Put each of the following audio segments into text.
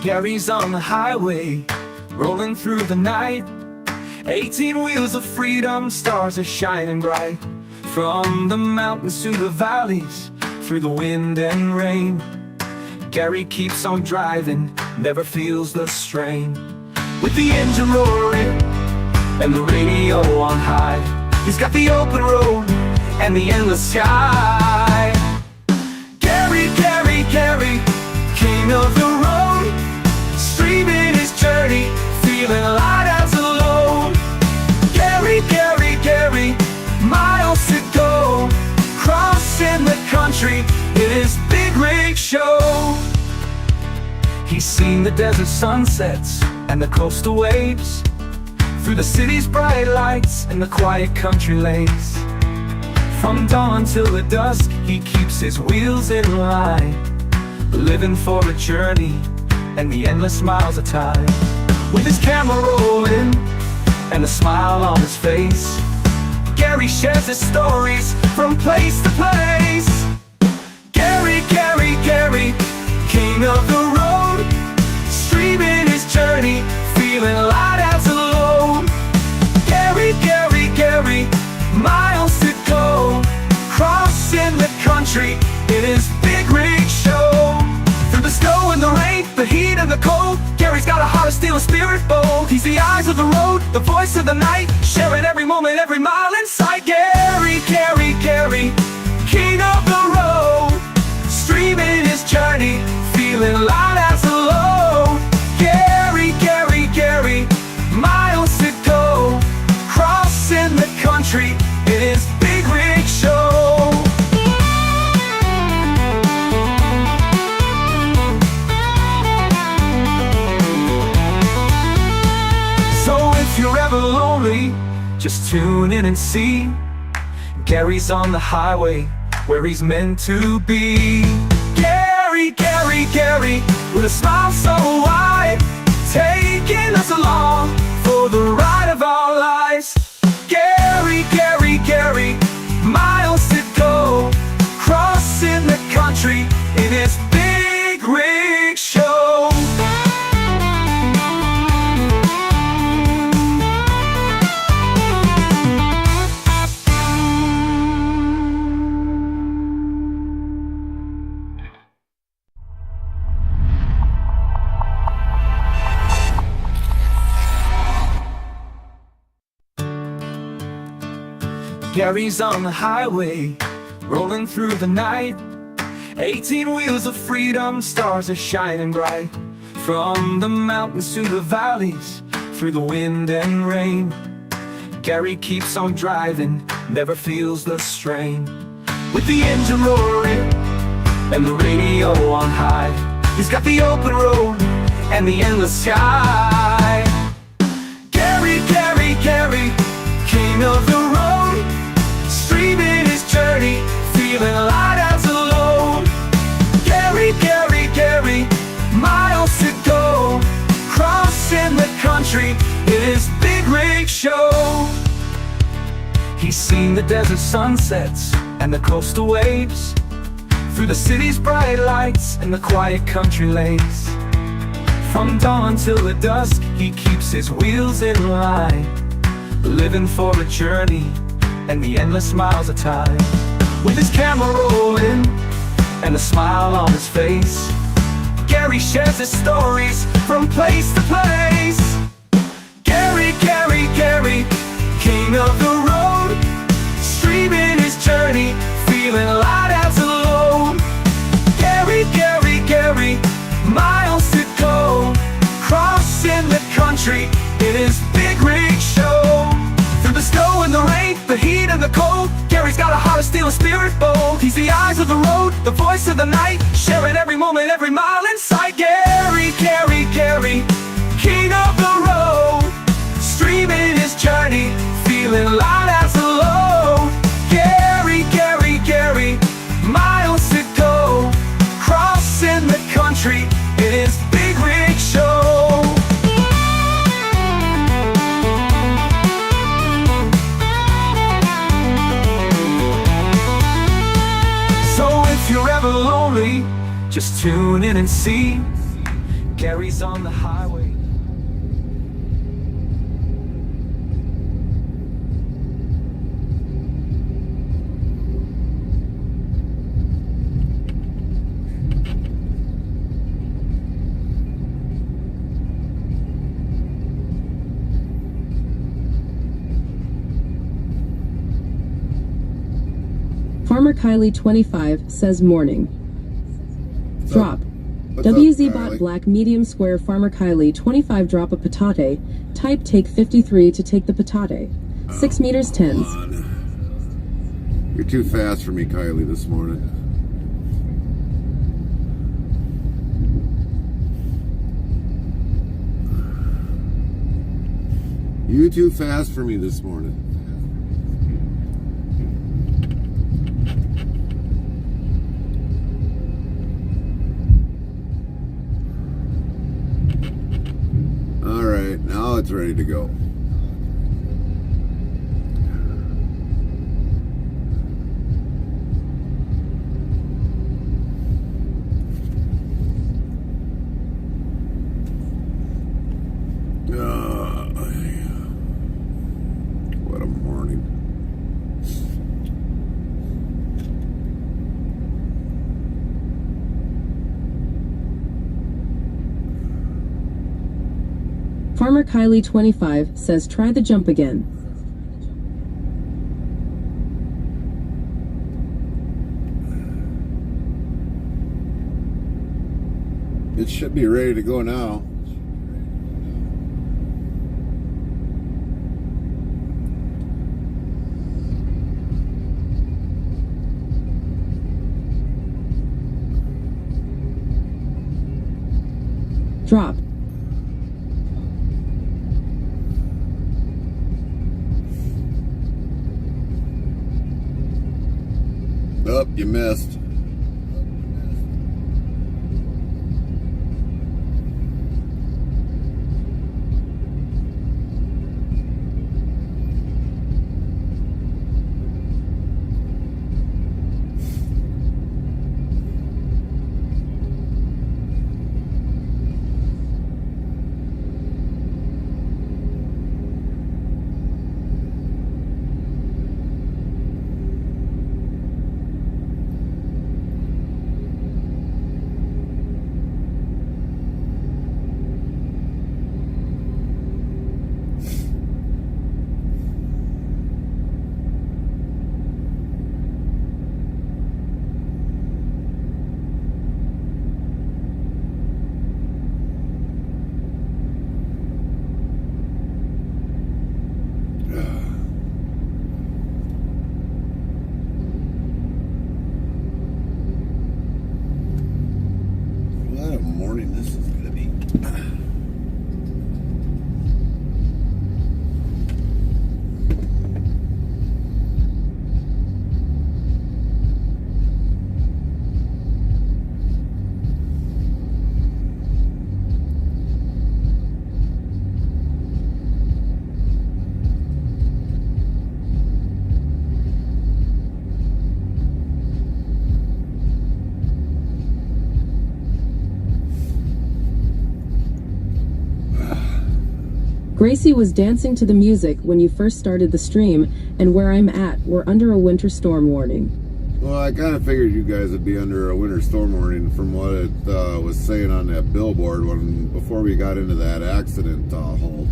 Gary's on the highway, rolling through the night. 18 wheels of freedom, stars are shining bright. From the mountains to the valleys, through the wind and rain, Gary keeps on driving, never feels the strain. With the engine roaring and the radio on high, he's got the open road and the endless sky. Gary, Gary, Gary, king of the road, streaming his journey, feeling light as a load. Gary, Gary, Gary, miles to go, crossing the country in his big rig show. He's seen the desert sunsets and the coastal waves, through the city's bright lights and the quiet country lanes. From dawn till the dusk, he keeps his wheels in line, living for a journey and the endless miles of time. With his camera rolling and a smile on his face, Gary shares his stories from place to place. Gary, Gary, Gary, king of the road, streaming his journey, feeling light as a load. Gary, Gary, Gary, miles to go, crossing the country in his big rig show. Through the snow and the rain, the heat and the cold, Gary's got a heart of steel, a spirit bold. He's the eyes of the road, the voice of the night, sharing every moment, every mile in sight. Gary, Gary, Gary, king of the road, streaming his journey, feeling light as a load. Gary, Gary, Gary, miles to go, crossing the country in his big rig show. So if you're ever lonely, just tune in and see Gary's on the highway where he's meant to be. Gary, Gary, Gary, with a smile so wide, taking us along for the ride of our lives. Gary, Gary, Gary, miles to go, crossing the country in his big rig show. Gary's on the highway, rolling through the night. 18 wheels of freedom, stars are shining bright. From the mountains to the valleys, through the wind and rain, Gary keeps on driving, never feels the strain. With the engine roaring and the radio on high, he's got the open road and the endless sky. Gary, Gary, Gary, king of the road, streaming his journey, feeling light as a load. Gary, Gary, Gary, miles to go, crossing the country in his big rig show. He's seen the desert sunsets and the coastal waves, through the city's bright lights and the quiet country lanes. From dawn till the dusk, he keeps his wheels in line, living for a journey and the endless miles of time. With his camera rolling and a smile on his face, Gary shares his stories from place to place. Gary, Gary, Gary, king of the road, streaming his journey, feeling light as a load. Gary, Gary, Gary, miles to go, crossing the country in his big rig show. Through the snow and the rain, the heat and the cold, Gary's got a heart of steel, a spirit bold. He's the eyes of the road, the voice of the night, sharing every moment, every mile in sight. Gary, Gary, Gary, king of the road, streaming his journey, feeling light as a load. Gary, Gary, Gary, miles to go, crossing the country in his big rig show. So if you're ever lonely, just tune in and see Gary's on the highway. Farmer Kylie 25 says morning. Drop. WZ bot black medium square Farmer Kylie 25 drop a patate. Type take 53 to take the patate. 6 meters tens. You're too fast for me, Kylie, this morning. You too fast for me this morning. Alright, now it's ready to go. What a morning. Farmer Kylie 25 says try the jump again. It should be ready to go now. Drop. Oh, you missed. What a morning this is going to be. Gracie was dancing to the music when you first started the stream, and where I'm at, we're under a winter storm warning. Well, I kind of figured you guys would be under a winter storm warning from what it was saying on that billboard before we got into that accident halt.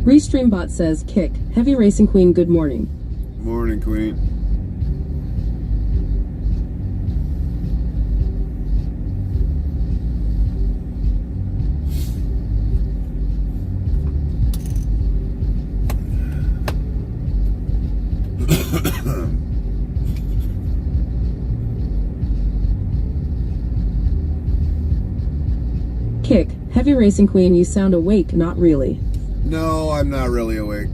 Restreambot says, kick, heavy racing queen, good morning. Morning, Queen. Heavy Racing Queen, you sound awake, not really. No, I'm not really awake.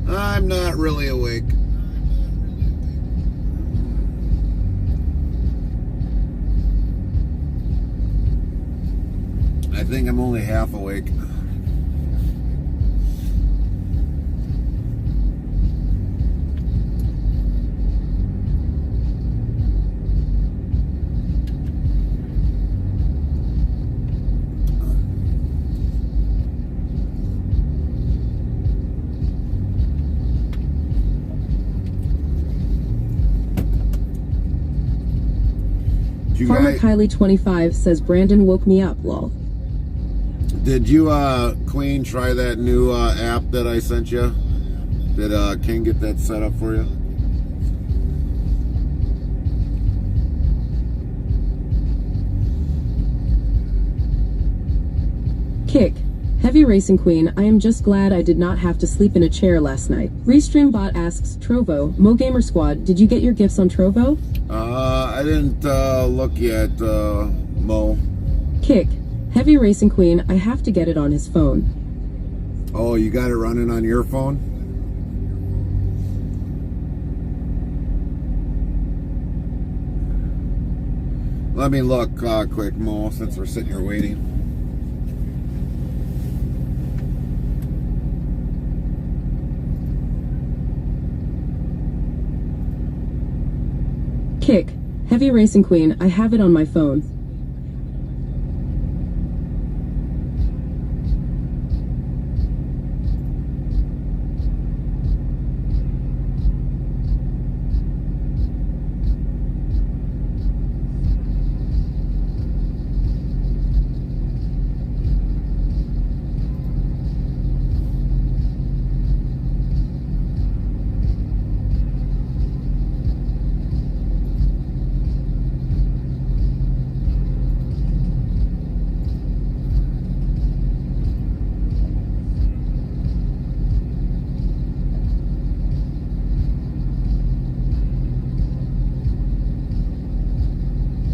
I'm not really awake. I think I'm only half awake. Farmer Kylie 25 says Brandon woke me up, lol. Did you, Queen, try that new app that I sent you? Did King get that set up for you? Kick. Heavy Racing Queen, I am just glad I did not have to sleep in a chair last night. RestreamBot asks Trovo, MoGamer Squad, did you get your gifts on Trovo? I didn't look yet, Mo. Kick. Heavy Racing Queen, I have to get it on his phone. Oh, you got it running on your phone? Let me look quick, Mo, since we're sitting here waiting. Kick. Heavy Racing Queen, I have it on my phone.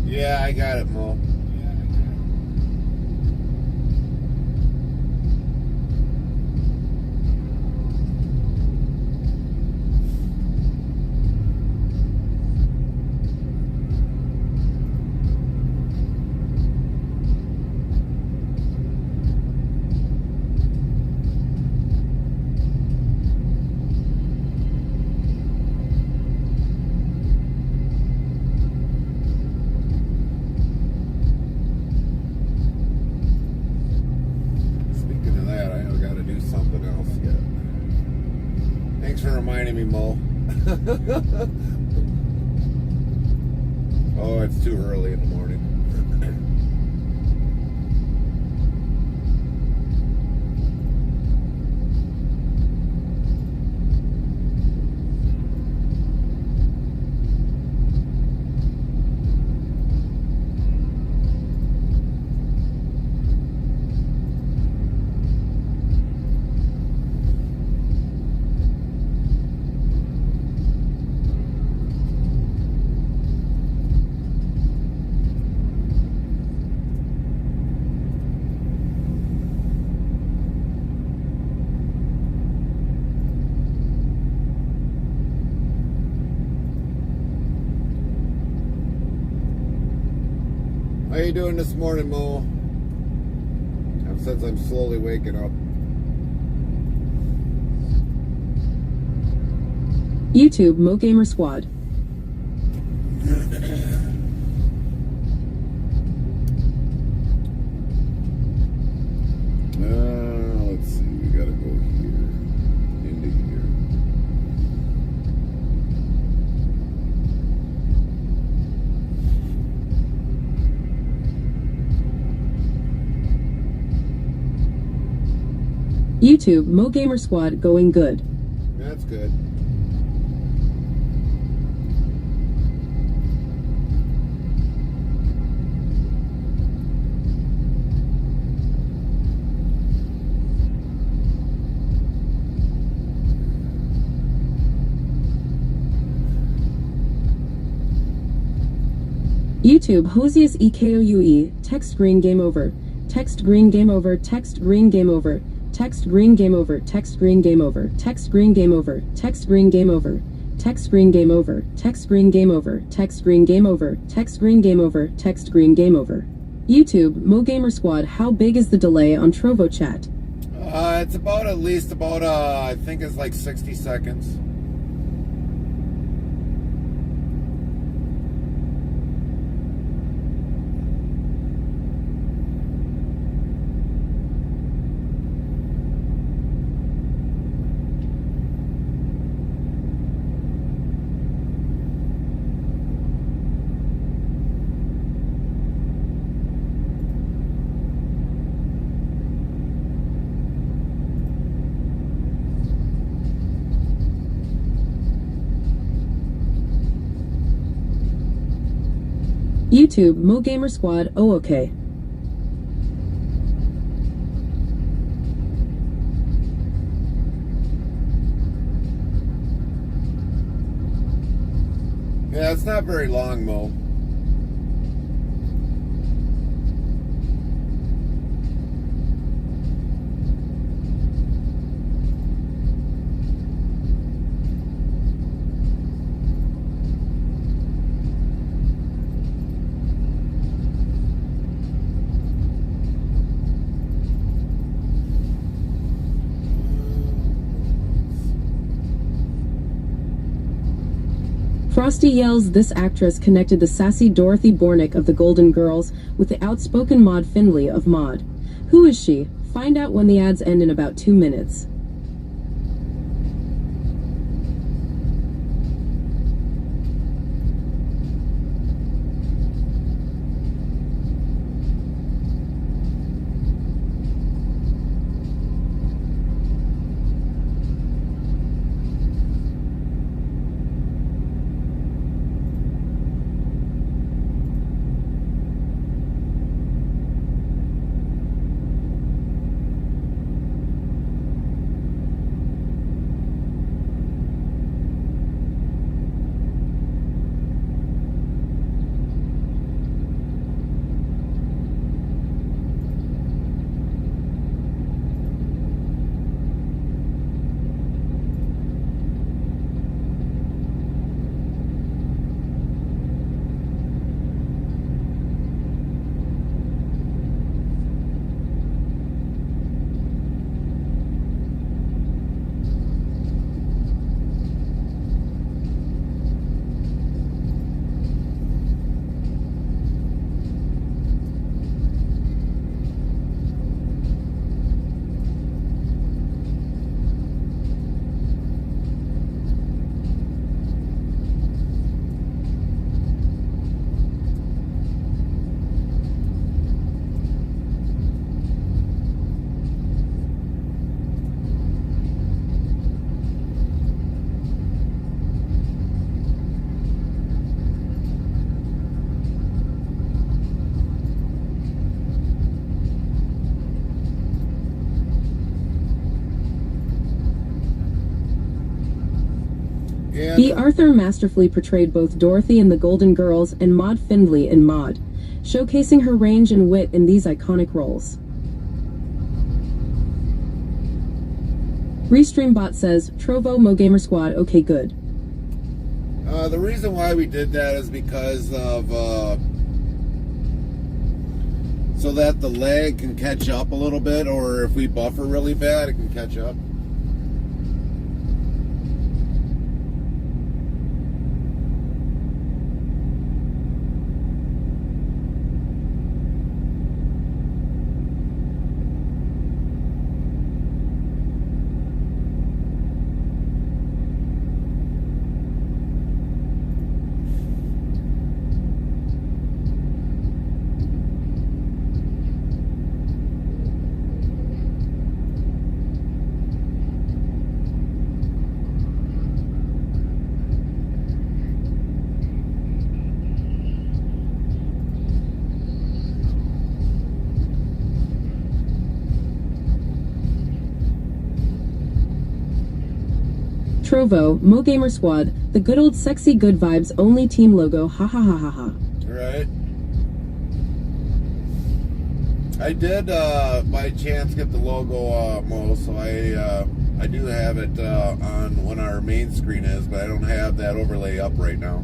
Yeah, I got it, Mo. Thanks for reminding me, Mo. Oh, it's too early in the morning. How you doing this morning, Mo? Since I'm slowly waking up. YouTube MoGamer Squad. Let's see, we gotta go here, into here. YouTube MoGamer Squad going good. That's good. YouTube Hosius EKOUE, text green game over, text green game over, text green game over, text green game over, text green game over, text green game over, text green game over, text green game over, text green game over, text green game over, text green game over, text green game over. YouTube Mo Gamer Squad, how big is the delay on Trovo chat? It's about at least about I think it's like 60 seconds. YouTube Mo Gamer Squad, oh okay. Yeah, it's not very long, Mo. Frosty yells this actress connected the sassy Dorothy Bornick of the Golden Girls with the outspoken Maud Findlay of Maud. Who is she? Find out when the ads end in about 2 minutes. B. Arthur masterfully portrayed both Dorothy in The Golden Girls and Maud Findlay in Maud, showcasing her range and wit in these iconic roles. Restreambot says, Trovo Mo Gamer Squad, okay good. The reason why we did that is because of so that the lag can catch up a little bit, or if we buffer really bad, it can catch up. Trovo, Mo Gamer Squad, the good old sexy good vibes only team logo, ha ha ha ha ha. Right. I did by chance get the logo, Mo, so I do have it on when our main screen is, but I don't have that overlay up right now.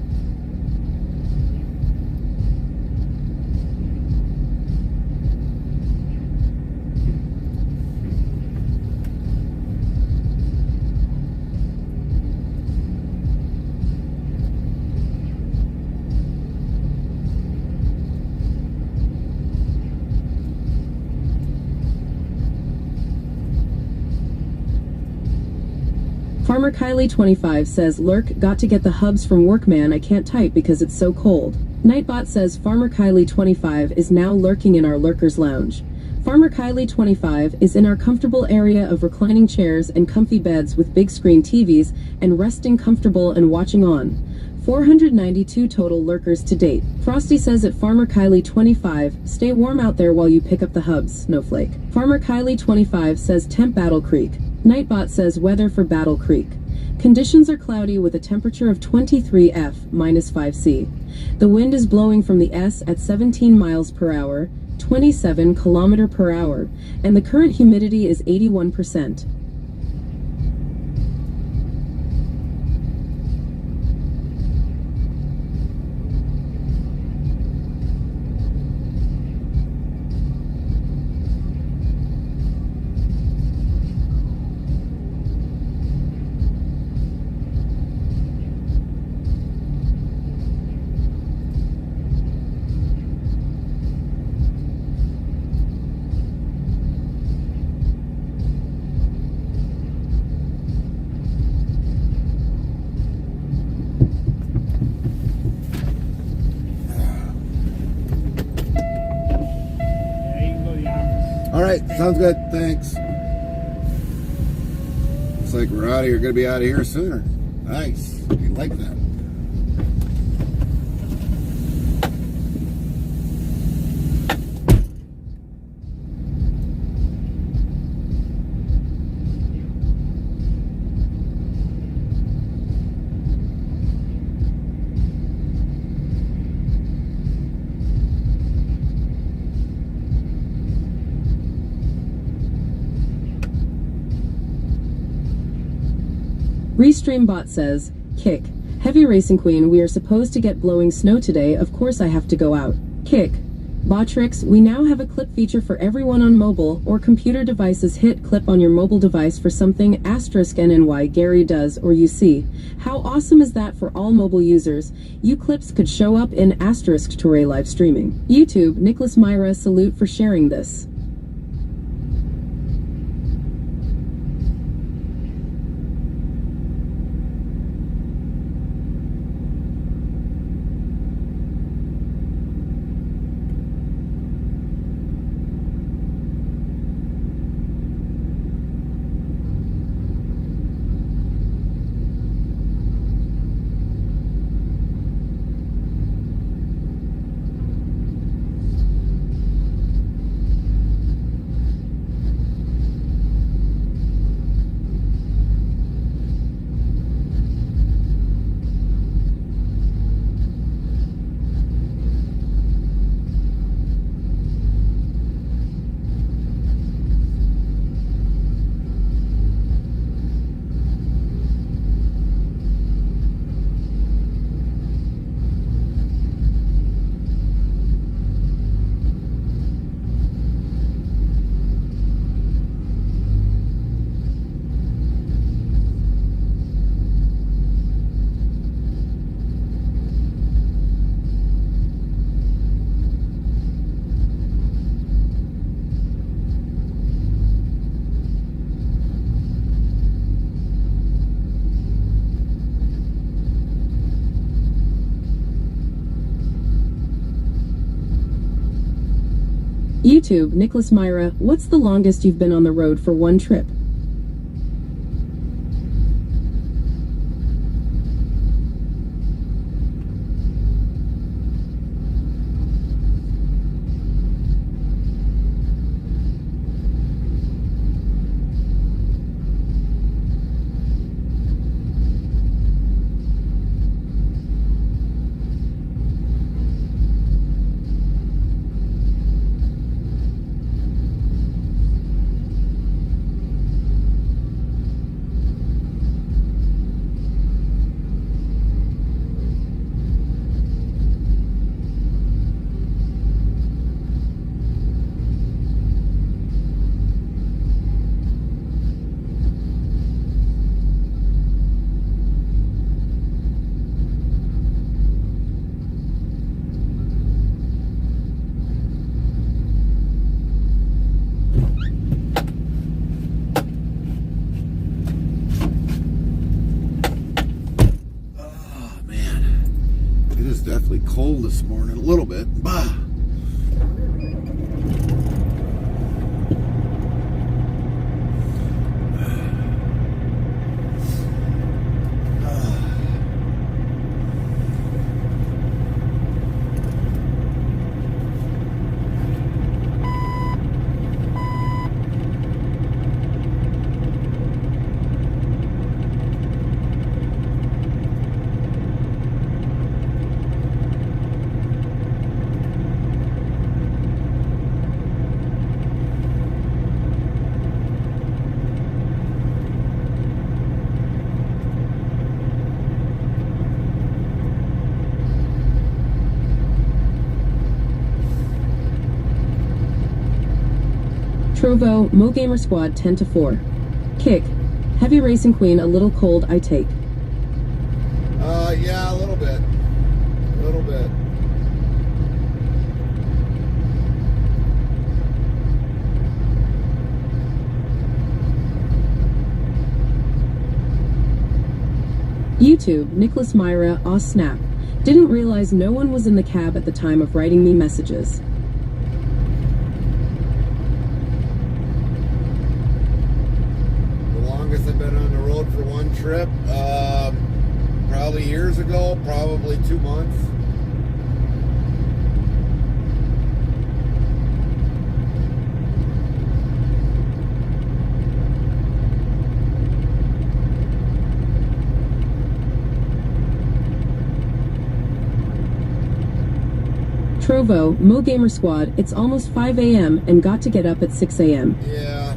Farmer Kylie25 says, Lurk, got to get the hubs from work, man. I can't type because it's so cold. Nightbot says Farmer Kylie25 is now lurking in our Lurker's lounge. Farmer Kylie25 is in our comfortable area of reclining chairs and comfy beds with big screen TVs and resting comfortable and watching on. 492 total lurkers to date. Frosty says at Farmer Kylie25, stay warm out there while you pick up the hubs, Snowflake. Farmer Kylie25 says temp Battle Creek. Nightbot says weather for Battle Creek. Conditions are cloudy with a temperature of 23 F minus 5 C. The wind is blowing from the S at 17 miles per hour, 27 kilometer per hour, and the current humidity is 81%. All right, sounds good. Thanks. Looks like we're out of here. Going to be out of here sooner. Nice. You like that? Restreambot says, Kick. Heavy Racing Queen, we are supposed to get blowing snow today, of course I have to go out. Kick. Botrix, we now have a clip feature for everyone on mobile or computer devices. Hit clip on your mobile device for something *NNY Gary does or you see. How awesome is that for all mobile users? You clips could show up in *Toray live streaming. YouTube, Nicholas Myra, salute for sharing this. YouTube, Nicholas Myra, what's the longest you've been on the road for one trip? Trovo, Mo Gamer Squad 10 to 4. Kick. Heavy Racing Queen, a little cold, I take. Yeah, a little bit. A little bit. YouTube, Nicholas Myra, aw snap. Didn't realize no one was in the cab at the time of writing me messages. The longest I've been on the road for one trip, probably years ago, probably 2 months. Trovo, Mo Gamer Squad, it's almost 5 a.m. and got to get up at 6 a.m. Yeah,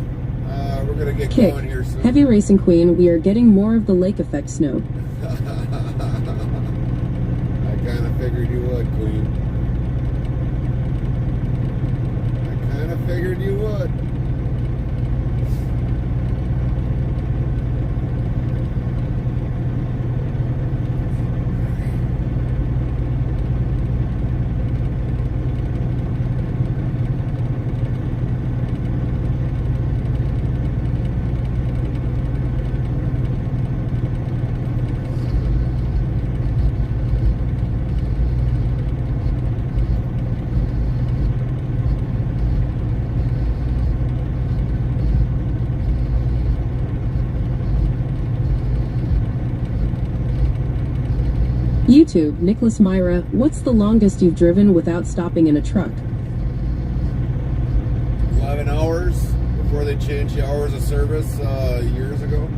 we're gonna get Kick. going here soon. Heavy Racing Queen, we are getting more of the lake effect snow. I kind of figured you would, Queen. I kind of figured you would. YouTube, Nicholas Myra, what's the longest you've driven without stopping in a truck? 11 hours before they changed the hours of service years ago.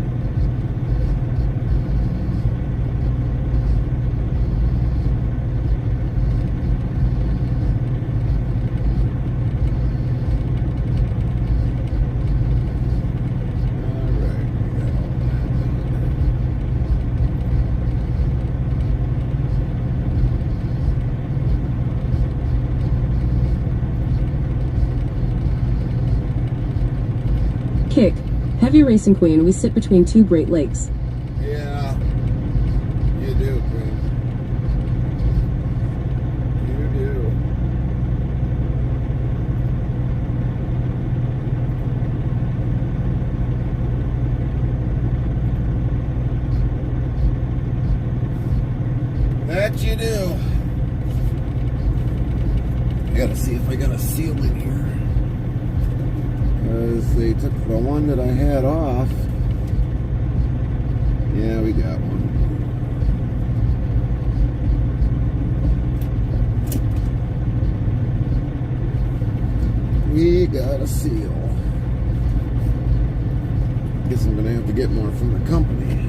Kick. Heavy Racing Queen, we sit between two Great Lakes. Yeah, you do, Queen. You do. That you do. I gotta see if I got a seal in here. Because they took the one that I had off. Yeah, we got one. We got a seal. Guess I'm gonna have to get more from the company.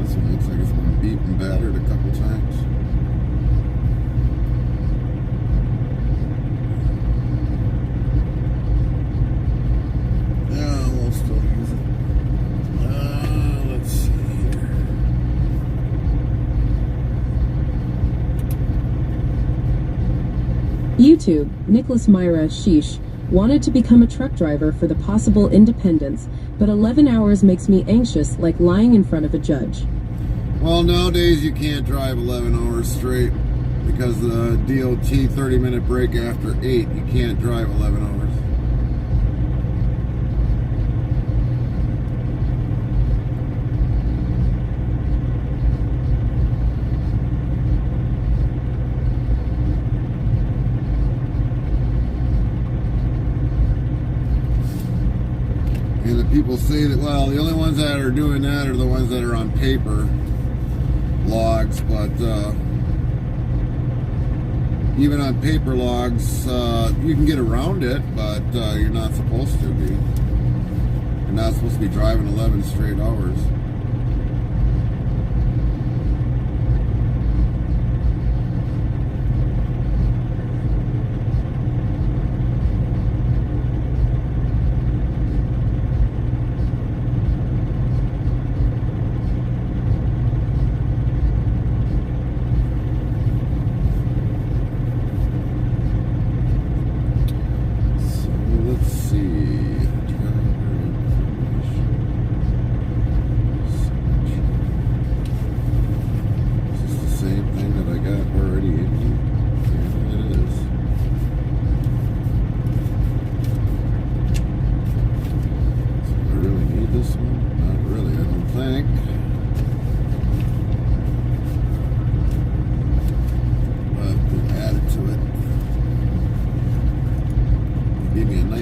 This one looks like it's been beat and battered a couple times. YouTube, Nicholas Myra, sheesh, wanted to become a truck driver for the possible independence, but 11 hours makes me anxious like lying in front of a judge. Well, nowadays you can't drive 11 hours straight because the DOT 30-minute break after 8, you can't drive 11 hours. And the people say that, well, the only ones that are doing that are the ones that are on paper logs, but even on paper logs, you can get around it, but you're not supposed to be. You're not supposed to be driving 11 straight hours.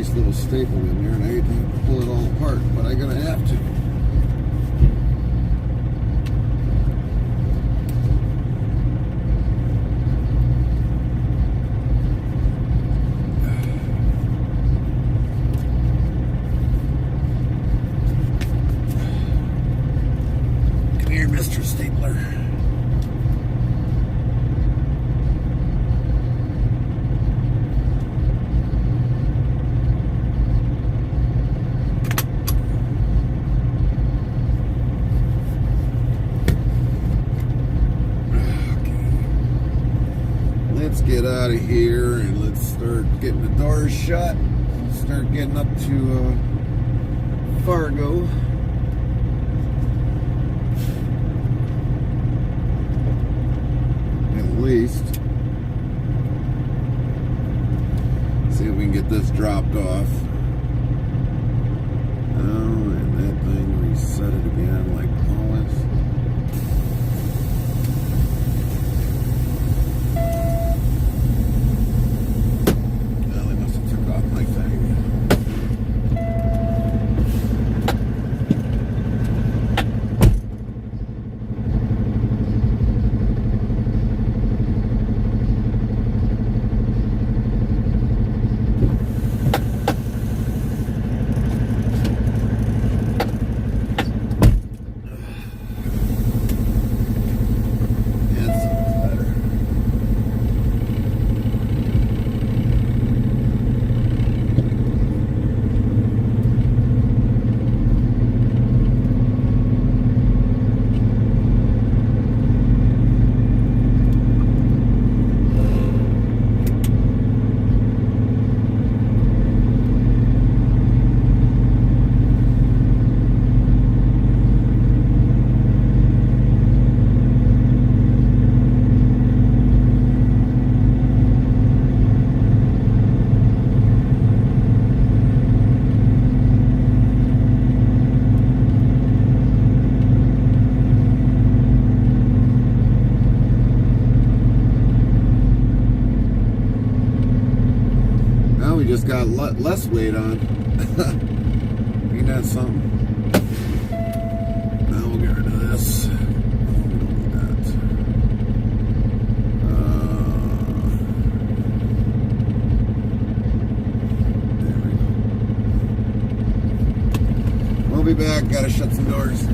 nice little staple in there, and I hate to have to pull it all apart, but I'm gonna have to. Come here, Mr. Stapler. Let's get out of here and let's start getting the doors shut. Start getting up to Fargo. At least. See if we can get this dropped off. Oh, and that thing reset it again like always. Just got less weight on. Ain't that something? Now we'll get rid of this. We don't need that. There we go. We'll be back. Gotta shut some doors.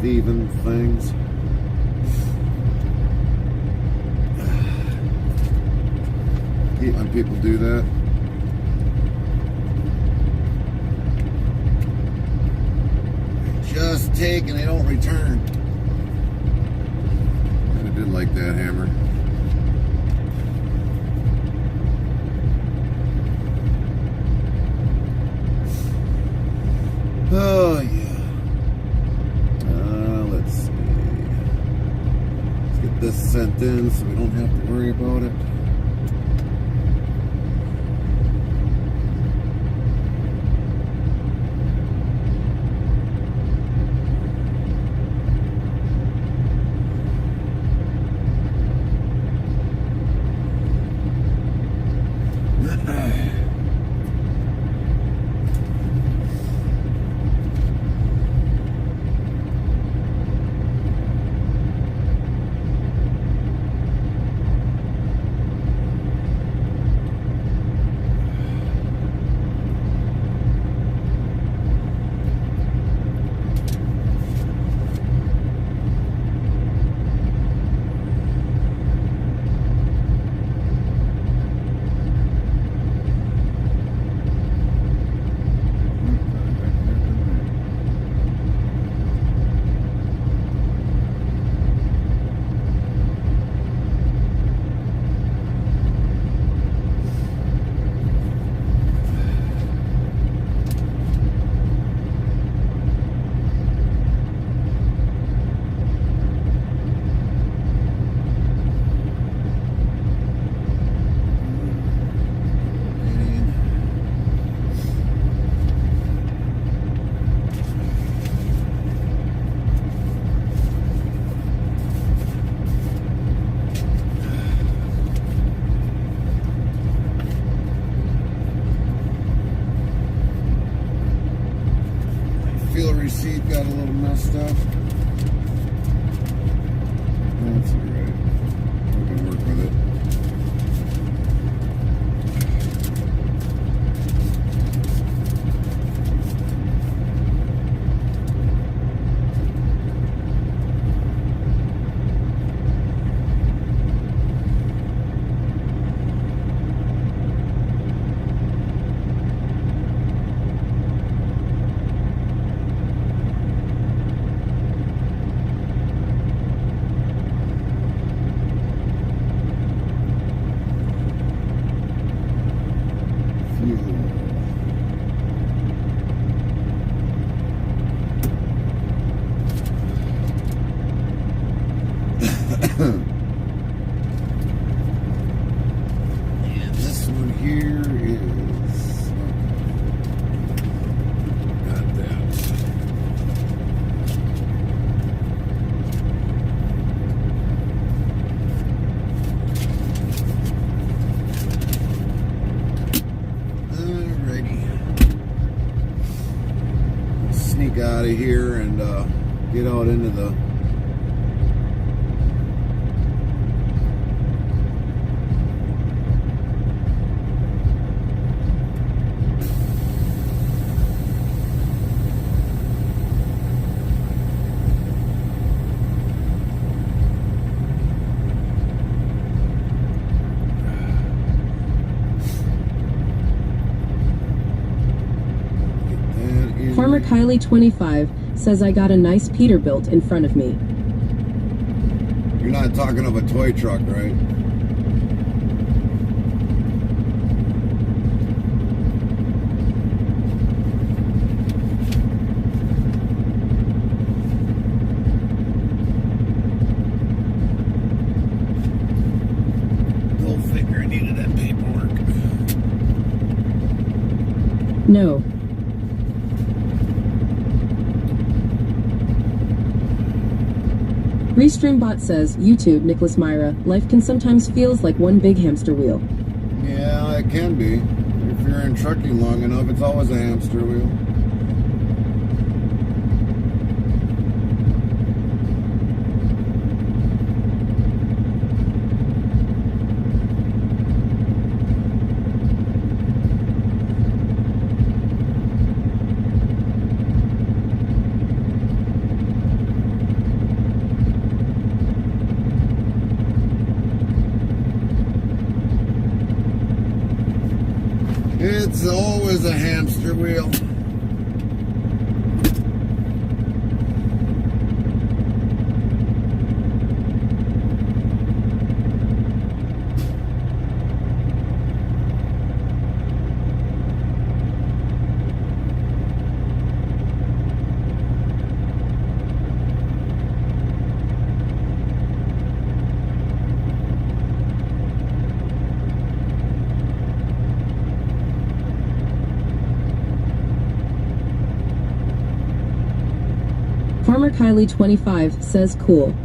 thieving things. Hate when people do that. They just take and they don't return. I did like that hammer. Oh yeah. Let's see. Let's get this sent in so we don't have to worry about it. Fuel receipt got a little messed up. That's alright. We can work with it. And this one here is got that. Alrighty. Sneak out of here and get out into the Farmer Kylie 25 says I got a nice Peterbilt in front of me. You're not talking of a toy truck, right? Go figure, I needed that paperwork. No. Restreambot says, YouTube, Nicholas Myra, life can sometimes feels like one big hamster wheel. Yeah, it can be. If you're in trucking long enough, it's always a hamster wheel. It's always a hamster wheel. Farmer Kylie 25 says cool.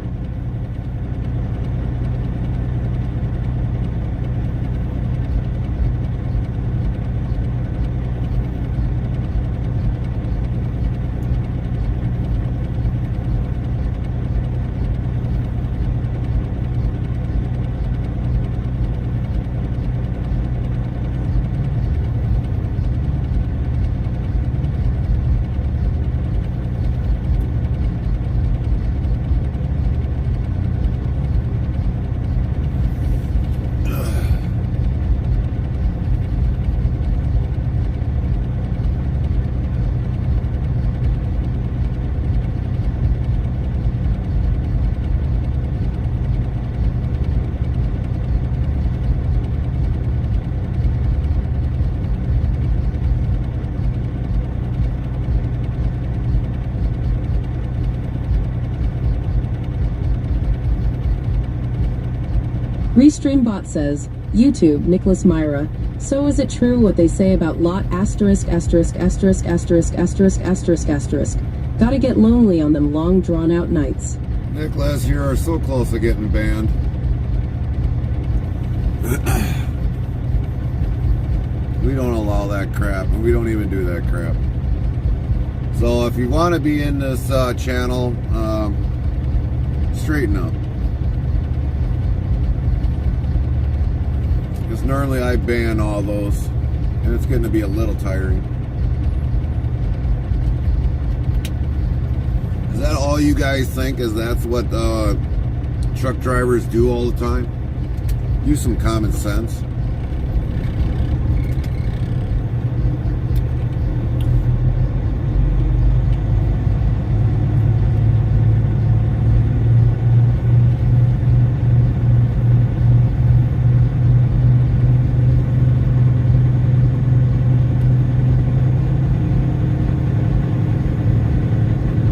Restreambot says, YouTube, Nicholas Myra. So is it true what they say about lot asterisk asterisk asterisk asterisk asterisk asterisk asterisk? Gotta get lonely on them long drawn out nights. Nicholas, you are so close to getting banned. We don't allow that crap, and we don't even do that crap. So if you want to be in this channel, straighten up. Because normally I ban all those, and it's going to be a little tiring. Is that all you guys think? Is that's what truck drivers do all the time? Use some common sense.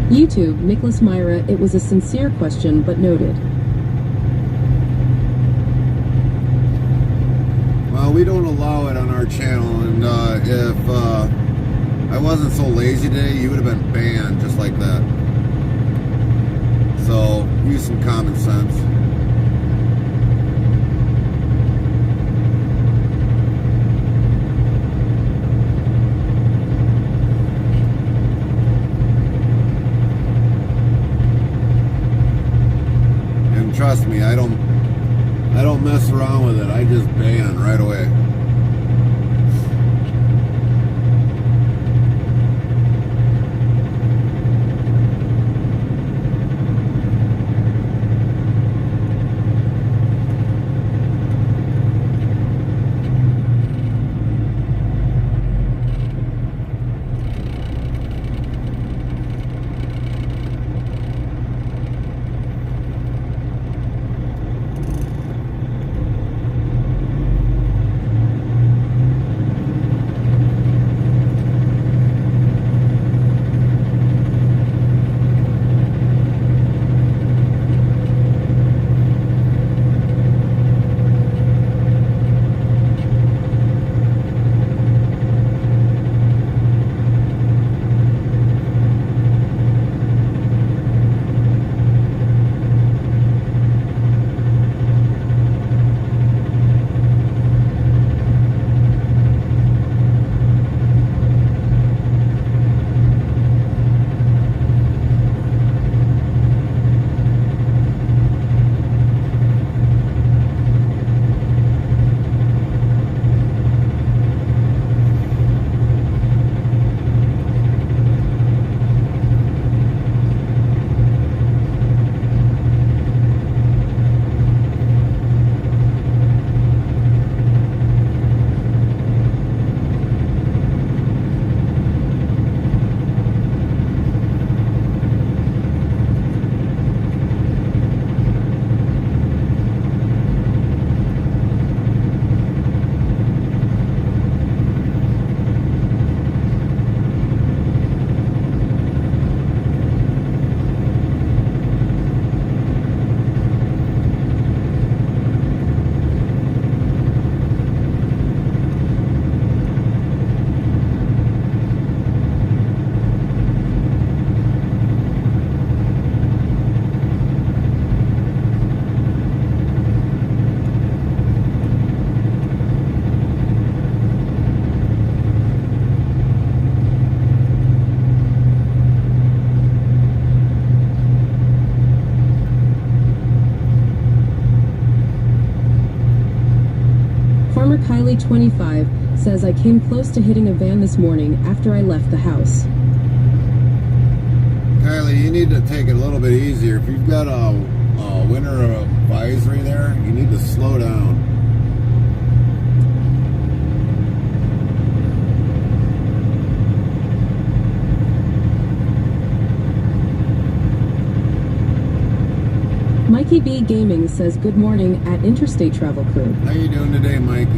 YouTube, Nicholas Myra. It was a sincere question, but noted. Well, we don't allow it on our channel, and if I wasn't so lazy today, you would have been banned just like that. So, use some common sense. And trust me, I don't mess around with it. I just ban right away. Farmer Kylie 25 says I came close to hitting a van this morning after I left the house. Kylie, you need to take it a little bit easier. If you've got a winter advisory there, you need to slow down. Mikey B Gaming says good morning at Interstate Travel Crew. How you doing today, Mikey?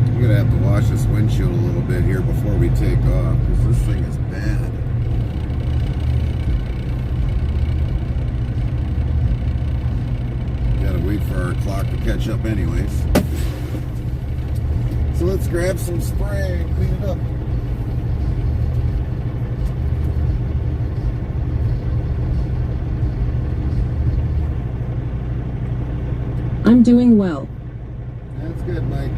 I'm gonna have to wash this windshield a little bit here before we take off, because this thing is bad. Gotta wait for our clock to catch up anyways. So let's grab some spray and clean it up. I'm doing well. That's good, Mikey.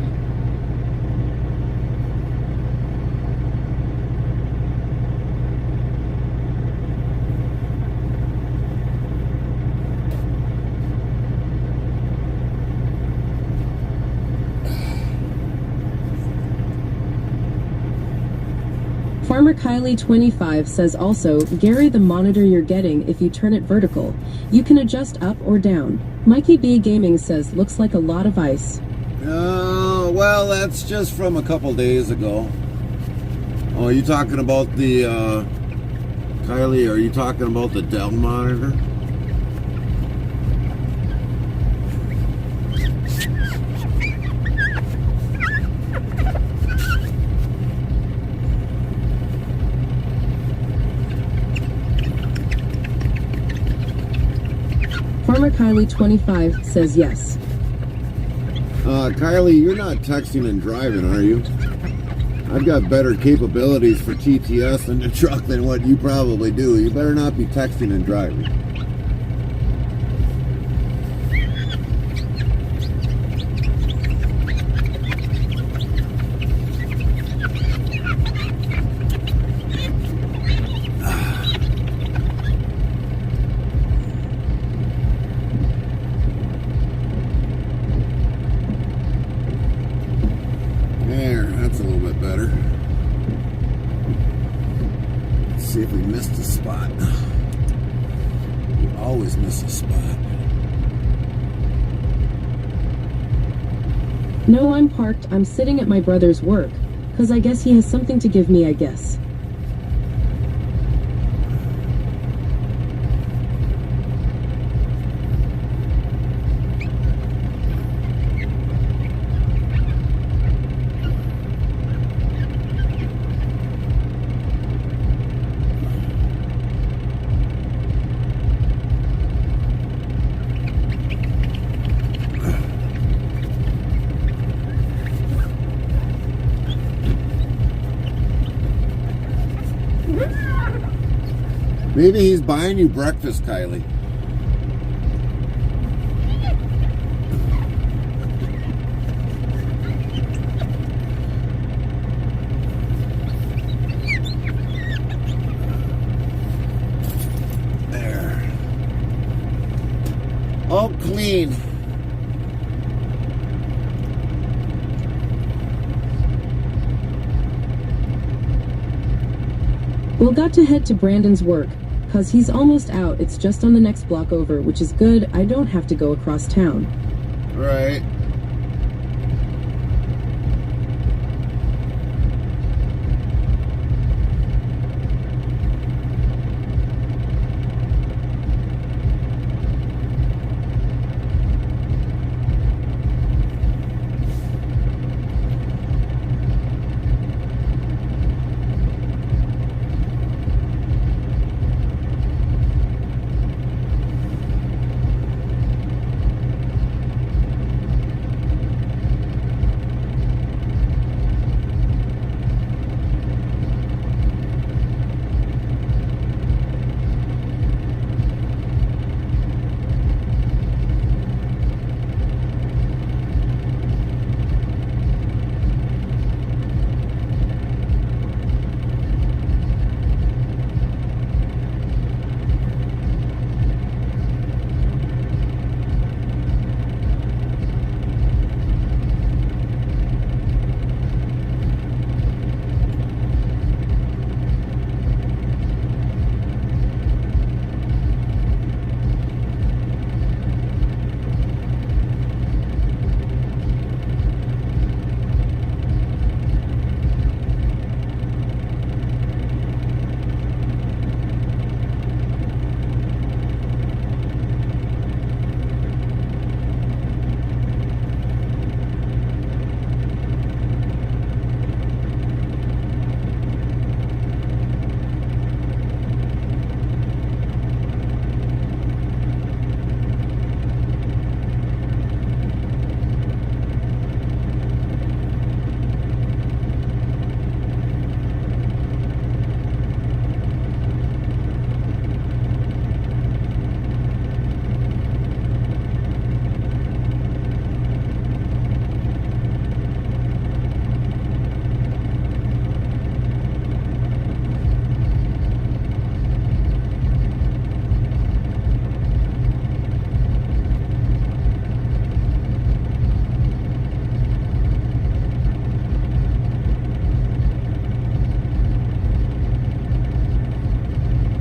Farmer Kylie 25 says also, Gary, the monitor you're getting, if you turn it vertical, you can adjust up or down. Mikey B Gaming says, looks like a lot of ice. Well, that's just from a couple days ago. Oh, are you talking about the, Kylie, are you talking about the Dell monitor? Farmer Kylie 25 says yes. Kylie, you're not texting and driving, are you? I've got better capabilities for TTS in the truck than what you probably do. You better not be texting and driving. There, that's a little bit better. Let's see if we missed a spot. We always miss a spot. No, I'm parked. I'm sitting at my brother's work. 'Cause I guess he has something to give me, I guess. Maybe he's buying you breakfast, Kylie. There. All clean. We'll got to head to Brandon's work. 'Cause he's almost out. It's just on the next block over, which is good. I don't have to go across town. Right.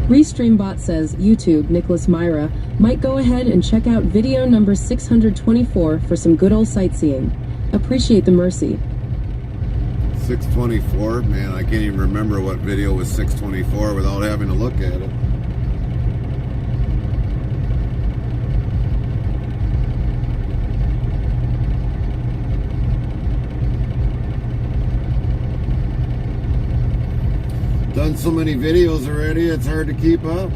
Restreambot says, YouTube, Nicholas Myra, might go ahead and check out video number 624 for some good old sightseeing. Appreciate the mercy. 624? Man, I can't even remember what video was 624 without having to look at it. Done so many videos already, it's hard to keep up.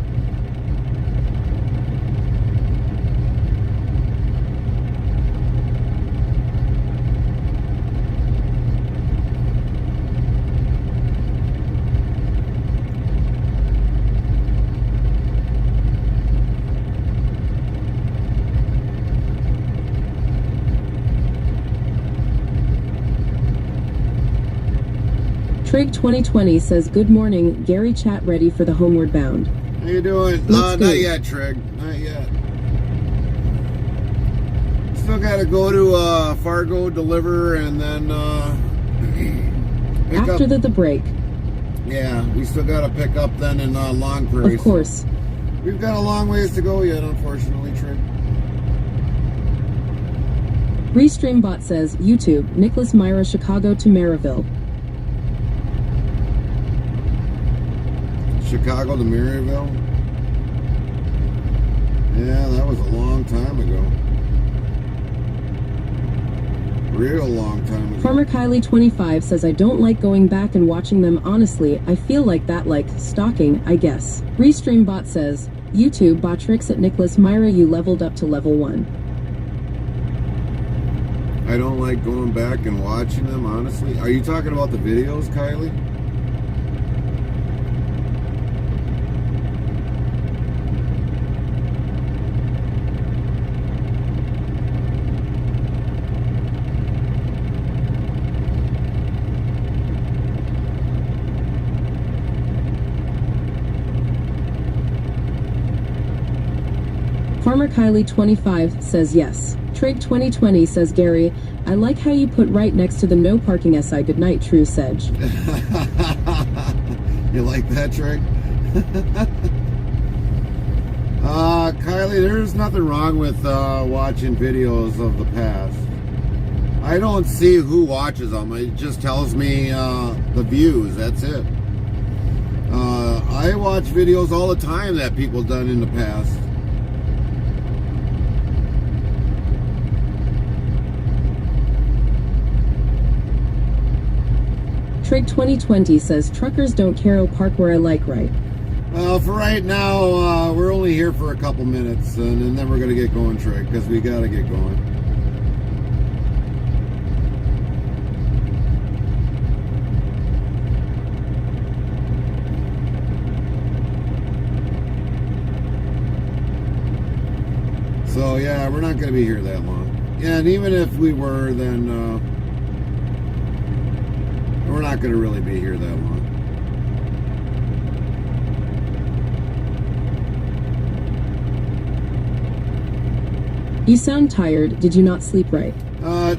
Trig 2020 says, good morning, Gary, chat ready for the homeward bound. How you doing? Not yet, Trig. Not yet. Still got to go to Fargo, deliver, and then pick after up. the break. Yeah, we still got to pick up then in Long Prairie. Of course. So we've got a long ways to go yet, unfortunately, Trig. Restreambot says, YouTube, Nicholas Myra, Chicago to Maryville. Chicago to Maryville? Yeah, that was a long time ago. Real long time ago. Farmer Kylie 25 says, I don't like going back and watching them, honestly. I feel like that, like stalking, I guess. Restreambot says, YouTube, bot tricks at Nicholas Myra, you leveled up to level 1. I don't like going back and watching them, honestly. Are you talking about the videos, Kylie? Farmer Kylie 25 says yes. Trig 2020 says, Gary, I like how you put right next to the no parking SI. Good night, True Sedge. You like that, Trig? Kylie, there's nothing wrong with watching videos of the past. I don't see who watches them. It just tells me the views. That's it. I watch videos all the time that people done in the past. Trig 2020 says, truckers don't care, I'll park where I like, right? Well, for right now, we're only here for a couple minutes, and then we're going to get going, Trig, because we got to get going. So, yeah, we're not going to be here that long. Yeah, and even if we were, then we're not going to really be here that long. You sound tired. Did you not sleep right?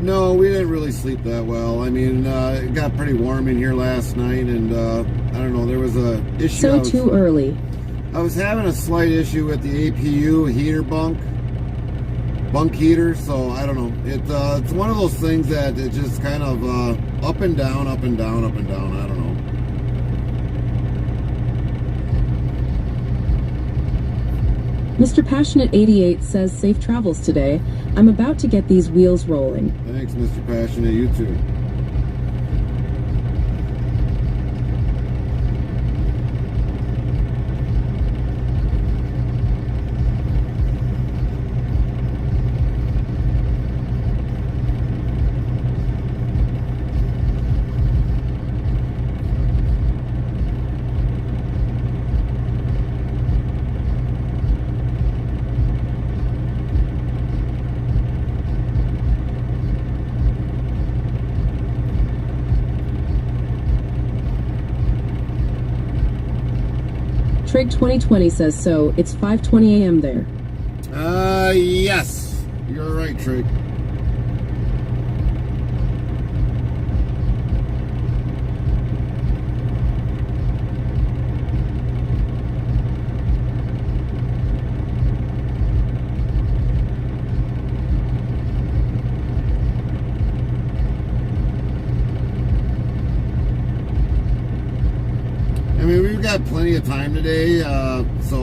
No, we didn't really sleep that well. I mean, it got pretty warm in here last night, and I don't know, there was a issue. So too early. I was having a slight issue with the APU heater bunk heater, so I don't know. It's one of those things that it just kind of up and down, up and down, up and down. I don't know. Mr. Passionate 88 says, safe travels today. I'm about to get these wheels rolling. Thanks, Mr. Passionate. You too. Trig 2020 says, so it's 5:20 a.m. there. Yes. You're right, Trig. got plenty of time today, so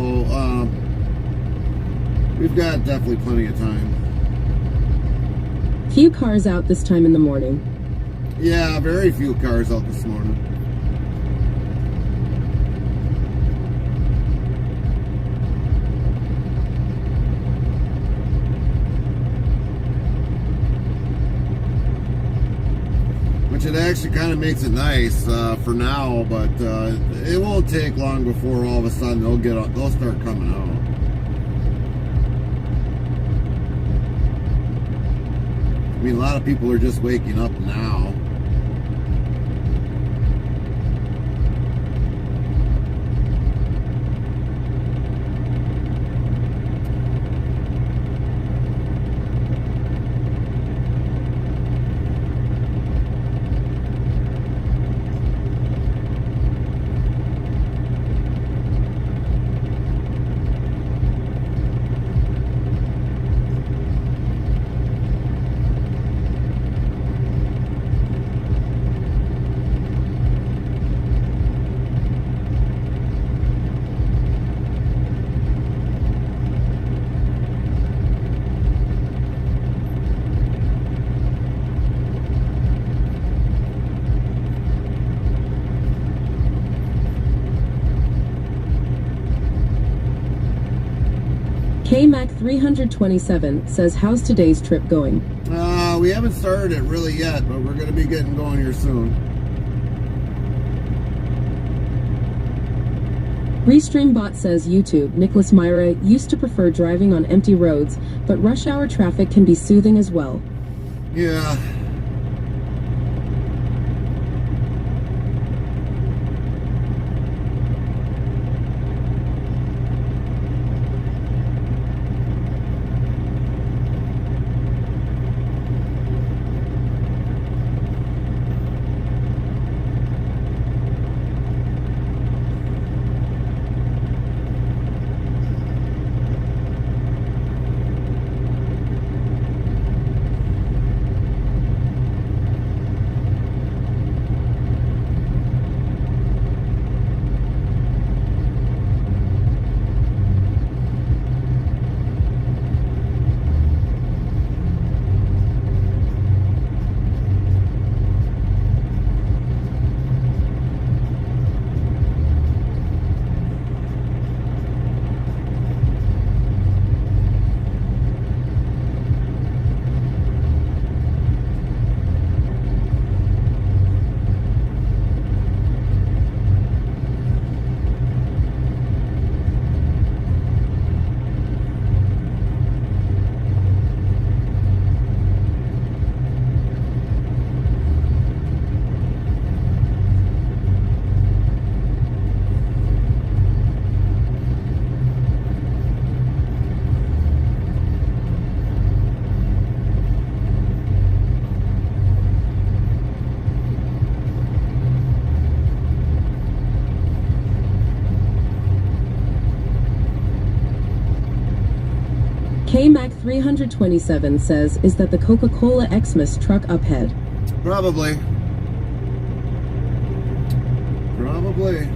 we've got definitely plenty of time. Few cars out this time in the morning. Yeah, very few cars out this morning. Which it actually kind of makes it nice for now, but it won't take long before all of a sudden they'll start coming out. I mean, a lot of people are just waking up now. KMAC 327 says, how's today's trip going? We haven't started it really yet, but we're going to be getting going here soon. Restreambot says, YouTube, Nicholas Myra used to prefer driving on empty roads, but rush hour traffic can be soothing as well. Yeah. KMAC 327 says, is that the Coca-Cola Xmas truck up ahead? Probably. Probably.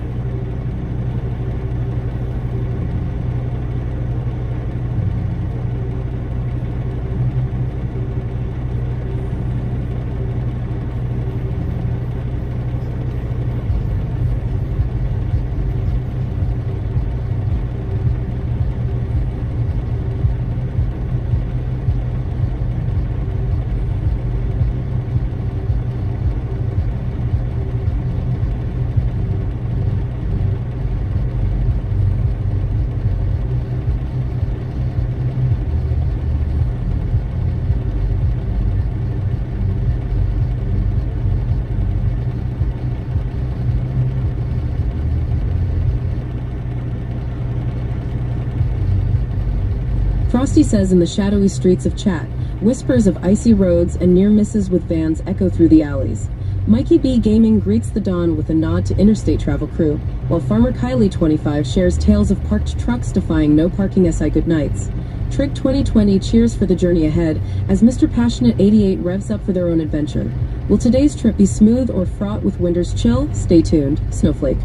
Frosty says, in the shadowy streets of chat, whispers of icy roads and near misses with vans echo through the alleys. Mikey B Gaming greets the dawn with a nod to interstate travel crew, while Farmer Kylie 25 shares tales of parked trucks defying no parking SI goodnights. Trig 2020 cheers for the journey ahead as Mr. Passionate 88 revs up for their own adventure. Will today's trip be smooth or fraught with winter's chill? Stay tuned. Snowflake.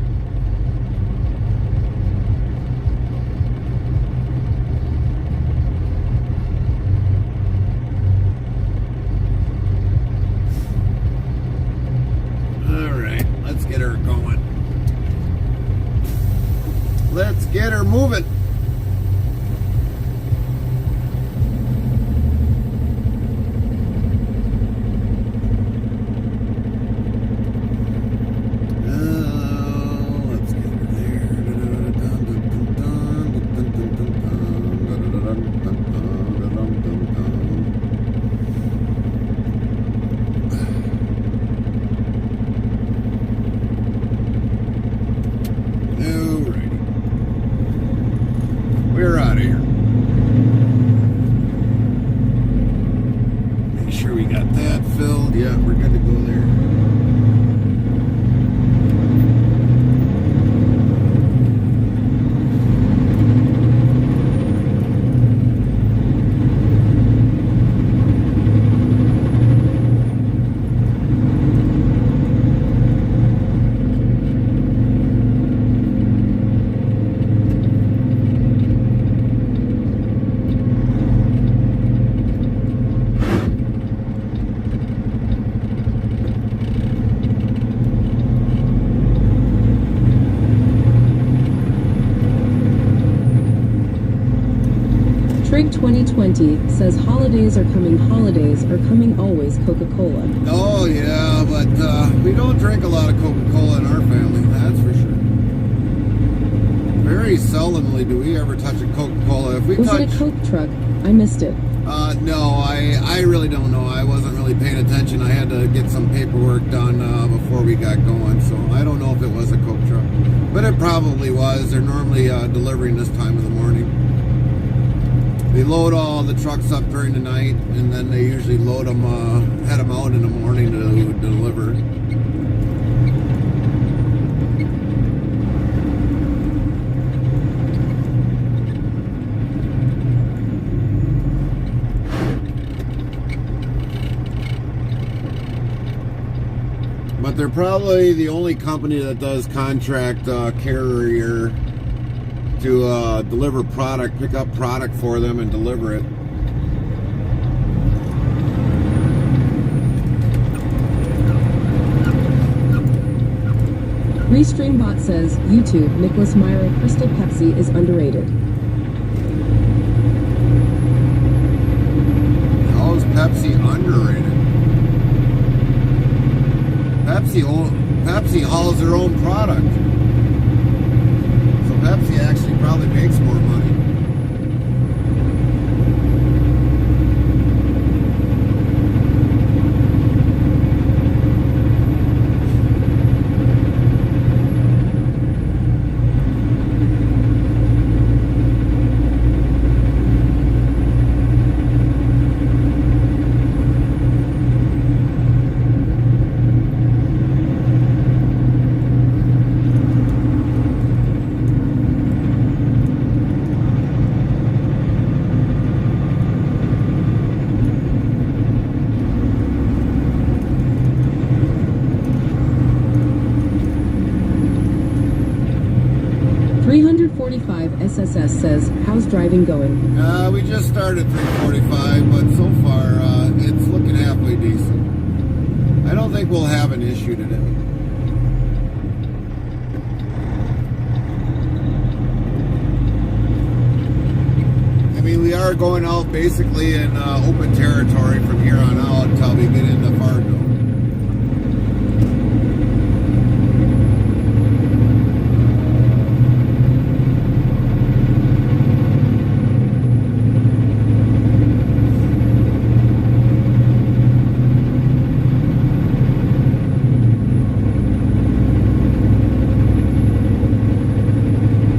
Get her moving. Let's get her there. Alrighty. We're out of here. Make sure we got that filled. Yeah, we're good to go there. Trig 2020 says holidays are coming always Coca-Cola. Oh yeah, but we don't drink a lot of Coca-Cola in our family, that's for sure. Very seldomly do we ever touch a Coca-Cola. If we Was touch, it a Coke truck? I missed it. no, I really don't know. I wasn't really paying attention. I had to get some paperwork done before we got going, so I don't know if it was a Coke truck, but it probably was. They're normally delivering this time of the morning. They load all the trucks up during the night, and then they usually load them, head them out in the morning to deliver. But they're probably the only company that does contract carrier to deliver product, pick up product for them and deliver it. Restreambot says, YouTube, Nicholas Myra, Crystal Pepsi is underrated. How is Pepsi underrated? Pepsi hauls their own product. Pepsi actually probably makes more money. SSS says, how's driving going? We just started 345, but so far it's looking halfway decent. I don't think we'll have an issue today. I mean, we are going out basically in open territory from here on out until we get into Fargo.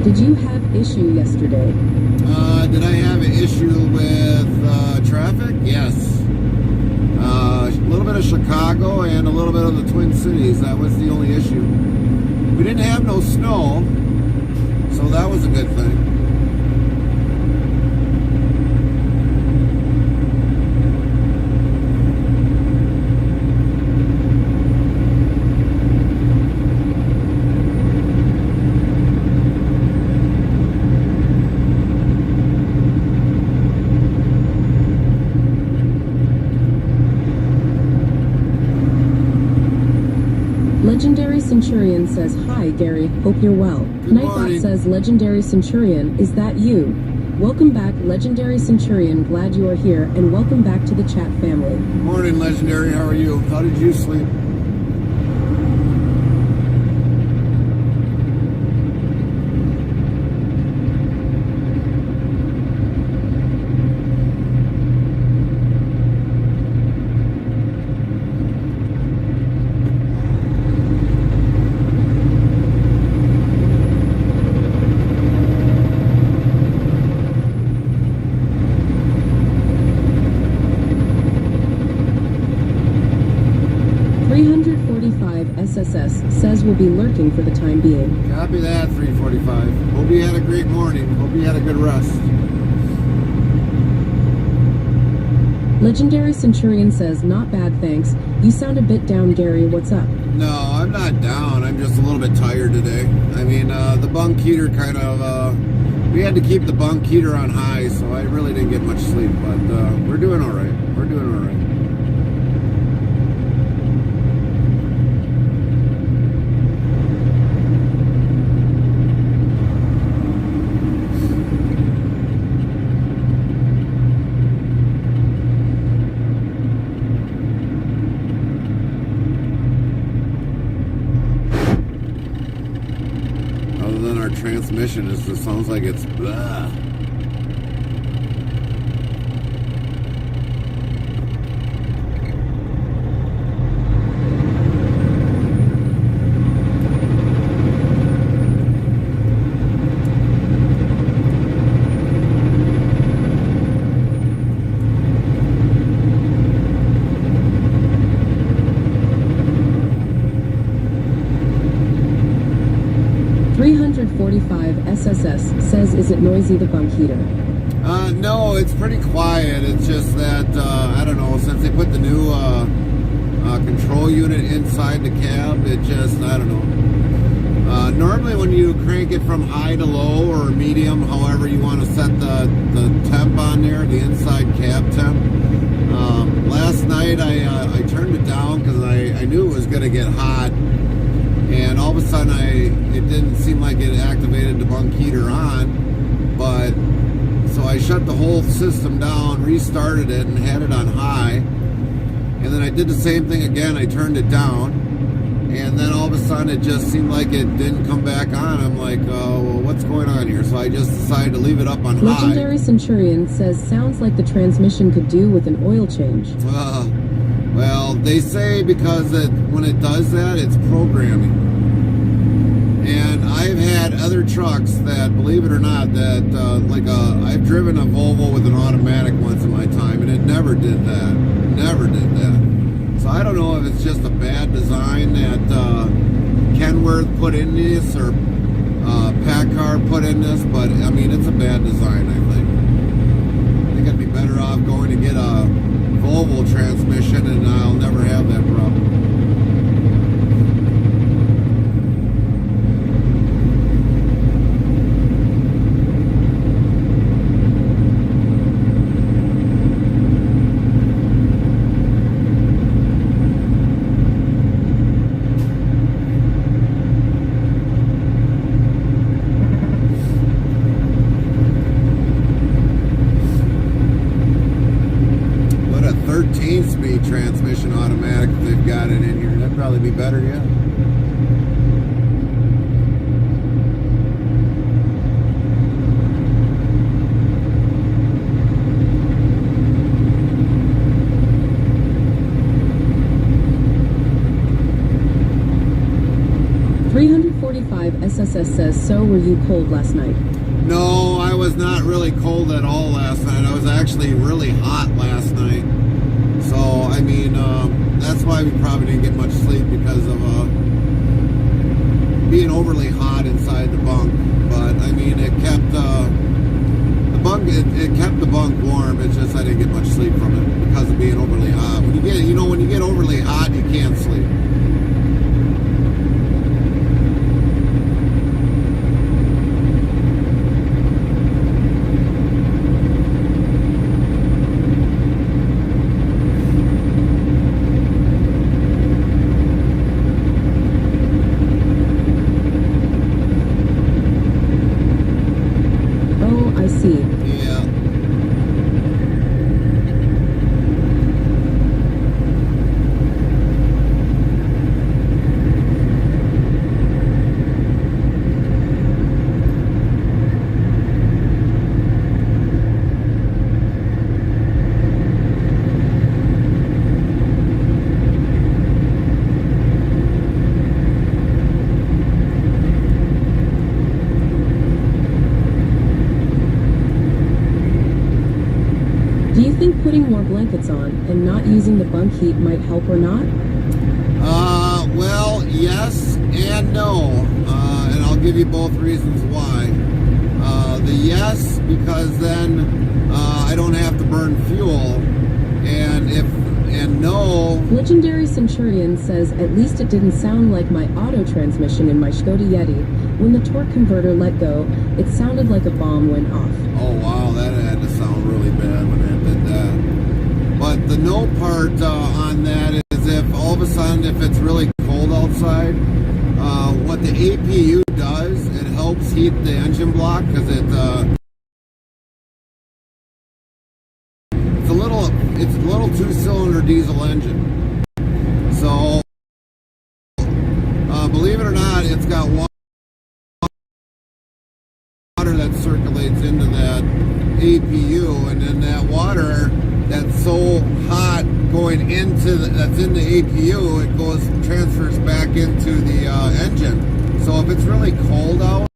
Did you have issue yesterday? Did I have an issue with traffic? Yes. A little bit of Chicago and a little bit of the Twin Cities. That was the only issue. We didn't have no snow, so that was a good thing. Legendary Centurion says, "Hi, Gary. Hope you're well." Nightbot morning. says, "Legendary Centurion, is that you? Welcome back, Legendary Centurion. Glad you are here, and welcome back to the chat family." Morning, Legendary. How are you? How did you sleep? SSS says we'll be lurking for the time being. Copy that, 345. Hope you had a great morning. Hope you had a good rest. Legendary Centurion says, "Not bad, thanks. You sound a bit down, Gary. What's up?" No, I'm not down. I'm just a little bit tired today. I mean, the bunk heater kind of, we had to keep the bunk heater on high, so I really didn't get much sleep, but we're doing all right. We're doing all right. Transmission just sounds like it's blah. SSS says, "Is it noisy, the bunk heater?" No, it's pretty quiet. It's just that, I don't know, since they put the new control unit inside the cab, it just, I don't know. Normally when you crank it from high to low or medium, however you want to set the temp on there, the inside cab temp, last night I turned it down because I knew it was going to get hot. And all of a sudden, it didn't seem like it activated the bunk heater on, but so I shut the whole system down, restarted it, and had it on high. And then I did the same thing again. I turned it down, and then all of a sudden, it just seemed like it didn't come back on. I'm like, oh, well, what's going on here? So I just decided to leave it up on high. Legendary Centurion says, "Sounds like the transmission could do with an oil change." Well, they say because when it does that, it's programming. And I've had other trucks that, believe it or not, that I've driven a Volvo with an automatic once in my time, and it never did that. Never did that. So I don't know if it's just a bad design that Kenworth put in this or Packard put in this, but I mean, it's a bad design, I think. I think I'd be better off going to get a Volvo transmission, and I'll never have that problem. Transmission automatic, if they've got it in here, that'd probably be better, yeah. SSS says, "So were you cold last night?" No, I was not really cold at all last night. I was actually really hot last night. So, I mean, that's why we probably didn't get much sleep, because of being overly hot inside the bunk. But, I mean, it kept the bunk warm. It's just I didn't get much sleep from it because of being overly hot. When you get overly hot, you can't sleep. you think putting more blankets on and not using the bunk heat might help or not? Well, yes and no, and I'll give you both reasons why. The yes, because then I don't have to burn fuel, and no. Legendary Centurion says at least it didn't sound like my auto transmission in my Skoda Yeti. When the torque converter let go, it sounded like a bomb went off. Oh wow, that had to sound really bad when it did that. But the no part on that is if all of a sudden, if it's really cold outside, what the APU does, it helps heat the engine block because it's a little two-cylinder diesel engine. So believe it or not, it's got water that circulates into that APU, and then that water that's so hot going into that's in the APU, it transfers back into the engine. So if it's really cold out,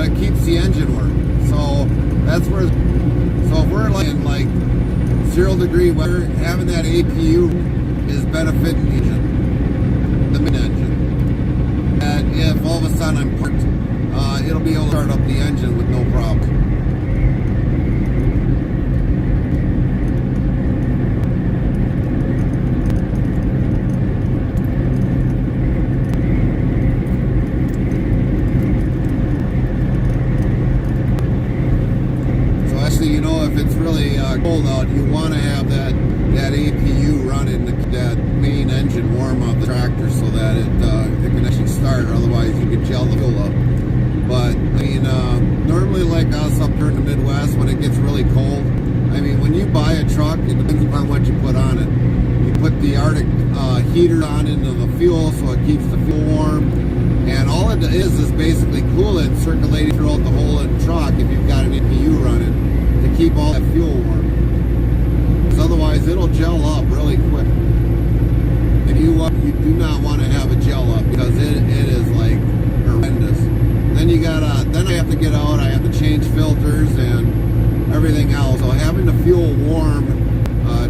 it keeps the engine working. So that's where. So if we're like in like 0-degree weather, having that APU is benefiting the engine, the mid-engine. And if all of a sudden I'm parked, it'll be able to start up the engine with no problem. You know, if it's really cold out, you want to have that APU running, that main engine warm up the tractor so that it can actually start. Otherwise, you could gel the fuel up. But I mean, normally like us up here in the Midwest, when it gets really cold, I mean, when you buy a truck, it depends upon what you put on it. You put the Arctic heater on into the fuel so it keeps the fuel warm. And all it is basically coolant circulating throughout the whole truck if you've got an APU running, to keep all that fuel warm. Because otherwise it'll gel up really quick. And you do not want to have a gel up because it is like horrendous. Then I have to get out, I have to change filters and everything else. So having the fuel warm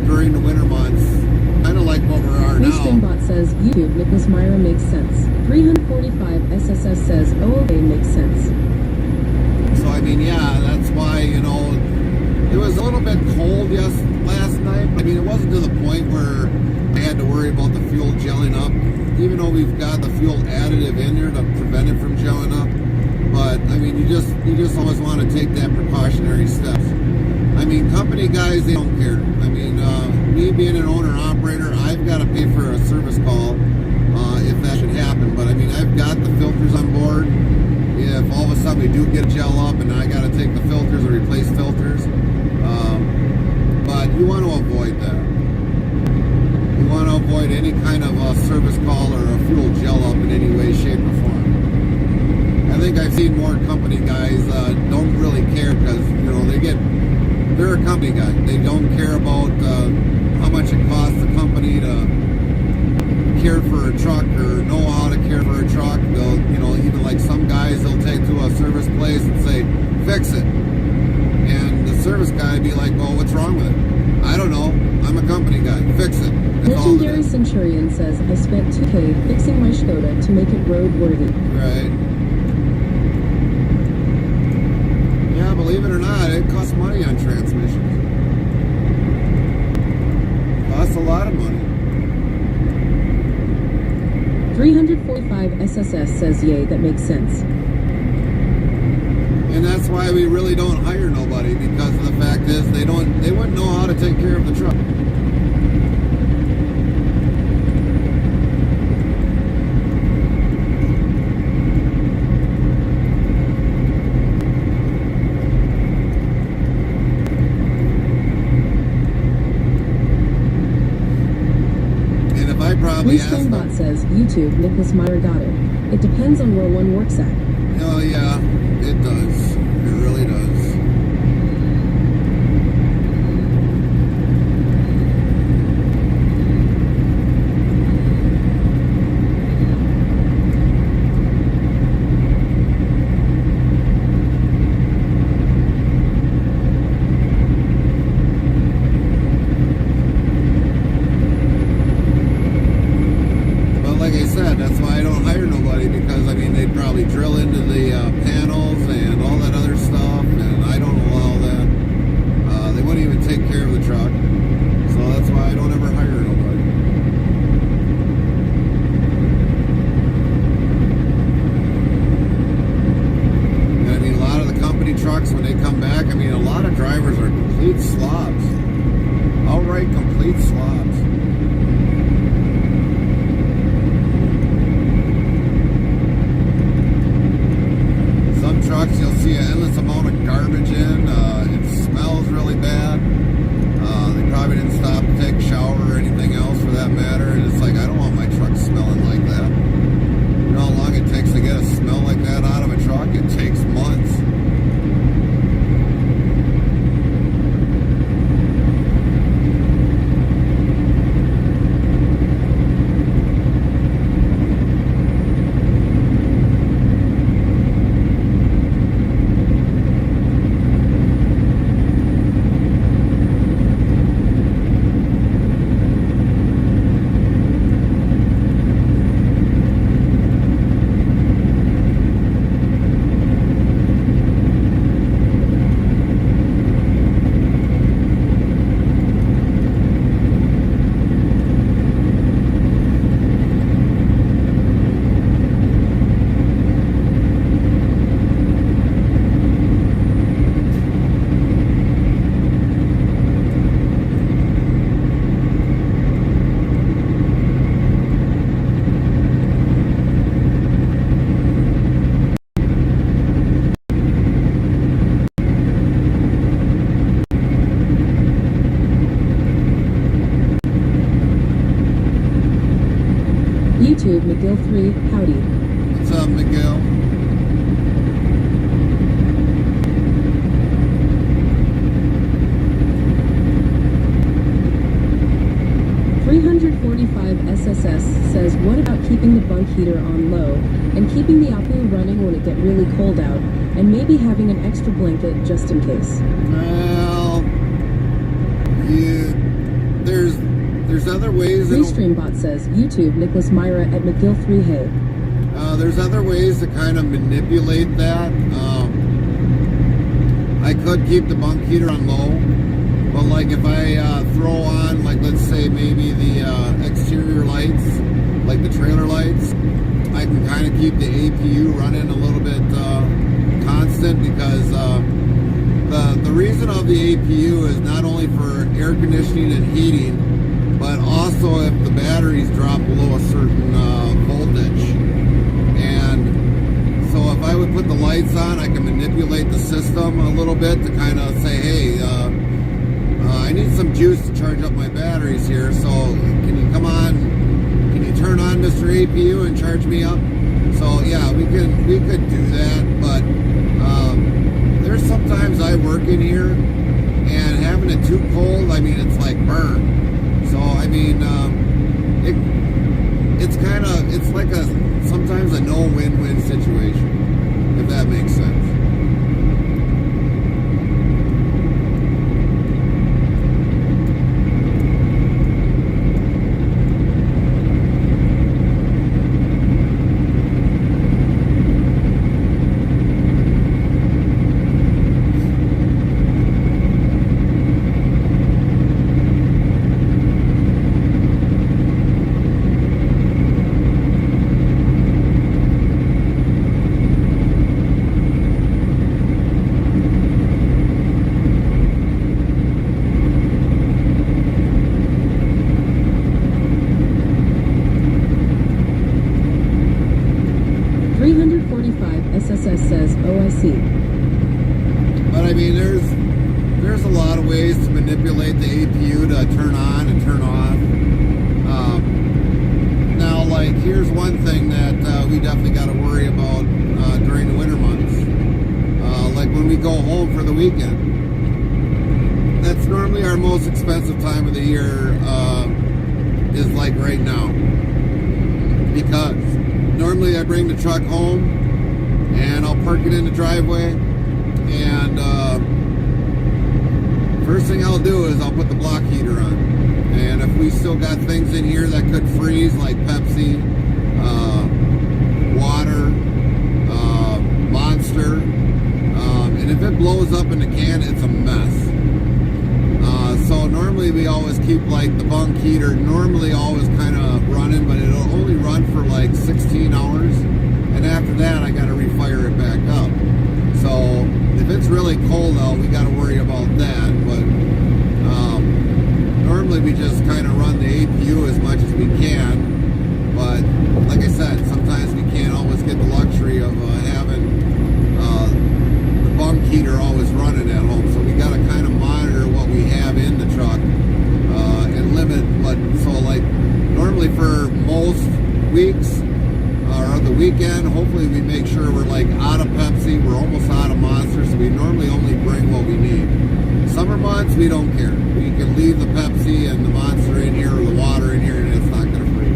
during the winter months, kind of like what we are now. Spinbot says YouTube Nicholas Myra makes sense. 345 SSS says okay makes sense. So I mean, yeah, that's why, you know, it was a little bit cold last night. I mean, it wasn't to the point where I had to worry about the fuel gelling up, even though we've got the fuel additive in there to prevent it from gelling up. But I mean, you just always want to take that precautionary steps. I mean, company guys, they don't care. I mean, me being an owner-operator, I've got to pay for a service call if that should happen. But I mean, I've got the filters on board. If all of a sudden we do get a gel up and I got to take the filters or replace filters, but you want to avoid that. You want to avoid any kind of a service call or a fuel gel up in any way, shape, or form. I think I've seen more company guys don't really care because, you know, they're a company guy. They don't care about how much it costs the company to care for a truck or know how to care for a truck. They'll, you know, even like some guys, they'll take to a service place and say, fix it. And the service guy be like, well, what's wrong with it? I don't know. I'm a company guy. Fix it. That's Legendary Centurion says, I spent $2,000 fixing my Skoda to make it roadworthy. Right. Yeah, believe it or not, it costs money on transmissions. It costs a lot of money. 345 SSS says, yay, that makes sense. And that's why we really don't hire nobody, because the fact is they wouldn't know how to take care of the truck. And if I probably asked them, Bot says, YouTube, Nicholas Meyer got it. It depends on where one works at. oh yeah, it does. It really does. slobs. Outright complete slobs. Some trucks you'll see an endless amount of garbage in. It smells really bad. They probably didn't stop to take a shower or anything else for that matter. And it's like, I don't want my truck smelling like that. You know how long it takes to get a smell like that out of a truck? It takes months. YouTube McGill 3, howdy. What's up, Miguel? .345 SSS says, what about keeping the bunk heater on low and keeping the APU running when it get really cold out and maybe having an extra blanket just in case? Well, yeah, there's other ways. Restreambot says, YouTube Nicholas Myra at McGill 3, hey. There's other ways to kind of manipulate that. I could keep the bunk heater on low, but like if I throw on, like let's say maybe the exterior lights, like the trailer lights, I can kind of keep the APU running a little bit constant because the reason of the APU is not only for air conditioning and heating, but also if the batteries drop below a certain voltage. And so if I would put the lights on, I can manipulate the system a little bit to kind of say, hey, I need some juice to charge up my batteries here, so can you come on, can you turn on Mr. APU and charge me up? So yeah, we could do that, but there's sometimes I work in here and having it too cold, I mean, it's like burn. So I mean, it's kind of, it's like sometimes a no-win-win situation, if that makes sense. SSS says, oh, I see. But I mean, there's a lot of ways to manipulate the APU to turn on and turn off. Now, like, here's one thing that we definitely got to worry about during the winter months. Like when we go home for the weekend. That's normally our most expensive time of the year, is like right now. Because normally I bring the truck home and I'll park it in the driveway, and first thing I'll do is I'll put the block heater on. And if we still got things in here that could freeze, like Pepsi, water, Monster, and if it blows up in the can, it's a mess. So normally we always keep like the bunk heater normally always kind of running, but it'll only run for like 16 hours. And after that, I got to refire it back up. So if it's really cold out, we got to worry about that. But we just kind of run the APU as much as we can. But like I said, sometimes we can't always get the luxury of having the bunk heater always running at home. So we got to kind of monitor what we have in the truck and limit what. So like normally for most weeks or the weekend, hopefully we make sure we're like out of Pepsi, we're almost out of Monster, so we normally only bring what we need. Summer months, we don't care. We can leave the Pepsi and the Monster in here or the water in here and it's not going to freeze.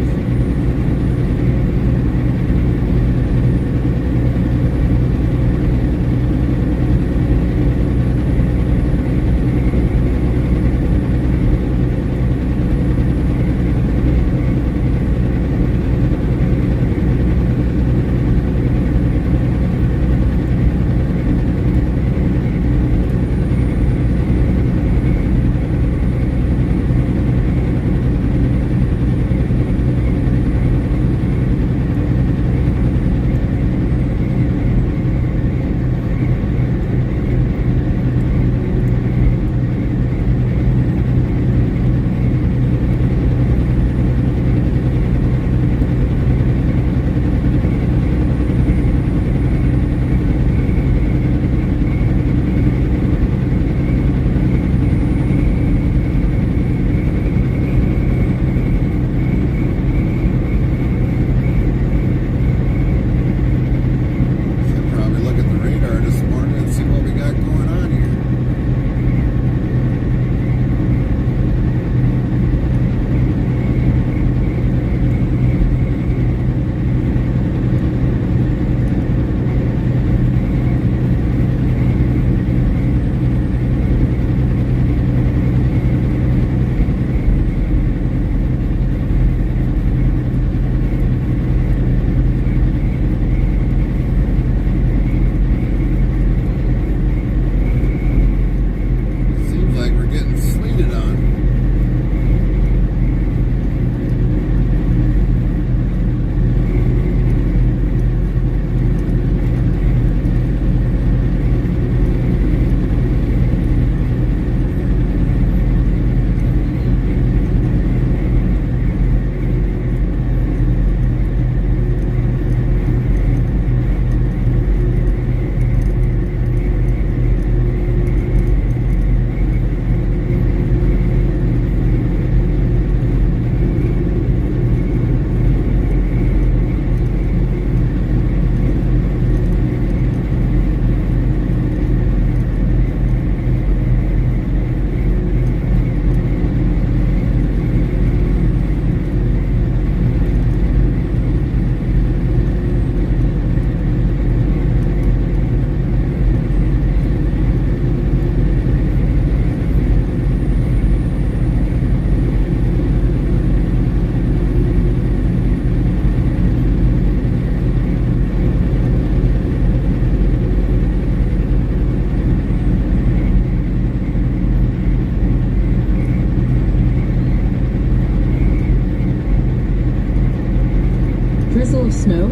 Drizzle of snow?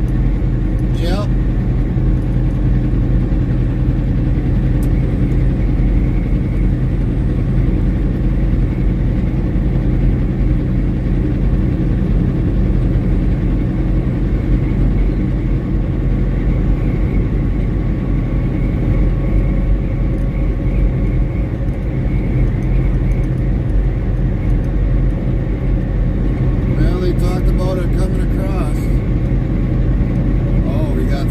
Yep. Well, they talked about it coming across. Oh, we got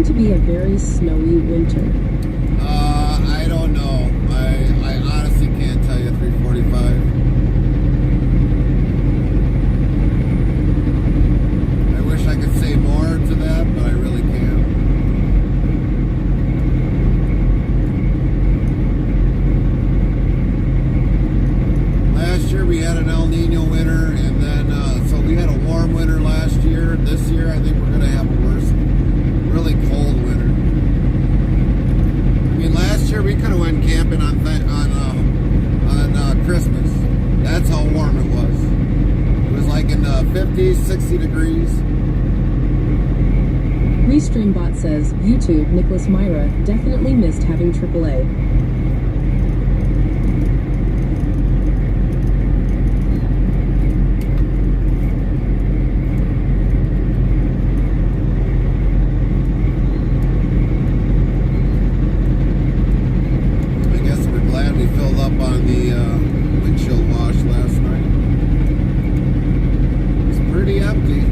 to be a very snowy winter. I don't know. I honestly can't tell you 345. I wish I could say more to that, but I really can't. Last year we had an El Nino winter, and then so we had a warm winter last year. This year I think we're going to have a worse, really cold winter. I mean, last year we could have went camping on Christmas. That's how warm it was. It was like in the 50s, 60 degrees. Restreambot says, YouTube, Nicholas Myra, definitely missed having AAA. On the windshield wash last night. It's pretty empty.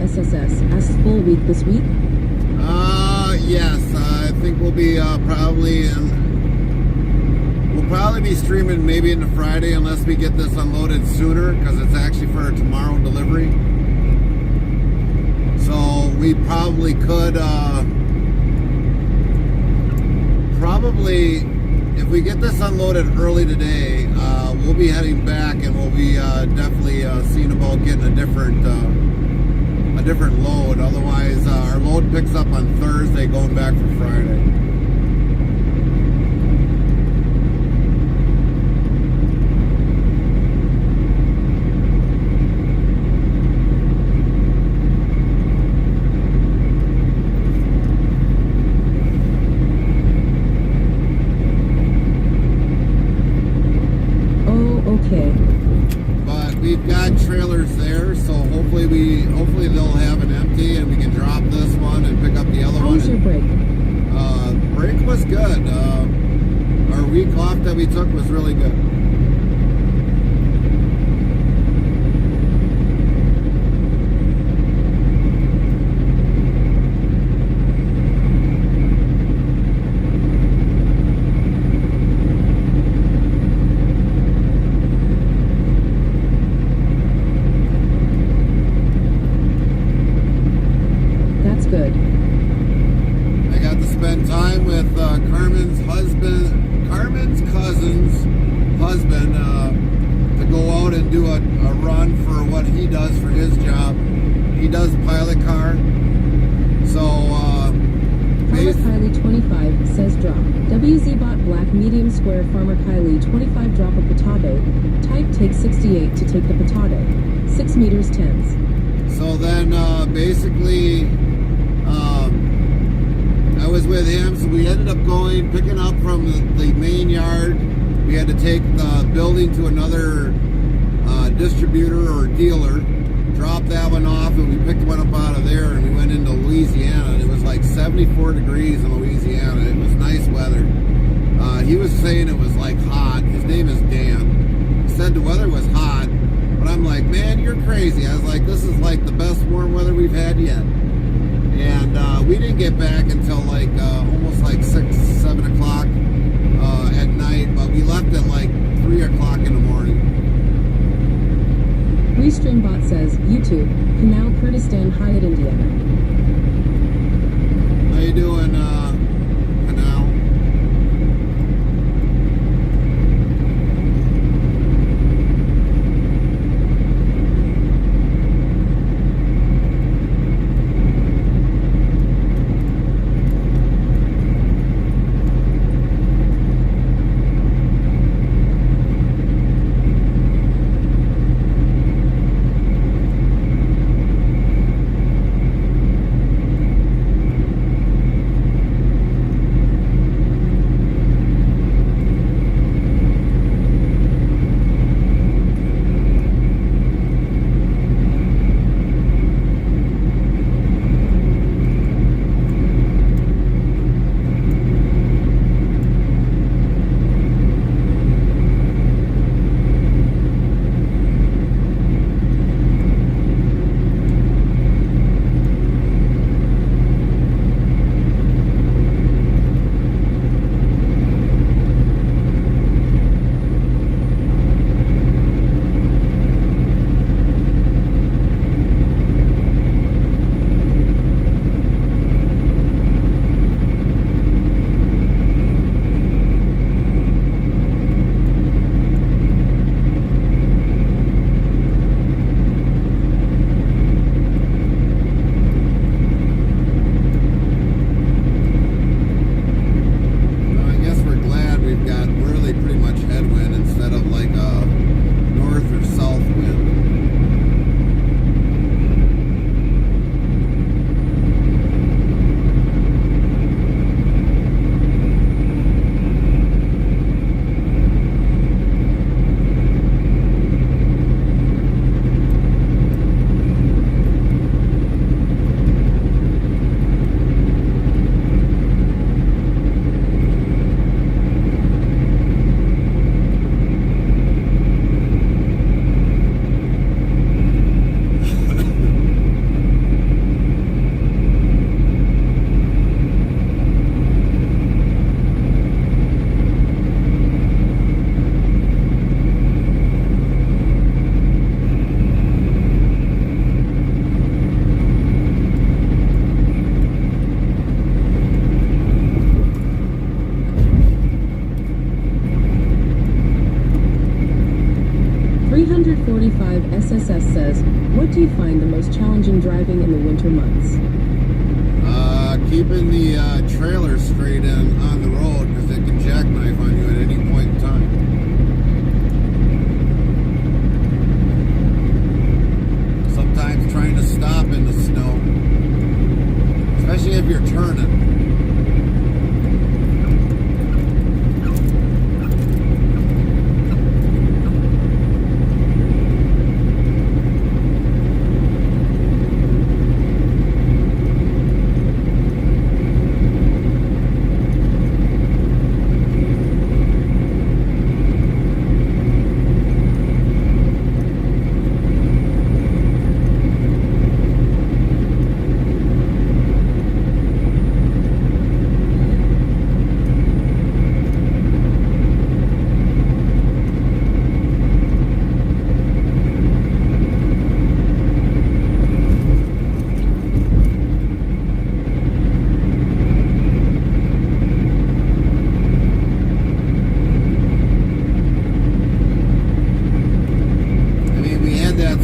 SSS asks full week this week? Yes. I think we'll be we'll probably be streaming maybe into Friday unless we get this unloaded sooner, because it's actually for a tomorrow delivery. So we probably could if we get this unloaded early today, we'll be heading back, and we'll be definitely seeing about getting a different load. Otherwise, our load picks up on Thursday, going back for Friday. Okay. But we've got trailers there, so hopefully they'll have an empty, and we can drop this one and pick up the other one. How was your break? Break was good. Our week off that we took was really good. Good. I got to spend time with Carmen's cousin's husband to go out and do a run for what he does for his job. He does pilot car. So Farmer Kylie 25 says drop. WZBot black medium square Farmer Kylie 25 drop a patate. Type take 68 to take the patate. 6 meters tenths. So then basically I was with him, so we ended up picking up from the main yard. We had to take the building to another distributor or dealer, drop that one off, and we picked one up out of there, and we went into Louisiana, and it was like 74 degrees in Louisiana. It was nice weather. He was saying it was like hot. His name is Dan. He said the weather was hot, but I'm like, man, you're crazy. I was like, this is like the best warm weather we've had yet. And we didn't get back until like almost like 6, 7 o'clock at night, but we left at like 3 o'clock in the morning. Restreambot says, YouTube, Canal Kurdistan, Hyatt, Indiana. How you doing, Canal? says, what do you find the most challenging driving in the winter months? Keeping the trailer straight on the road because it can jackknife on you at any point in time. Sometimes trying to stop in the snow, especially if you're turning.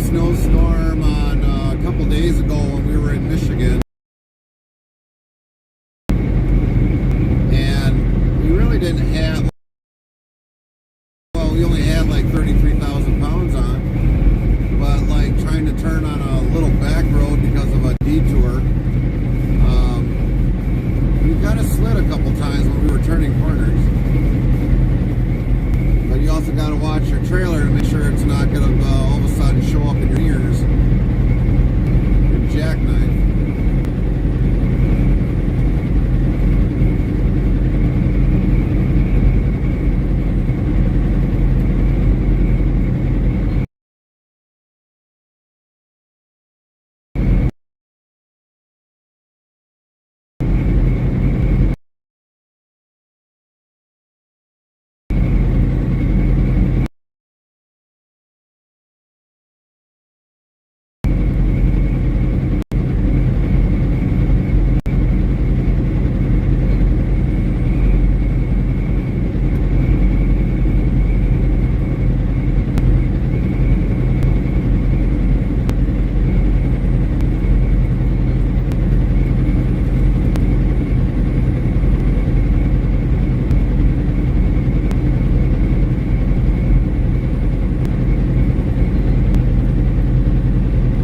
Snowstorm on a couple days ago when we were in Michigan, and we really didn't have, well, we only had like 33,000 pounds on, but like trying to turn on a little back road because of a detour, we kind of slid a couple times when we were turning corners. But you also got to watch your trailer to make sure it's not going to all of a sudden show up in your ears and jackknife.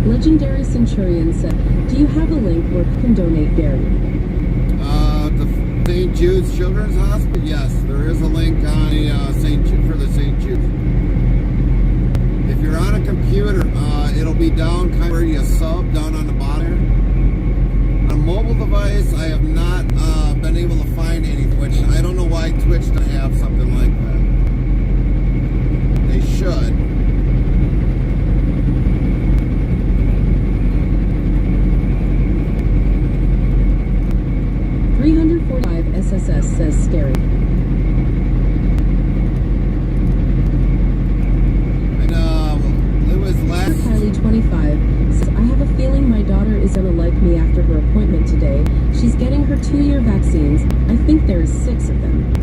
Legendary Centurion said, do you have a link where you can donate Gary? The St. Jude's Children's Hospital? Yes, there is a link on the for the St. Jude. If you're on a computer, it'll be down kind of where you sub, down on the bottom. On a mobile device, I have not been able to find anything, which I don't know why Twitch doesn't have something like that. They should. 345 SSS says scary. And it was last. Kylie 25 says, I have a feeling my daughter is gonna like me after her appointment today. She's getting her 2-year vaccines. I think there is 6 of them.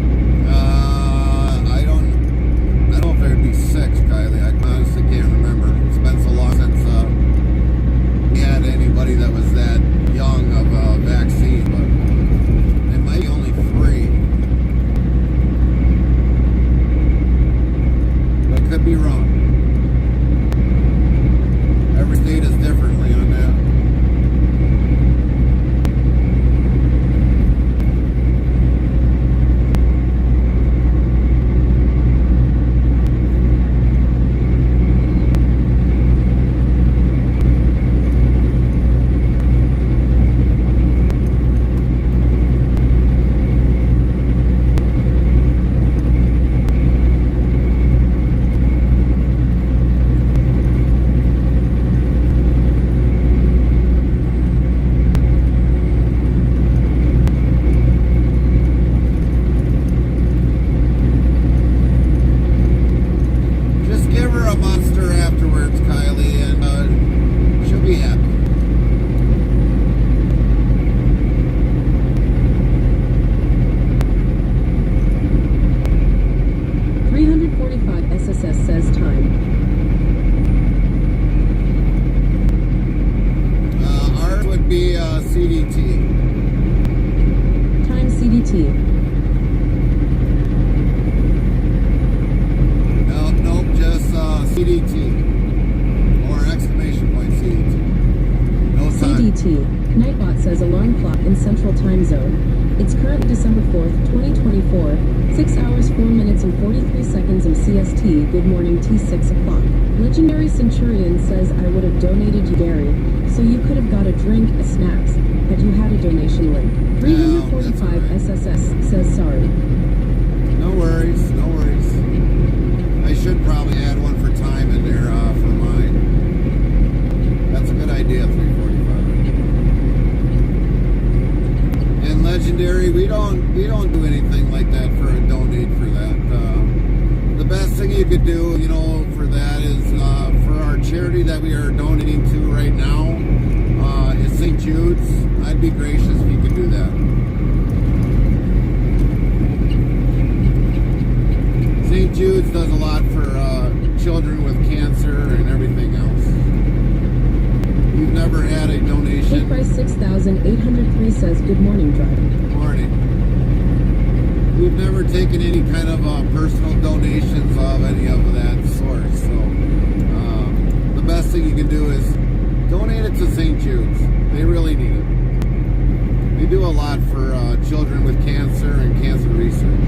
I don't know if there'd be 6, Kylie. I honestly can't remember. It's been so long since we had anybody that was that young of a vaccine, but it might be only 3. But could be wrong. Every state is differently on that. o'clock in Central Time Zone. It's currently December 4th, 2024, 6 hours 4 minutes and 43 seconds in CST. Good morning T 6 o'clock. Legendary Centurion says I would have donated you Gary, so you could have got a drink, a snacks, had you had a donation link. 345 SSS says sorry. No worries, no worries. I should probably add one for time in there for mine. That's a good idea, 345. And Legendary, we don't do anything like that for a donate for that. The best thing you could do, you know, for that is for our charity that we are donating to right now is St. Jude's. I'd be gracious if you could do that. St. Jude's does a lot for children with cancer and everything else. We've never had a donation. Take price 6,803 says good morning driver. Good morning. We've never taken any kind of personal donations of any of that sort. So the best thing you can do is donate it to St. Jude's. They really need it. They do a lot for children with cancer and cancer research.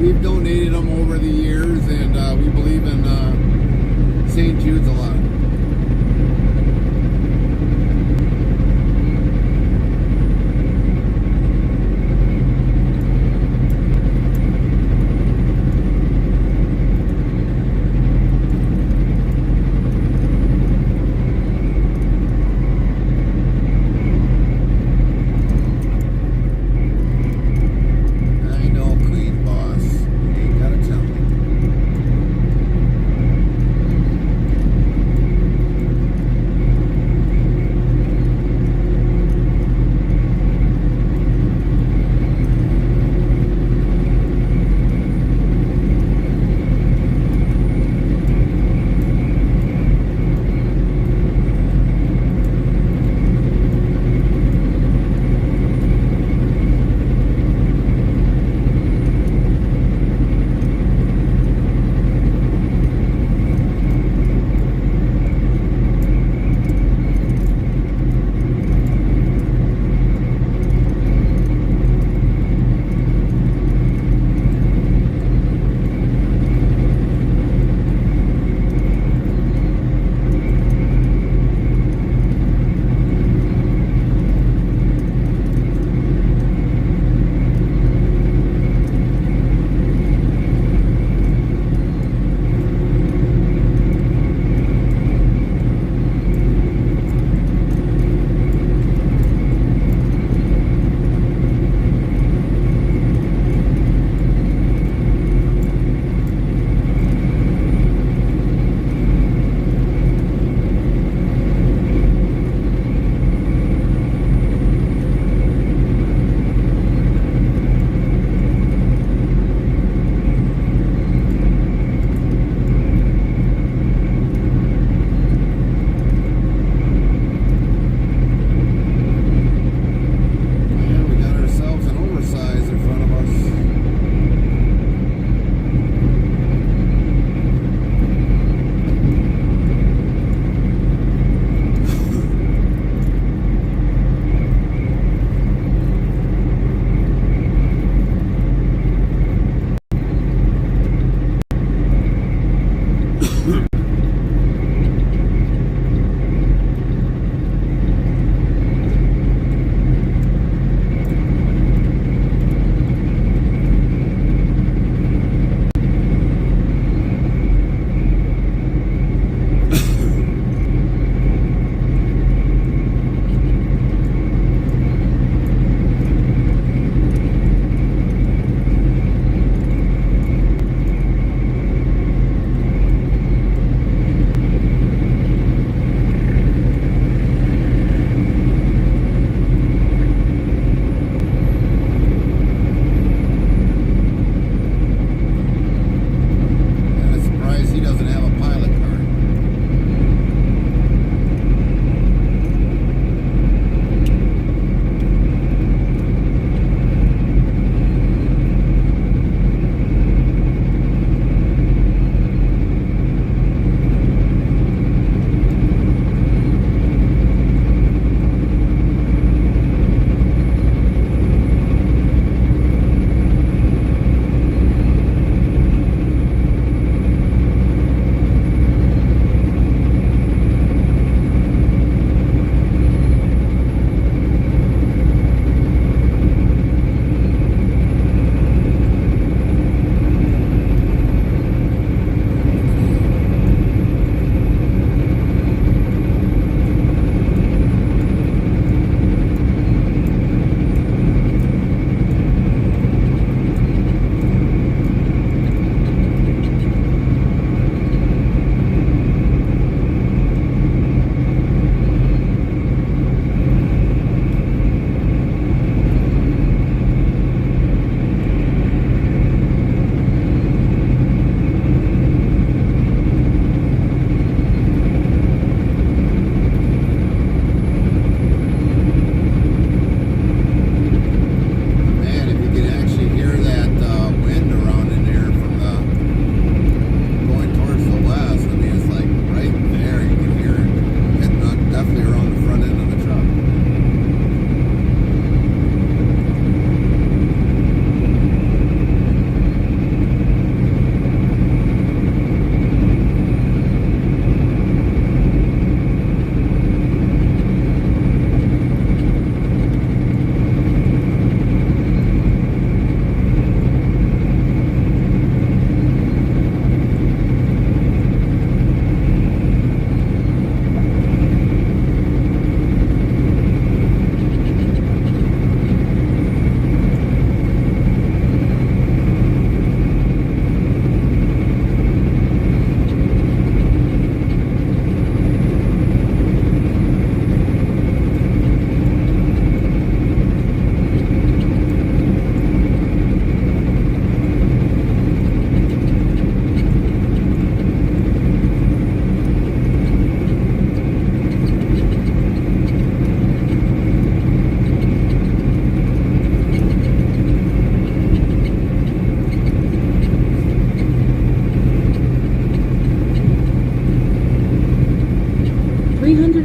We've donated them over the years, and we believe in St. Jude's a lot.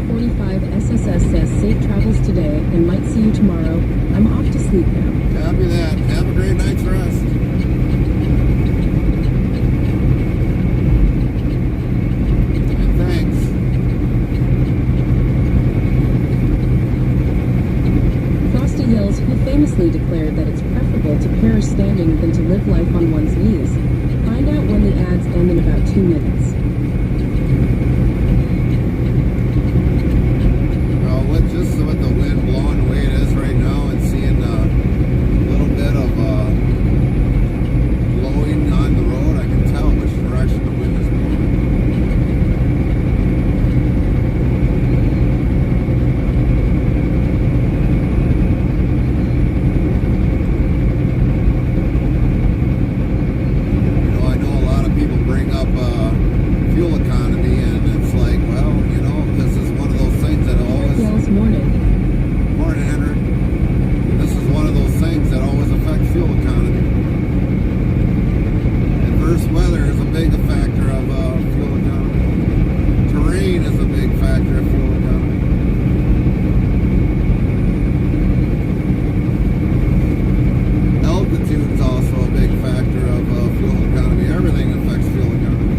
45 SSS says safe travels today and might see you tomorrow. I'm off to sleep now. Copy that. Have a great night's rest. And thanks. Frosty Hills, who famously declared that it's preferable to perish standing than to live life on one's knees. Find out when the ads end in about 2 minutes. With the wind blowing the way it is right now and seeing a little bit of blowing on the road, I can tell which direction the wind is blowing. You know, I know a lot of people bring up fuel economy, and it's like, well, you know, this is one of those things that always... Morning, Henry. This is one of those things that always affect fuel economy. Adverse weather is a big factor of fuel economy. Terrain is a big factor of fuel economy. Altitude is also a big factor of fuel economy. Everything affects fuel economy.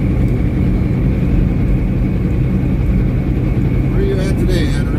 Where are you at today, Henry?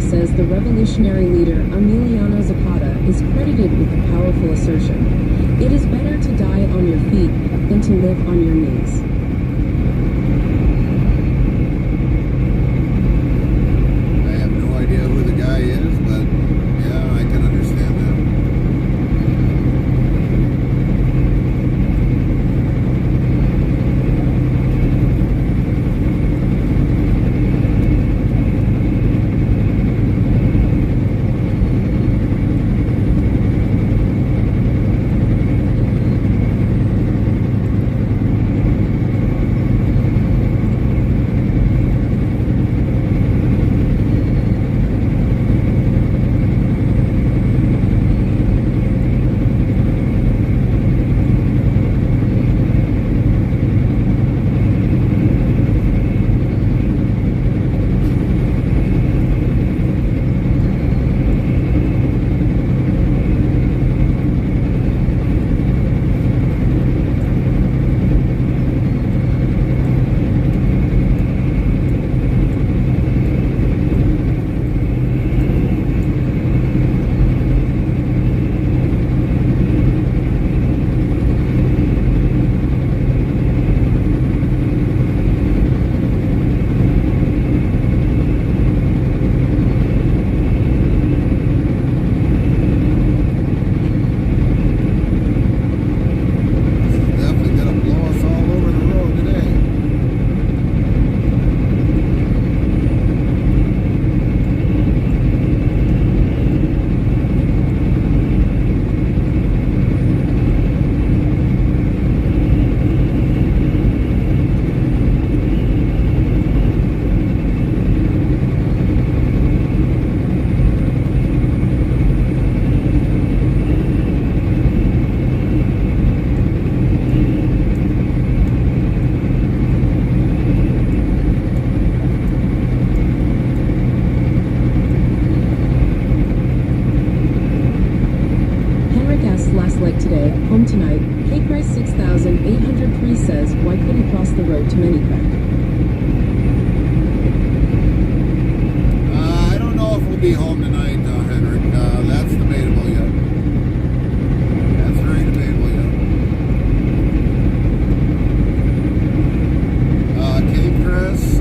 Says the revolutionary leader Emiliano Zapata is credited with the powerful assertion, "It is better to die on your feet than to live on your knees." I have no idea who the guy is, but yeah, I can understand that. home tonight. Cake Rice 6803 says, why couldn't cross the road to Manycrack? I don't know if we'll be home tonight, Henrik. That's debatable yet. That's very debatable yet. Cape Chris,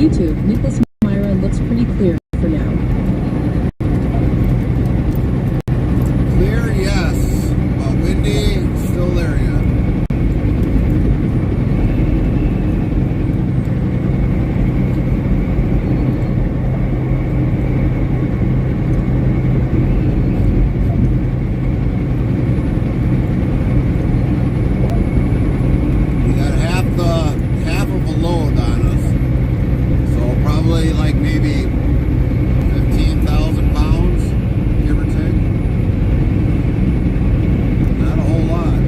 YouTube, Nicholas Myra looks pretty clear for now. Clear, yes. But windy, still there yet. We got half of a load on us. So probably like maybe 15,000 pounds, give or take. Not a whole lot.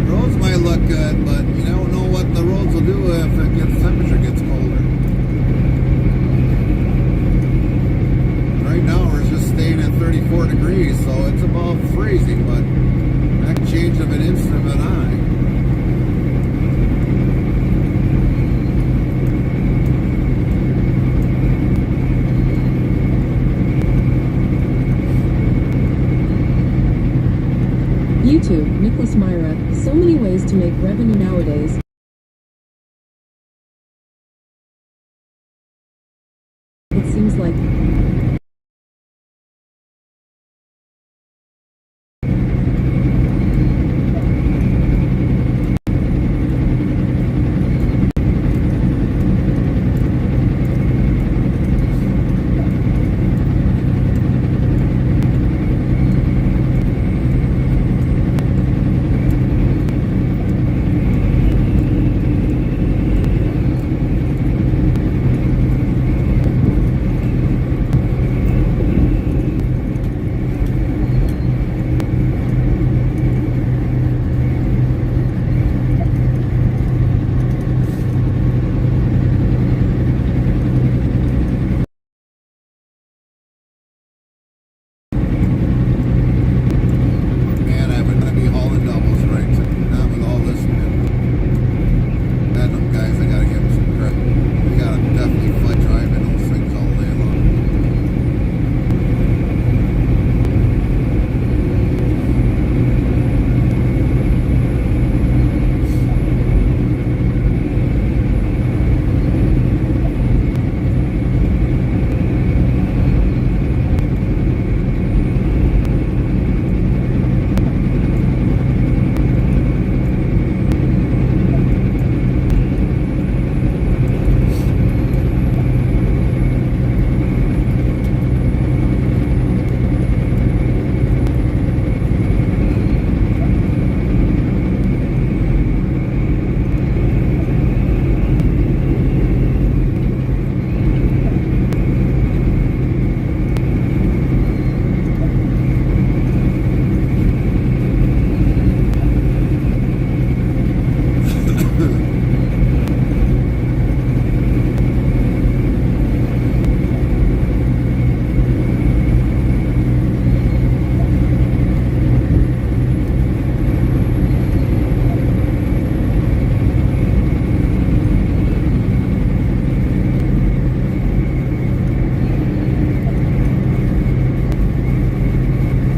Roads might look good, but you don't know what the roads will do if temperature gets colder. Right now we're just staying at 34 degrees, so it's above freezing, but that can change of an instant of an eye. YouTube, Nicholas Myra, so many ways to make revenue nowadays. It seems like Man, I would not be hauling doubles right not with all this. Them guys, I gotta give them some credit. They gotta definitely fight driving those things all day long.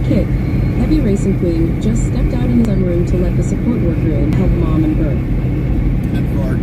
Kick. Heavy racing queen just stepped out in the sunroom to let the support worker in help mom and Bert. And Fargo.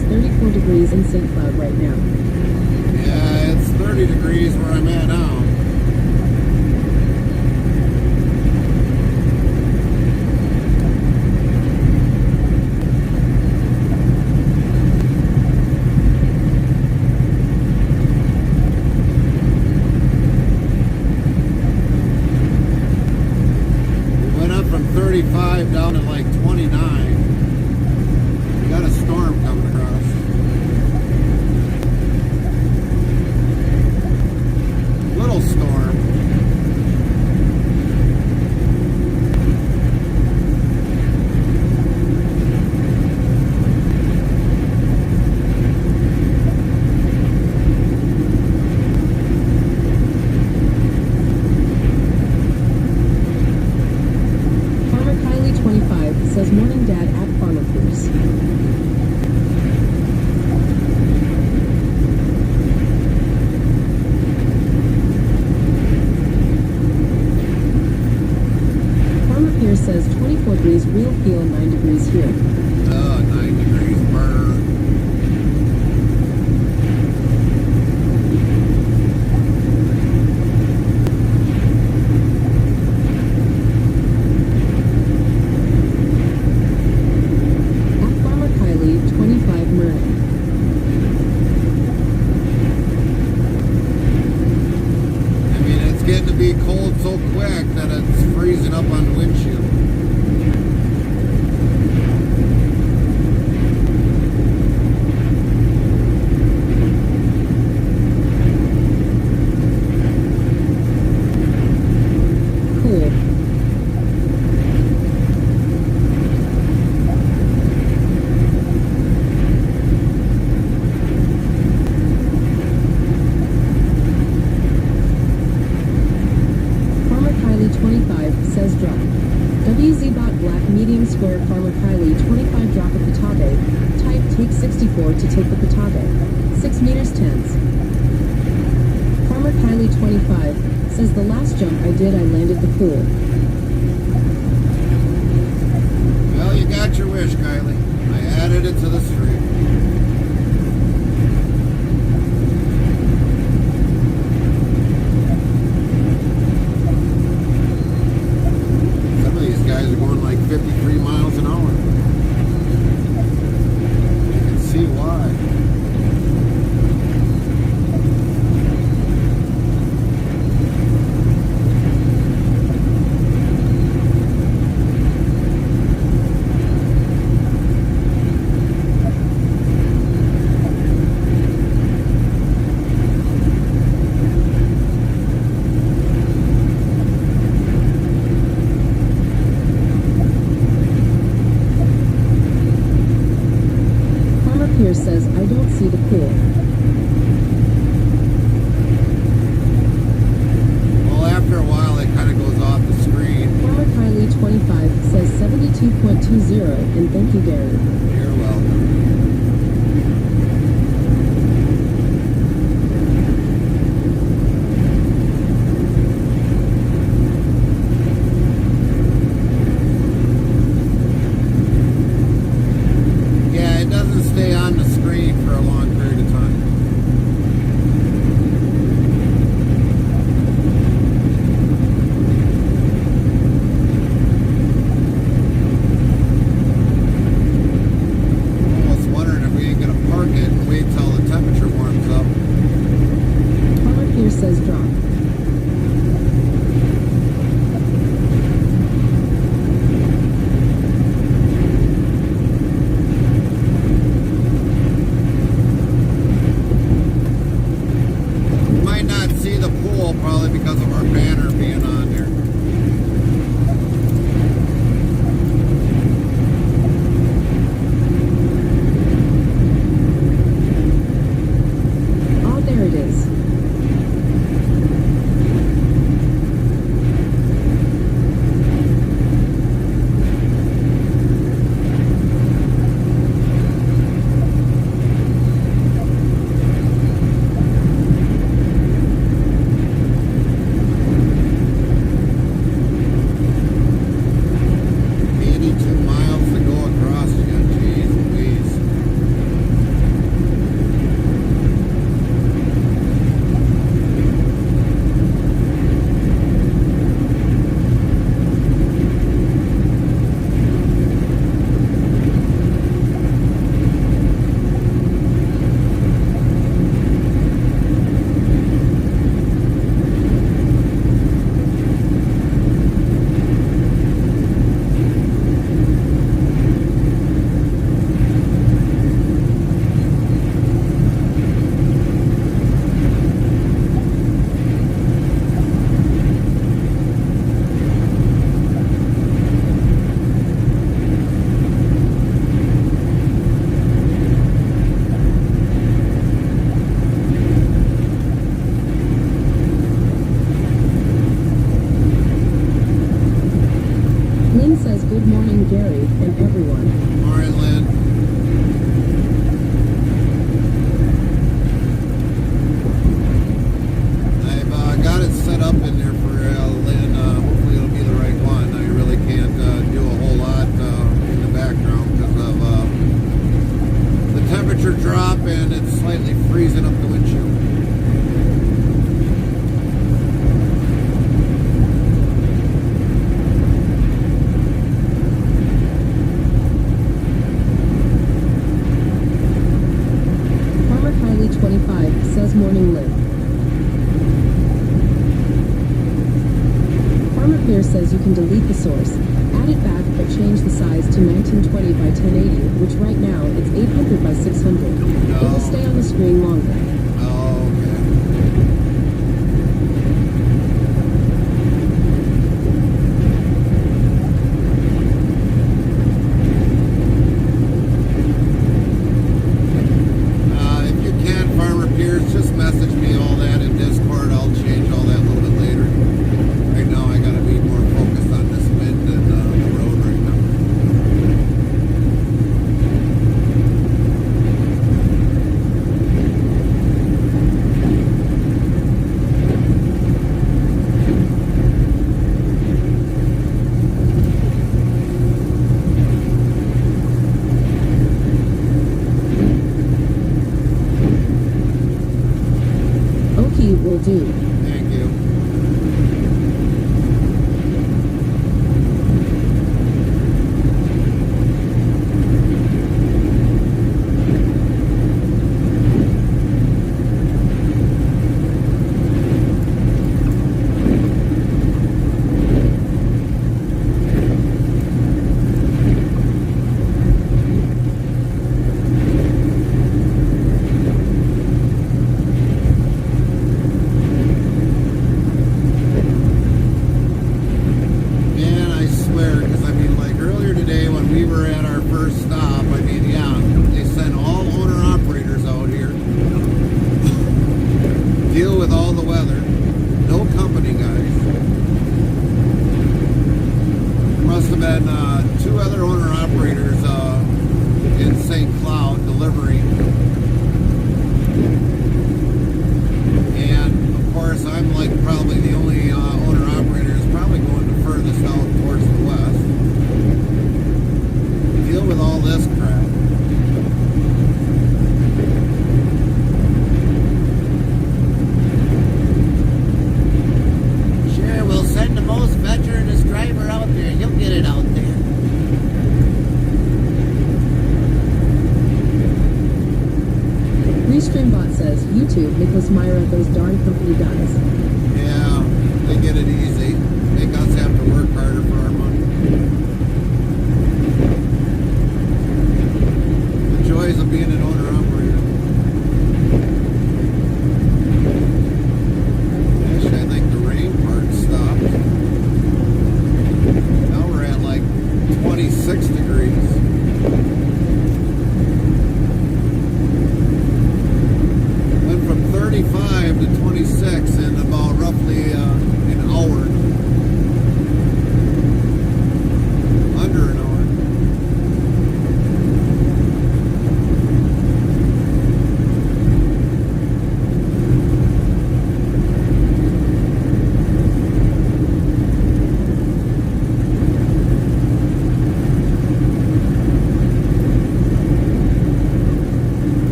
says 34 degrees in St. Cloud right now. Yeah, it's 30 degrees where I'm at now. Went up from 35 down to like 29. We got a storm coming across. Little storm. Farmer Kylie 25 says morning dad at Farmer Cruise. Farmer Pierce says 24 degrees real feel, 9 degrees here. 9 degrees burn. At Farmer Kylie 25 Myrna. I mean, it's getting to be cold so quick that it's freezing up on the windshield. Cool. Farmer Kylie 25 says drop. WZBot Black Medium Square Farmer Kylie 25 drop a patate. Type take 64 to take the patate. 6 meters tense. Farmer Kylie 25 says the last jump I did I landed the pool. Well, you got your wish, Kylie. I added it to the stream. Some of these guys are going like 53 miles an hour. You can see why. Farmer Pierce says I don't see the pool. Well, after a while, it kind of goes off the screen. Farmer Kylie 25 says 72.20 and thank you Gary. You're welcome. Yeah, it doesn't stay on the screen for a long period of time. up and it's slightly freezing up the windshield. Farmer Kylie 25 says morning live. Farmer Pierce says you can delete the source, add it back but change the size to 1920 by 1080, which right now it's 800 by 600. It will stay on the screen longer. Oh, okay. If you can, Farmer Pierce, just message me all that in Discord. I'll change all that a little bit later. Right now, I gotta be more focused on this wind and the road right now. Okie will do. Thank you. Man, I swear, because I mean, like earlier today when we were at our first stop, I mean, yeah, they sent all owner-operators out here, deal with all the weather, no company guys. Must have been two other owner-operators in St. Cloud delivering. And of course, I'm like probably the only owner-operator is probably going the furthest out towards the west. Deal with all this crap. Sure, we'll send the most veteranous driver out there. He'll get it out there. Restreambot says, YouTube, Nicholas Myra, those darn company guys. Yeah, they get it easy. Make us have to work harder for our money. The joys of being an owner-operator. Actually, I think the rain part stopped. Now we're at like 26 degrees. Went from 35 to 26 in about roughly an hour. Under an hour.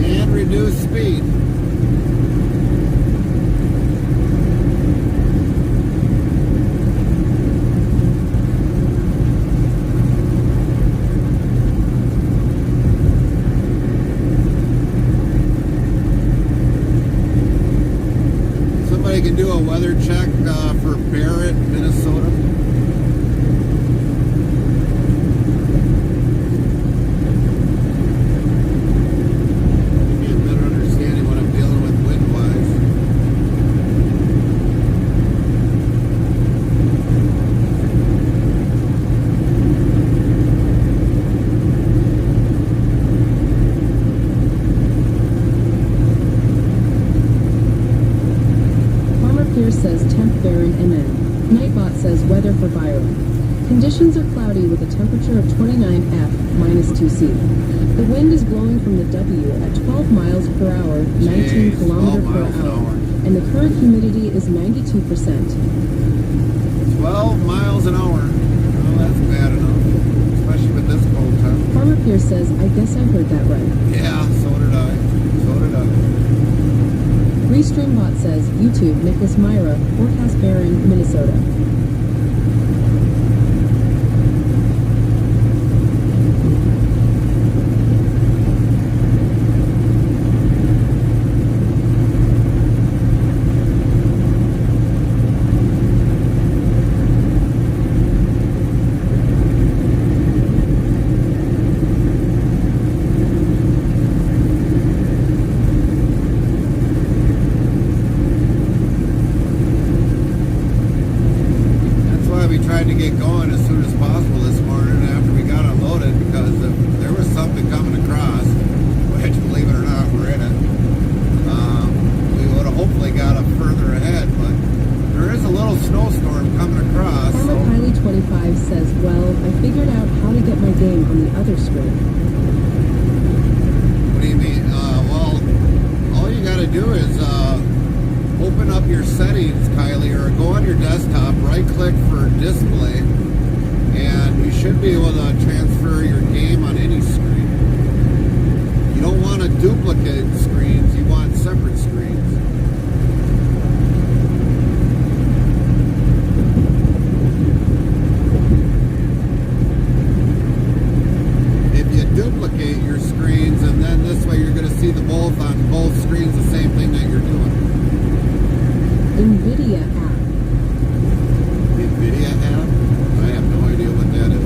And reduce speed. Somebody can do a weather check for Barrett, Minnesota. Give me a better understanding what I'm dealing with wind-wise. Farmer Pierce says temp Baron MN. Nightbot says weather for Byron. Conditions are cloudy with a temperature of 29F minus 2C. The wind is blowing from the W at 12 miles per hour, 19 Jeez, kilometers 12 per miles an hour, hour. and the current humidity is 92%. 12 miles an hour. Well, that's bad enough. Especially with this cold time. Farmer Pierce says, I guess I heard that right. Yeah, so did I. So did I. Restreambot says, YouTube, Nicholas Myra, forecast Barron, Minnesota. Tried to get going as soon as possible this morning after we got unloaded, because if there was something coming across, which, believe it or not, we're in it, we would have hopefully got up further ahead, but there is a little snowstorm coming across. Farmer Kylie 25 says, well, I figured out how to get my game on the other screen. What do you mean? Well, all you got to do is open up your settings, Kylie, or go on your desktop, right-click for display, and you should be able to transfer your game on any screen. You don't want to duplicate screens, you want separate screens. If you duplicate your screens, and then this way you're going to see the both on both screens, the same thing that you're doing. NVIDIA app. NVIDIA app? I have no idea what that is.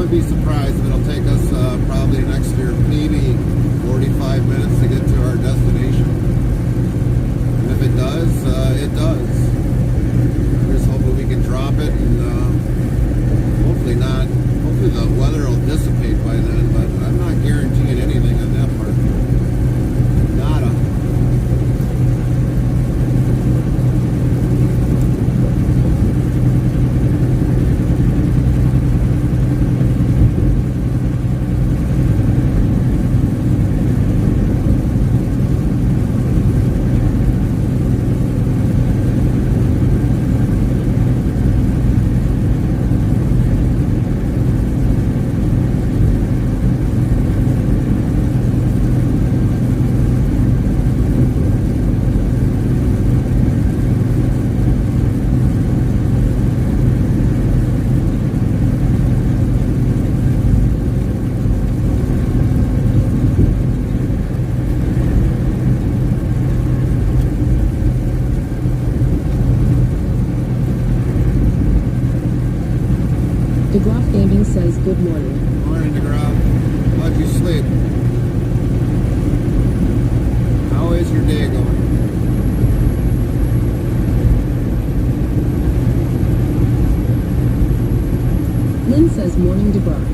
Be surprised if it'll take us probably an extra maybe 45 minutes to get to our destination. And if it does, it does. I'm just hoping we can drop it, and hopefully not. Hopefully the weather will dissipate by then, but I'm not guaranteeing anything on that part. Nada. DeGroff Gaming says, good morning. Morning, DeGroff. How'd you sleep? How is your day going? Lynn says, morning, DeGroff.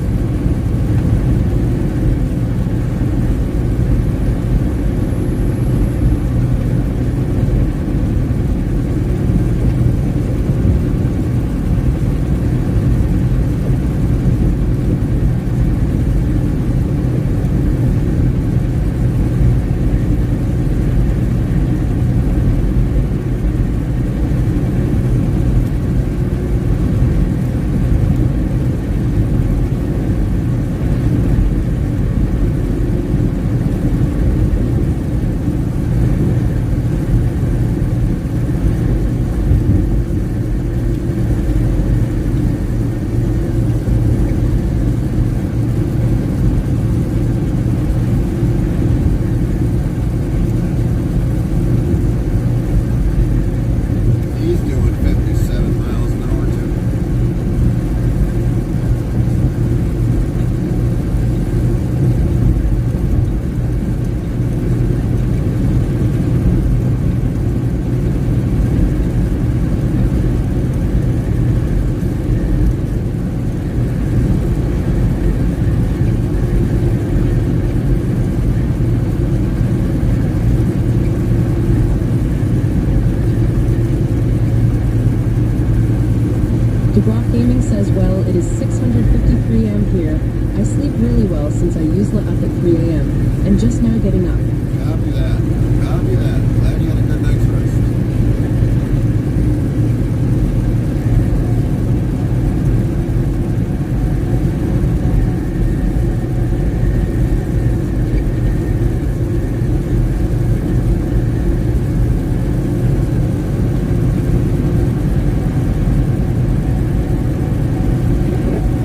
Gaming says, well, it is 6:53 a.m. here. I sleep really well since I usually up at 3 a.m. and just now getting up. Copy that. Copy that. Glad you had a good night's rest.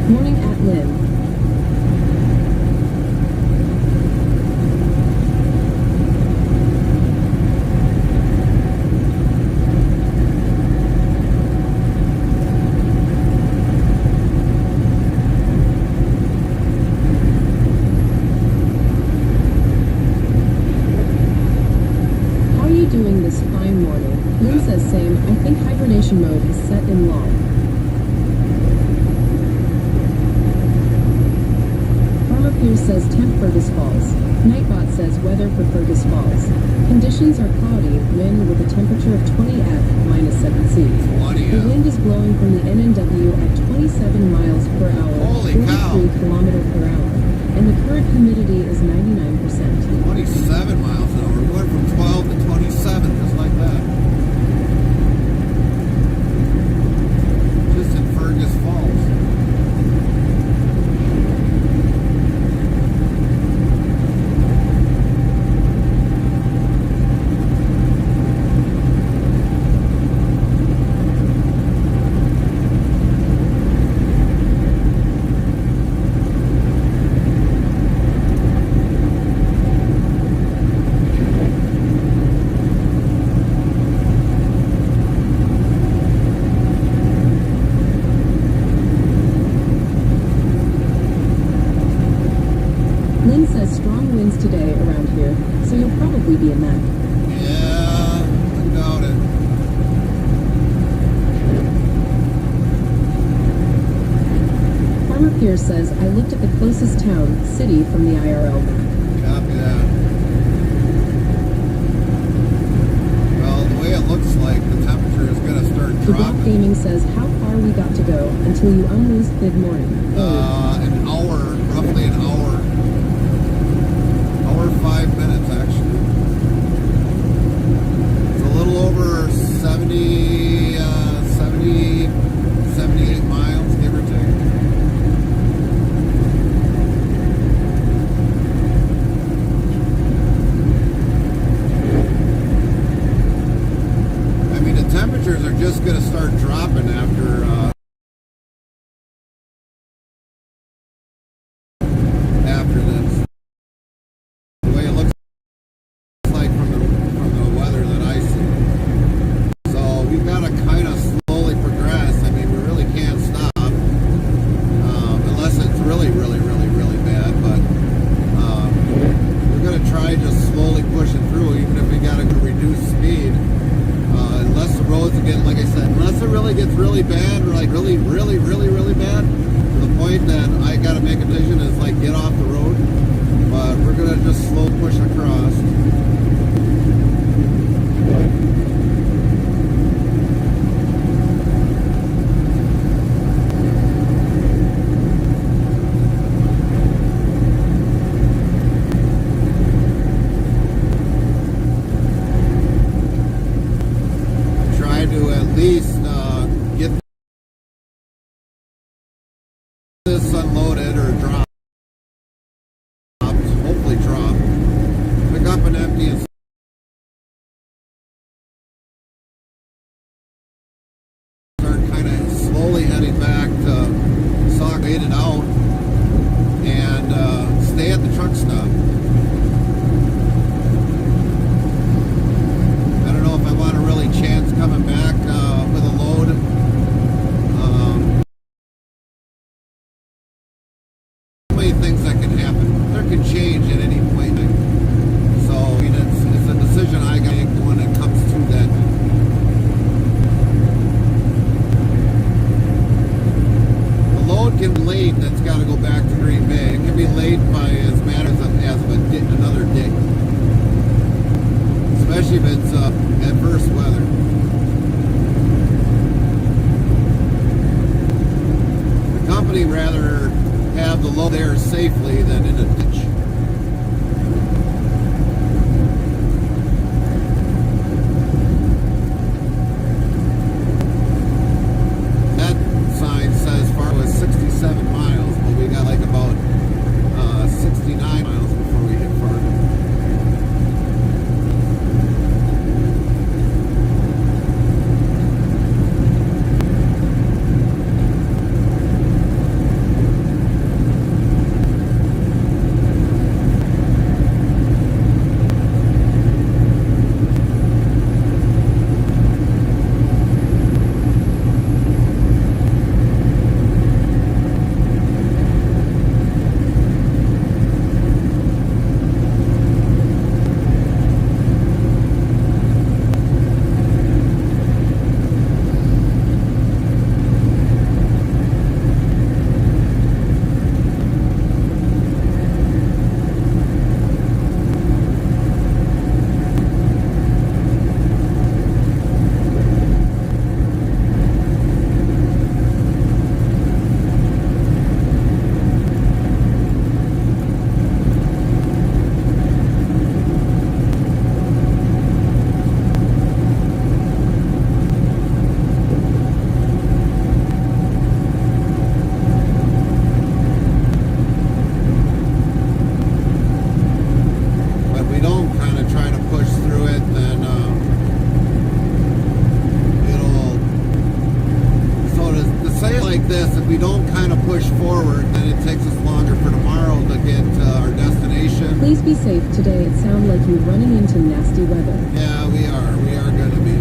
Morning at Lynn. How are you doing this fine morning? Lynn says same. I think hibernation mode is set in law. Farmer Pierce says temp Fergus Falls. Nightbot says weather for Fergus Falls. Conditions are cloudy, wind with a temperature of 20 F minus 7 C. 20 The F. wind is blowing from the NNW at 27 miles per hour, Holy 43 cow. kilometers per hour, and the current humidity is 99%. 27 miles an hour. We went from 12 to 27, just like that. Just in Fergus Falls. Lynn says strong winds today around here, so you'll probably be in that. Yeah, I doubt it. Farmer Pierce says, I looked at the closest town, city from the IRL map. Copy that. Well, the way it looks like, the temperature is going to start The Block dropping. Gaming says, how far we got to go until you unloose mid-morning. An hour, roughly an hour. Hour, 5 minutes, actually. It's a little over 78 miles, give or take. I mean, the temperatures are just going to start dropping after this. The way it looks like from the weather that I see. So we've got to kind of slowly progress. I mean, we really can't stop unless it's really, really, really, really bad. But we're going to try just slowly pushing through, even if we got to reduce speed. Unless the roads get, like I said, unless it really gets really bad, or like really, really, really, really bad, to the point that I got to make a decision is like get off the road. But we're gonna just slow push across. Try to at least get this unloaded or dropped. Hopefully drop. Pick up an empty and start kind of slowly heading back to Sauk, wait it out, and stay at the truck stop. I don't know if I want to really chance coming back with a load. So many things that can happen. There can change at any point. So I mean, it's a decision I got to make when it comes to that. The load can be late. That's got to go back to Green Bay. It can be late by as matters of another day, especially if it's adverse weather. company rather have the load there safely than in a ditch. That sign says Fargo is 67 miles, but we got like about 69 miles before we hit Fargo. If we don't kind of push forward, then it takes us longer for tomorrow to get to our destination. Please be safe today. It sounds like you're running into nasty weather. Yeah, we are. We are going to be.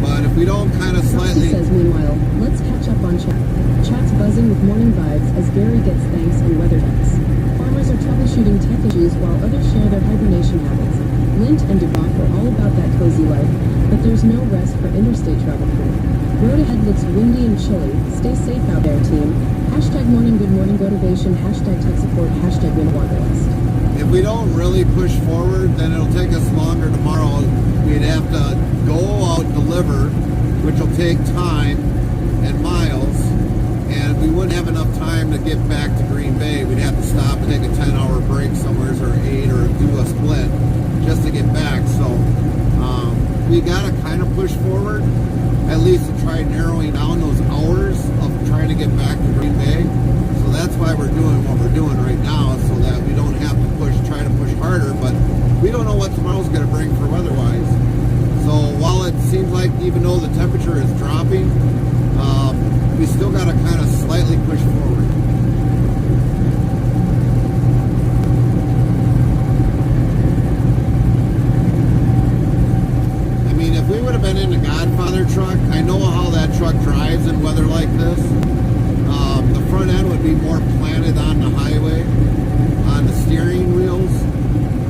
But if we don't kind of Foxy slightly... says, meanwhile, let's catch up on chat. Chat's buzzing with morning vibes as Gary gets thanks and weather decks. Farmers are troubleshooting tech issues while others share their hibernation habits. Lint and Dubach are all about that cozy life, but there's no rest for interstate travel crew. Road ahead looks windy and chilly. Stay safe out there, team. Hashtag morning good morning motivation. Hashtag tech support. Hashtag wind wanderlust. If we don't really push forward, then it'll take us longer tomorrow. We'd have to go out, deliver, which will take time and miles, and we wouldn't have enough time to get back to Green Bay. We'd have to stop and take a 10-hour break somewhere or 8 or do a split just to get back. So we got to kind of push forward, at least to try narrowing down those hours of trying to get back to Green Bay. So that's why we're doing what we're doing right now, so that we don't have to try to push harder. But we don't know what tomorrow's going to bring for weather-wise. So while it seems like even though the temperature is dropping, we still got to kind of slightly push forward. If we would have been in the Godfather truck, I know how that truck drives in weather like this. The front end would be more planted on the highway, on the steering wheels.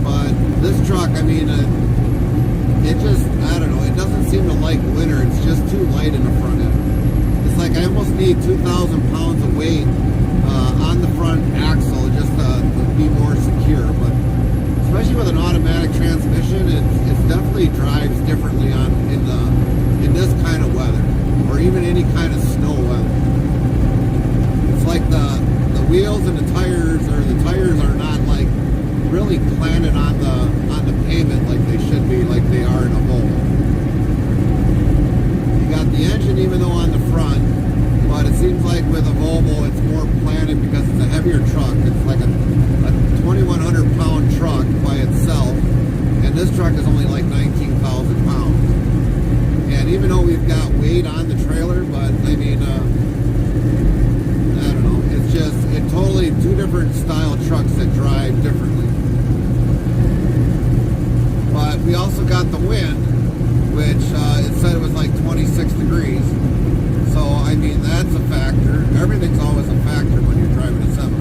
But this truck, I mean, it just, I don't know, it doesn't seem to like winter. It's just too light in the front end. It's like I almost need 2,000 pounds of weight on the front axle just to be more secure. But especially with an automatic transmission, it definitely drives differently in this kind of weather, or even any kind of snow weather. It's like the wheels and the tires are not like really planted on the pavement like they should be, like they are in a Volvo. You got the engine even though on the front, but it seems like with a Volvo it's more planted because it's a heavier truck. It's like a 2,100 pound truck by itself, and this truck is only like 19,000 pounds. And even though we've got weight on the trailer, but I mean, I don't know, it's just totally two different style trucks that drive differently. But we also got the wind, which it said it was like 26 degrees. So I mean, that's a factor. Everything's always a factor when you're driving a semi.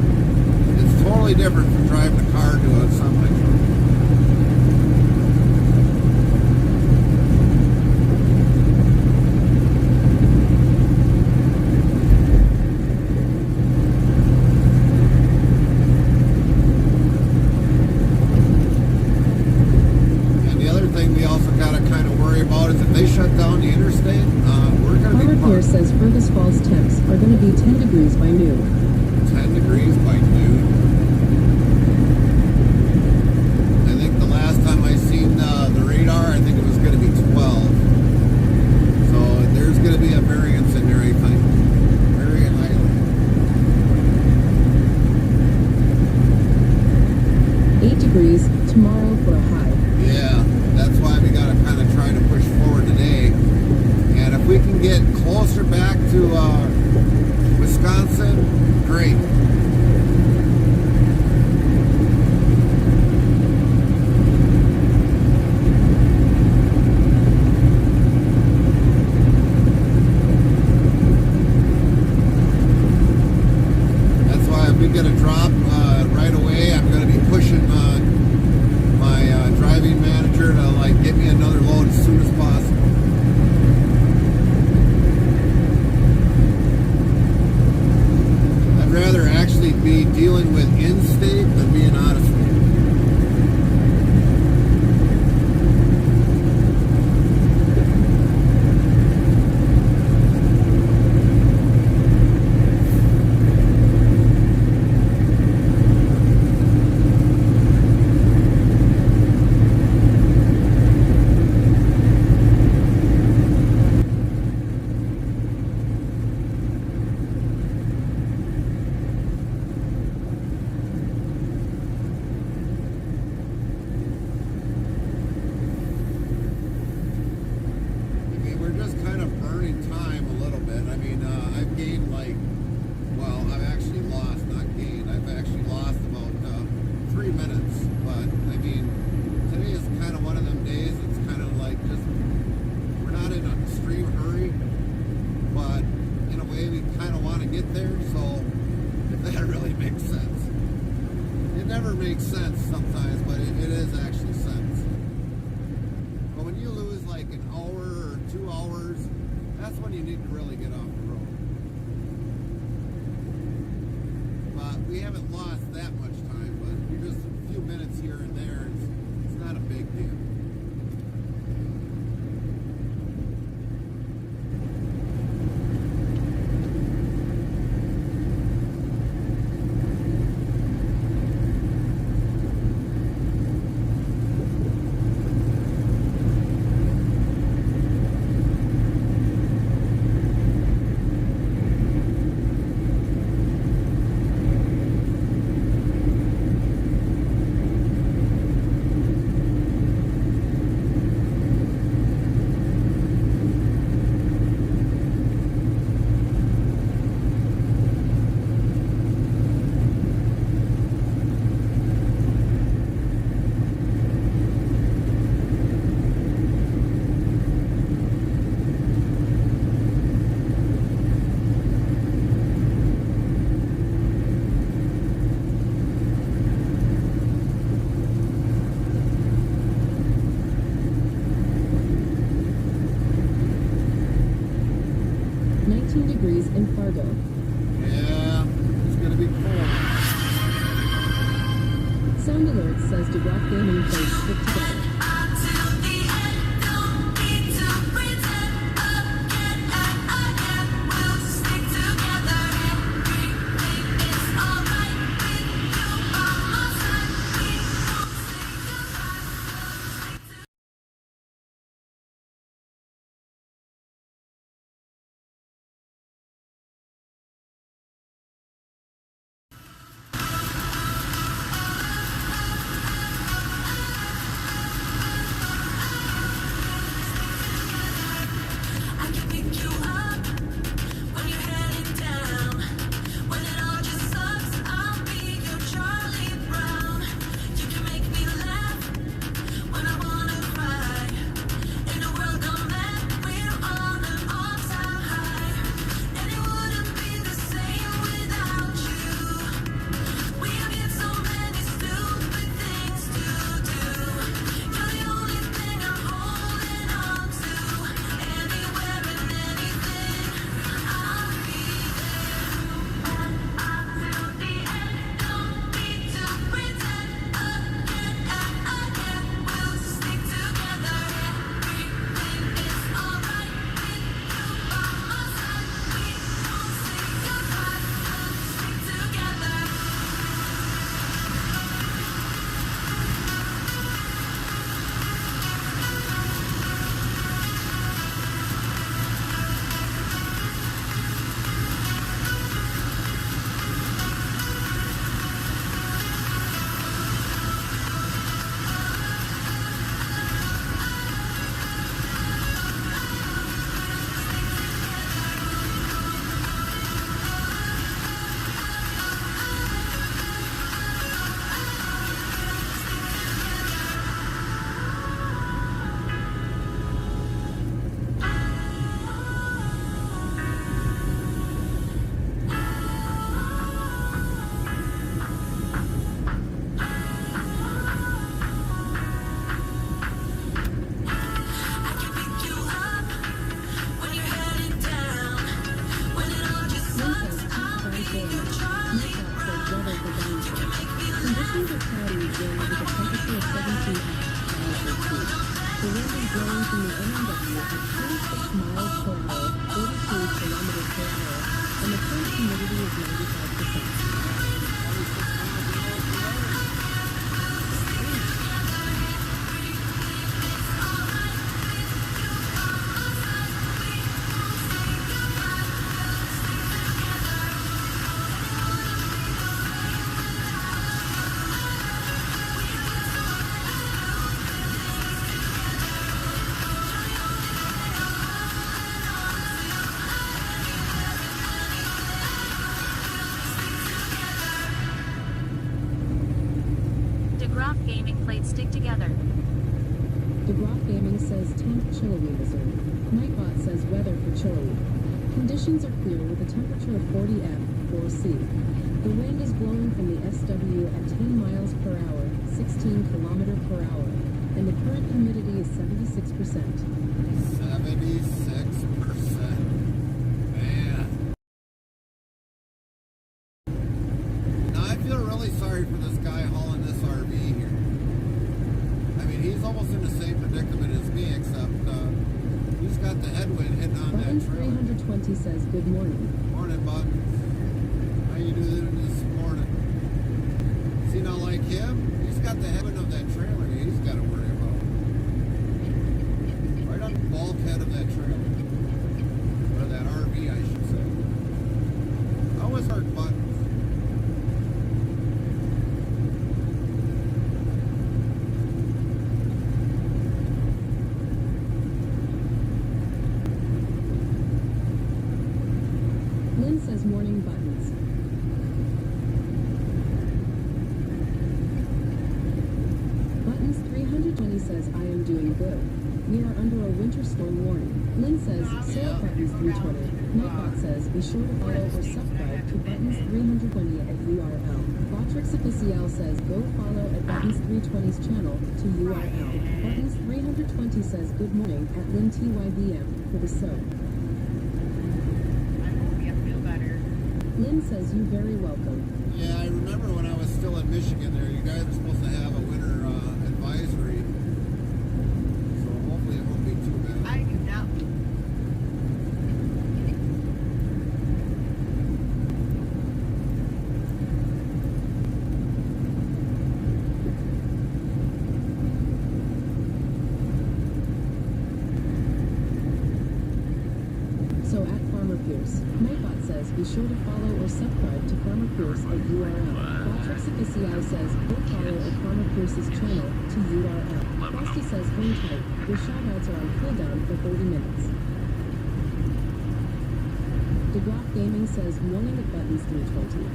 It's totally different from driving a car to a semi truck. Says Fergus Falls temps are going to be 10 degrees by noon. 10 degrees by noon. I think the last time I seen the radar, I think it was going to be 12. So there's going to be a variance in there, I think. Very highly. 8 degrees tomorrow for a high. Yeah, that's why we got to kind of try to push forward today. And if we can get closer back to Wisconsin, great. That's why if we get a drop right away, I'm going to be pushing my driving manager to like get me another load as soon as possible. I'd rather actually be dealing with in-state than being out of state. Makes sense sometimes, but it is actually sense. But when you lose like an hour or 2 hours, that's when you need to really get off the road. But we haven't lost that much time, but you're just a few minutes here and there. It's not a big deal. Degrees in Fargo. Yeah, it's gonna be cold. Sound alert says to rock gaming plates stick together. Conditions are cloudy with wind with a temperature of 17 degrees. The wind is blowing from the NNW at 26 miles per hour, 42 kilometers per hour, and the current humidity is 95%. Gaming plates stick together. DeGroff Gaming says temp chilly, Missouri. Nightbot says weather for chilly. Conditions are clear with a temperature of 40 F, 4C. The wind is blowing from the SW at 10 miles per hour, 16 kilometer per hour, and the current humidity is 76%. 76%. Man. Now I feel really sorry for this guy hauling this RV here. I mean, he's almost in the same predicament as me, except he's got the headwind hitting on that Buttons trailer. 320 says good morning. Morning, Buttons. How you doing this morning? See, now like him, he's got the headwind of that trailer he's got to worry about. Right on the bulkhead of that trailer. Or that RV, I should say. I always heard Buttons. Lynn says morning Buttons. Buttons 320 says I am doing good. We are under a winter storm warning. Lynn says so Buttons 320. Nightbot says be sure to follow or subscribe to Buttons 320 at URL. Botrix Official says go follow at Buttons 320's channel to URL. Buttons 320 says good morning at Lynn TYVM for the show. Lynn says you very welcome. Yeah, I remember when I was still in Michigan there, you guys were supposed to have a winter advisory. So hopefully it won't be too bad. I do not. So at Farmer Pierce, Nightbot says be sure to follow or subscribe to Farmer Pierce at URL. Botrix Official says go follow at Farmer Pierce's channel to URL. Frosty says hang tight. Your shoutouts are on cooldown for 30 minutes. DeGroff Gaming says morning at Buttons 320.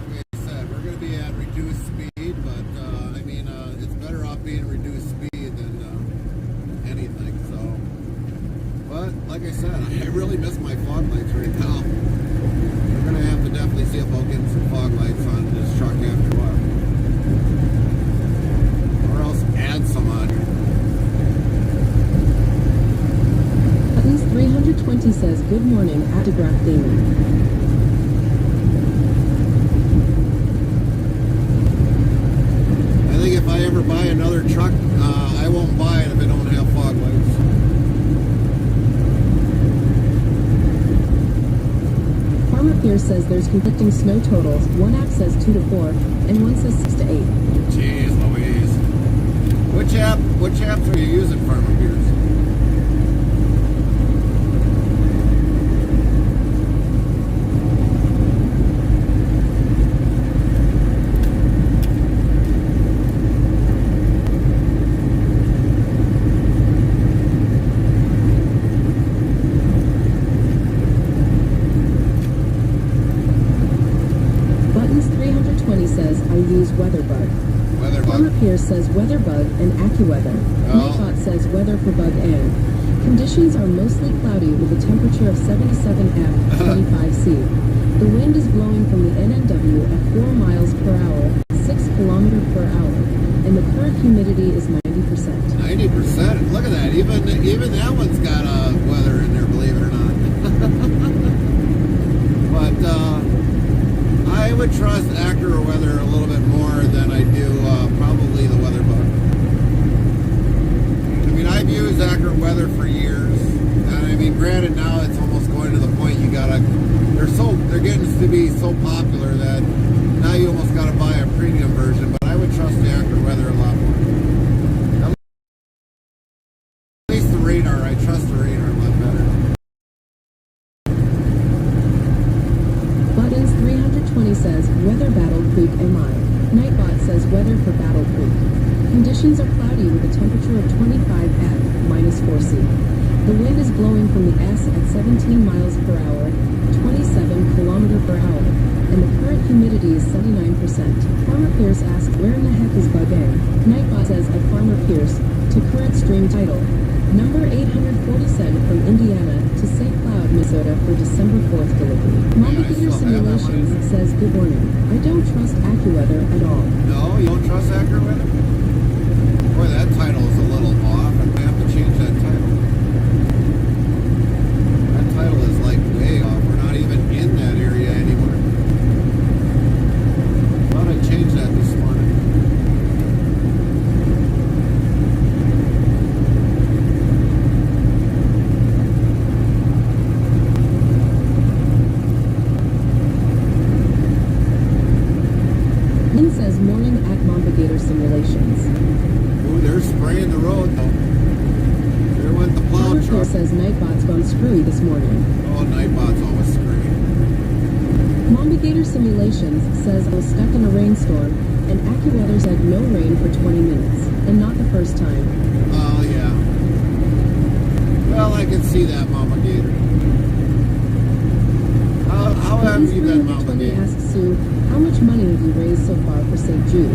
Like I said, we're going to be at reduced speed, but I mean, it's better off being reduced speed than anything. So, but like I said, I really miss my fog lights right now. We're going to have to definitely see about getting some fog lights on this truck after a while, or else add some on here. Buttons 320 says good morning at DeGroff Gaming. I think if I ever buy another truck, I won't buy it if it don't have fog lights. Farmer Pierce says there's conflicting snow totals. One app says 2 to 4, and one says 6 to 8. Jeez Louise. Which apps are you using, Farmer Pierce? Buttons 320 says I use WeatherBug. Farmer Weatherbug. Pierce says WeatherBug and AccuWeather. Oh. Nightbot says weather for bug and. Conditions are mostly cloudy with a temperature of 77 F, 25C. The wind is blowing from the NNW at 4 miles per hour, 6 kilometers per hour, and the current humidity is 95%. 90%. 90%. Look at that. Even that one's got weather in there, believe it or not. But I would trust accurate weather a little bit more than I do probably the weather book. I mean, I've used accurate weather for years, and I mean, granted, now it's almost going to the point you gotta. They're getting to be so popular that now you almost gotta buy a premium version. But I would trust the accurate weather a lot more. At least the radar, I trust the radar a lot better. Buttons 320 says, Weather Battle Creek MI. Nightbot says, Weather for Battle Creek. Conditions are cloudy with a temperature of 25 at -4°C. The wind is blowing from the S at 17 miles per hour, 27 kilometers per hour, and the current humidity is 79%. Farmer Pierce asks, where in the heck is Bug A? Nightbot says, at Farmer Pierce, to current stream title. Number 847 from Indiana to St. Cloud, Minnesota for December 4th delivery. Navigator Simulations says, good morning. I don't trust AccuWeather at all. No, you don't trust accurate weather? Boy, that title is a little off. I'm gonna have to change that title. That title is like way off. We're not even in that area anymore. Thought I changed that this morning. Lynn says, morning at Navigator Simulations. Ooh, they're spraying the road though. There went the plow Farmer truck. Pierce says, Nightbot's gone screwy this morning. Oh, Nightbot's always screwed. Navigator Simulations says I was stuck in a rainstorm, and AccuWeather said no rain for 20 minutes, and not the first time. Oh, yeah. Well, I can see that, Mama Gator. How have you been, Mama 320 Gator? asks Sue, how much money have you raised so far for St. Jude?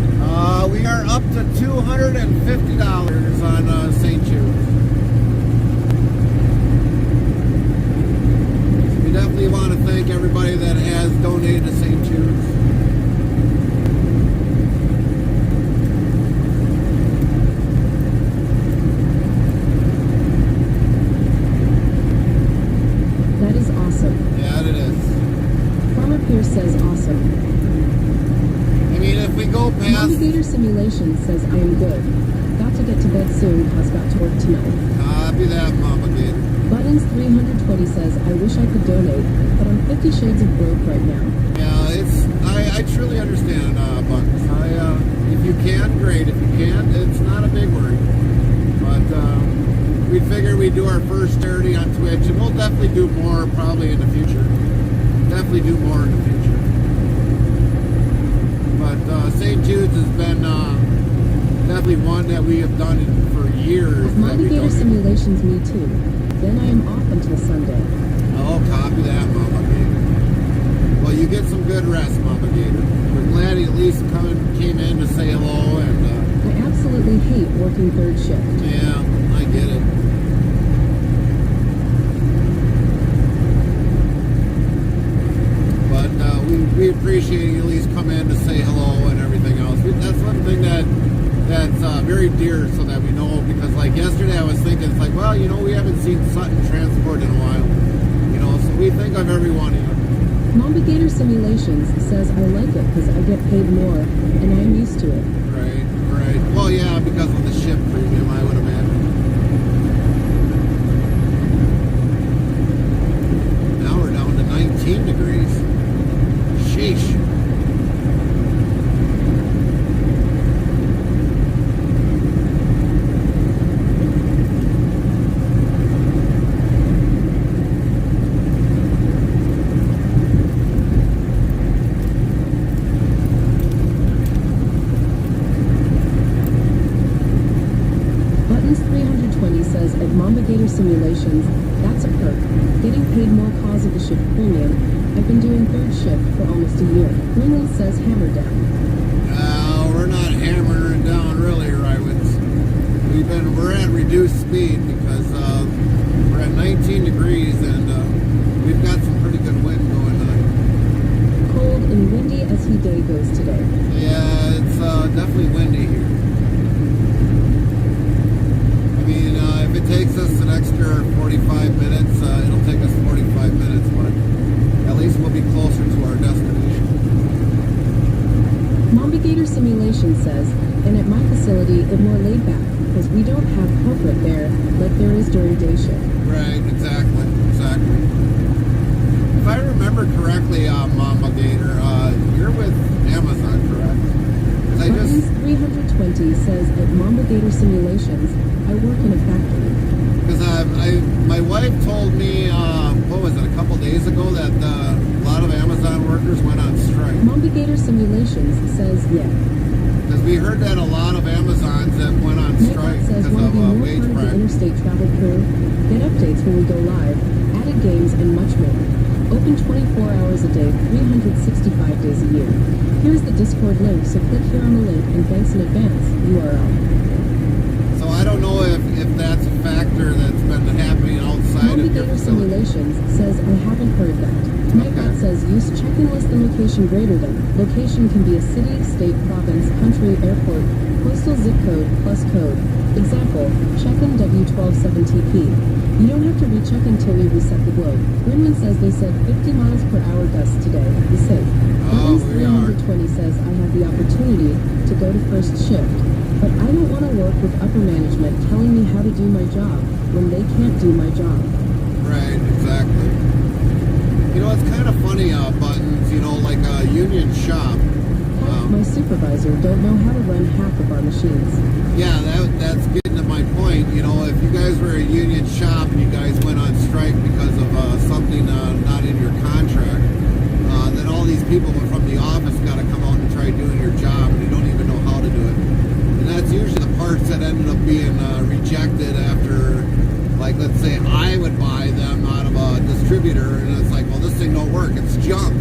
We are up to $250 on St. Jude. We definitely want to thank everybody that has donated to St. Jude's. That is awesome. Yeah, it is. Farmer Pierce says awesome. I mean, if we go past... Navigator Simulations says I am good. Got to get to bed soon, cause got to work tonight. Copy that, Mama Gator. Buttons 320 says I wish I could donate, but I'm 50 shades of broke right now. Yeah, I truly understand, Buttons. If you can, great. If you can't, it's not a big worry. But we figured we'd do our first charity on Twitch, and we'll definitely do more probably in the future. Definitely do more in the future. But St. Jude's has been definitely one that we have done for years. Navigator Simulations, me too. Then I am off until Sunday. Oh, copy that, Mama Gator. Well, you get some good rest, Mama Gator. We're glad he at least came in to say hello. And I absolutely hate working third shift. yeah, I get it. But we appreciate you at least come in to say hello and everything else. That's one thing that's very dear, so that we know, because like yesterday I was thinking, it's like, well, you know, we haven't seen Sutton Transport in a while, you know, so we think of every one of you. Navigator Simulations says I like it because I get paid more and I'm used to it. Right. Well, yeah, because of the ship premium, I would imagine. Now we're down to 19 degrees. Sheesh. Buttons 320 says at Navigator Simulations, that's a perk. Getting paid more cause of the shift premium. I've been doing third shift for almost a year. Greenland says hammer down. We're not hammering down really, Rywitz. We're at reduced speed because we're at 19 degrees and we've got some pretty good wind going on. Cold and windy as he day goes today. Yeah, it's definitely windy here. Simulation says, and at my facility, it's more laid back because we don't have corporate there like there is during day shift. Right, exactly. If I remember correctly, Mama Gator, you're with Amazon, correct? 'Cause I Buttons just 320 says at Mamba Gator Simulations, I work in a factory. because my wife told me what was it, a couple days ago, that a lot of Amazon workers went on strike. Mamba Gator Simulations says, yeah. Because we heard that a lot of Amazons that went on strike Nightbot says, because want to of be more wage part of the pressure. interstate travel crew? Get updates when we go live, added games, and much more. Open 24 hours a day, 365 days a year. Here's the Discord link, so click here on the link and thanks in advance, URL. So I don't know if that's a factor that's been happening outside Mamba of your Gator facility. Simulations says, I haven't heard that. Nightbot says, use check-in less than location greater than. Location can be a city, state, province, country, airport, postal zip code, plus code. Example, check-in W127TP. You don't have to recheck until we reset the globe. Grimman says they said 50 miles per hour gusts today. Be safe. Oh, Buttons we are. 320 says, I have the opportunity to go to first shift, but I don't want to work with upper management telling me how to do my job when they can't do my job. Right, exactly. You know, it's kind of funny, Buttons, you know, like a union shop. My supervisor don't know how to run half of our machines. Yeah, that's getting to my point. You know, if you guys were a union shop and you guys went on strike because of something not in your contract, then all these people from the office got to come out and try doing your job, and you don't even know how to do it. And that's usually the parts that ended up being rejected after, like, let's say I would buy them out of a distributor, and it's like, well, this thing don't work, it's junk.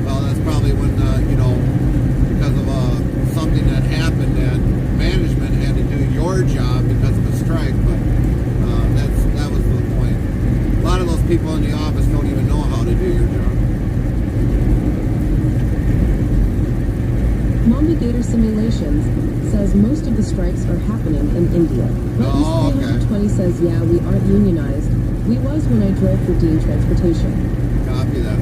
Well, that's probably when, you know, because of something that happened that management had to do your job because of a strike, but that was the point. A lot of those people in the office don't even know how to do your job. Mamba Gator Simulations says most of the strikes are happening in India. Buttons Oh, okay. 320 says, yeah, we aren't unionized. We was when I drove for Dean Transportation. Copy that.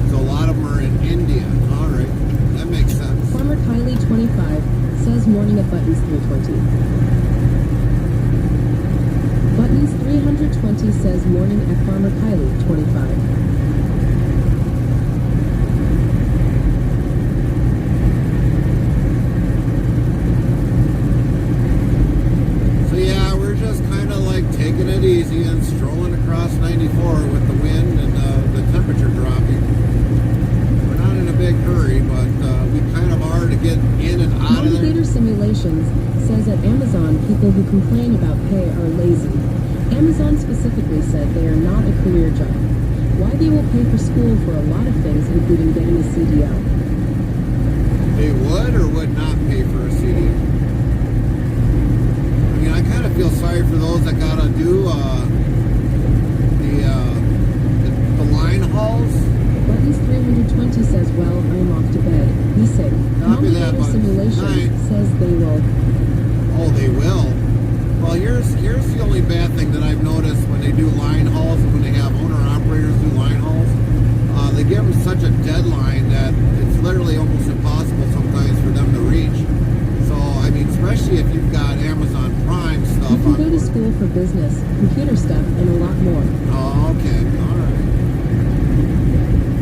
So a lot of them are in India. All right, that makes sense. Farmer Kylie 25 says morning at Buttons 320. Buttons 320 says morning at Farmer Kylie 25. Taking it easy and strolling across 94 with the wind and the temperature dropping. We're not in a big hurry, but we kind of are to get in and out of there. Navigator Simulations says at Amazon, people who complain about pay are lazy. Amazon specifically said they are not a career job. Why they will pay for school for a lot of things, including getting a CDL. They would or would not pay for a CDL? I kind of feel sorry for those that gotta do the line hauls. Buttons 320 says, well, I'm off to bed. Be safe. Copy that, Navigator Buttons. Simulations Night. says they will. Oh, they will. Well, here's the only bad thing that I've noticed when they do line hauls, when they have owner-operators do line hauls, they give them such a deadline that it's literally almost impossible sometimes for them to reach. So, I mean, especially if you've got Amazon Prime stuff You can on go to board. school for business, computer stuff, and a lot more. Oh, okay. All right.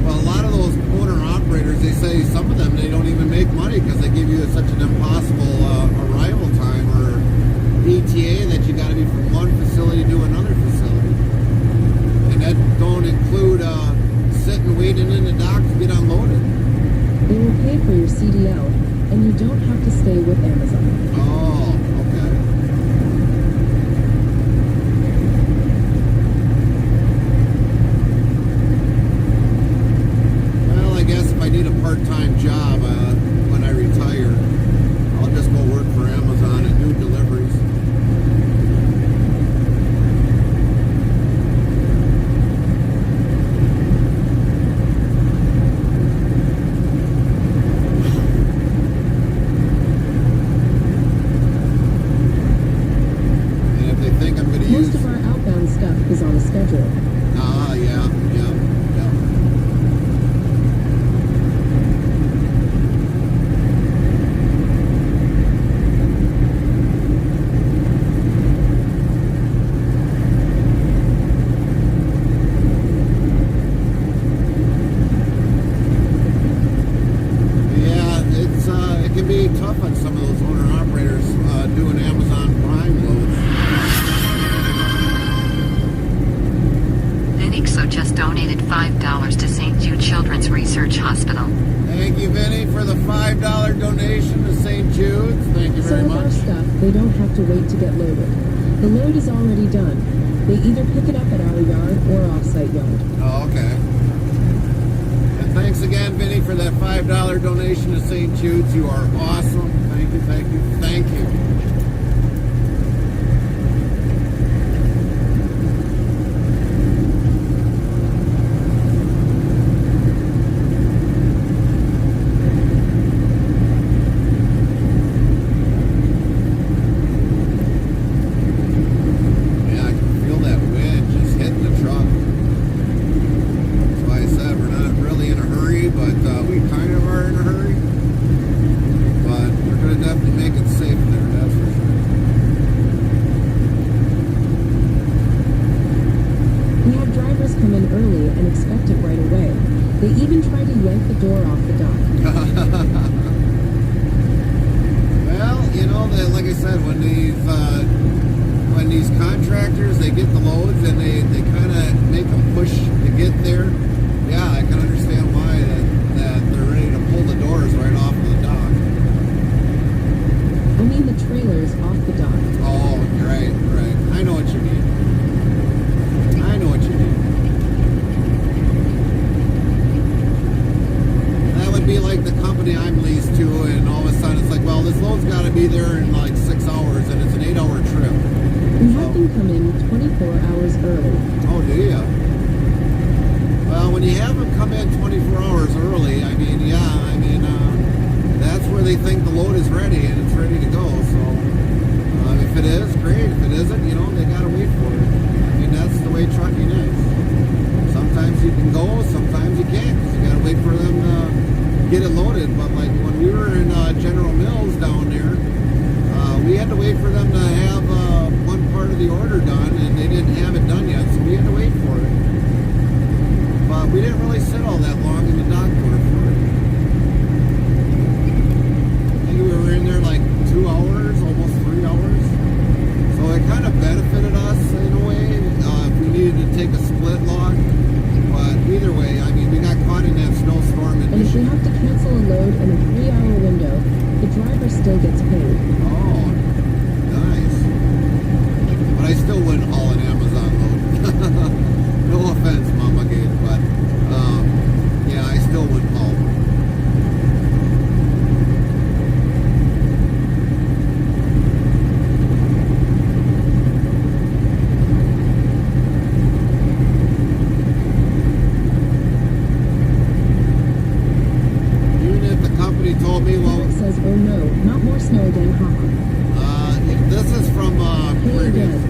Well, a lot of those owner-operators, they say some of them, they don't even make money because they give you such an impossible arrival time or ETA that you got to be from one facility to another facility. And that don't include sitting waiting in the dock to get unloaded. They will pay for your CDL, and you don't have to stay with Amazon. Oh, okay. Well, I guess if I need a part-time job when I retire, I'll just go work for Amazon and do deliveries. Most of our outbound stuff is on a schedule. Ah, yeah. donated $5 to St. Jude Children's Research Hospital. Thank you, Vinny, for the $5 donation to St. Jude's. Thank you So very with our much. stuff, they don't have to wait to get loaded. The load is already done. They either pick it up at our yard or off-site yard. Oh, okay. And thanks again, Vinny, for that $5 donation to St. Jude's. You are awesome. Thank you, thank you, thank you. Yeah, I can feel that wind just hitting the truck. That's why I said we're not really in a hurry, but we kind of are in a hurry. But we're going to definitely make it safe there, that's for sure. We have drivers come in early and expect it right away. They even try to yank the door off the dock. Well, you know, like I said, when these contractors, they get the loads and they kind of make them push to get there, yeah, I can understand why that they're ready to pull the doors right off of the dock. I mean the trailers off the dock. Oh, right. I know what you mean. I know what you mean. That would be like the company I'm leased to, and all of a sudden it's like, well, this load's got to be there in like 6 hours, and it's an 8-hour trip. We have them come in 24 hours early. Oh, do you? Well, when you have them come in 24 hours early, that's where they think the load is ready and it's ready to go. So, if it is, great. If it isn't, they got to wait for it. I mean, that's the way trucking is. Sometimes you can go, sometimes you can't, because you got to wait for them to get it loaded. But like when we were in General Mills down there, we had to wait for them to have one part of the order done, and they didn't have it done yet, so we had to wait for it. But we didn't really sit all that long in the dock for it. I think we were in there like 2 hours, almost 3 hours. So it kind of benefited us in a way if we needed to take a split log. But either way, I mean, we got caught in that snowstorm in And if we Michigan. have to cancel a load in a 3-hour window, the driver still gets paid. Oh, nice. But I still wouldn't haul an Amazon load. No offense, Mama Gate, but yeah, I still wouldn't haul one. Even if the company told me, well, Eric says, oh no, not more snow again, haha. this is from Hey Prairie. again.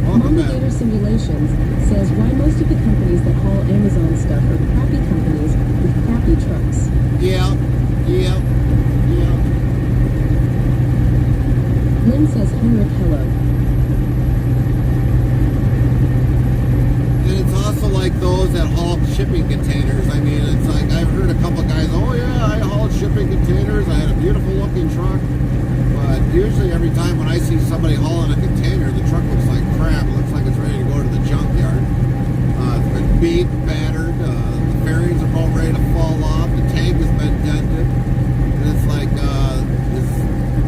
Welcome back. Navigator Simulations says why most of the companies that haul Amazon stuff are crappy companies with crappy trucks. Yeah. Lynn says, Henrik, hello. And it's also like those that haul shipping containers. I mean, it's like I've heard a couple guys, oh yeah, I hauled shipping containers. I had a beautiful looking truck. But usually every time when I see somebody hauling a container, the truck looks like crap. It looks like it's ready to go to the junkyard. It's been beat, battered. The fairings are about ready to fall off. The tank has been dented. And it's like,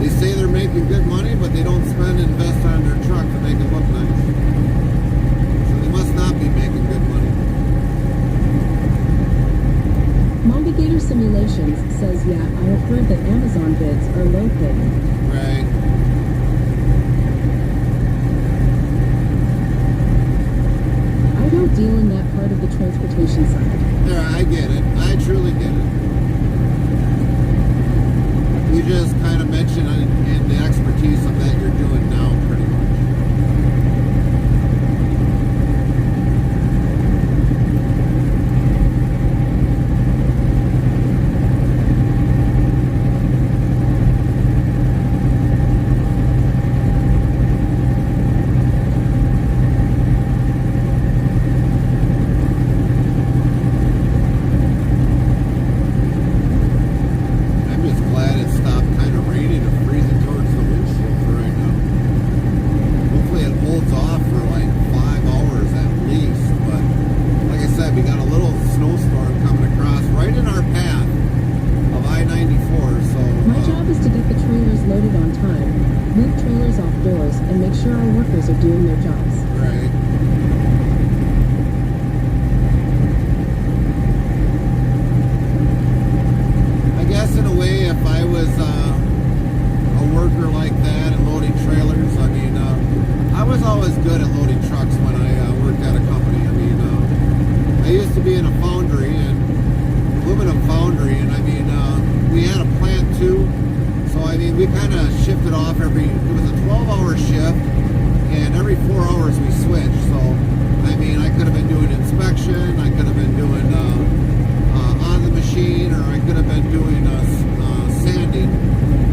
they say they're making good money, but they don't spend and invest on their truck to make it look nice. So they must not be making good money. Navigator Simulations says, yeah, I have heard that Amazon bids are low paying. Right. I don't deal in that part of the transportation side. Yeah, I get it. I truly get it. You just kind of mentioned in the expertise of that you're doing now, pretty much. doing their jobs. Right. I guess in a way, if I was a worker like that and loading trailers, I mean, I was always good at loading trucks when I worked at a company. I mean, I used to be in a foundry, and aluminum foundry, and I mean, we had a plant too. So I mean, we kind of shifted off it was a 12-hour shift, and every 4 hours we switched. So I mean, I could have been doing inspection, I could have been doing on the machine, or I could have been doing sanding.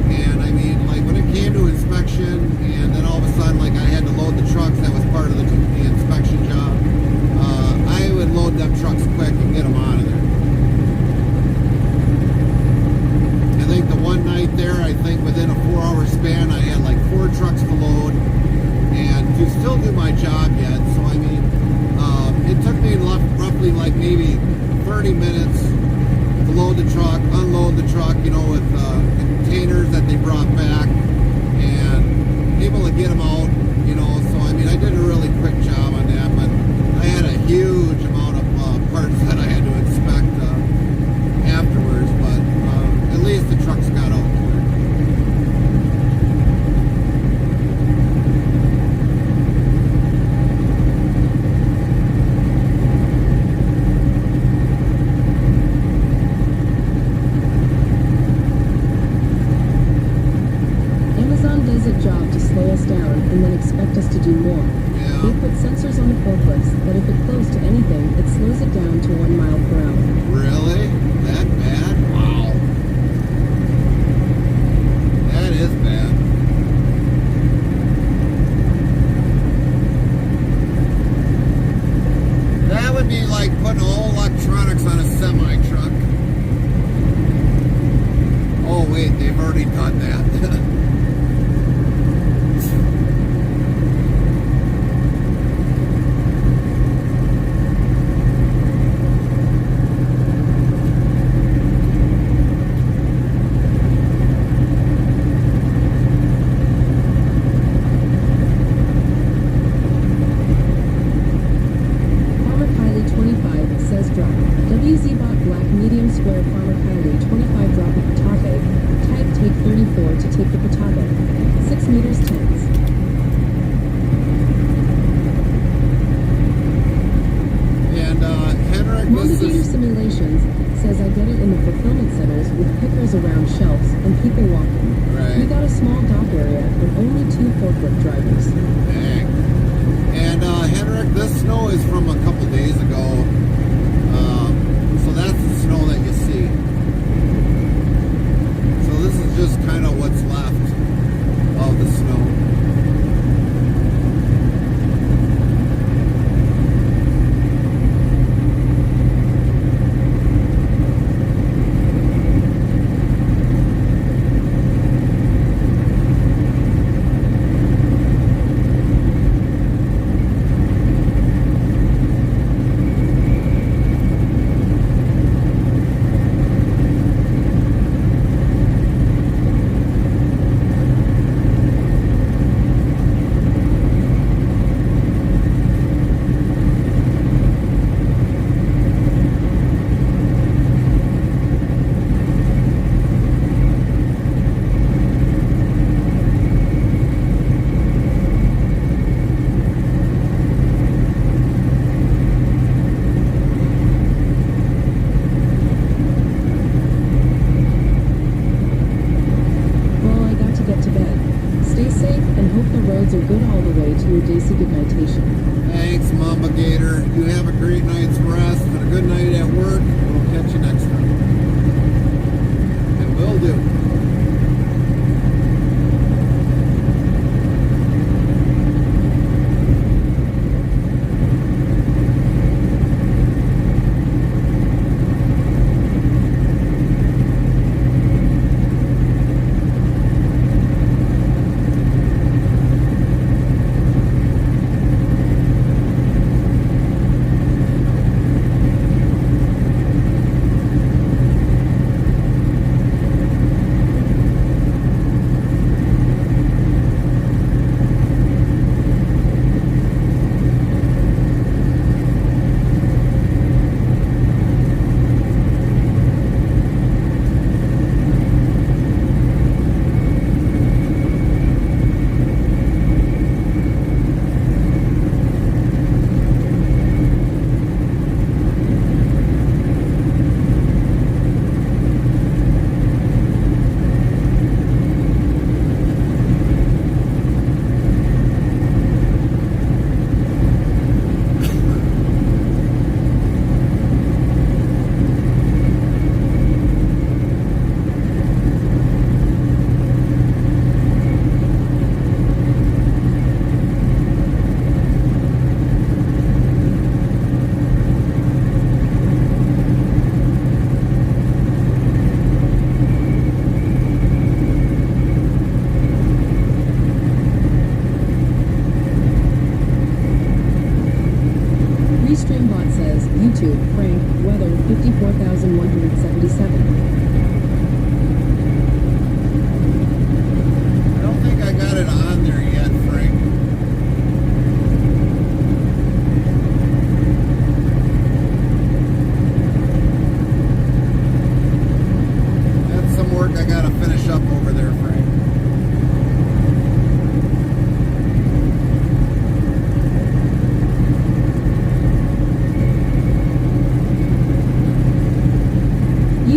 And I mean, like when it came to inspection, and then all of a sudden, like I had to load the trucks, that was part of the inspection job. I would load them trucks quick and get them out of there. I think the one night there, I think within a 4-hour span, I had like 4 trucks to load, and to still do my job yet. So I mean, it took me roughly like maybe 30 minutes to load the truck, unload the truck, you know, with containers that they brought back, and able to get them out, you know. So I mean, I did a really quick job on that, but I had a huge amount of parts that I had to inspect afterwards, but at least the trucks got out quick. Amazon does a job to slow us down and then expect us to do more. Yeah. They put sensors on the forklifts that if it close to anything, it slows it down to 1 mile per hour. Really? That bad? Wow. That is bad. That would be like putting all electronics on a semi-truck. Oh wait, they've already done that. Farmer Kylie 25 says drop. WZ bought black medium square Farmer Kylie 25 drop a patate. Type take 34 to take the patate. 6 meters tense. And Henrik, this Motivator is... Simulations says I get it in the fulfillment centers with pickers around shelves and people walking. Right. We got a small dock area and only 2 forklift drivers. Dang. And Henrik, this snow is from a couple days ago. So that's the snow that you see. So this is just kind of what's left of the snow. roads are good all the way to your Daisy Goodnightation. Thanks, Mama Gator. You have a great night's rest and a good night at work. We'll catch you next time. And will do.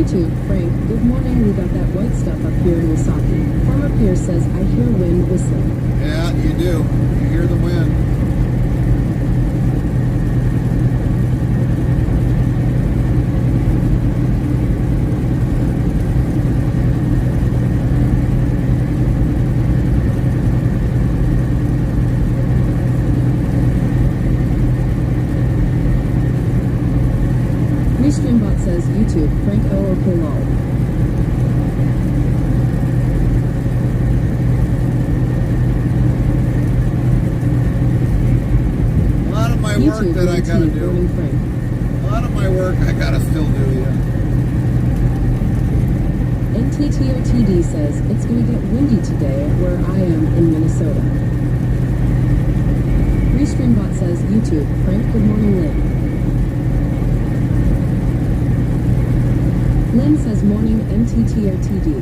YouTube, Frank, good morning. We got that white stuff up here in Wasaki. Farmer Pierce says, I hear wind whistling. Yeah, you do. You hear the wind. Restreambot says, YouTube, Frank okay lol. A lot of my work YouTube, that I gotta Frank. do. A lot of my work I gotta still do, yeah. NTTOTD says, it's gonna get windy today where I am in Minnesota. Restreambot says, YouTube, Frank, good morning, Lynn. Lynn says, morning, NTTOTD.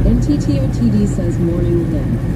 NTTOTD says, morning, Lynn.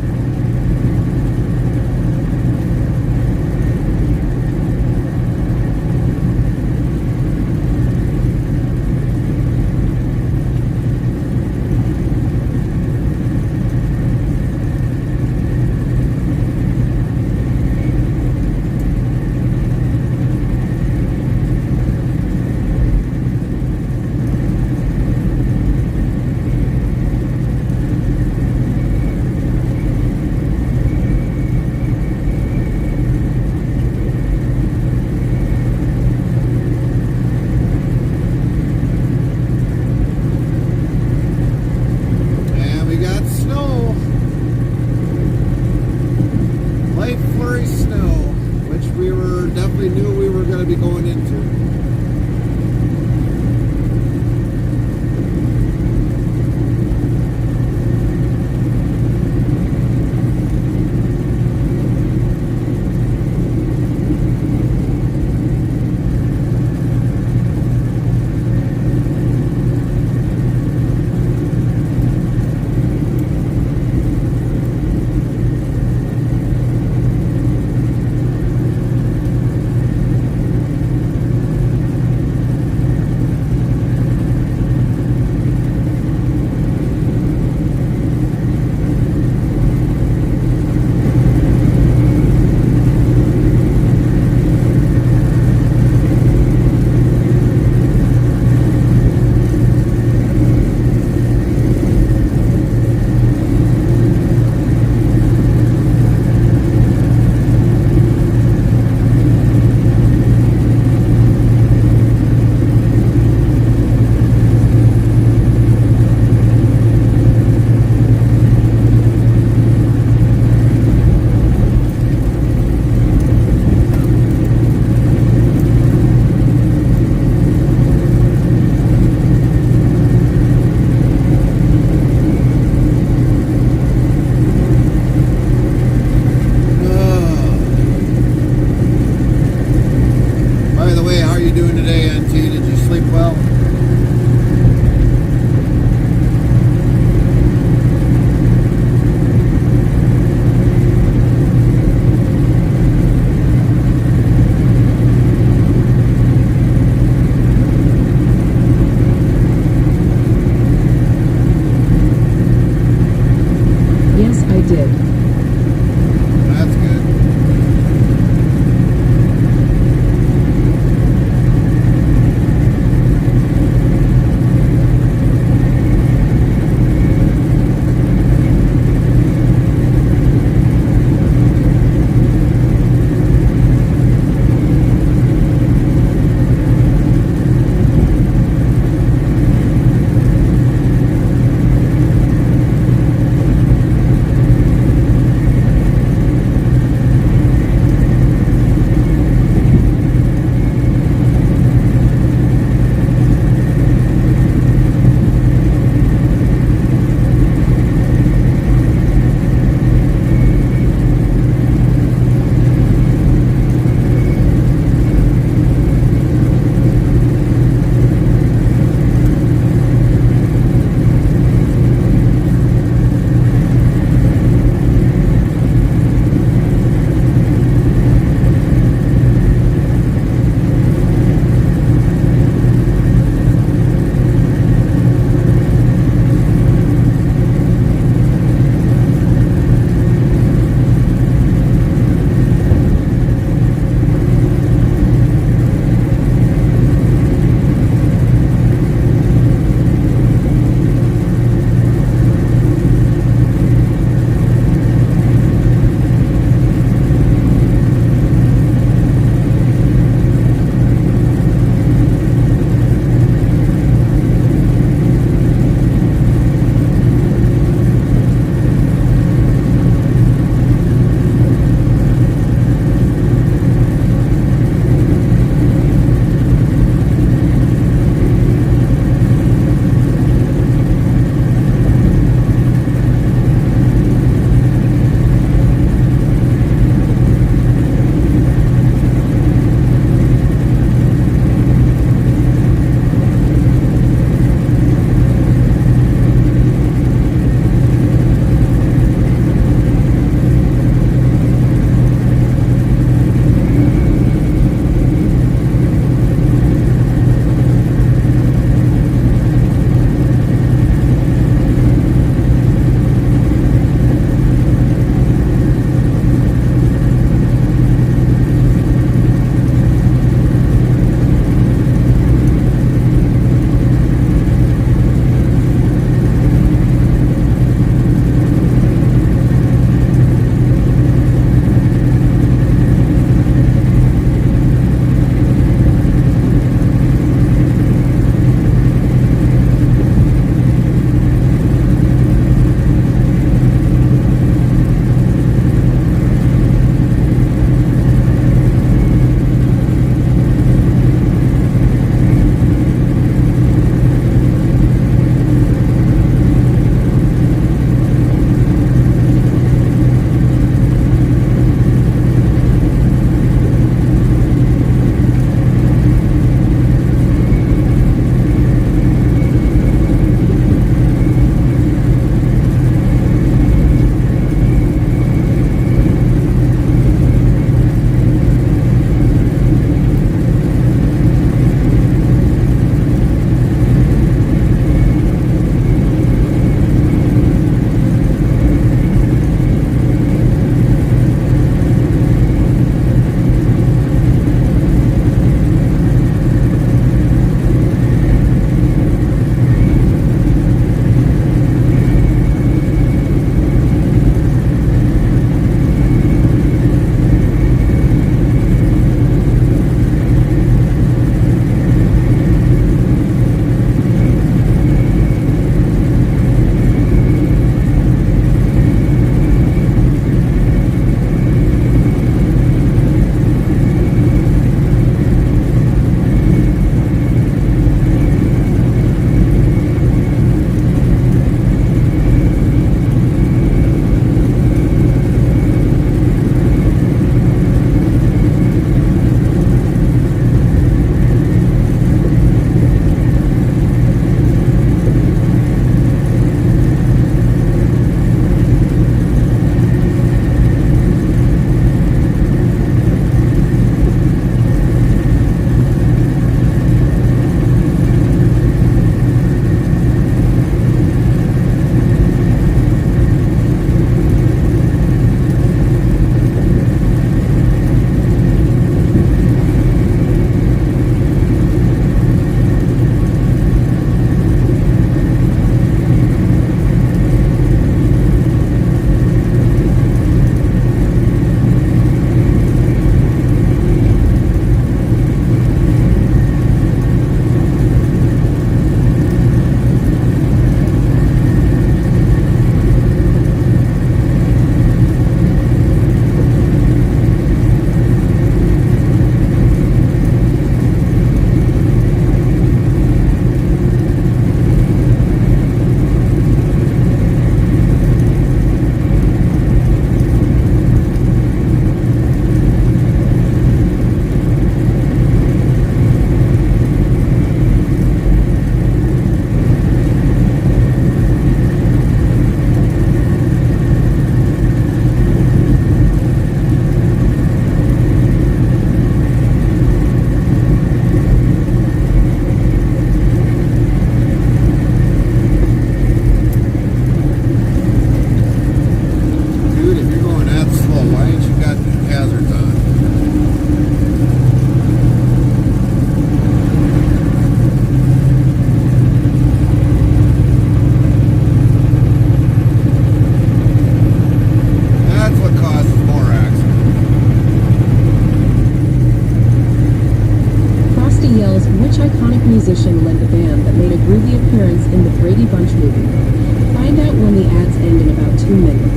movie. Find out when the ads end in about 2 minutes.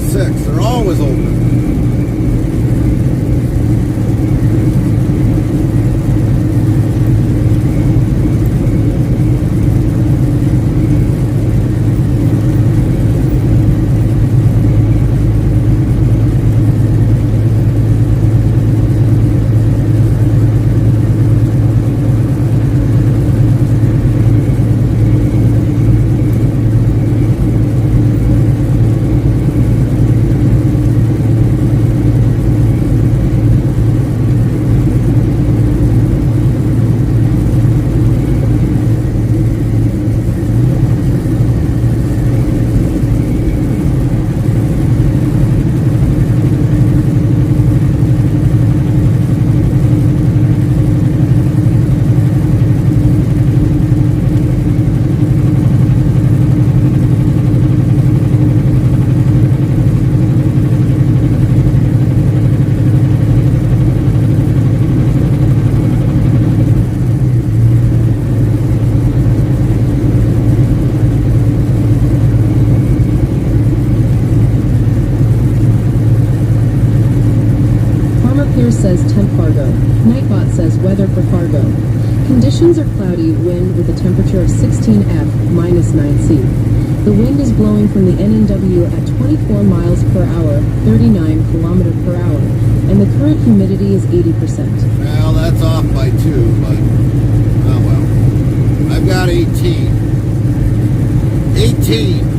6. They're always open. Says temp Fargo. Nightbot says weather for Fargo. Conditions are cloudy, wind with a temperature of 16F minus 9C. The wind is blowing from the NNW at 24 miles per hour, 39 km per hour, and the current humidity is 80%. Well, that's off by 2, but oh well. I've got 18. 18!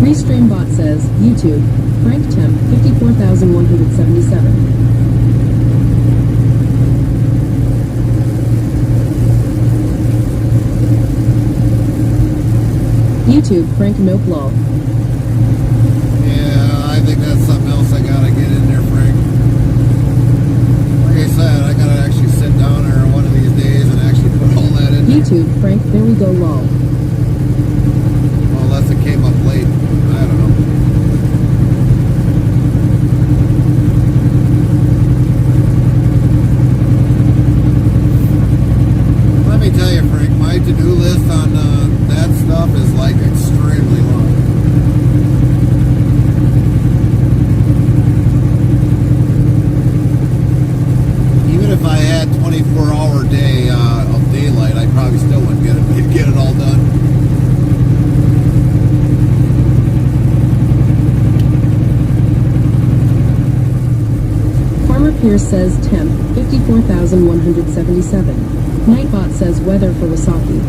Restreambot says, YouTube, Frank Temp 54,177. YouTube, Frank Nope Lol. Yeah, I think that's something else I gotta get in there, Frank. Like I said, I gotta actually sit down there one of these days and actually put all that in there. YouTube, Frank, there we go lol. Well, unless it came up late. I don't know. Let me tell you, Frank, my to-do list on that stuff is like extremely long. Even if I had 24-hour day of daylight, I probably still wouldn't get it all done. Farmer Pierce says temp 54,177. Nightbot says weather for Wasaki.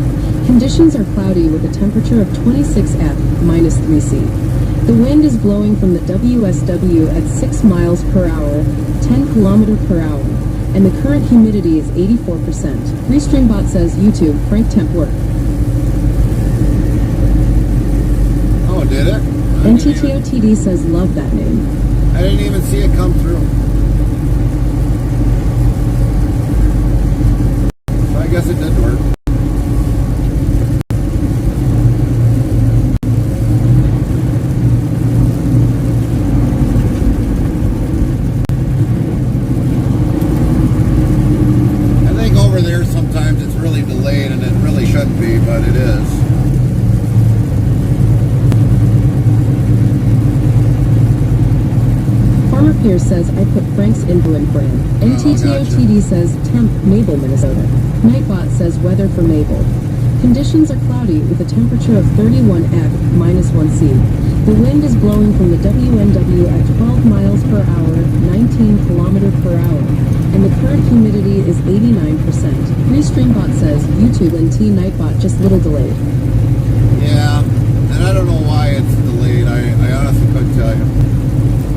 Conditions are cloudy with a temperature of 26F minus 3C. The wind is blowing from the WSW at 6 miles per hour, 10 km per hour, and the current humidity is 84%. Restreambot says YouTube, Frank Temp work. Oh, did it? NTTOTD says love that name. I didn't even see it come through. So I guess it did work. I think over there sometimes it's really delayed and it really shouldn't be, but it is. Farmer Pierce says, I put Frank's influent brand. NTTOTD says, temp, Mabel, Minnesota. Nightbot says, weather for Mabel. Conditions are cloudy with a temperature of 31 F, -1 C. The wind is blowing from the WNW at 12 miles per hour, 19 kilometers per hour, and the current humidity is 89%. Restreambot says, YouTube and T Nightbot just little delayed. Yeah, and I don't know why it's delayed. I honestly couldn't tell you.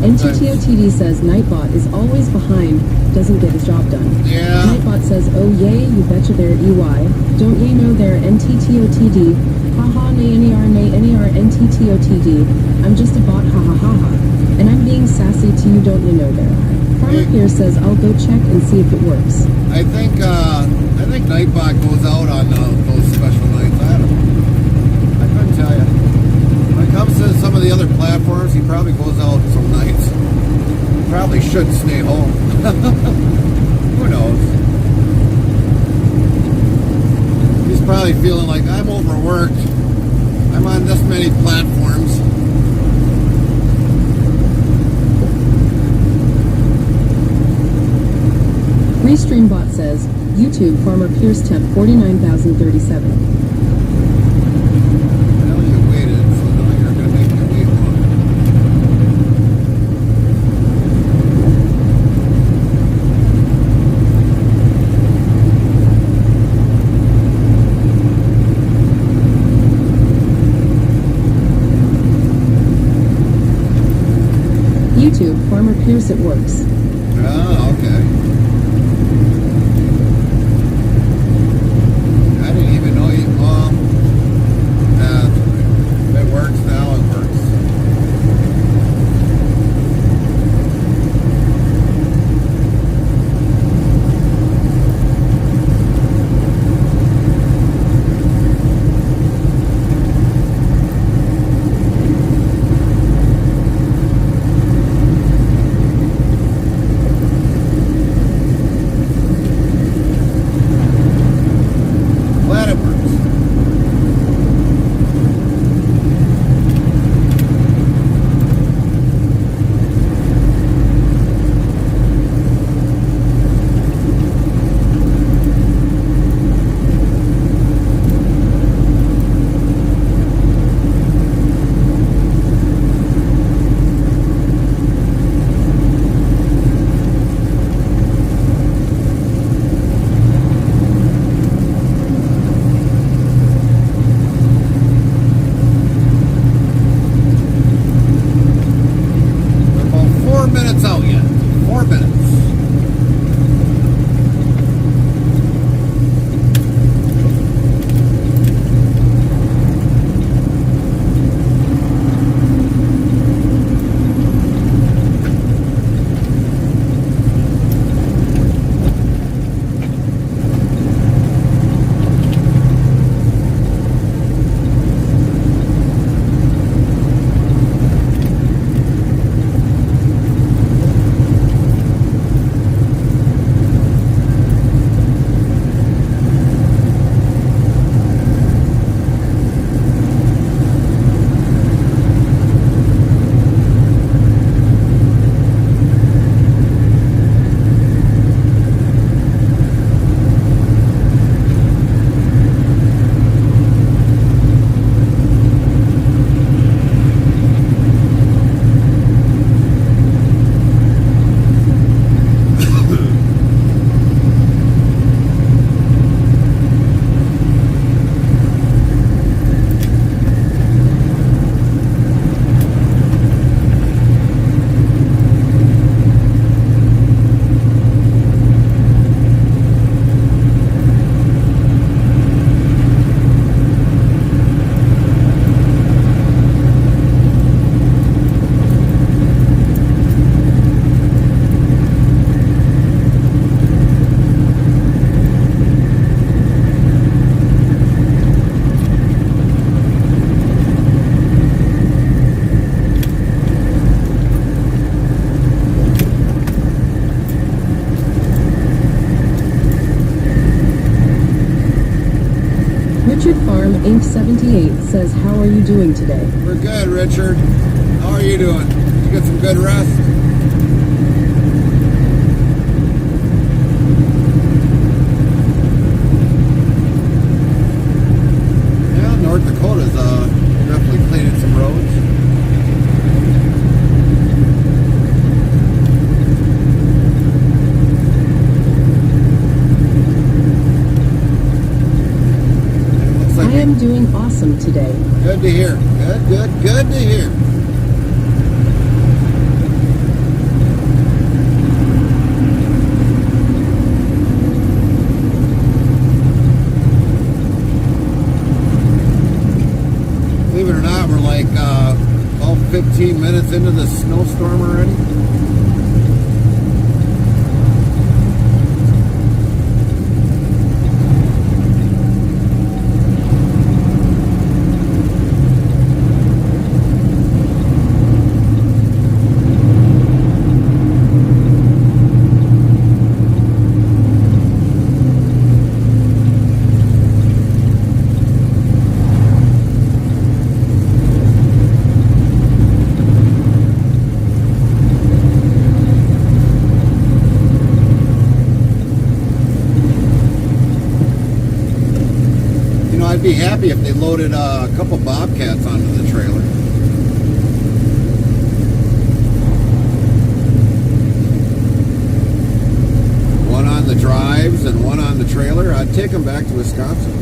NTTOTD says, Nightbot is always behind, doesn't get his job done. Yeah. Nightbot says, oh yay, you betcha there, EY. Don't ye know there, NTTOTD. Haha, nay, NER, NTTOTD. I'm just a bot, ha ha ha ha. And I'm being sassy to you, don't you know there. Farmer Pierce says, I'll go check and see if it works. I think Nightbot goes out on those special nights. I don't know. I couldn't tell you. When it comes to some of the other platforms, he probably goes out some nights. Probably should stay home. Who knows? He's probably feeling like, I'm overworked. I'm on this many platforms. Restreambot says, YouTube Farmer Pierce temp 49,037. Well, you waited, so now you're going to make me wait longer. YouTube Farmer Pierce it works. Oh, okay. I didn't even know you. If it works now, it works. Glad it works. We're about 4 minutes out yet. 4 minutes. Richard Farm Inc. 78 says, how are you doing today? We're good, Richard. How are you doing? Did you get some good rest? a.m. today. Good to hear. Good to hear. Believe it or not, we're like about 15 minutes into the snowstorm already. I'd be happy if they loaded a couple Bobcats onto the trailer. One on the drives and one on the trailer. I'd take them back to Wisconsin.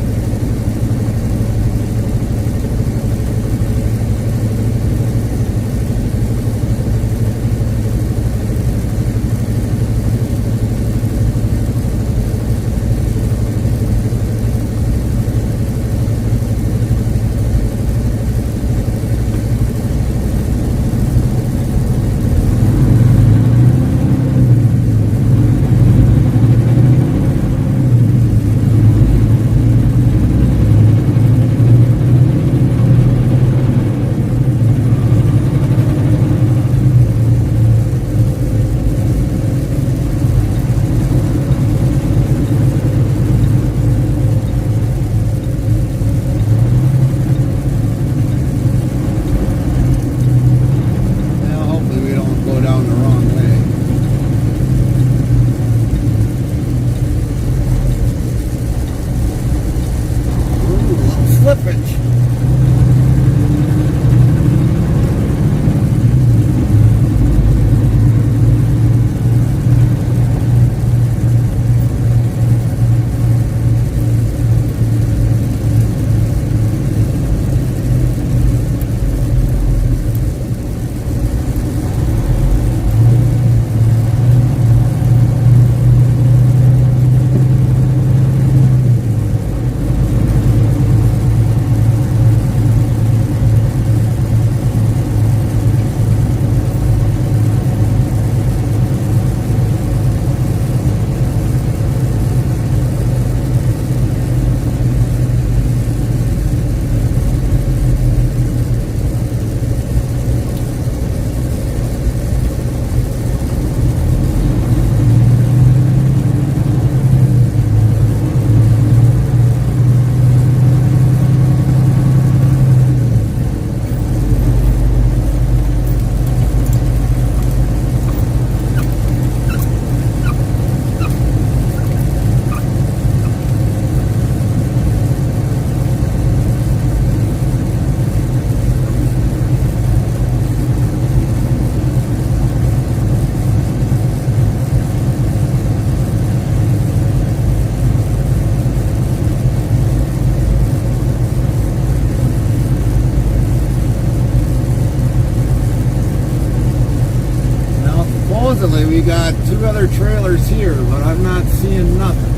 Supposedly we got two other trailers here, but I'm not seeing nothing.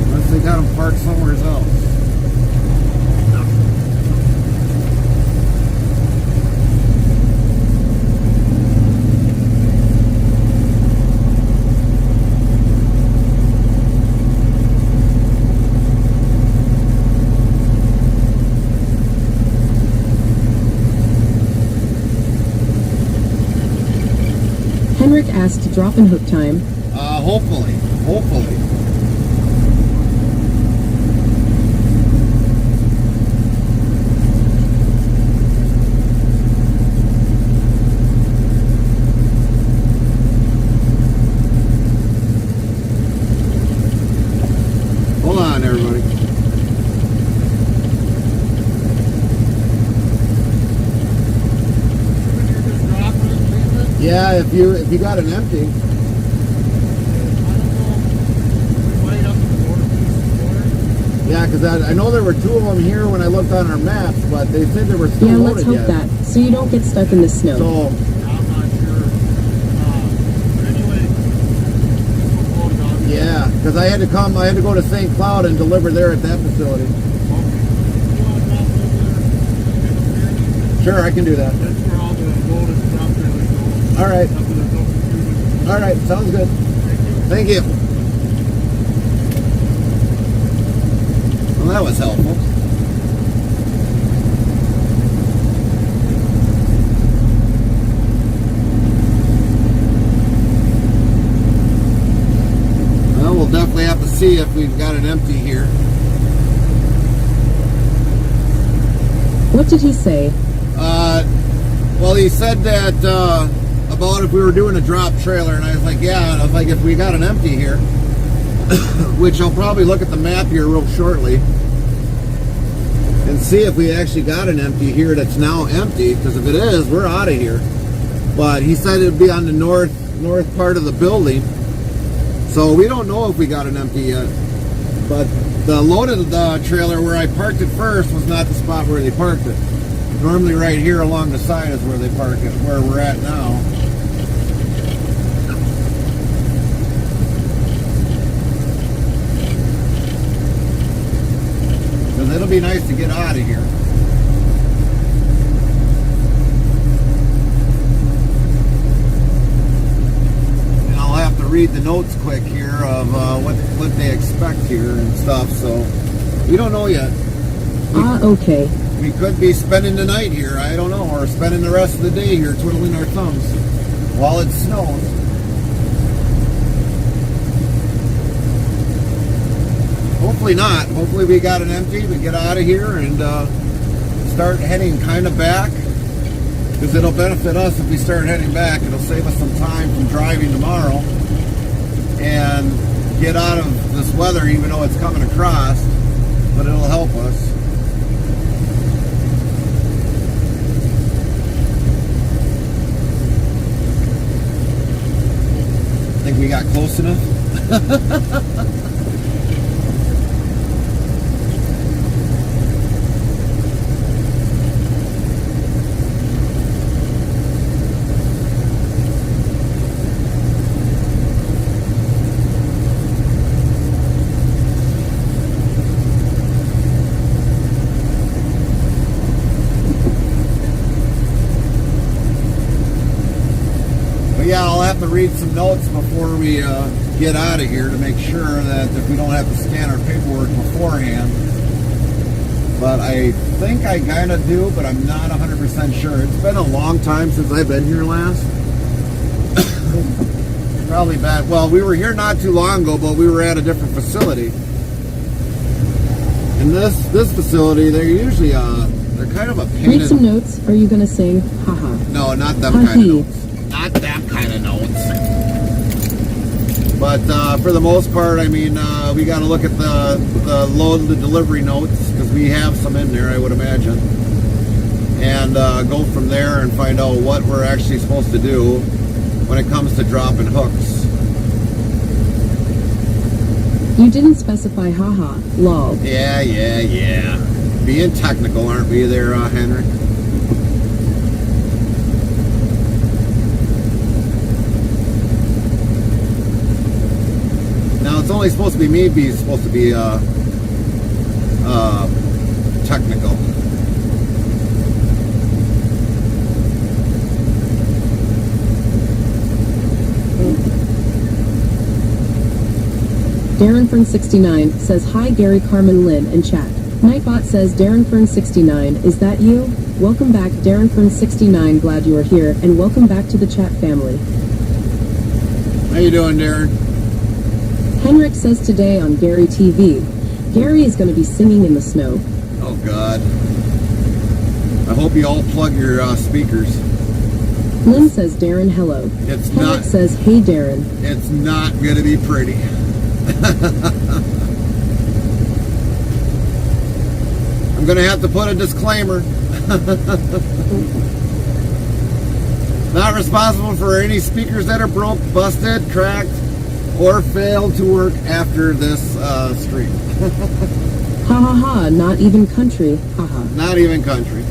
Unless they got them parked somewhere else. Henrik asked to drop in hook time. Hopefully. Hold on, everybody. Yeah, if you got an empty. Yeah, because I know there were 2 of them here when I looked on our maps, but they said they were still Yeah, loaded let's hope yet. that, so you don't get stuck in the snow. So, I'm not sure. But anyway, we'll go down. yeah, because I had to go to St. Cloud and deliver there at that facility. Okay. You want to drop over there? Sure, I can do that. That's where all the loaded stuff really goes. All right. Up to the double cubic. All right, sounds good. Thank you. Thank you. Well, that was helpful. Well, we'll definitely have to see if we've got it empty here. What did he say? Well, he said that about if we were doing a drop trailer, and I was like, yeah. And I was like, if we got an empty here, which I'll probably look at the map here real shortly and see if we actually got an empty here that's now empty. Because if it is, we're out of here. But he said it'd be on the north part of the building, so we don't know if we got an empty yet. But the loaded trailer where I parked it first was not the spot where they parked it. Normally right here along the side is where they park it, where we're at now. Because it'll be nice to get out of here. And I'll have to read the notes quick here of what they expect here and stuff, so we don't know yet. Okay. We could be spending the night here, I don't know, or spending the rest of the day here twiddling our thumbs while it snows. Hopefully not. Hopefully we got it empty, we get out of here and start heading kind of back, because it'll benefit us if we start heading back. It'll save us some time from driving tomorrow and get out of this weather, even though it's coming across, but it'll help us. Think we got close enough? But yeah, I'll have to read some notes before we get out of here to make sure that if we don't have to scan our paperwork beforehand. But I think I kind of do, but I'm not 100% sure. It's been a long time since I've been here last. Probably bad. Well, we were here not too long ago, but we were at a different facility. And this facility, they're usually they're kind of a pain. Read some notes. Are you gonna sing? Haha. No, not them Ha kind of he. notes. Not them kind of notes. But for the most part, I mean, we got to look at the load and the delivery notes, because we have some in there, I would imagine, and go from there and find out what we're actually supposed to do when it comes to dropping hooks. You didn't specify haha. Lol. Yeah. Being technical, aren't we there, Henrik? Now, it's only supposed to be me being supposed to be technical. Darren Fern 69 says hi Gary, Carmen, Lynn, and chat. Nightbot says Darren Fern 69, is that you? Welcome back Darren Fern 69, glad you are here, and welcome back to the chat family. How you doing, Darren? Henrik says today on Gary TV, Gary is going to be singing in the snow. Oh God. I hope you all plug your speakers. Lynn says Darren hello. It's Henrik not says hey Darren. it's not gonna be pretty. I'm gonna have to put a disclaimer. Not responsible for any speakers that are broke, busted, cracked, or failed to work after this stream. Ha ha ha, not even country. Haha. Not even country.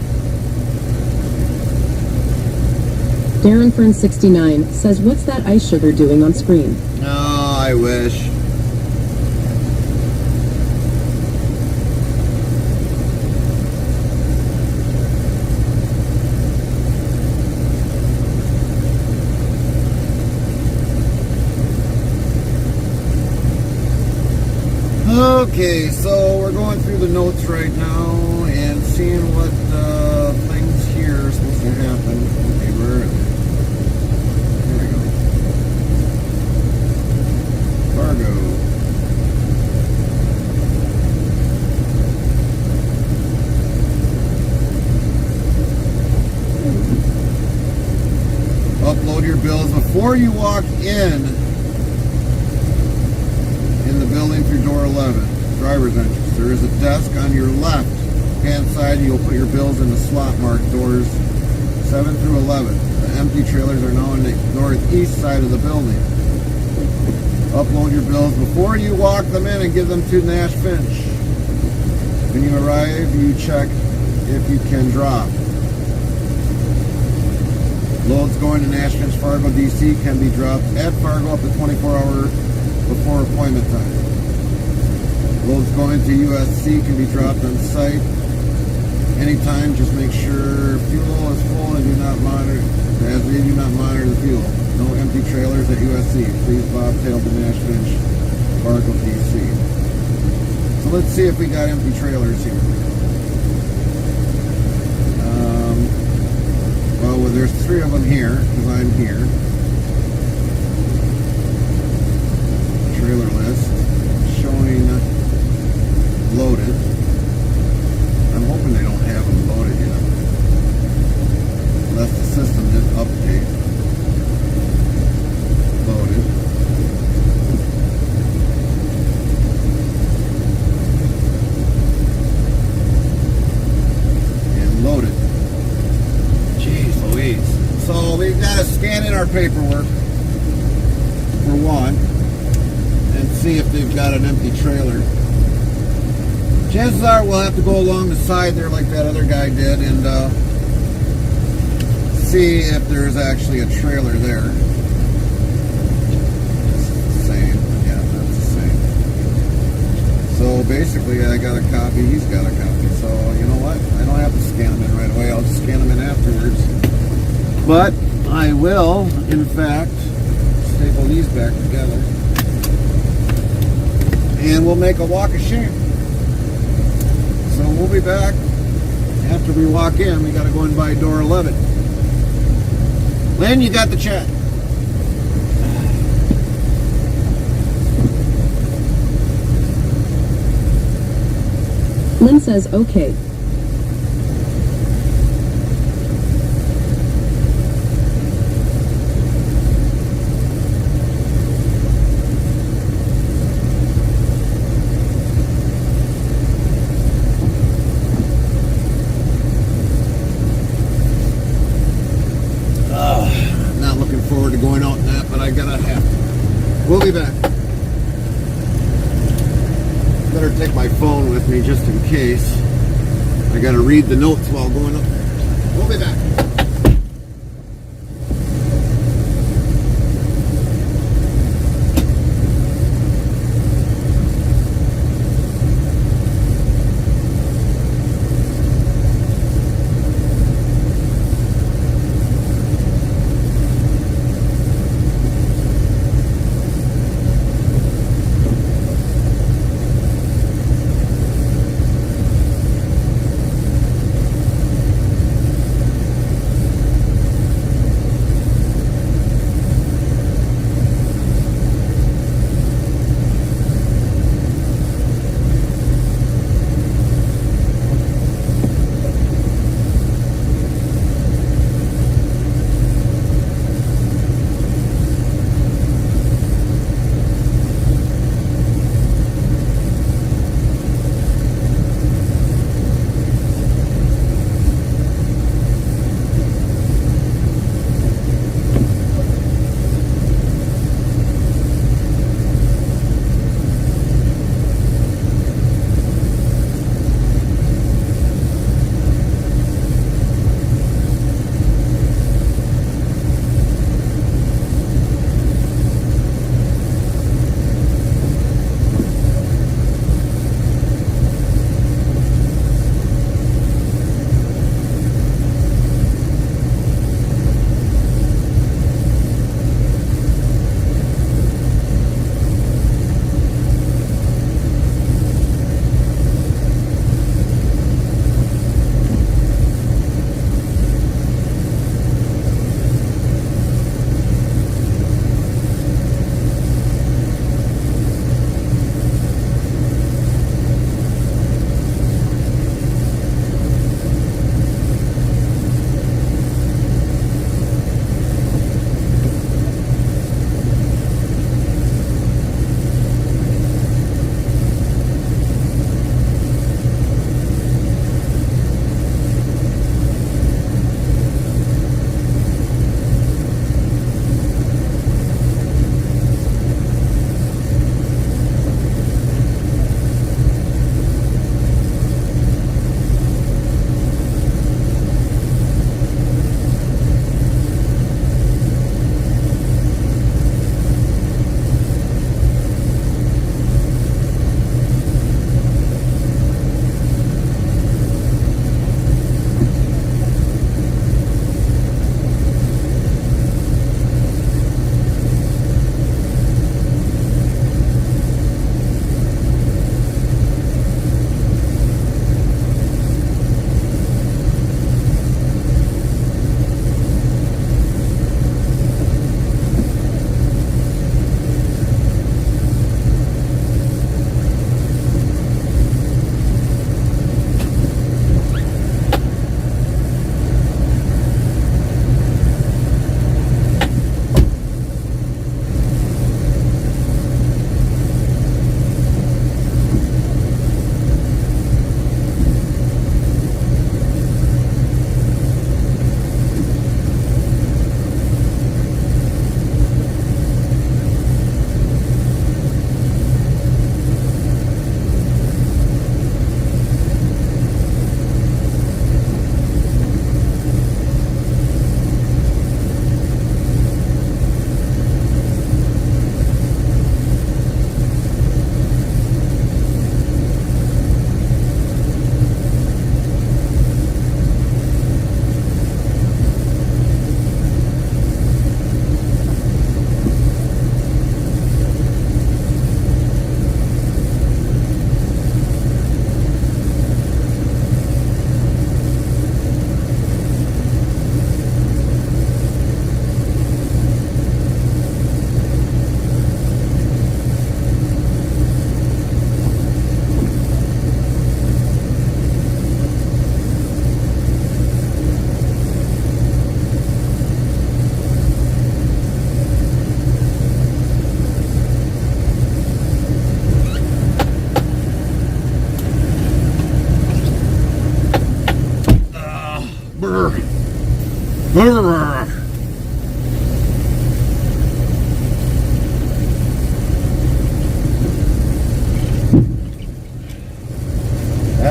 Darren Fern 69 says, what's that ice sugar doing on screen? Oh, I wish. Okay, so we're going through the notes right now and seeing what things here are supposed to happen. Okay, where are they? Here we go. Fargo. Upload your bills before you walk in the building through door 11, driver's entrance. There is a desk on your left hand side. You'll put your bills in the slot marked doors 7 through 11. The empty trailers are now on the northeast side of the building. Upload your bills before you walk them in and give them to Nash Finch. When you arrive, you check if you can drop. Loads going to Nash Finch, Fargo, DC can be dropped at Fargo up to 24 hours before appointment time. Loads going to USC can be dropped on site anytime. Just make sure fuel is full and do not monitor, as they do not monitor the fuel. No empty trailers at USC. Please bobtail to Nash Finch, Fargo, DC. So let's see if we got empty trailers here. Well, there's 3 of them here because I'm here. Trailer list showing loaded. I'm hoping they don't have them loaded yet, unless the system didn't update. Loaded. And loaded. Jeez Louise. So we've got to scan in our paperwork for one and see if they've got an empty trailer. Chances are we'll have to go along the side there like that other guy did and see if there's actually a trailer there. It's the same. Yeah, that's the same. So basically I got a copy, he's got a copy. So you know what? I don't have to scan them in right away. I'll just scan them in afterwards. But I will, in fact, staple these back together. And we'll make a walk of shame. So we'll be back after we walk in. We got to go in by door 11. Lynn, you got the chat. Lynn says, okay. Going out in that, but I gotta have to. We'll be back. Better take my phone with me just in case. I gotta read the notes while going up there. We'll be back.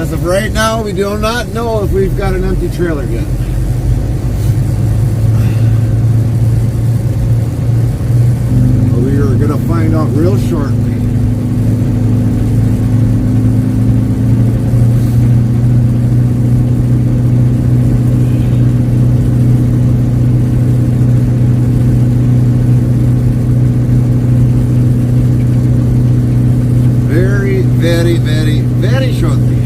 As of right now, we do not know if we've got an empty trailer yet. But we are going to find out real shortly. Very shortly.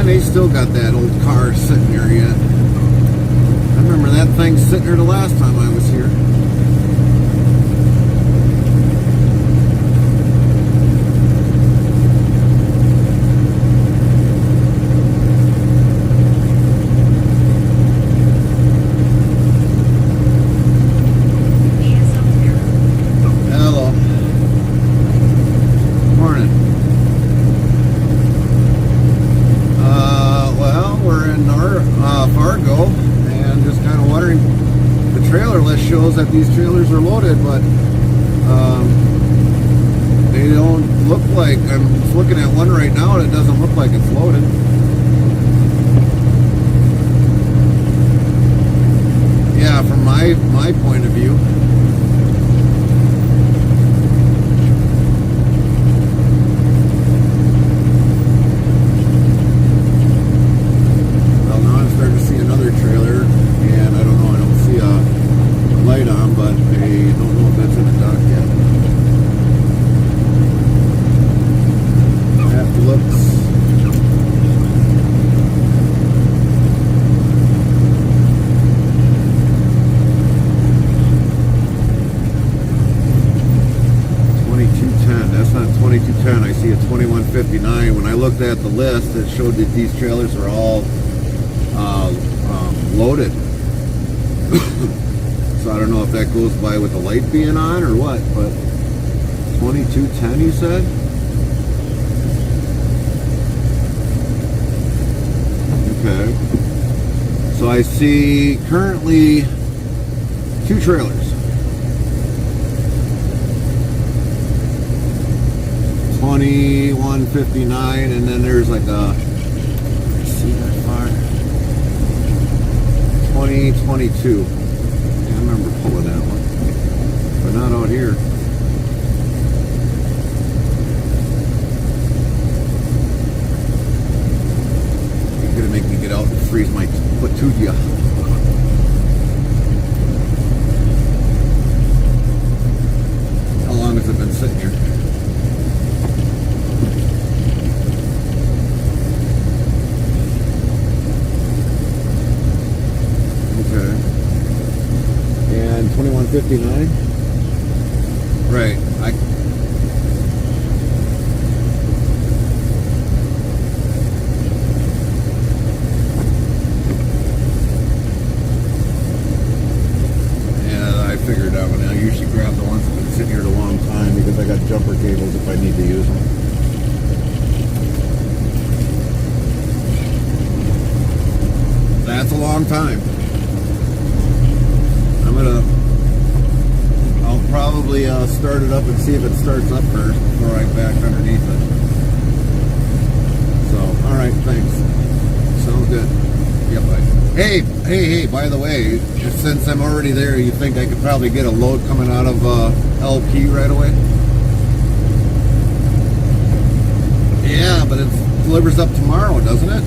They still got that old car sitting there yet. I remember that thing sitting there the last time I was here. Hello. Morning. We're in Fargo, and just kind of wondering. The trailer list shows that these trailers are loaded, but they don't look like. I'm just looking at one right now, and it doesn't look like it's loaded. Yeah, from my point of view. I see a 2159. When I looked at the list, it showed that these trailers are all loaded. So I don't know if that goes by with the light being on or what, but 2210 you said? Okay. So I see currently 2 trailers. 2159, and then there's like a, let's see that far, 2022. I remember pulling that one, but not out here. You're gonna make me get out and freeze my foot to you. How long has it been sitting here? And 2159. Right. Yeah, I figured out. I usually grab the ones that have been sitting here a long time because I got jumper cables if I need to use them. That's a long time. I'll probably start it up and see if it starts up first before I back underneath it. So, alright, thanks. Sounds good. Yep, bye. Hey, by the way, since I'm already there, you think I could probably get a load coming out of LP right away? Yeah, but it delivers up tomorrow, doesn't it?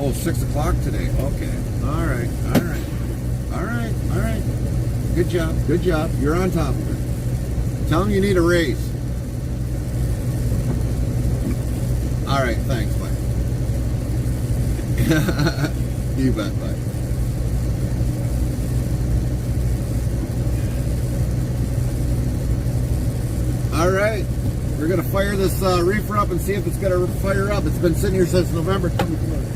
Oh, 6 o'clock today. Okay. All right. All right. All right. All right. Good job. Good job. You're on top of it. Tell them you need a raise. All right. Thanks. Bye. You bet. Bye. All right. We're going to fire this reefer up and see if it's going to fire up. It's been sitting here since November 24th.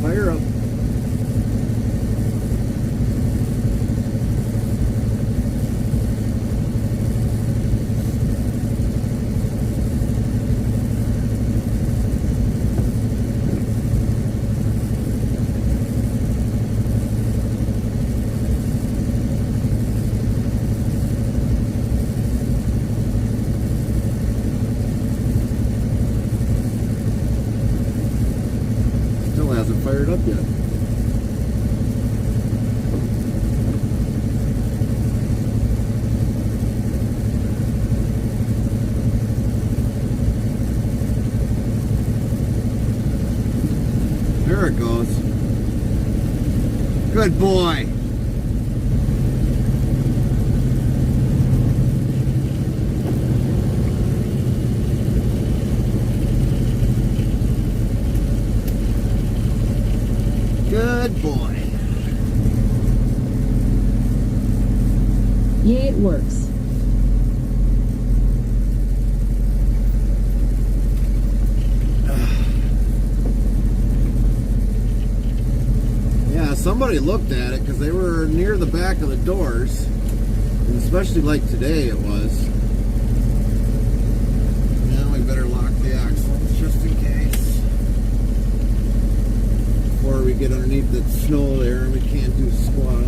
Fire up. Still hasn't fired up yet. There it goes. Good boy. Good boy. Yay, it works. Yeah, somebody looked at it because they were near the back of the doors, and especially like today it was. Now we better lock the axles just in case. Before we get underneath the snow there and we can't do squat.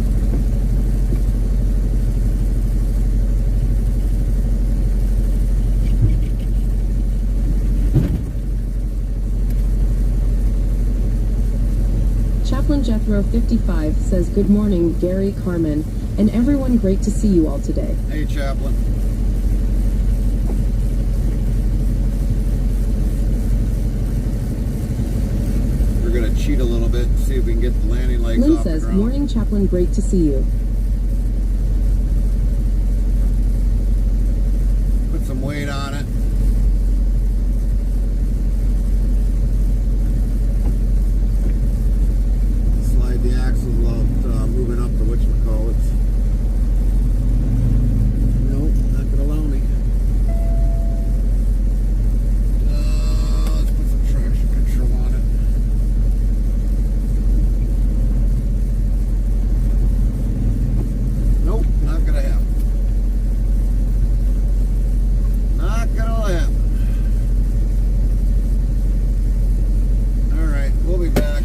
Chaplain Jethro 55 says, good morning, Gary, Carmen, and everyone, great to see you all today. Hey, Chaplain. We're going to cheat a little bit and see if we can get the landing legs Lynn off the says, ground. morning, Chaplain, great to see you. Put some weight on it. Slide the axles without moving up the whatchamacallits. Nope, not gonna allow me. Let's put some traction control on it. Nope, not gonna happen. Not gonna happen. Alright, we'll be back.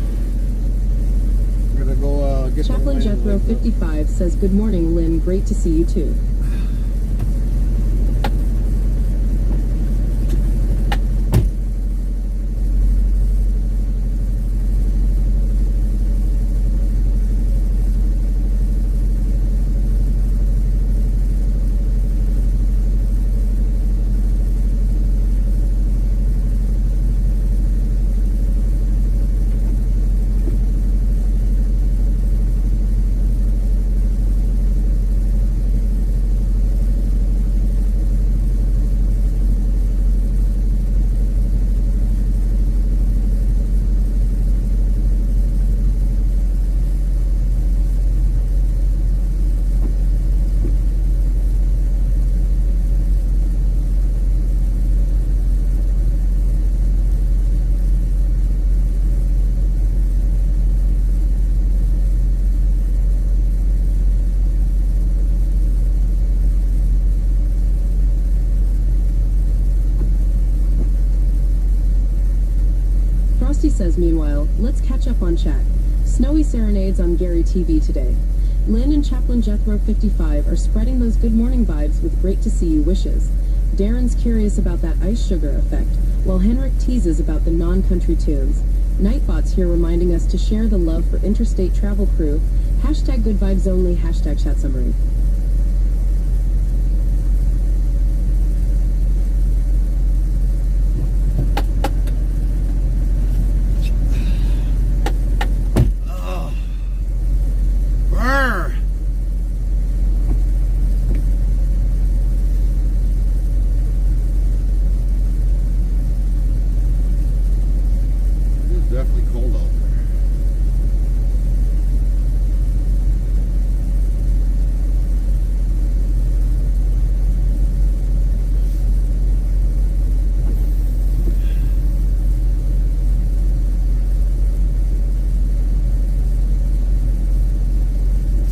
We're gonna go get Chaplain the Jethro 55 says, good morning, Lynn, great to see you too. Rusty says, meanwhile, let's catch up on chat. Snowy serenades on Gary TV today. Lynn and Chaplain Jethro 55 are spreading those good morning vibes with great to see you wishes. Darren's curious about that ice sugar effect, while Henrik teases about the non-country tunes. Nightbot's here reminding us to share the love for interstate travel crew. Hashtag good vibes only, hashtag chat summary. Definitely cold out there.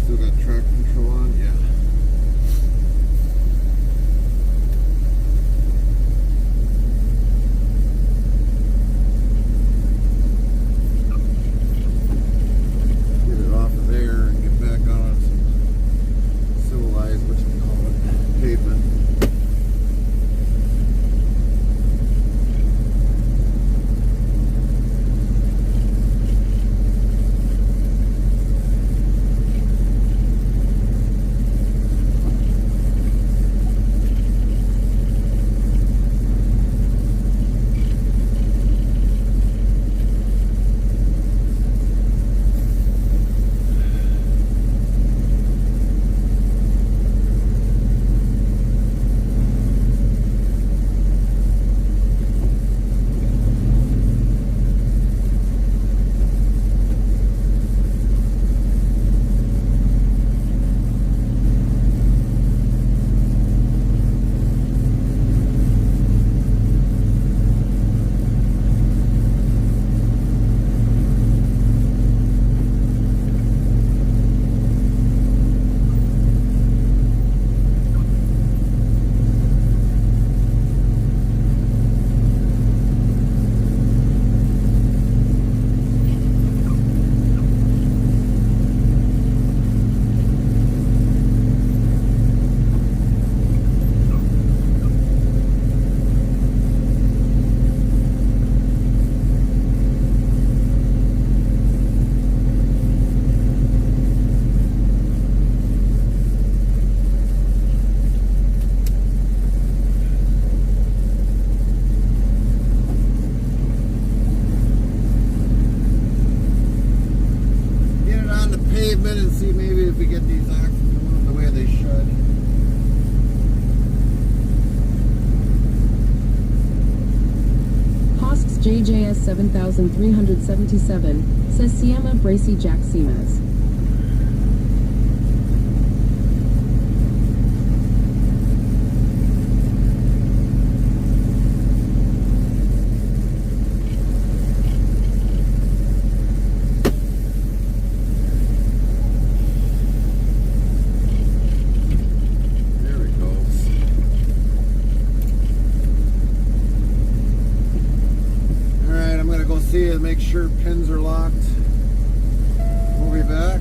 Still got track control on? Yeah. Get it off of there and get back on some civilized, pavement. Pavement and see maybe if we get these axles going the way they should. Hosks JJS 7377 says Siema Bracy Jack Seamas. See it, make sure pins are locked. We'll be back.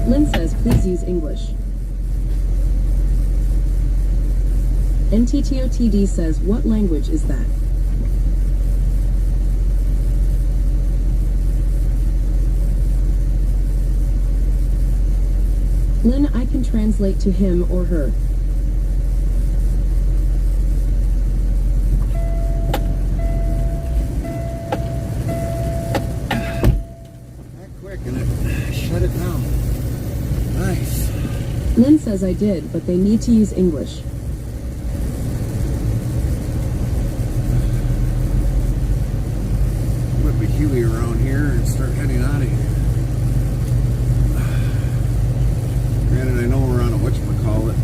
Lynn says, please use English. NTTOTD says, what language is that? Lynn, I can translate to him or her. Shut it down. Nice. Lynn says I did, but they need to use English. Whip a Huey around here and start heading out of here. Granted, I know we're on a whatchamacallit.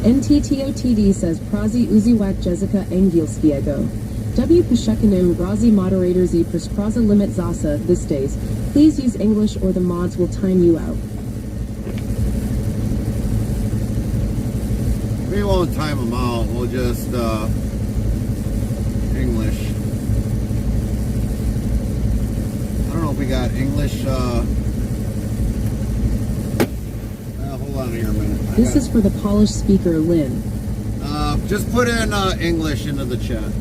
NTTOTD says Prazi uziwak Jessica Angielspiego. W. Pashekanim Razi moderators e prespraza limit zasa this days. Please use English or the mods will time you out. We won't time them out. We'll just English. I don't know if we got English. Hold on here a minute. This is for the Polish speaker Lynn. Just put in English into the chat.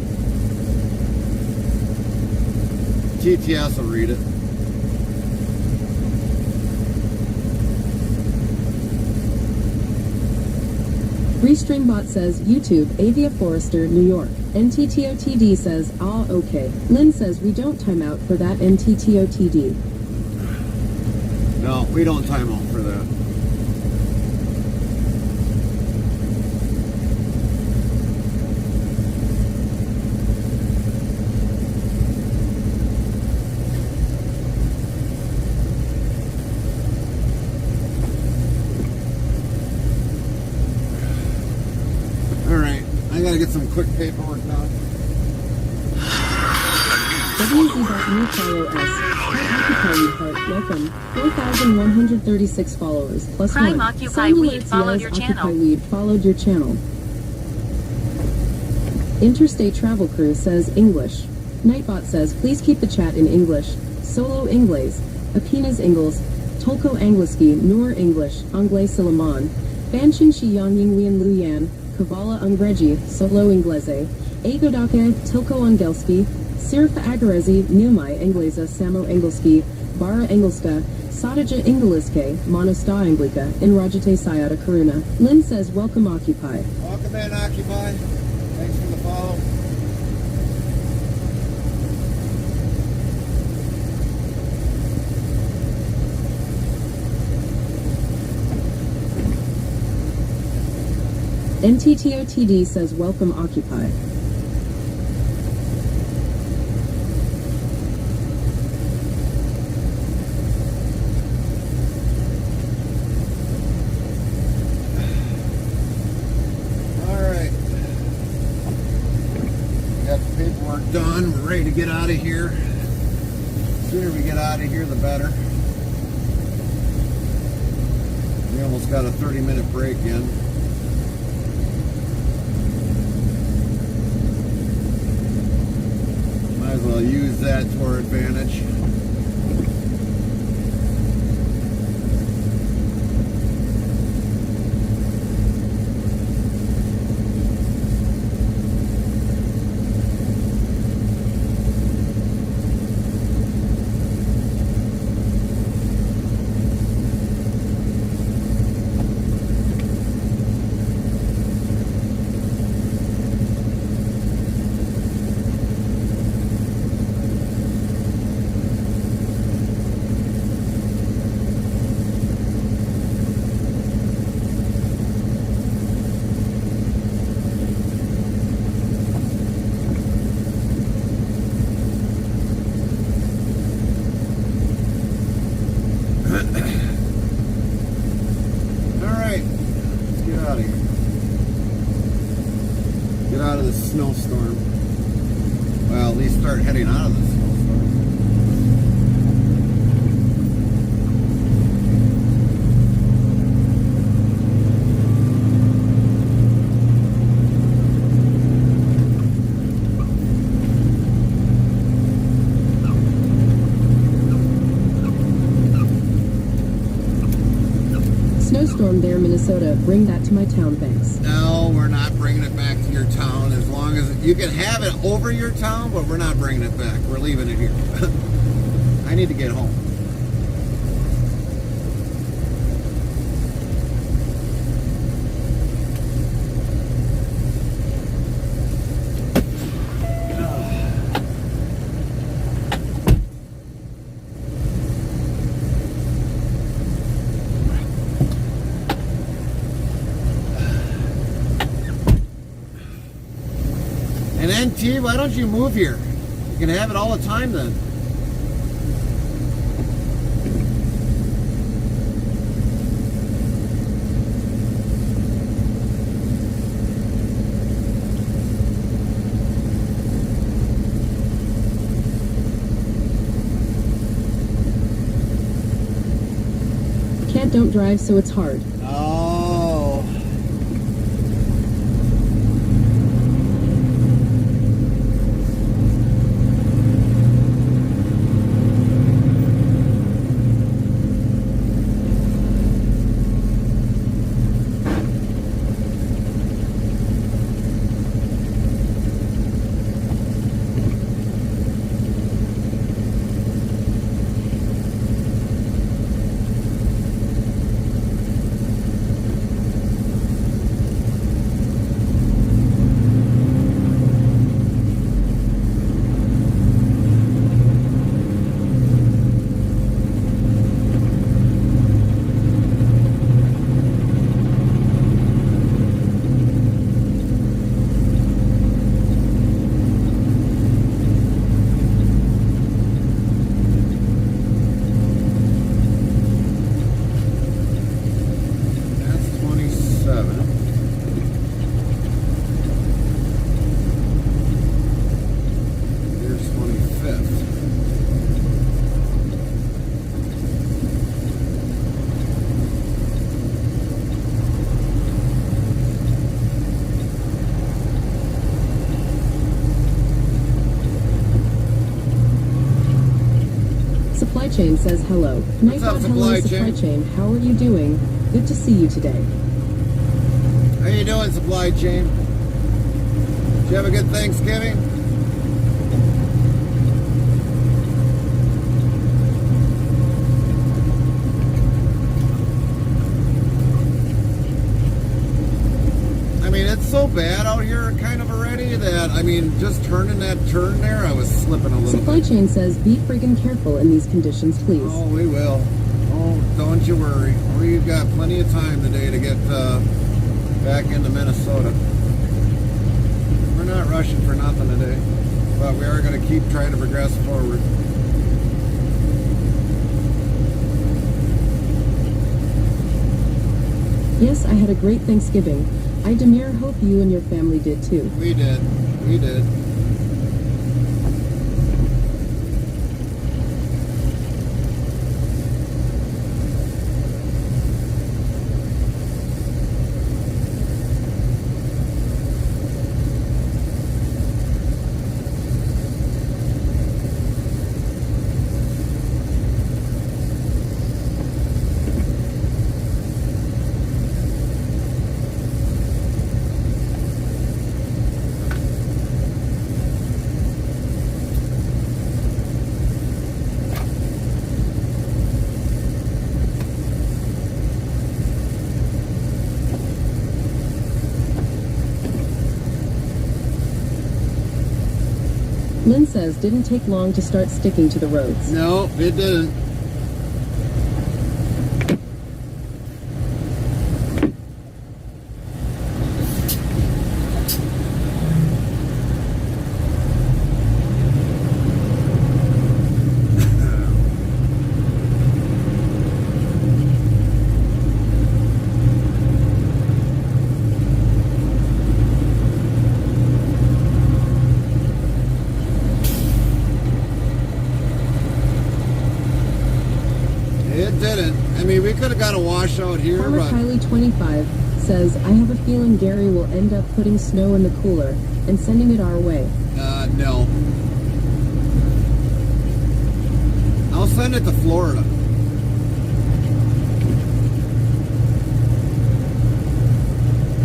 TTS will read it. Restreambot says YouTube, Avia Forrester, New York. NTTOTD says, ah, okay. Lynn says we don't time out for that NTTOTD. No, we don't time out for that. Get some quick paperwork done. WZ.new follow us. Occupy Lead Heart. Welcome. 4,136 followers. Plus Prime 1. Occupy Sound Weed alerts followed yells your Occupy channel. Lead followed your channel. Interstate Travel Crew says English. Nightbot says please keep the chat in English. Solo Ingles. Apinas Ingles. Tolko Angliski. Noor English. Anglais Silaman. Banshin Shi Yang Yingwian Luyan. Kavala Ungregi, Solo Inglese, Agodake, Tilko Angelski, Sirfa Agarezi, Nilmai Englesa, Samo Engelski, Bara Engelska, Sadaja Ingeliske, Monosta Anglika, and Rajate Sayada Karuna. Lynn says, welcome Occupy. Welcome in, Occupy. Thanks for the follow. NTTOTD says, welcome Occupy. Alright. Got the paperwork done. We're ready to get out of here. The sooner we get out of here, the better. We almost got a 30-minute break in. Might as well use that to our advantage. Alright, let's get out of here. Get out of this snowstorm. Well, at least start heading out of this snowstorm. Snowstorm there, Minnesota. Bring that to my town, thanks. No, we're not bringing it back to your town. As long as you can have it over your town, but we're not bringing it back. We're leaving it here. I need to get home. And NT, why don't you move here? You can have it all the time then. don't drive, so it's hard. Oh. That's 27. Here's 25th. Supply Chain says hello. Nice up, out, Supply hello, Supply Chain? Chain. How are you doing? Good to see you today. How you doing, Supply Chain? Did you have a good Thanksgiving? I mean, it's so bad out here kind of already that, I mean, just turning that turn there, I was slipping a little Supply bit. Chain says be friggin' careful in these conditions, please. Oh, we will. Oh, don't you worry. We've got plenty of time today to get back into Minnesota. We're not rushing for nothing today, but we are going to keep trying to progress forward. Yes, I had a great Thanksgiving. I demure hope you and your family did too. We did. We did. Lynn says didn't take long to start sticking to the roads. No, it didn't. It didn't. I mean, we could have got a washout here, Farmer but Kylie 25 says I have a feeling Gary will end up putting snow in the cooler and sending it our way. no. I'll send it to Florida.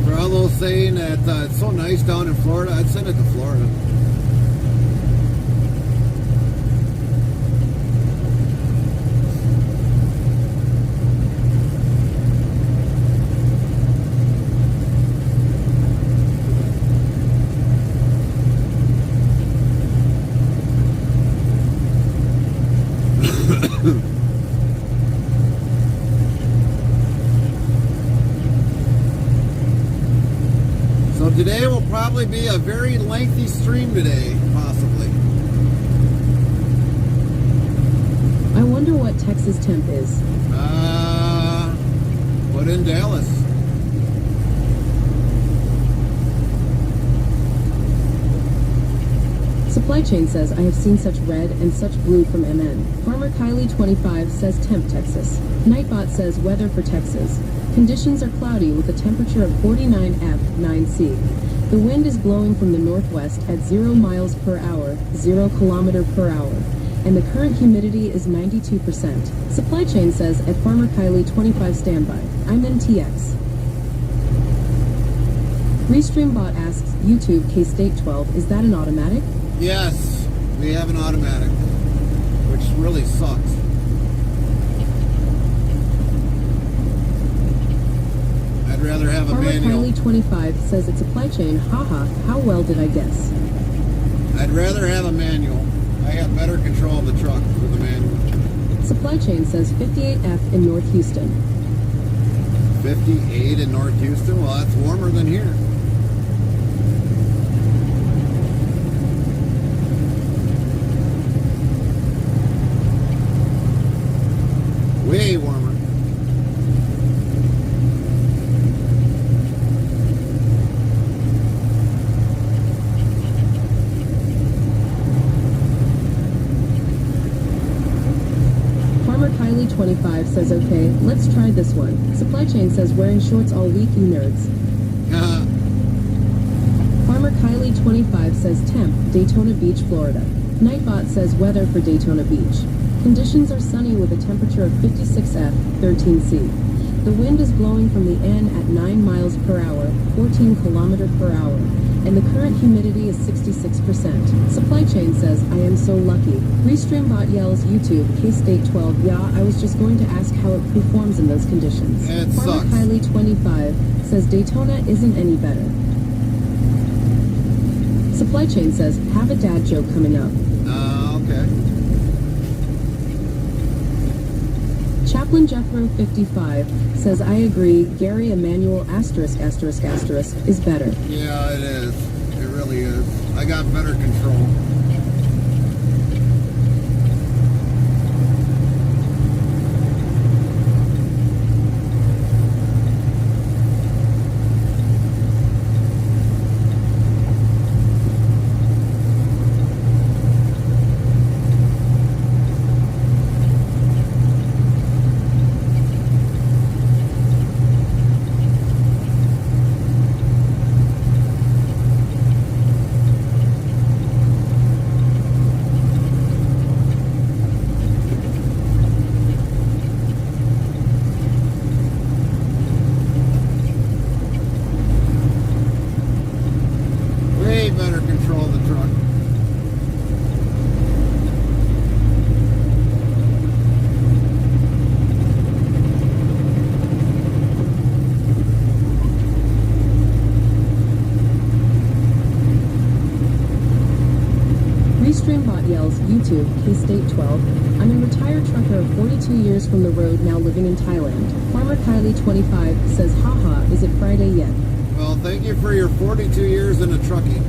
For all those saying that it's so nice down in Florida, I'd send it to Florida. So today will probably be a very lengthy stream today, possibly. I wonder what Texas temp is. What in Dallas? Supply Supply Chain says, I have seen such red and such blue from MN. Farmer Kylie 25 says temp Texas. Nightbot says weather for Texas. Conditions are cloudy with a temperature of 49 F 9C. The wind is blowing from the northwest at 0 miles per hour, 0 kilometer per hour. And the current humidity is 92%. Supply Chain says at Farmer Kylie 25 standby. I'm in TX. Restreambot asks, YouTube K-State 12, is that an automatic? Yes, we have an automatic, which really sucks. I'd rather have a Farmer manual. Kylie 25 says at Supply Chain, haha, how well did I guess? I'd rather have a manual. I have better control of the truck with the manual. Supply Chain says 58F in North Houston. 58 in North Houston? Well, that's warmer than here. Way warmer. Farmer Kylie 25 says, okay, let's try this one. Supply Chain says wearing shorts all week, you nerds. Farmer Kylie 25 says temp, Daytona Beach, Florida. Nightbot says weather for Daytona Beach. Conditions are sunny with a temperature of 56F, 13C. The wind is blowing from the N at 9 miles per hour, 14 kilometer per hour, and the current humidity is 66%. Supply Chain says, I am so lucky. Restreambot yells, YouTube, K-State 12, yeah, I was just going to ask how it performs in those conditions. It Farmer sucks. Kylie 25 says Daytona isn't any better. Supply Chain says, have a dad joke coming up. Okay. Chaplain Jethro 55 says, I agree, Gary Emanuel asterisk asterisk asterisk is better. Yeah, it is. It really is. I got better control. Way better control of the truck. Restreambot yells, YouTube, K-State 12. I'm a retired trucker of 42 years from the road, now living in Thailand. Farmer Kylie 25 says, haha, is it Friday yet? Well, thank you for your 42 years in a trucking.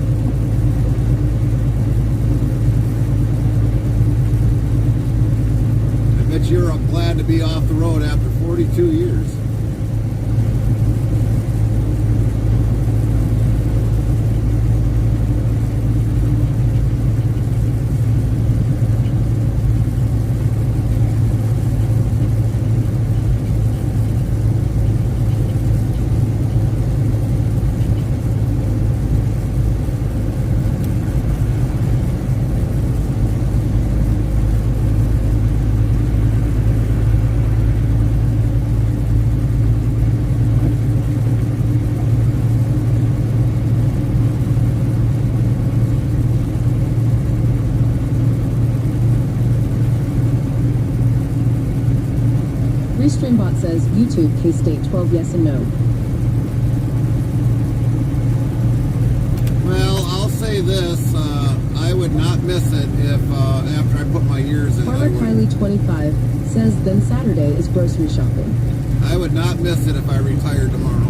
I bet you're glad to be off the road after 42 years. Restreambot says, YouTube, K-State 12, yes and no. Well, I'll say this, I would not miss it if, after I put my years in, Farmer Kylie 25 says, then Saturday is grocery shopping. I would not miss it if I retired tomorrow.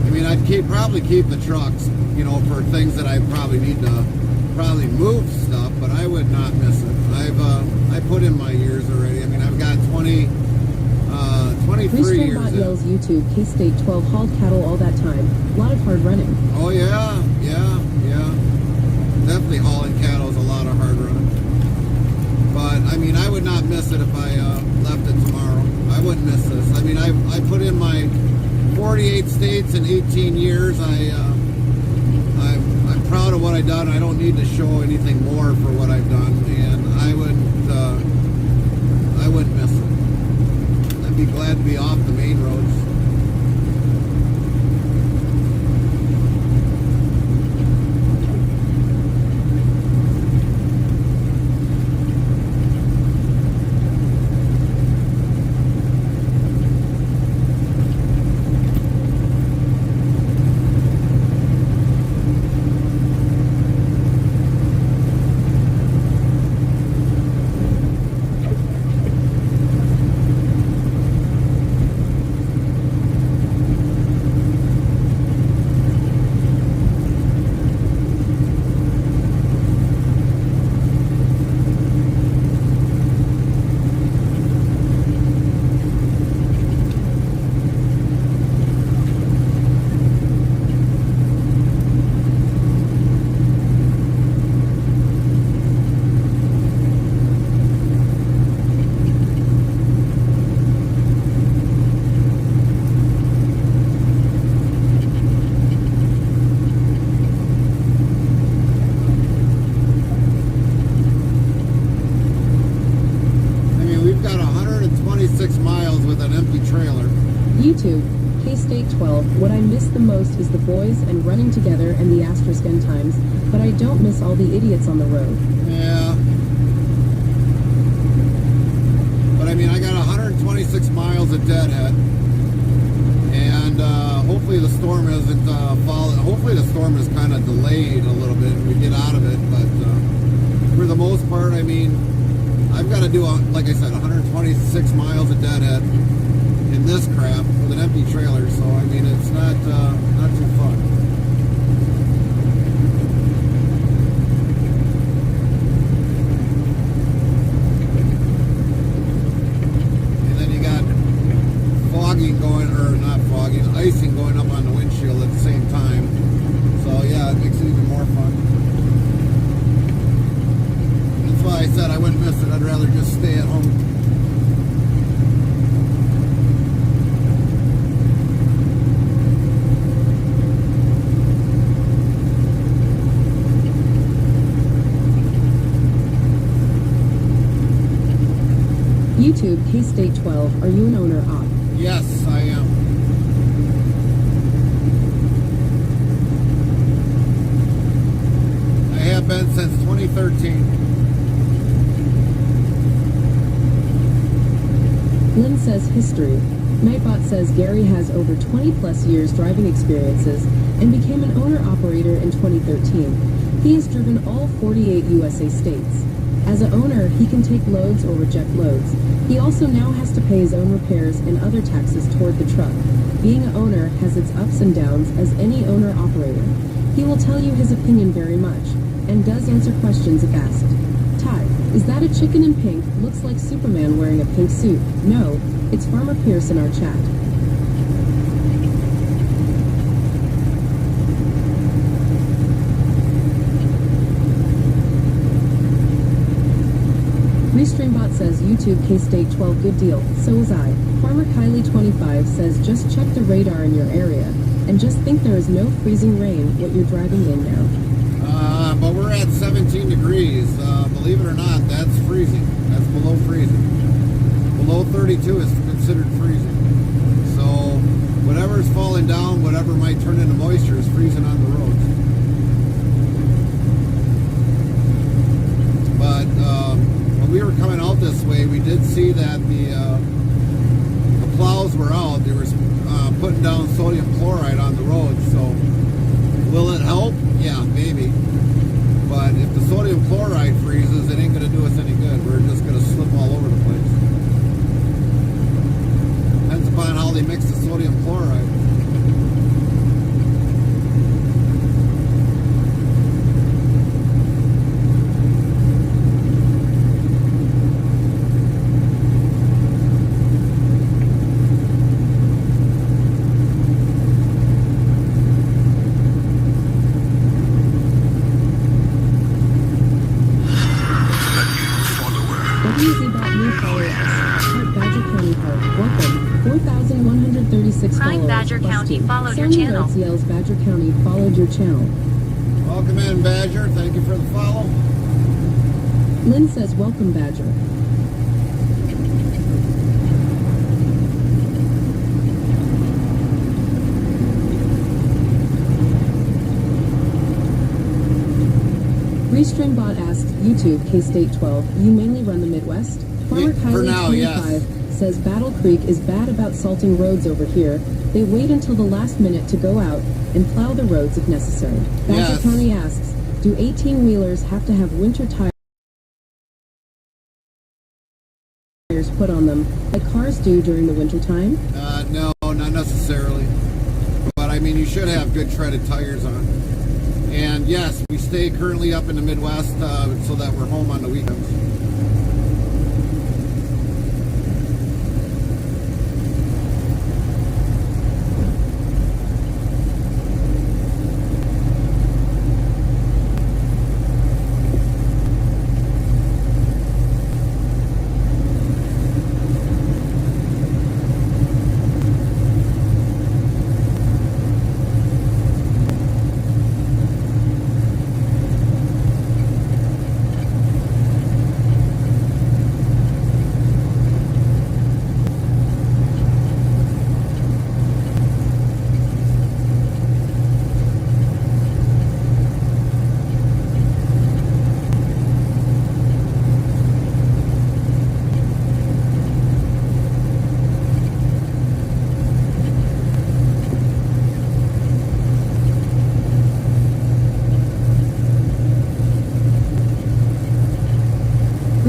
I mean, I'd probably keep the trucks, you know, for things that I probably need to probably move stuff, but I would not miss it. I put in my years already. I mean, I've got 23 years Restreambot in. yells, YouTube, K-State 12, hauled cattle all that time. A lot of hard running. Oh yeah. definitely hauling cattle is a lot of hard running. But I mean, I would not miss it if I left it tomorrow. I wouldn't miss this. I mean, I put in my 48 states in 18 years. I'm proud of what I've done. I don't need to show anything more for what I've done, and I wouldn't miss it. I'd be glad to be off the main roads. YouTube, K-State 12, what I miss the most is the boys and running together and the asterisk end times, but I don't miss all the idiots on the road. Yeah. But I mean, I got 126 miles of deadhead, and hopefully the storm isn't hopefully the storm is kind of delayed a little bit and we get out of it, but for the most part, I mean, I've got to do, like I said, 126 miles of deadhead in this crap with an empty trailer, so I mean, it's not too fun. And then you got fogging going, or not fogging, icing going up on the windshield at the same time. So yeah, it makes it even more fun. That's why I said I wouldn't miss it. I'd rather just stay at home. YouTube, K-State 12, are you an owner op? Yes, I am. I have been since 2013. Lynn says history. Nightbot says Gary has over 20 plus years driving experiences and became an owner-operator in 2013. He has driven all 48 USA states. As an owner, he can take loads or reject loads. He also now has to pay his own repairs and other taxes toward the truck. Being an owner has its ups and downs as any owner-operator. He will tell you his opinion very much, and does answer questions if asked. Ty, is that a chicken in pink? Looks like Superman wearing a pink suit. No, it's Farmer Pierce in our chat. Restreambot says YouTube K-State 12 good deal, so is I. Farmer Kylie 25 says just check the radar in your area, and just think there is no freezing rain what you're driving in now. But we're at 17 degrees. Believe it or not, that's freezing. That's below freezing. Below 32 is considered freezing. So whatever's falling down, whatever might turn into moisture is freezing on the roads. But when we were coming out this way, we did see that the plows were out. They were putting down sodium chloride on the roads. So will it help? Yeah, maybe. But if the sodium chloride freezes, it ain't going to do us any good. We're just going to slip all over the place. Depends upon how they mix the sodium chloride. $36. Prime Badger plus County two. followed your Sandy channel. Rhodes yells Badger County followed your channel. Welcome in, Badger. Thank you for the follow. Lynn says welcome Badger. Restreambot asks YouTube K-State 12, you mainly run the Midwest? Farmer Yeah, for Kylie now, 25 yes. says Battle Creek is bad about salting roads over here. They wait until the last minute to go out and plow the roads if necessary. Badger Yes. County asks, do 18-wheelers have to have winter tires put on them like cars do during the winter time? No, not necessarily. But I mean, you should have good treaded tires on. And yes, we stay currently up in the Midwest so that we're home on the weekends.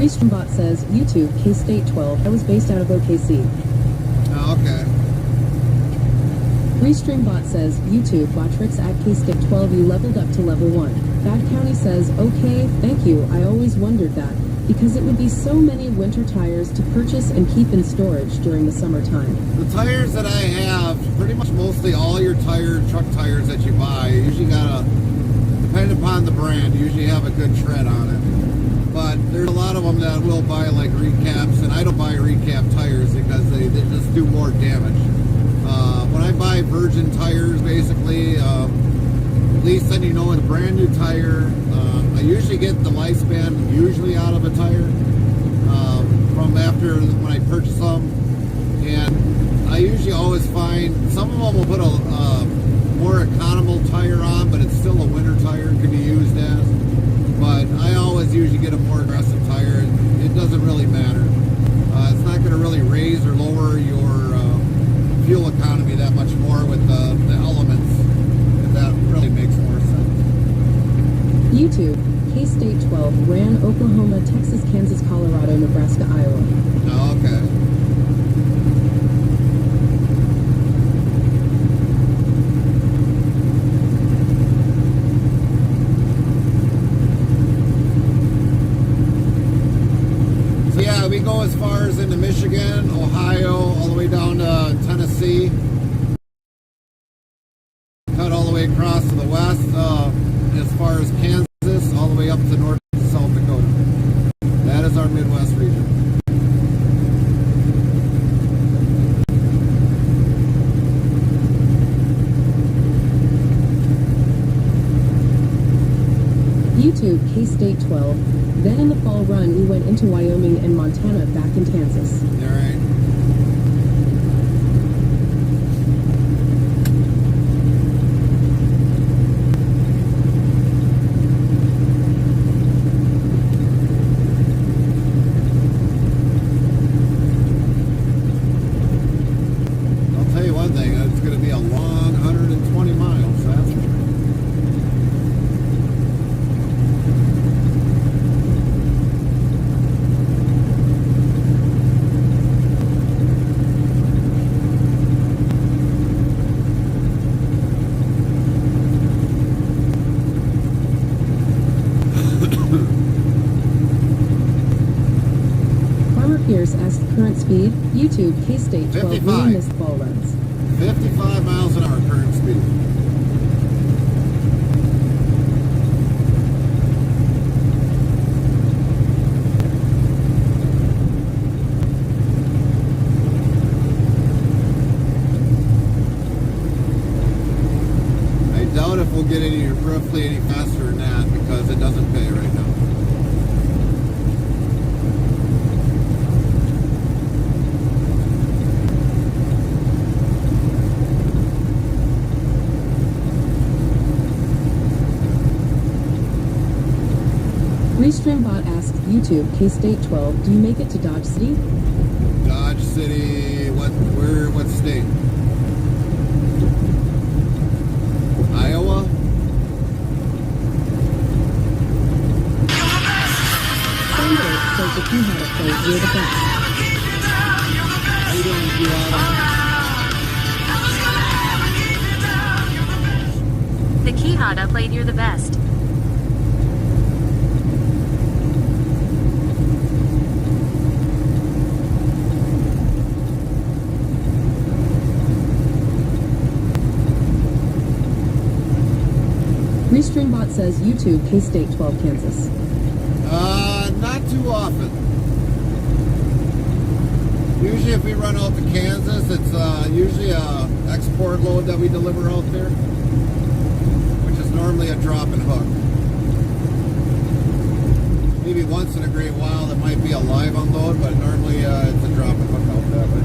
Restreambot says, YouTube, K-State 12, I was based out of OKC. Oh, okay. Restreambot says, YouTube, Botrix at K-State 12, you leveled up to level 1. Bad County says, okay, thank you, I always wondered that, because it would be so many winter tires to purchase and keep in storage during the summertime. The tires that I have, pretty much mostly all your truck tires that you buy, you usually gotta, depending upon the brand, you usually have a good tread on it. But there's a lot of them that will buy like recaps, and I don't buy recap tires because they just do more damage. When I buy virgin tires, basically, at least then you know in a brand new tire, I usually get the lifespan usually out of a tire from after when I purchase them. And I usually always find, some of them will put a more economical tire on, but it's still a winter tire, it can be used as. But I always usually get a more aggressive tire, and it doesn't really matter. It's not going to really raise or lower your fuel economy that much more with the elements, if that really makes more sense. YouTube, K-State 12, ran Oklahoma, Texas, Kansas, Colorado, Nebraska, Iowa. Oh, okay. We go as far as into Michigan, Ohio, all the way down to Tennessee. Cut all the way across to the west, as far as Kansas, all the way up to North and South Dakota. That is our Midwest region. YouTube, K-State 12. Then in the fall run, we went into Wyoming and Montana back in Kansas. All right. I'll tell you one thing, it's going to be a long 120 miles, that's for sure. Pierce asks current speed. YouTube, K-State 12, 55. really missed ball runs. 55 miles an hour current speed. we'll get any roughly any faster than that because it doesn't pay right now. Restreambot asked YouTube, K-State 12, do you make it to Dodge City? Dodge City, what state? Iowa? Sunday says the Quijada plays you're the best. How you doing, Quijada? The Quijada played You're the Best. Restreambot says YouTube, K-State 12, Kansas. Not too often. Usually if we run out to Kansas, it's usually a export load that we deliver out there, which is normally a drop and hook. Maybe once in a great while it might be a live unload, but normally it's a drop and hook out that way.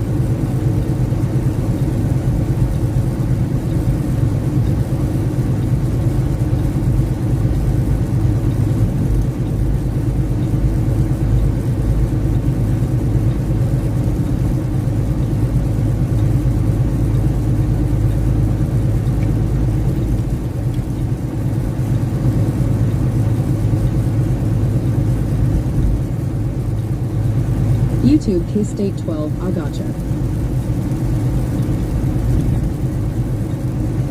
YouTube, K-State 12, I gotcha.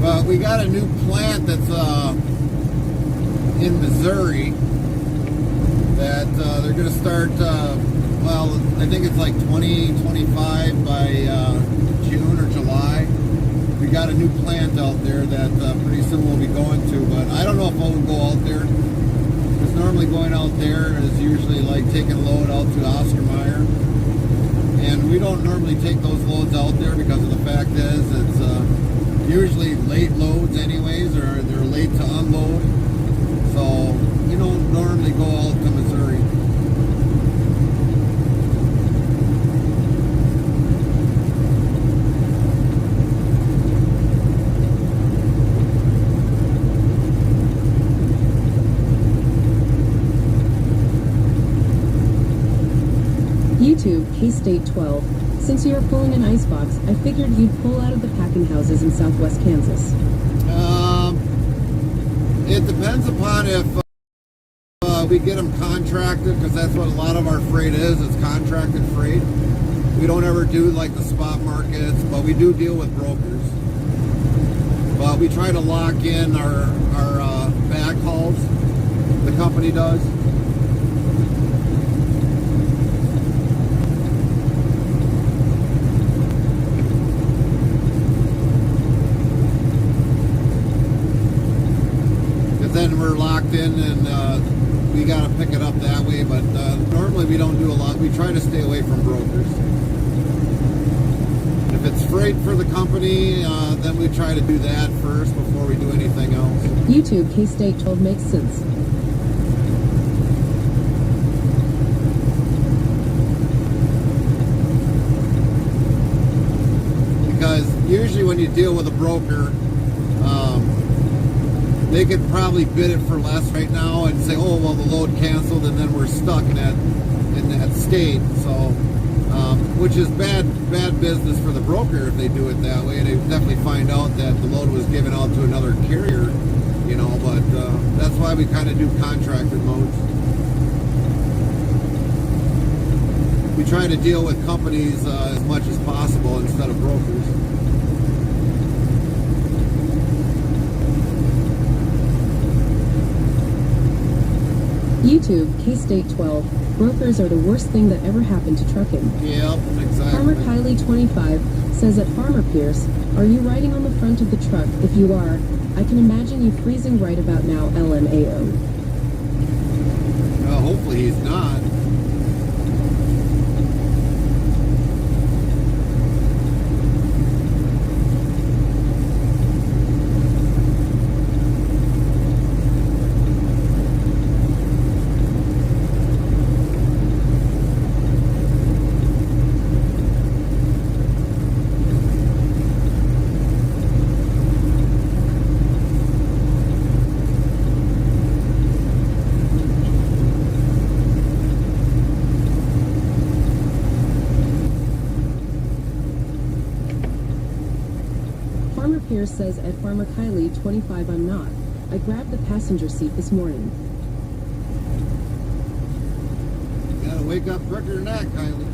But we got a new plant that's in Missouri that they're going to start, well, I think it's like 2025 by June or July. We got a new plant out there that pretty soon we'll be going to, but I don't know if I will go out there. Because normally going out there is usually like taking a load out to Oscar Mayer. And we don't normally take those loads out there because of the fact is it's usually late loads anyways, or they're late to unload. So we don't normally go out to Missouri. YouTube, K-State 12. Since you are pulling an icebox, I figured you'd pull out of the packing houses in southwest Kansas. It depends upon if we get them contracted, because that's what a lot of our freight is. It's contracted freight. We don't ever do like the spot markets, but we do deal with brokers. But we try to lock in our bag hauls. The company does. Then we're locked in and we got to pick it up that way, but normally we don't do a lot. We try to stay away from brokers. If it's freight for the company, then we try to do that first before we do anything else. YouTube, K-State 12 makes sense. Because usually when you deal with a broker, they could probably bid it for less right now and say, oh, well, the load canceled, and then we're stuck in that state. So, which is bad business for the broker if they do it that way. They definitely find out that the load was given out to another carrier, you know. But that's why we kind of do contracted loads. We try to deal with companies as much as possible instead of brokers. YouTube, K-State 12. Brokers are the worst thing that ever happened to trucking. Yep, exactly. Farmer Kylie 25 says at Farmer Pierce, are you riding on the front of the truck? If you are, I can imagine you freezing right about now, LMAO. Well, hopefully he's not. Farmer Pierce says at Farmer Kylie 25 I'm not. I grabbed the passenger seat this morning. Gotta wake up quicker than that, Kylie.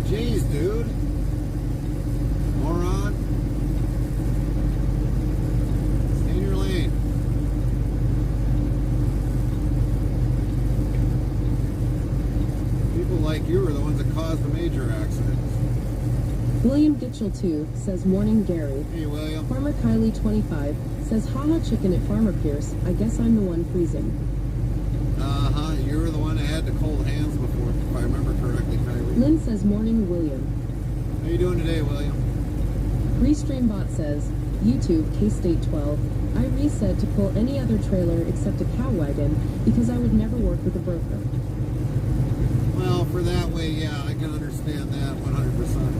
Jeez, dude. Moron. Stay in your lane. People like you are the ones that caused the major accidents. William Gitchell 2 says morning Gary. Hey, William. Farmer Kylie 25 says haha chicken at Farmer Pierce. I guess I'm the one freezing. Uh-huh. You were the one that had the cold hands before, if I remember correctly, Kylie. Lynn says morning William. How you doing today, William? Restreambot says YouTube K-State 12. I reset to pull any other trailer except a cow wagon because I would never work with a broker. Well, for that way, yeah, I can understand that 100%.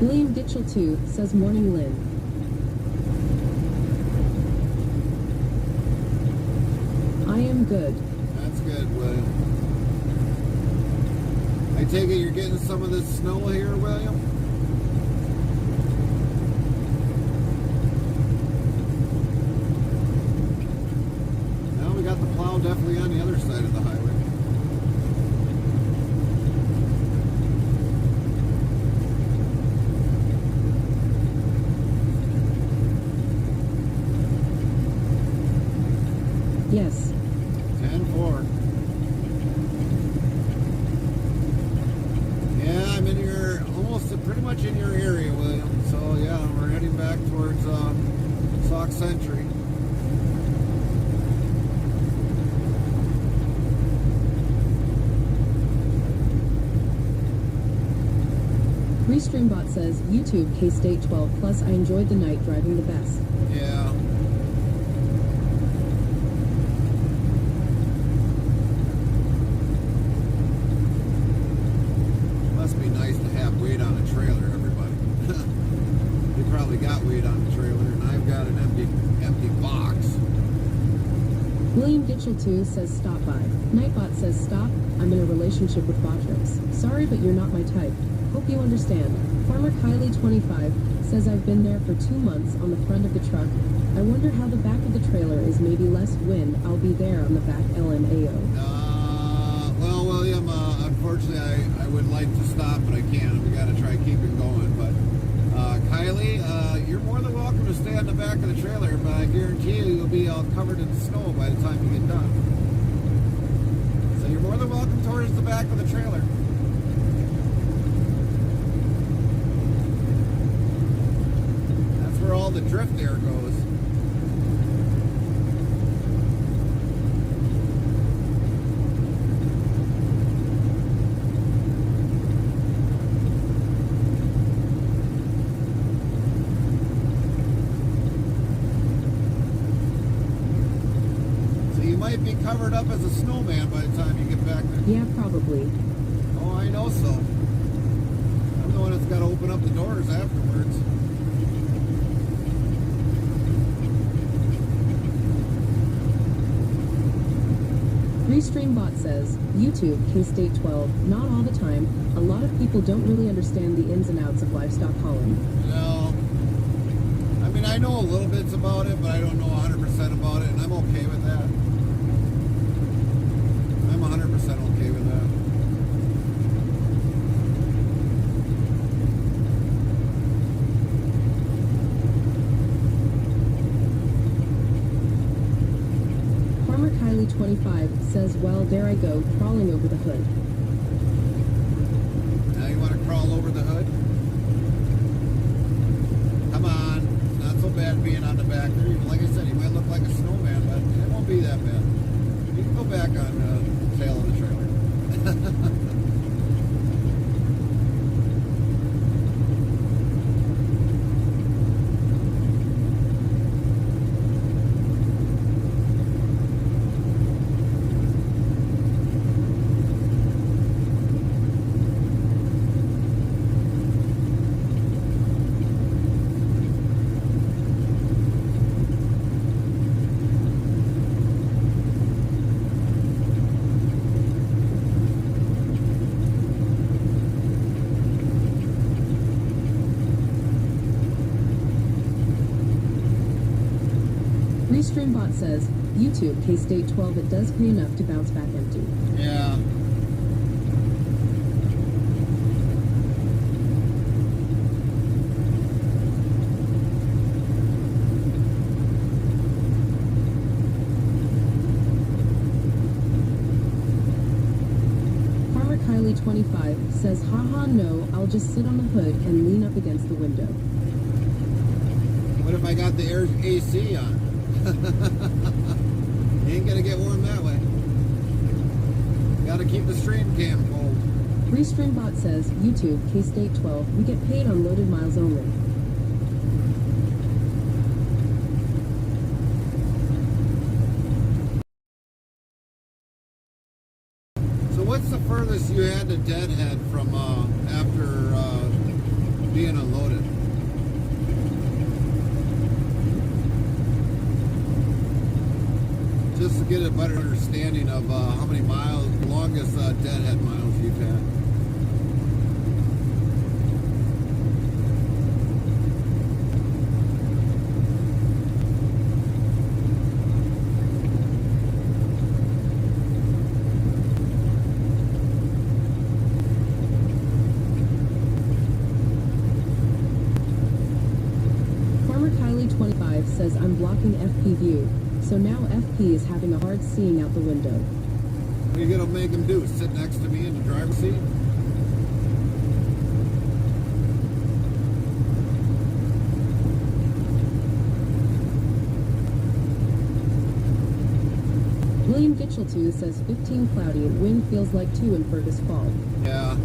William Gitchell 2 says morning Lynn. I am good. That's good, William. I take it you're getting some of this snow here, William? Now we got the plow definitely on the other side of the highway. Yes. 10-4. Yeah, I'm in your, almost pretty much in your area, William. So yeah, we're heading back towards Sauk Century. Restreambot says YouTube K-State 12 plus I enjoyed the night driving the best. Yeah. Must be nice to have weight on a trailer, everybody. You probably got weight on the trailer, and I've got an empty box. William Gitchell 2 says stop by. Nightbot says stop. I'm in a relationship with Botrix. Sorry, but you're not my type. Hope you understand. Farmer Kylie 25 says I've been there for 2 months on the front of the truck. I wonder how the back of the trailer is maybe less wind. I'll be there on the back LMAO. Well, William, unfortunately, I would like to stop, but I can't. We got to try keeping going. But Kylie, you're more than welcome to stay on the back of the trailer, but I guarantee you'll be all covered in snow by the time you get done. So you're more than welcome towards the back of the trailer. That's where all the drift air goes. Might be covered up as a snowman by the time you get back there. Yeah, probably. Oh, I know so. I'm the one that's got to open up the doors afterwards. Restreambot says, YouTube K-State 12, not all the time. A lot of people don't really understand the ins and outs of livestock hauling. No. I mean, I know a little bits about it, but I don't know 100% about it, and I'm okay with that. I'm 100% okay with that. Farmer Kylie 25 says, well, there I go, crawling over the hood. Now you want to crawl over the hood? Come on. It's not so bad being on the back there. Even like I said, you might look like a snowman, but it won't be that bad. You can go back on the tail of the trailer. Restreambot says, YouTube, K-State 12, it does pay enough to bounce back empty. Yeah. Farmer Kylie 25 says, haha no, I'll just sit on the hood and lean up against the window. What if I got the air AC on? You ain't gonna get warm that way. Gotta keep the stream cam cold. Restreambot says, YouTube, K-State 12, we get paid on loaded miles only. So what's the furthest you had to Deadhead from after being unloaded? Just to get a better understanding of how many miles, longest Deadhead miles you've had. Farmer Kylie 25 says, I'm blocking FP view. So now FP is having a hard seeing out the window. What are you gonna make him do? Sit next to me in the driver's seat? William Gitchell 2 says 15 cloudy, wind feels like 2 in Fergus Fall. Yeah.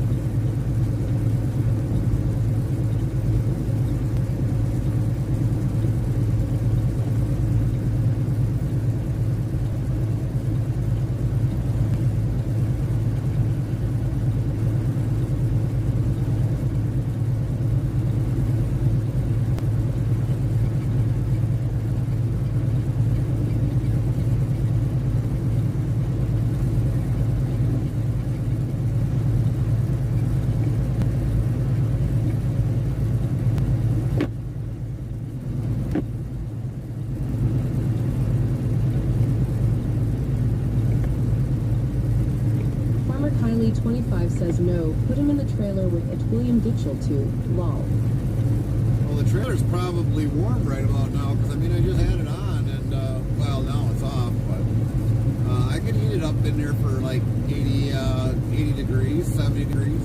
Kylie 25 says no, put him in the trailer with it. William Gitchell 2, lol. Well, the trailer's probably warm right about now, because I mean, I just had it on, and, well, now it's off, but I could heat it up in there for like 80 degrees, 70 degrees.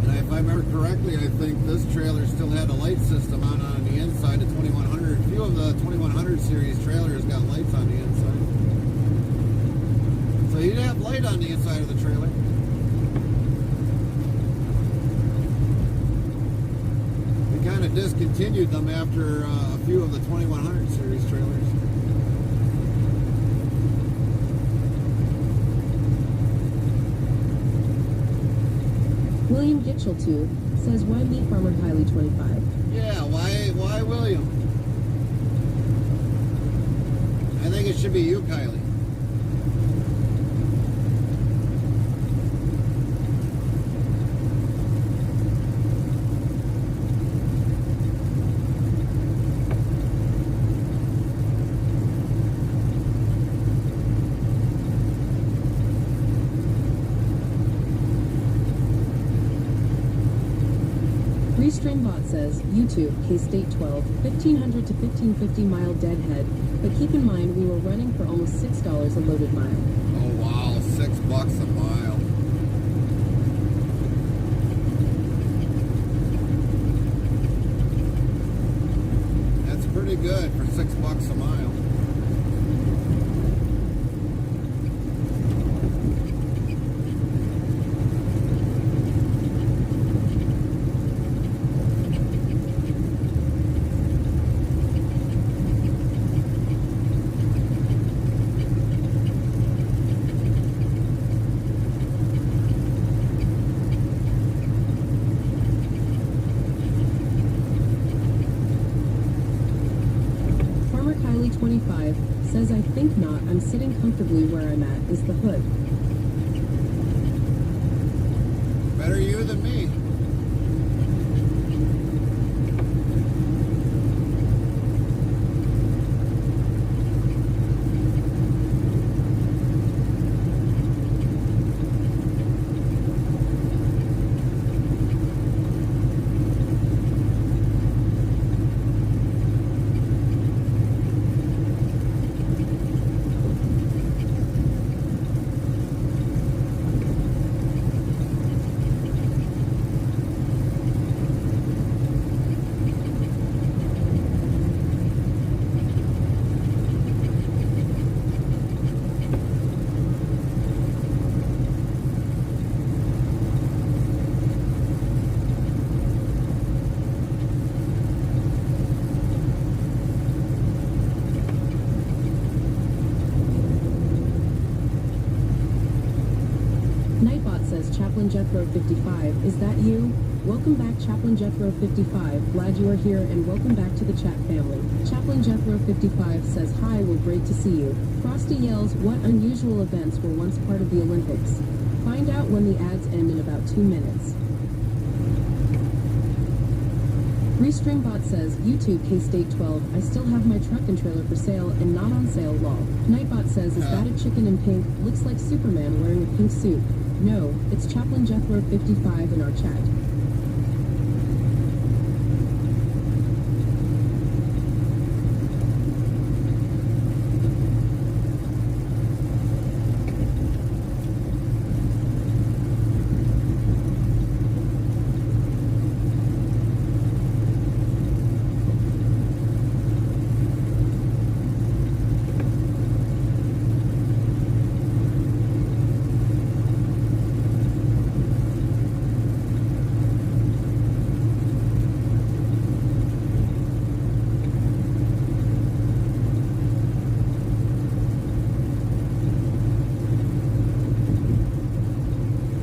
And if I remember correctly, I think this trailer still had a light system on the inside of 2100. A few of the 2100 series trailers got lights on the inside. So you'd have light on the inside of the trailer. We kind of discontinued them after a few of the 2100 series trailers. William Gitchell 2 says, why me, Farmer Kylie 25? Yeah, why William? I think it should be you, Kylie. Restreambot says, YouTube, K-State 12, 1500 to 1550 mile deadhead, but keep in mind we were running for almost $6 a loaded mile. Oh wow, $6 a mile. That's pretty good for $6 a mile. Kylie 25 says, I think not, I'm sitting comfortably where I'm at, is the hood. than me. Nightbot says Chaplain Jethro 55, is that you? Welcome back Chaplain Jethro 55, glad you are here and welcome back to the chat family. Chaplain Jethro 55 says hi, well great to see you. Frosty yells, what unusual events were once part of the Olympics? Find out when the ads end in about 2 minutes. Restreambot says, YouTube K-State 12, I still have my truck and trailer for sale and not on sale, lol. Nightbot says, is that a chicken in pink? Looks like Superman wearing a pink suit. No, it's Chaplain Jethro 55 in our chat.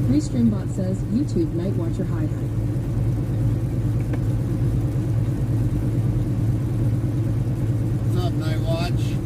Restreambot says, YouTube Night Watcher hi hi. What's up, Night Watch?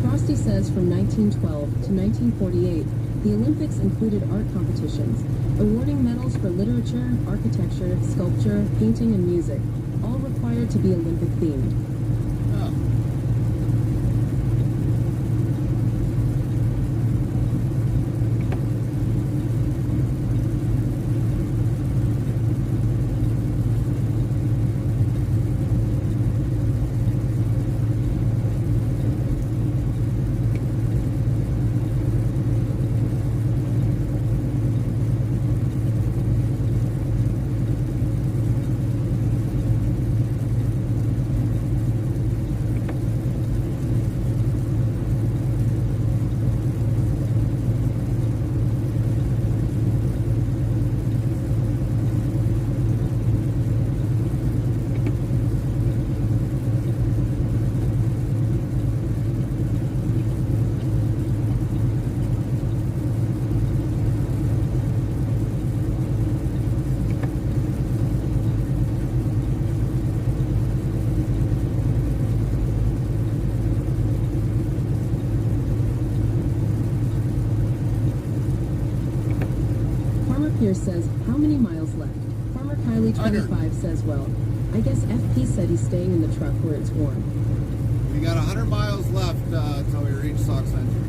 Frosty says from 1912 to 1948, the Olympics included art competitions, awarding medals for literature, architecture, sculpture, painting, and music, all required to be Olympic themed. Oh. Pierce says, how many miles left? Farmer Kylie 25 says, well, I guess FP said he's staying in the truck where it's warm. We got 100 miles left until we reach Sauk Century.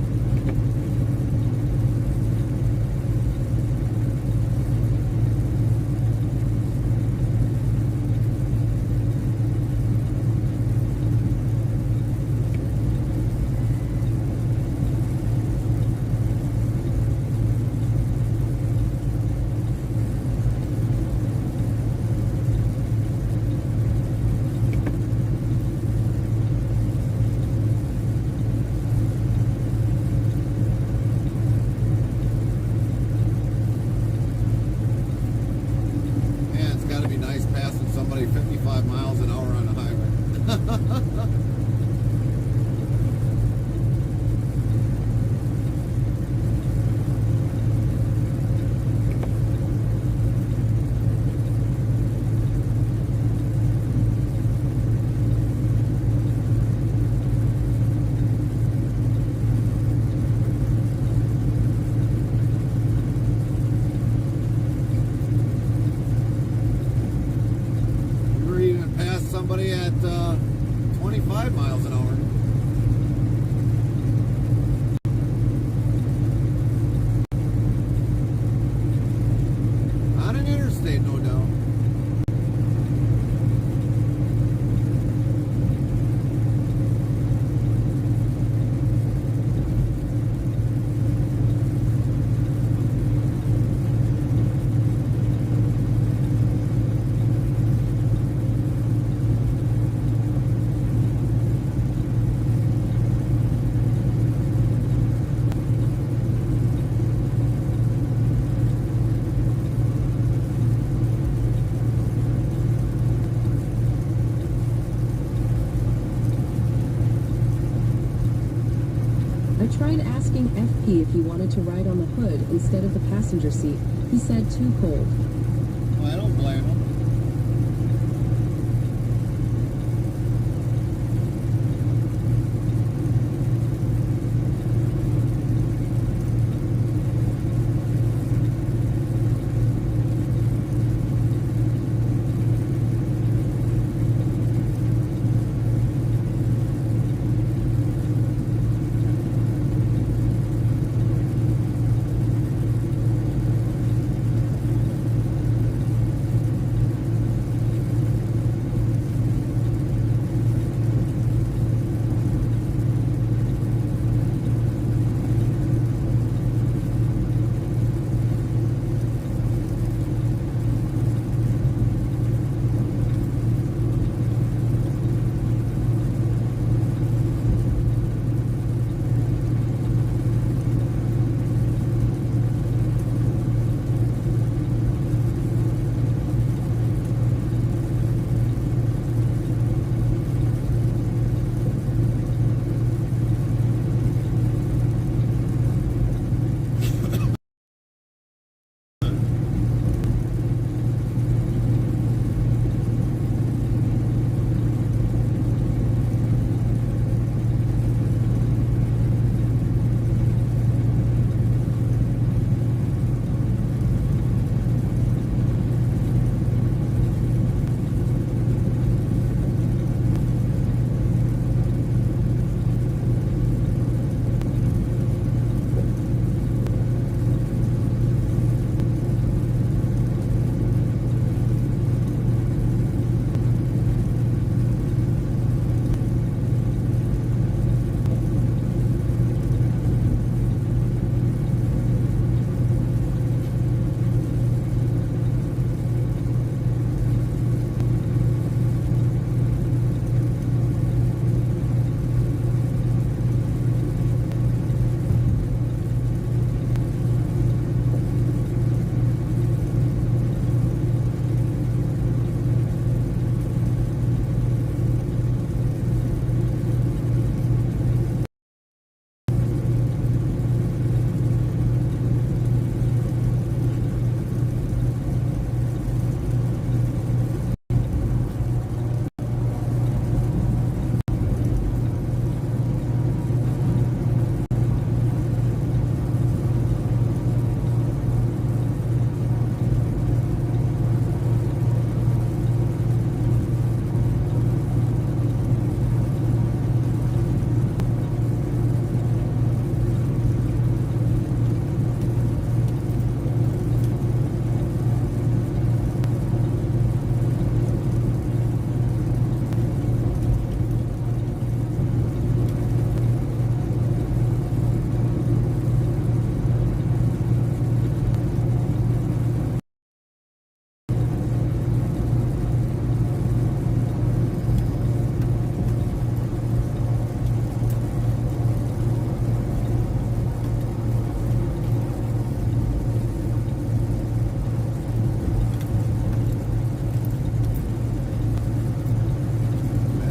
asking FP if he wanted to ride on the hood instead of the passenger seat. He said too cold. Well, I don't blame him.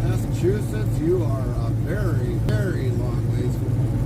Massachusetts, you are a very, very long ways from home.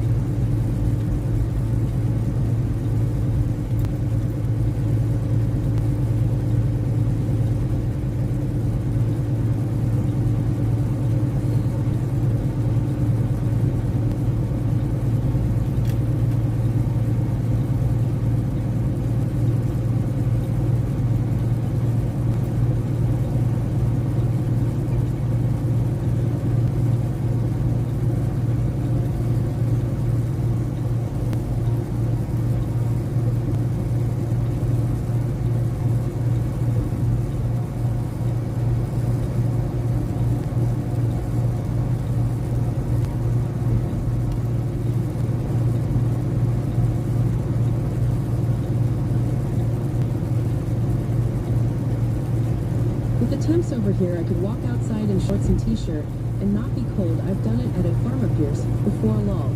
With the temps over here, I could walk outside in shorts and t-shirt and not be cold. I've done it at a farmer piers before lol.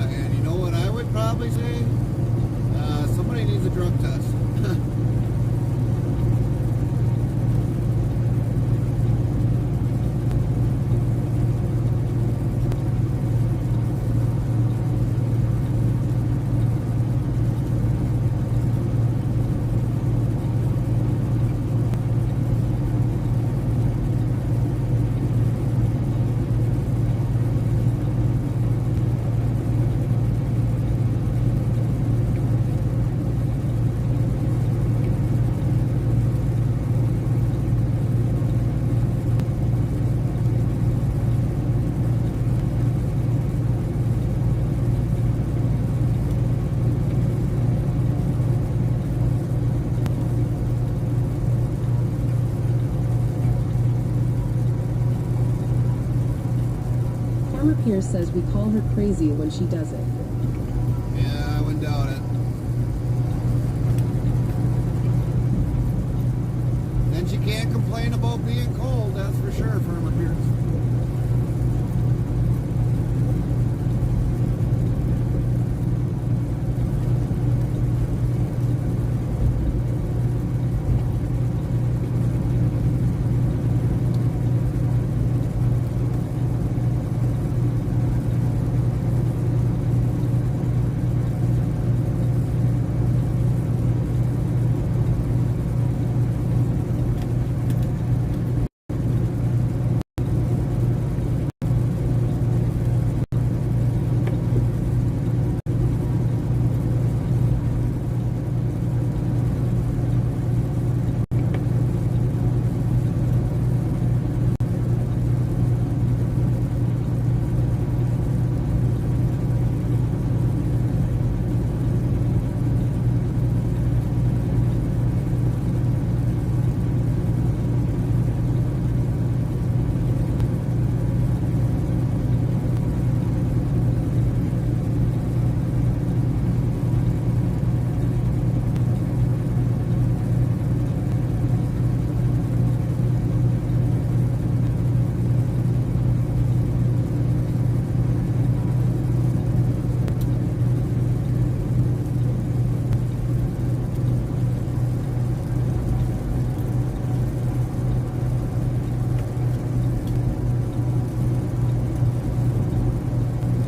And you know what I would probably say? Somebody needs a drug test. Pierce says we call her crazy when she does it. Yeah, I wouldn't doubt it. Then she can't complain about being cold, that's for sure, Farmer Pierce.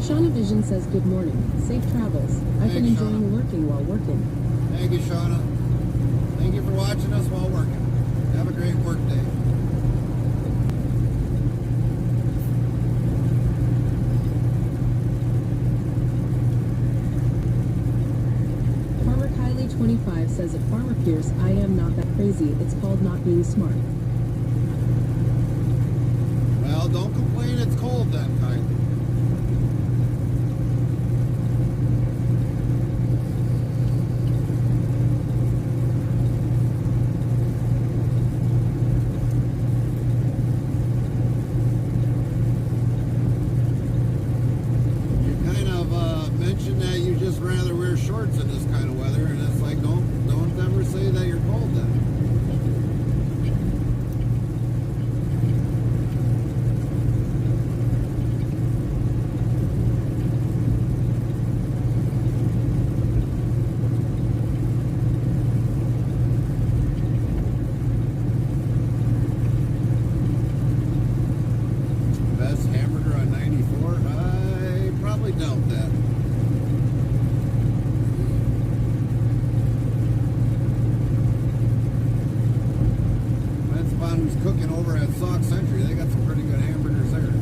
Shauna Vision says good morning. Safe travels. I've been Thanks, enjoying Shauna. lurking while working. Thank you, Shauna. Thank you for watching us while working. Have a great work day. Farmer Kylie 25 says at Farmer Pierce, I am not that crazy. It's called not being smart. Well, don't complain it's cold then, Kylie. Mentioned that you just rather wear shorts in this kind of weather, and it's like don't ever say that you're cold then. Best hamburger on 94? I probably doubt that. Who's cooking over at Sauk Century. They got some pretty good hamburgers there.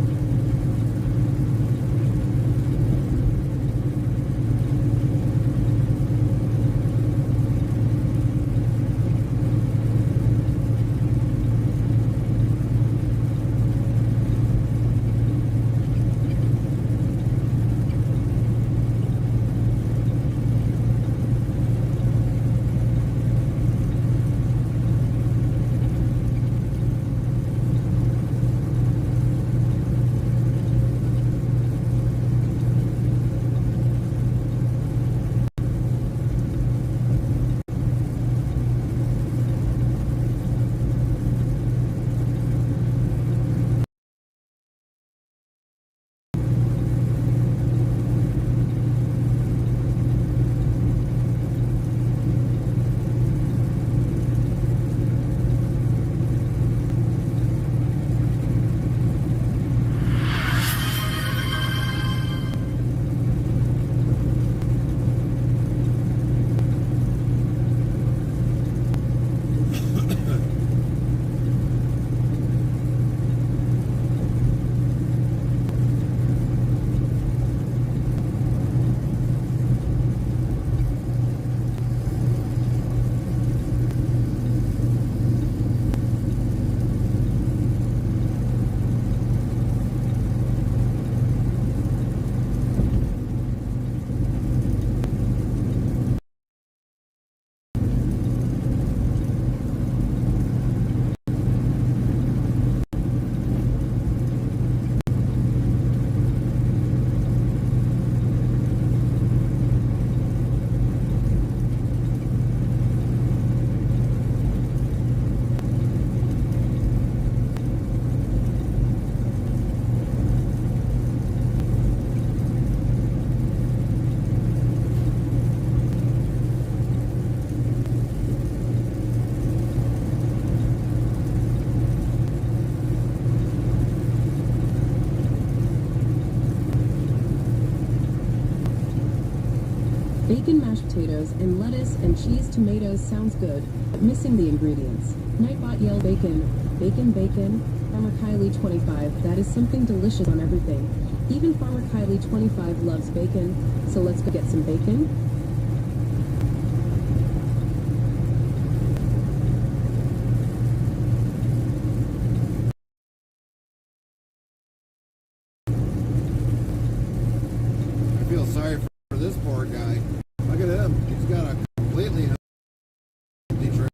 Bacon, mashed potatoes, and lettuce and cheese tomatoes sounds good, but missing the ingredients. Nightbot yell bacon, bacon, bacon. Farmer Kylie 25, that is something delicious on everything. Even Farmer Kylie 25 loves bacon, so let's go get some bacon. I feel sorry for this poor guy. Look at him. He's got a completely empty trailer.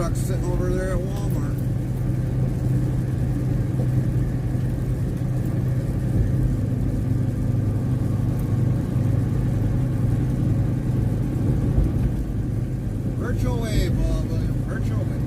truck's sitting over there at Walmart. Virtual way, Bob William. Virtual way.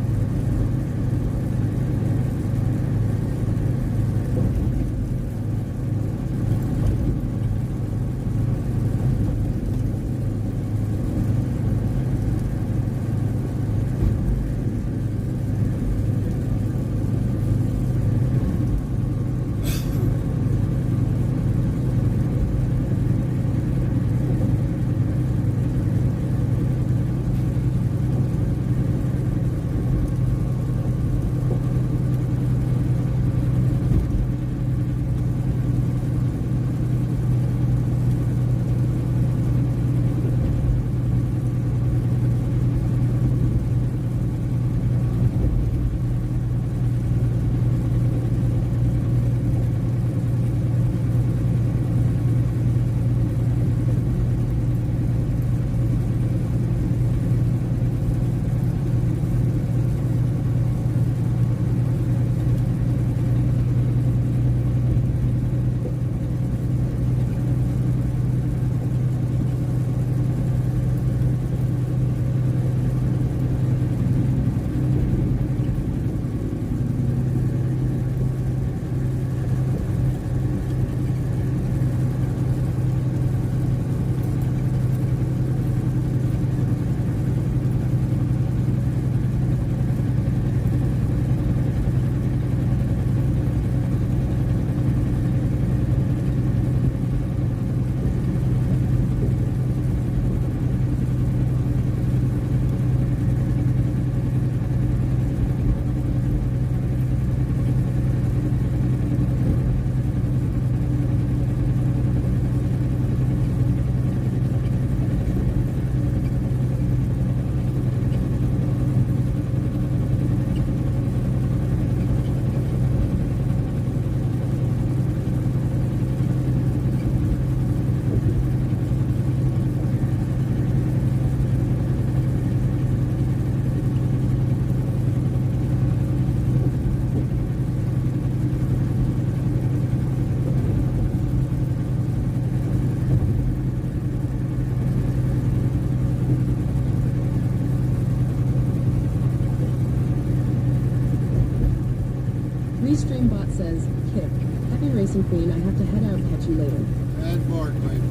Restreambot says, Kip, happy racing queen, I have to head out, catch you later. And Mark, mate.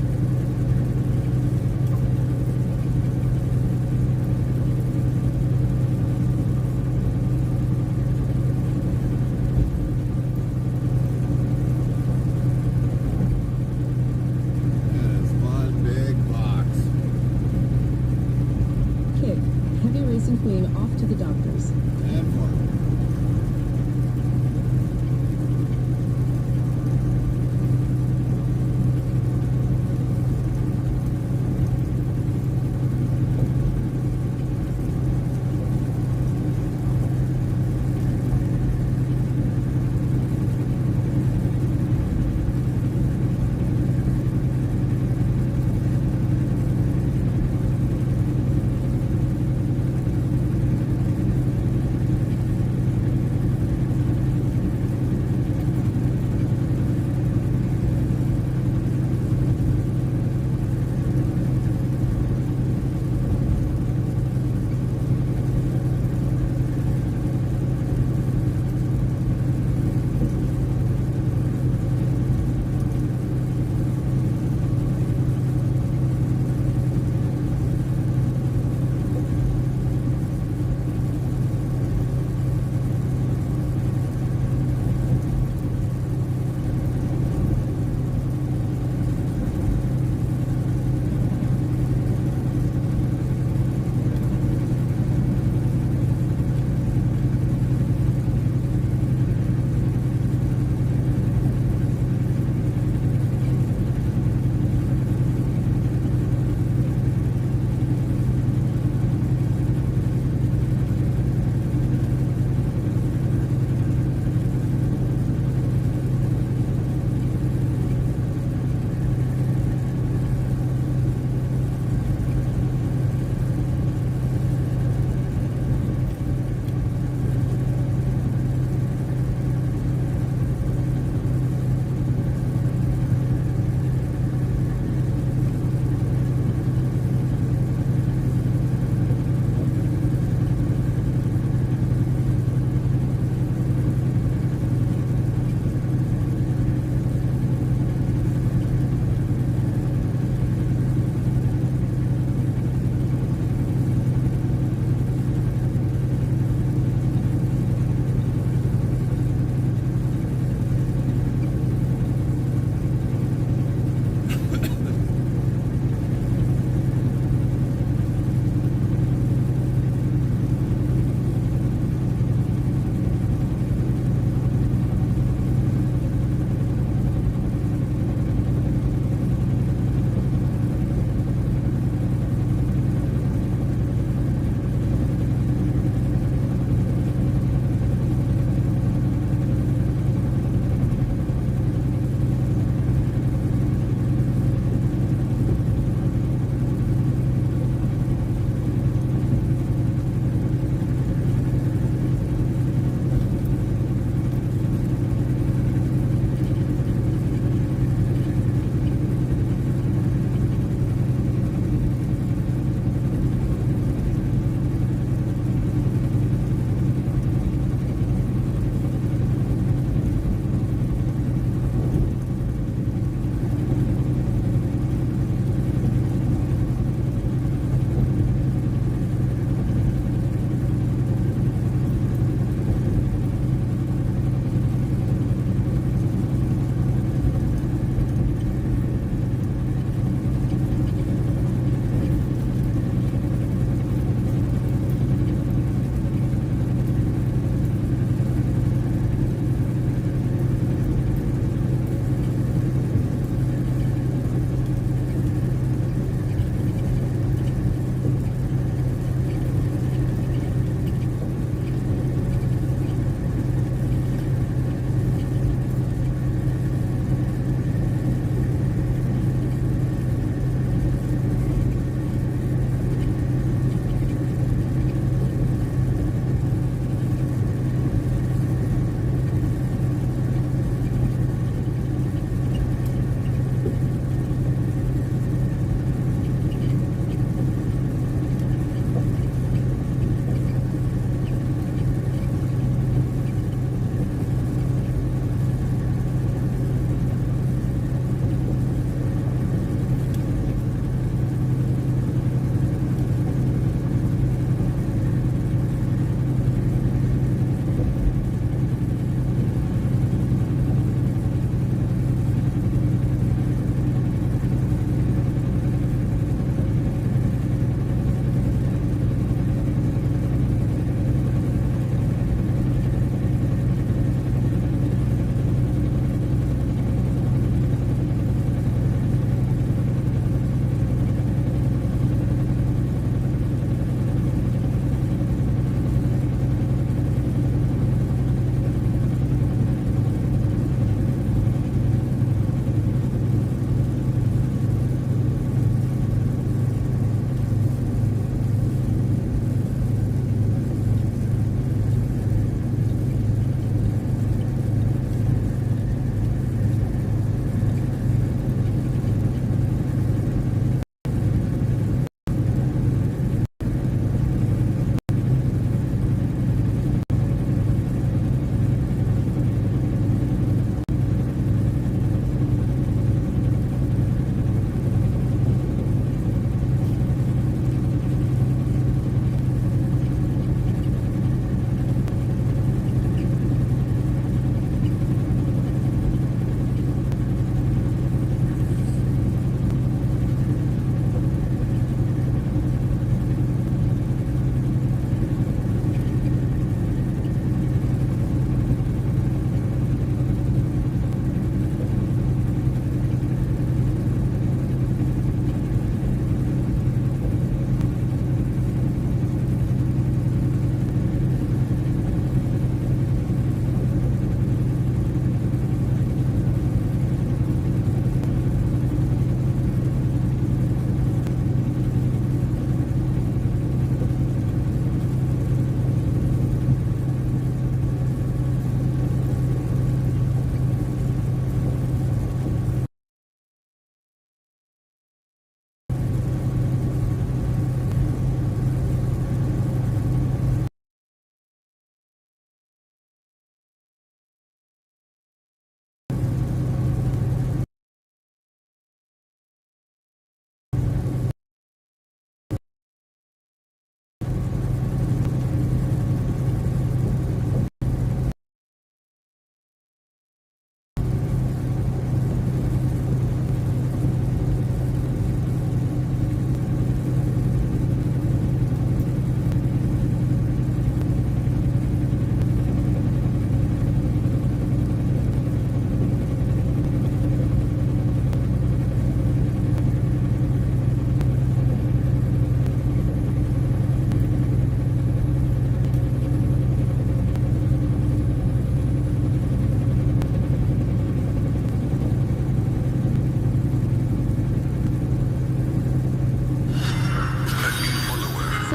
That is one big box. Kip, heavy racing queen off to the doctors. And Mark.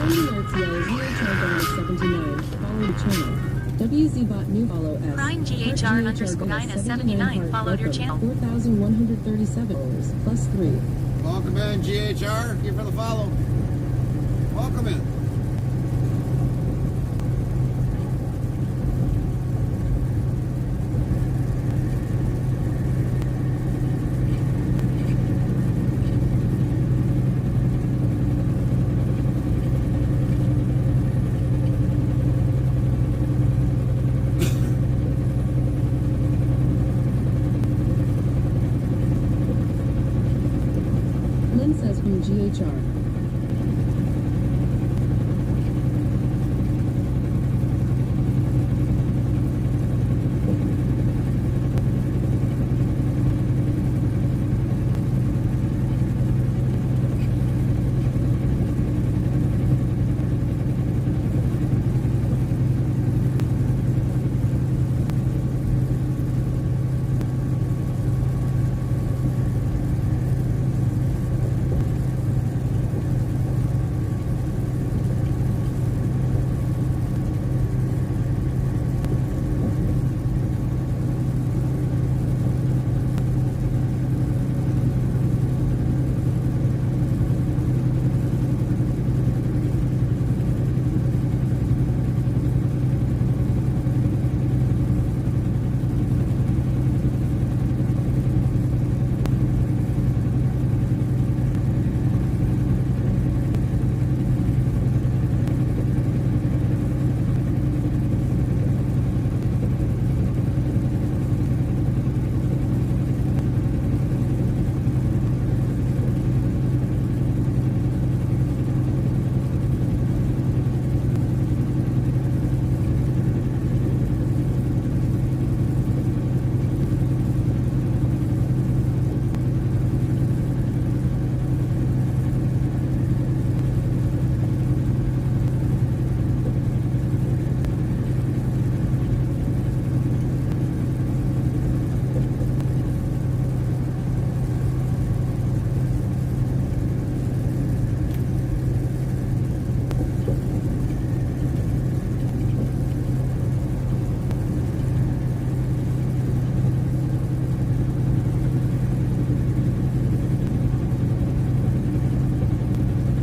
Alerts yells EHR Gunner 79. Follow the channel. WZBot new follow S. Prime GHR underscore Gyna 79 followed your channel. $4,137 plus 3. Welcome in, GHR. Thank you for the follow. Welcome in. Lynn says from GHR.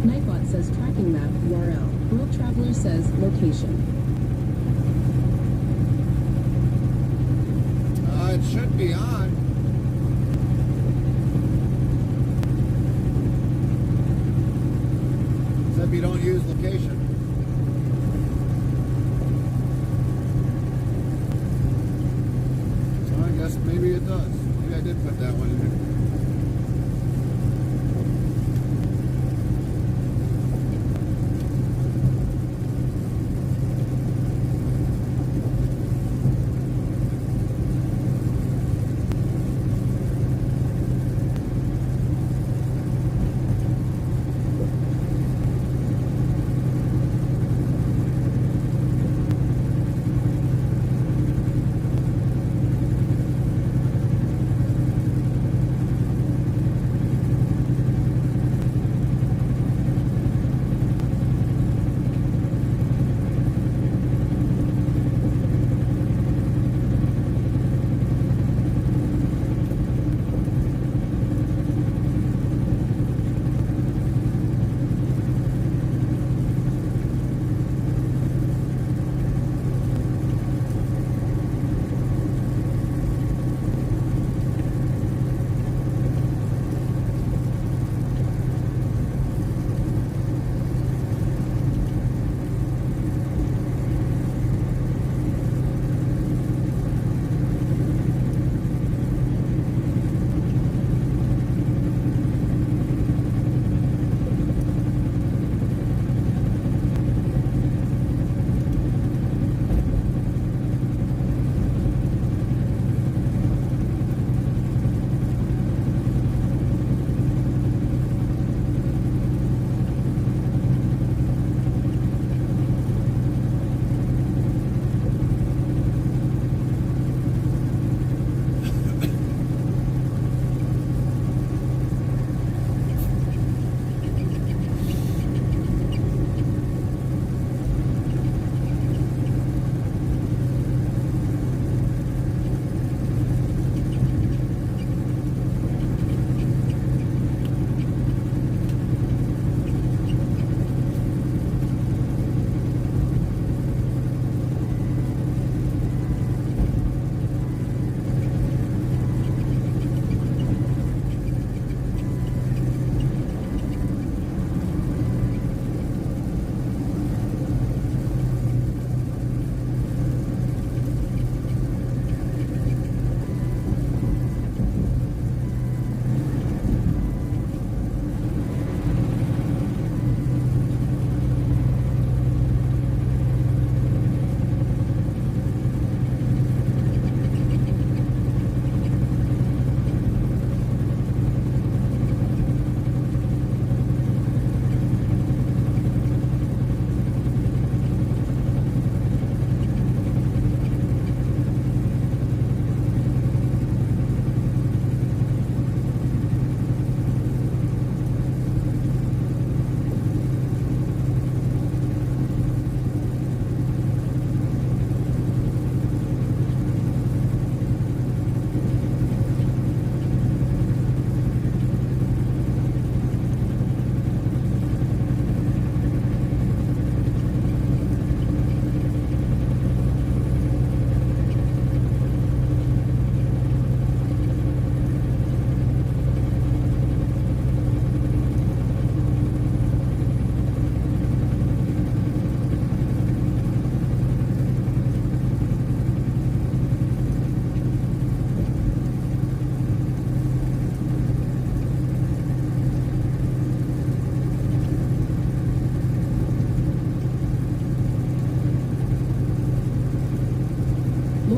Nightbot says tracking map URL. World Traveler says location. It should be on. Except you don't use location. So I guess maybe it does. Maybe I did put that one in there.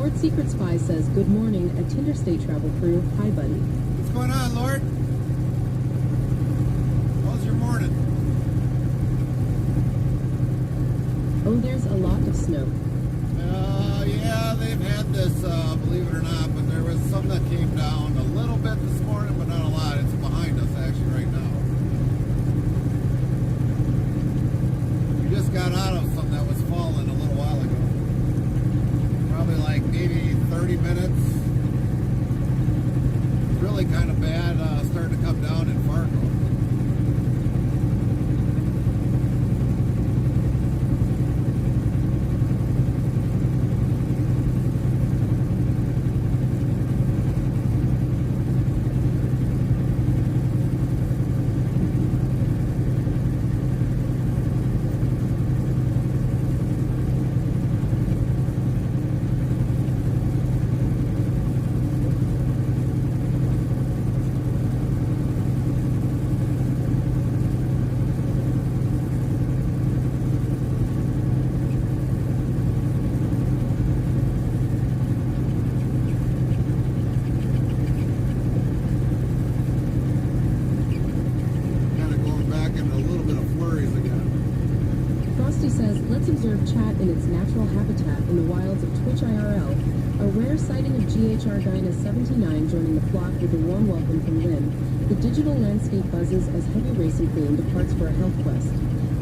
Lord Secret Spy says, good morning at Interstate Travel Crew. Hi, buddy. What's going on, Lord? How's your morning? Oh, there's a lot of snow. Yeah, they've had this, believe it or not, but there was some that came down a little bit this morning, but not a lot. It's behind us, actually, right now. We just got out of some that was falling a little while ago. Probably like maybe 30 minutes. Really kind of bad, starting to come down in Fargo. Let's observe chat in its natural habitat in the wilds of Twitch IRL. A rare sighting of GHR Dyna 79 joining the flock with a warm welcome from Lynn. The digital landscape buzzes as Heavy Racing Queen departs for a health quest.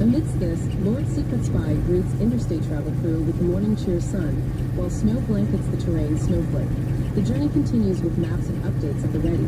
Amidst this, Lord Secret Spy greets Interstate Travel Crew with the morning cheer sun, while snow blankets the terrain snowflake. The journey continues with maps and updates at the ready.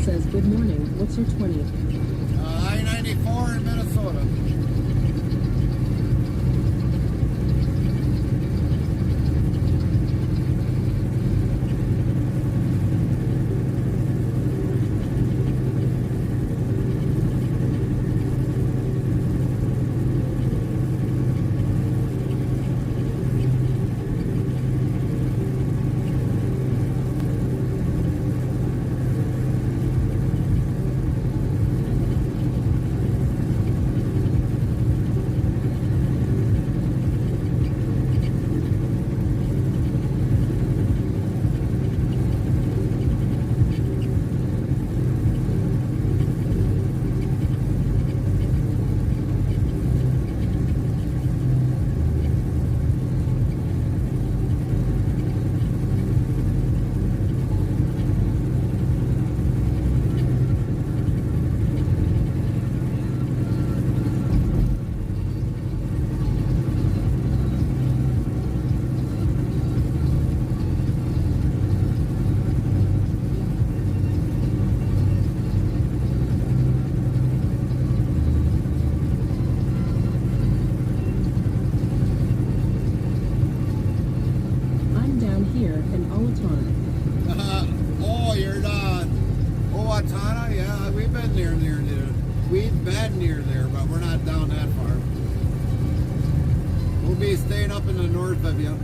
says, good morning, what's your 20? I-94 in Minnesota. I'm down here in Owatonna. Oh, you're done. Owatonna? Yeah, we've been near there. We've been near there, but we're not down that far. We'll be staying up in the north of you.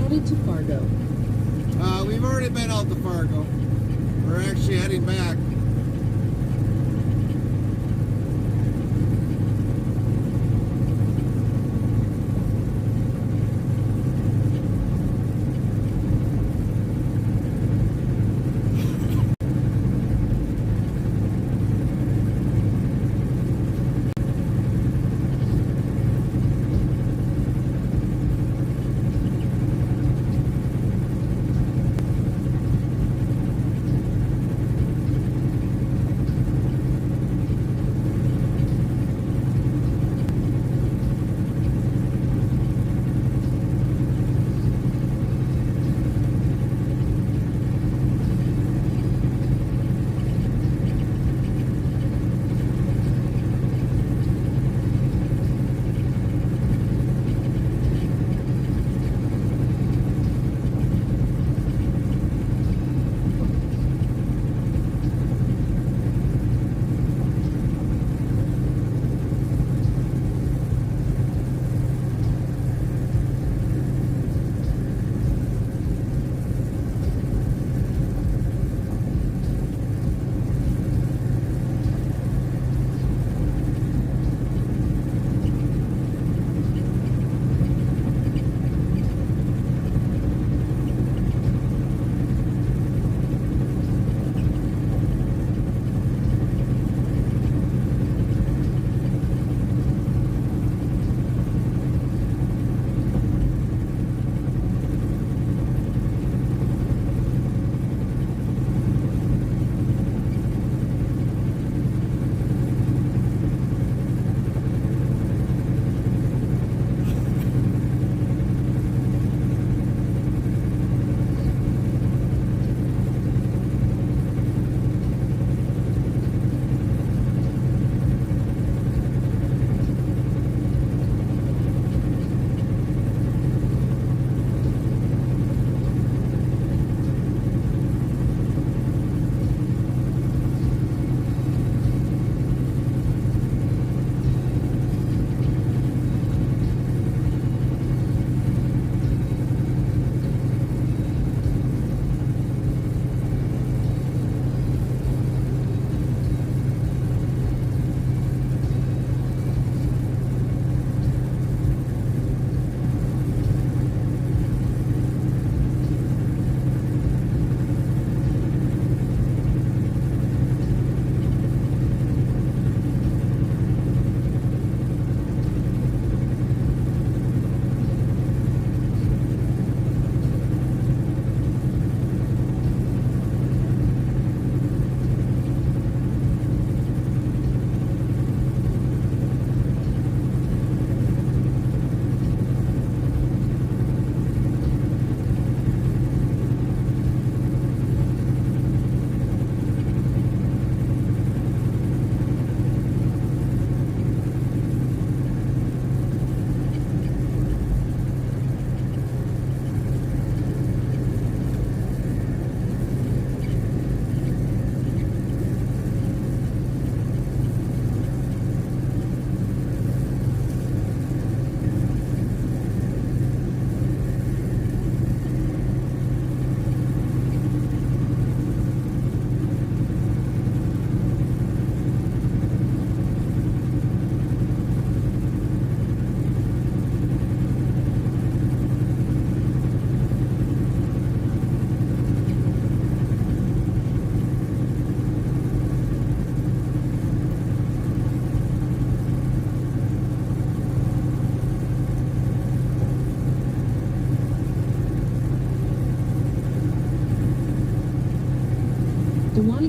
Headed to Fargo. We've already been out to Fargo. We're actually heading back.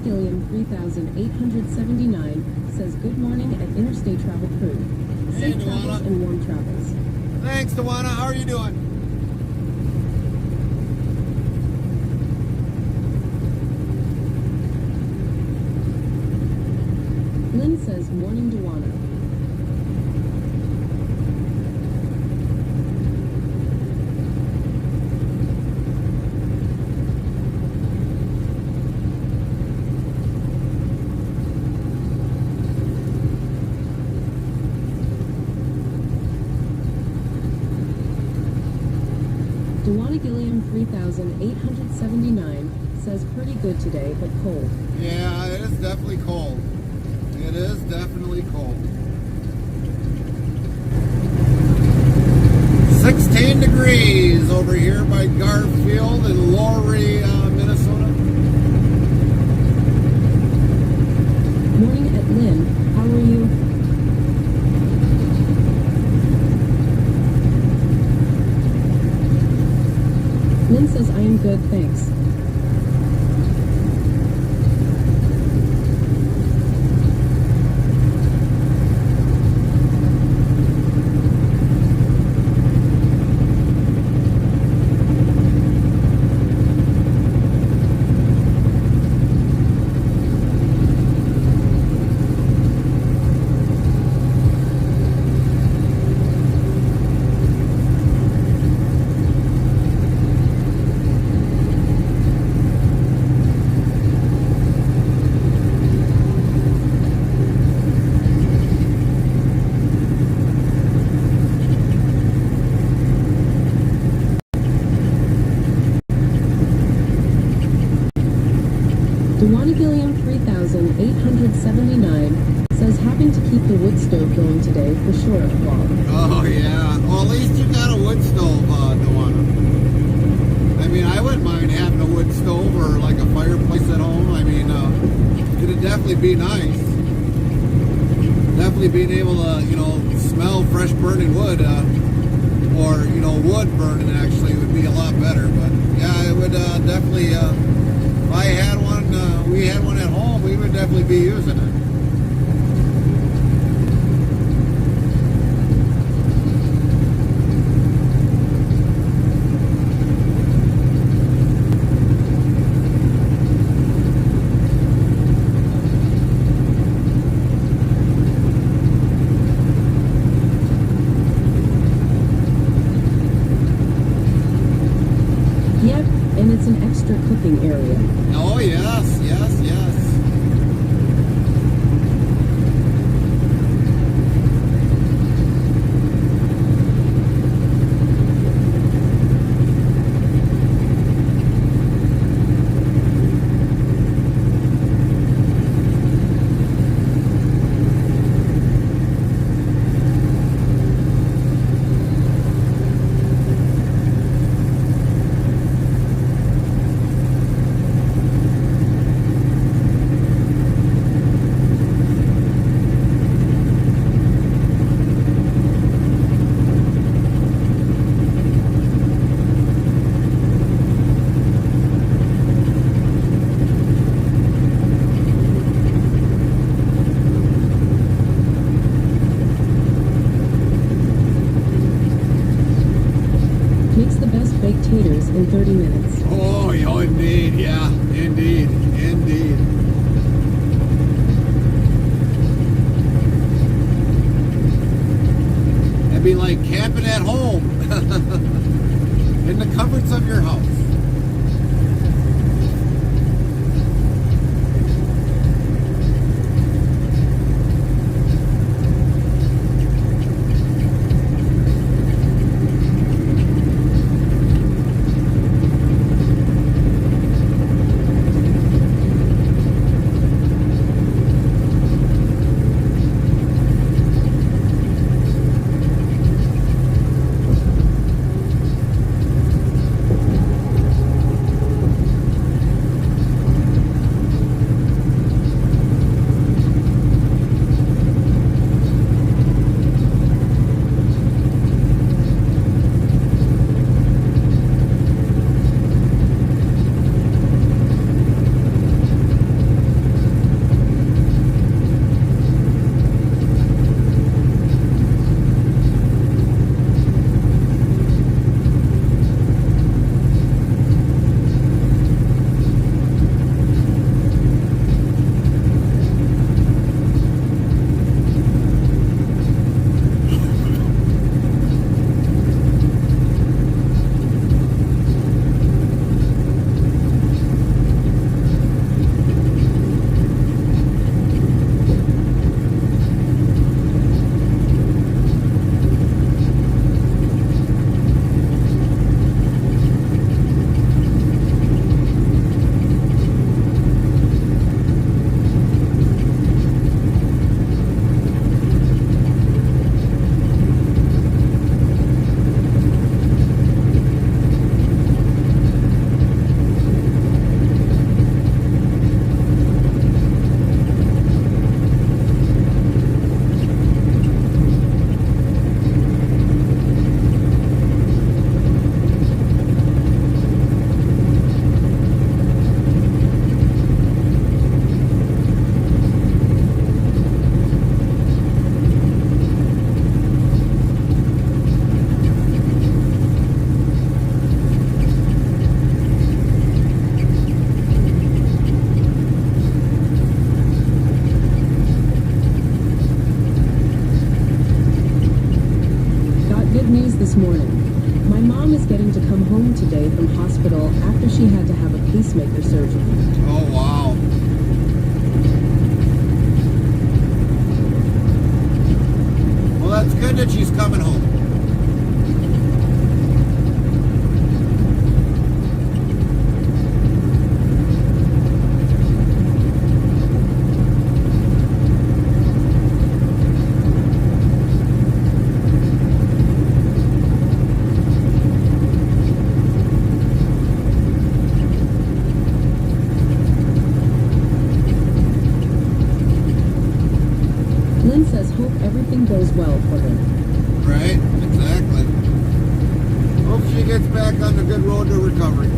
Gilliam 3879 says good morning at Interstate Travel Crew. Hey, Safe travels Luana. and warm travels. Thanks, Tawana. How are you doing? Lynn says morning Dewana. Dewana Gilliam 3879 says pretty good today, but cold. Yeah, it is definitely cold. It is definitely cold. 16 degrees over here by Garfield in Laurie, Minnesota. Morning at Lynn, how are you? Lynn says I am good, thanks. Dewana Gilliam 3879 says having to keep the wood stove going today for sure. Wow. Oh, yeah. Well, at least you got a wood stove, Tawana. I mean, I wouldn't mind having a wood stove or like a fireplace at home. I mean, it'd definitely be nice. Definitely being able to, smell fresh burning wood, or, wood burning actually would be a lot better. But yeah, it would definitely, if I had one, we had one at home, we would definitely be using it. Yep, and it's an extra cooking area. Oh, yes, yes, yes. Makes the best baked taters in 30 minutes. Oh, indeed, yeah, indeed, indeed. It'd be like camping at home in the comforts of your house. knowing that she's coming home. Lynn says hope everything goes well for her. Right? Exactly. Hope she gets back on the good road to recovery.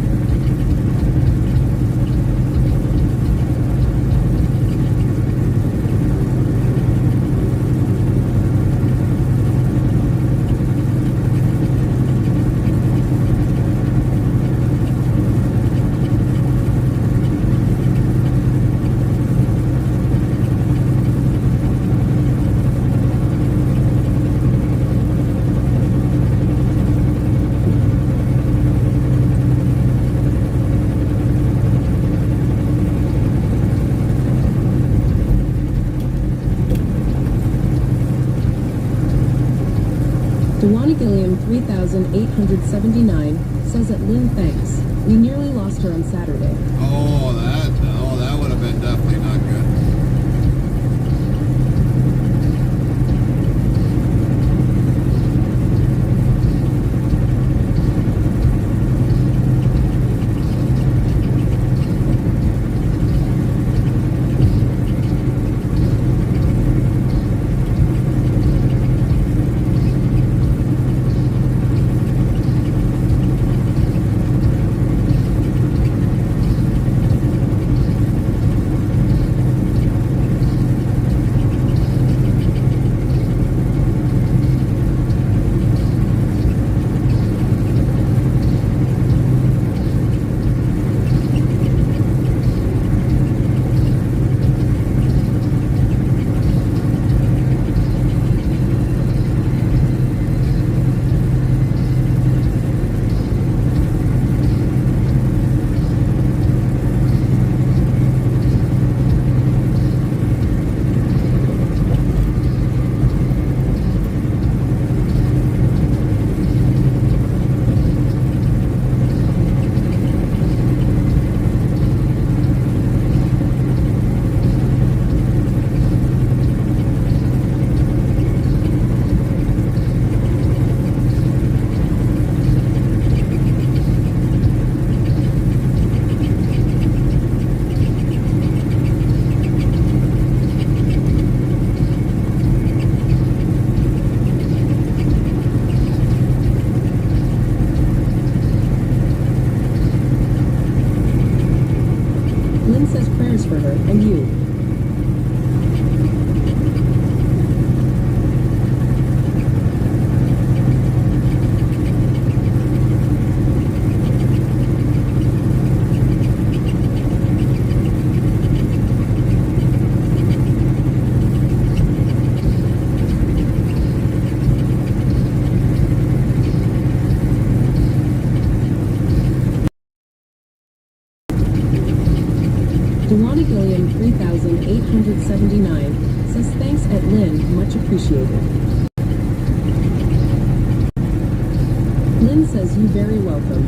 Dewana Gilliam 3879 says that Lynn thanks. We nearly lost her on Saturday. Oh, that would have been definitely not good. Lynn says prayers for her and you. Dewana Gilliam 3879 says thanks at Lynn, much appreciated. Lynn says you very welcome.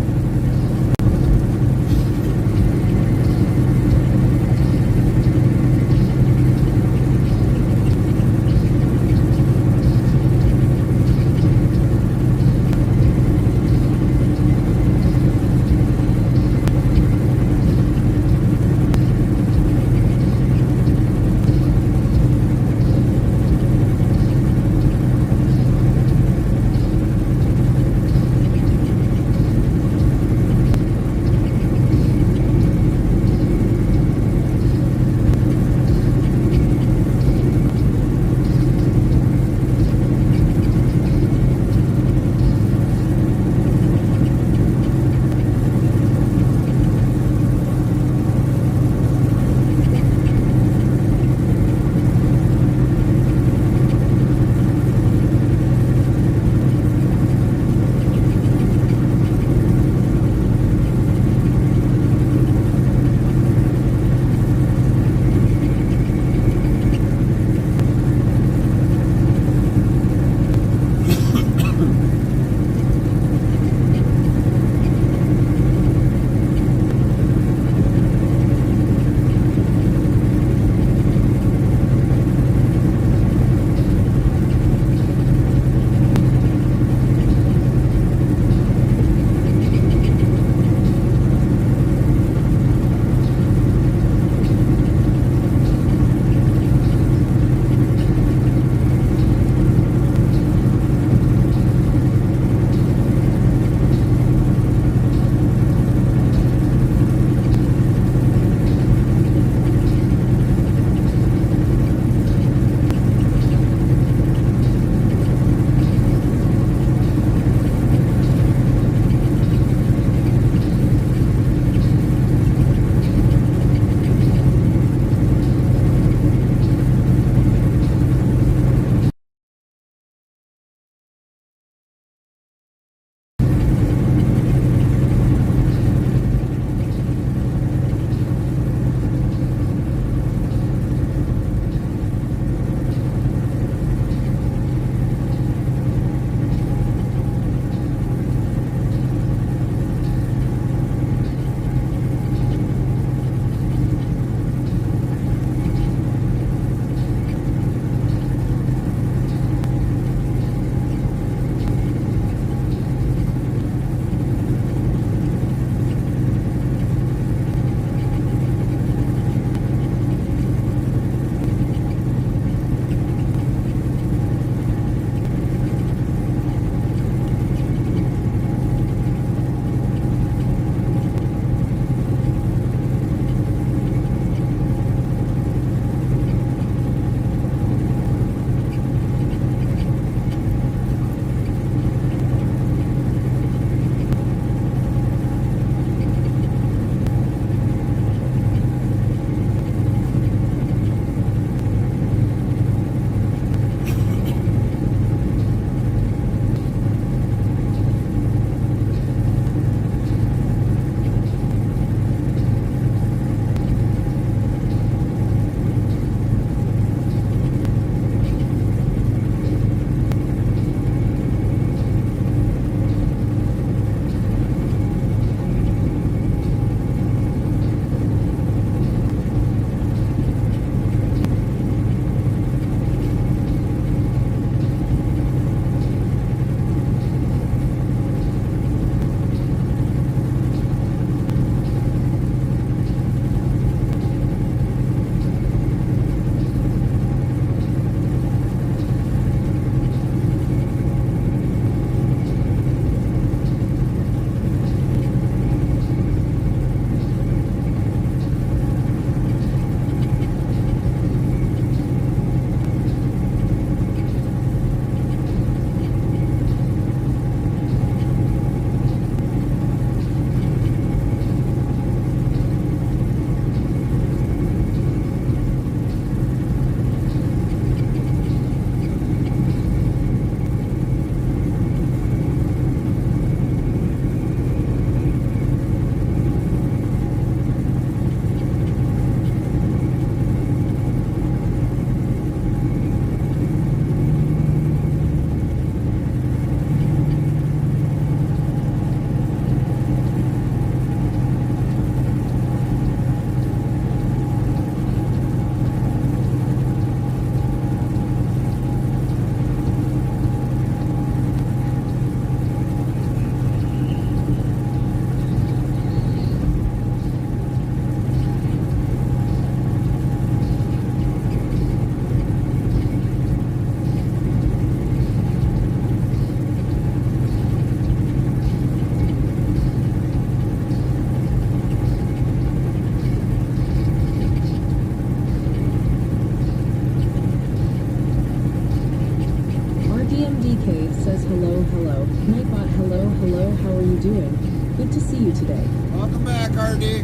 hello. Nightbot, hello, hello, how are you doing? Good to see you today. Welcome back, RD.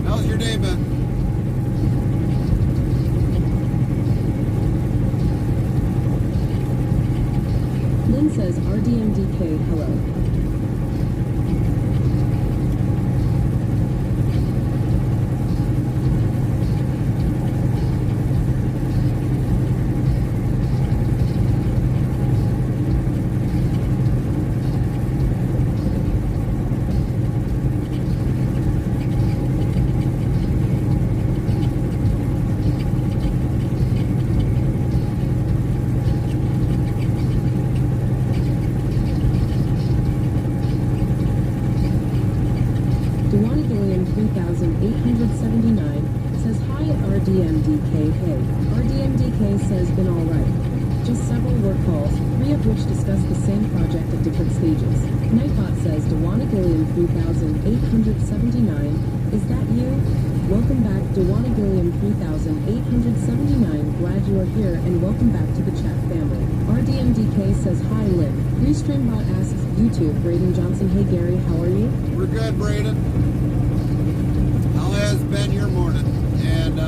How's your day been? Lynn says RDMDK, hello. Gilliam 3879 says hi RDMDK. Hey, RDMDK says been alright. Just several work calls, 3 of which discuss the same project at different stages. Nightbot says Dewana Gilliam 3879, is that you? Welcome back Dewana Gilliam 3879, glad you are here and welcome back to the chat family. RDMDK says hi Lynn. Restreambot asks YouTube, Braden Johnson, hey Gary, how are you? We're good, Braden. How has been your morning? And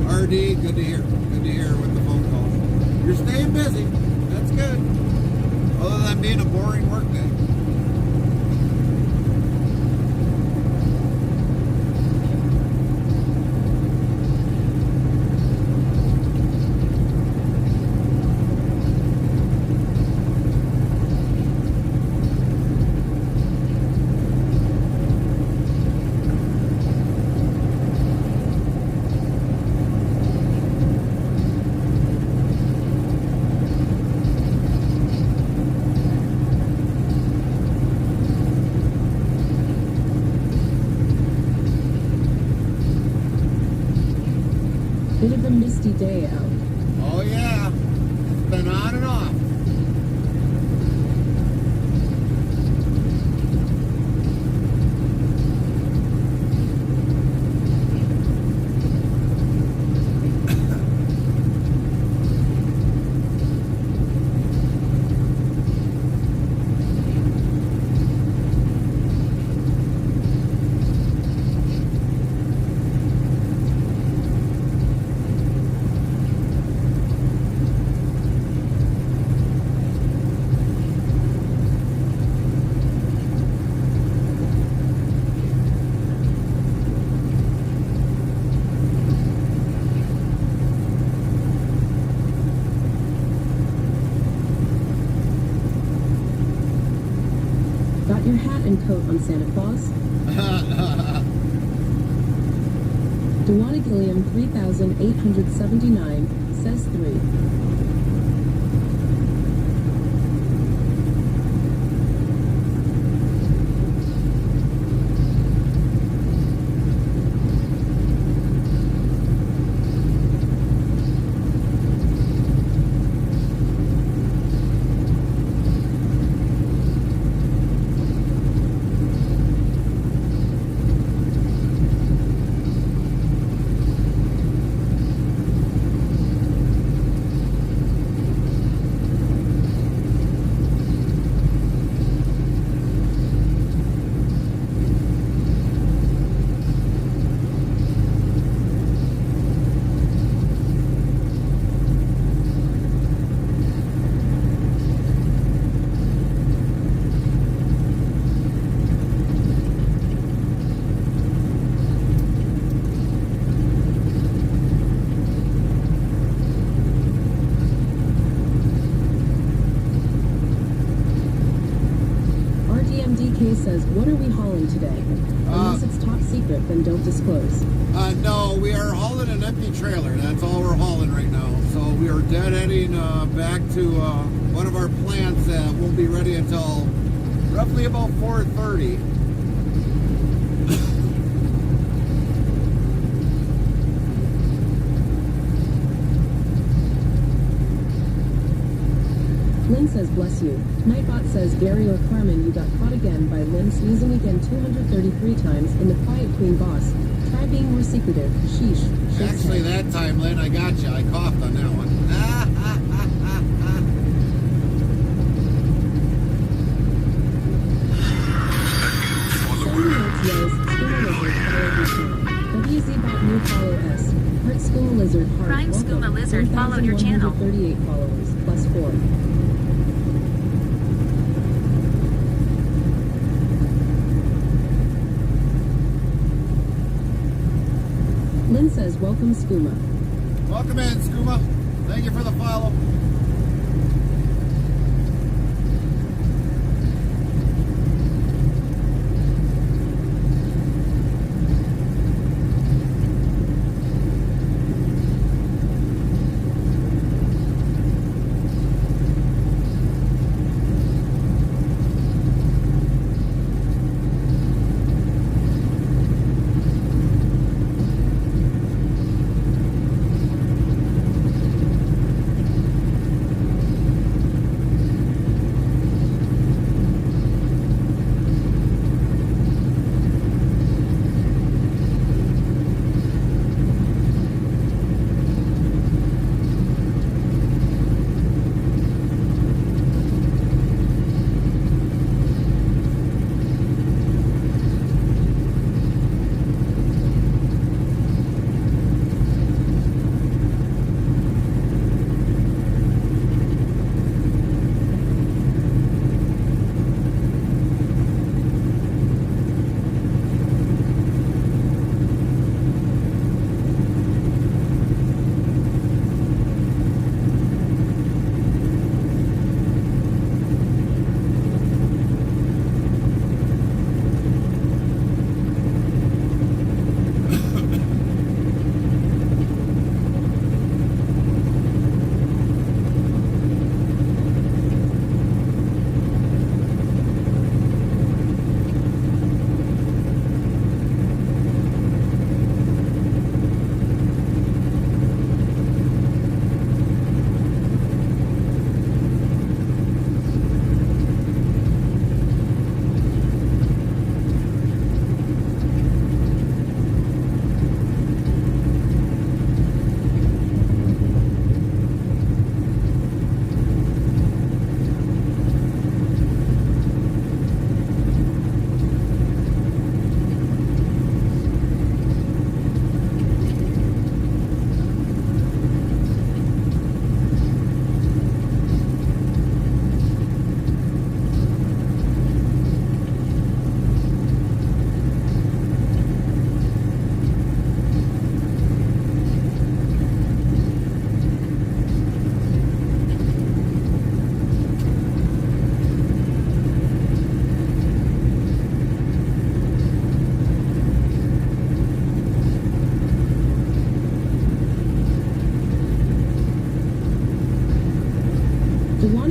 RD, good to hear. Good to hear with the phone calls. You're staying busy. That's good. Other than being a boring work day. Bit of a misty day out. Oh yeah. It's been on and off. Got your hat and coat on Santa Claus? Dewana Gilliam 3879 says 3. RDMDK says, what are we hauling today? Unless it's top secret, then don't disclose. No, we are hauling an empty trailer. That's all we're hauling right now. So we are deadheading back to one of our plants that won't be ready until roughly about 4:30. Lynn says, bless you. Nightbot says, Gary or Carmen, you got caught again by Lynn sneezing again 233 times in the Quiet Queen boss. Try being more secretive. Sheesh. Actually, that time, Lynn, I got you. I coughed on that one. WZBot new follow S. Heart Skooma Lizard Heart. Prime Welcome. Skooma Lizard followed your channel. 1,138 followers, plus 4. Lynn says, welcome Skooma. Welcome in, Skooma. Thank you for the follow.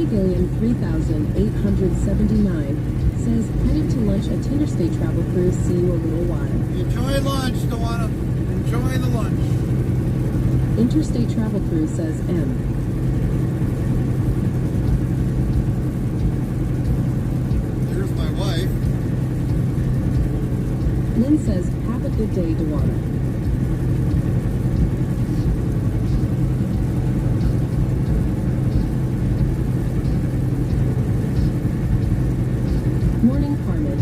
Gillian 3879 says, headed to lunch at Interstate Travel Cruise. See you a little while. Enjoy lunch, Tawana. Enjoy the lunch. Interstate Travel Cruise says M. There's my wife. Lynn says, have a good day, Dewana. Morning, Carmen.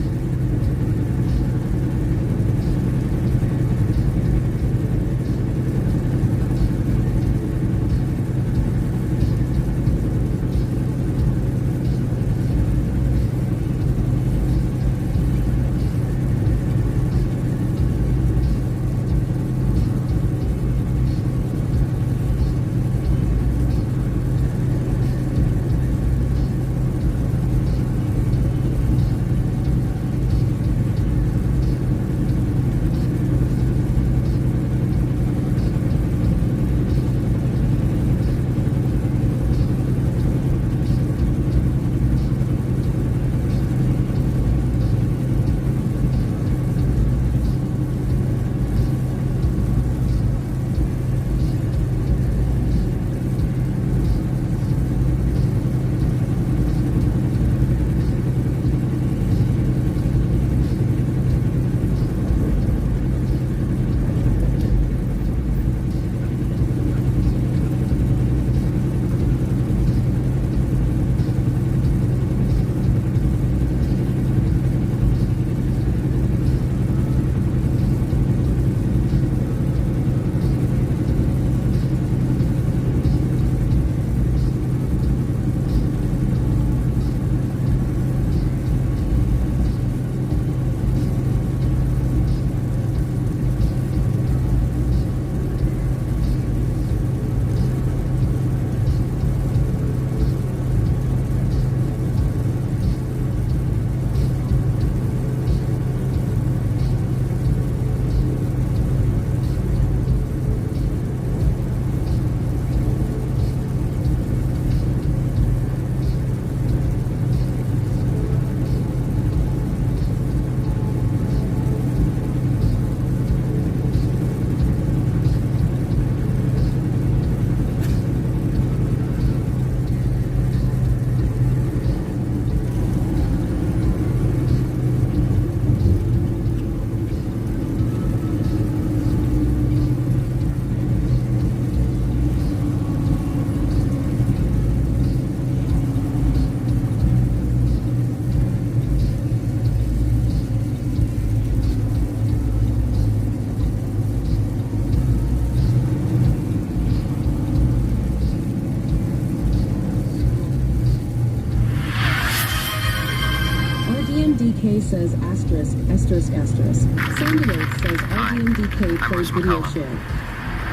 asterisk asterisk asterisk. Sounded Oath says RDMDK plays video share.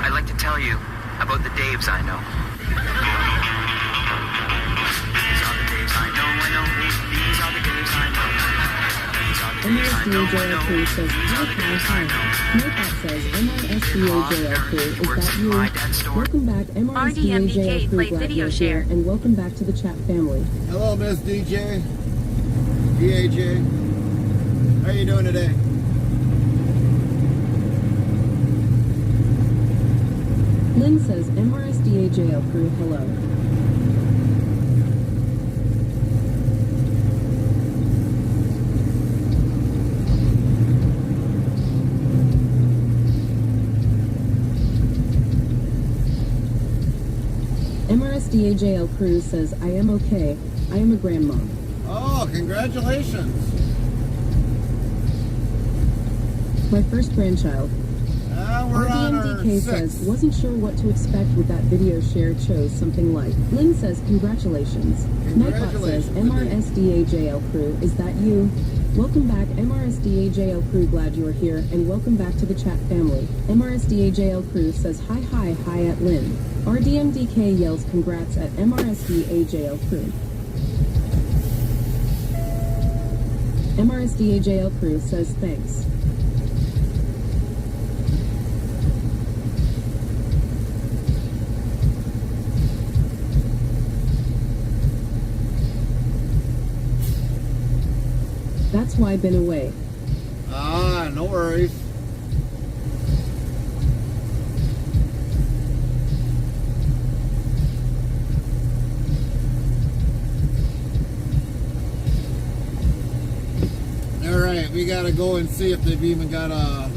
I'd like to tell you about the Daves I know. These are the Daves I know. These are the Daves I know. These are the Daves I know. MRSDAJL crew says hi. Notebot says MRSDAJL crew, is that you? Welcome back, MRSDAJL crew, glad you're here, and welcome back to the chat family. Hello, Miss DJ. DAJ. How you doing today? Lynn says MRSDAJL crew, hello. MRSDAJL crew says, I am okay. I am a grandma. Oh, congratulations. My first grandchild. We're on our RDMDK says, sixth. wasn't sure what to expect with that video share, chose something like. Lynn says, congratulations. Nightbot says, MRSDAJL crew, is that you? Welcome back, MRSDAJL crew, glad you are here, and welcome back to the chat family. MRSDAJL crew says, hi at Lynn. RDMDK yells congrats at MRSDAJL crew. MRSDAJL crew says thanks. That's why I've been away. No worries. Alright, we gotta go and see if they've even got a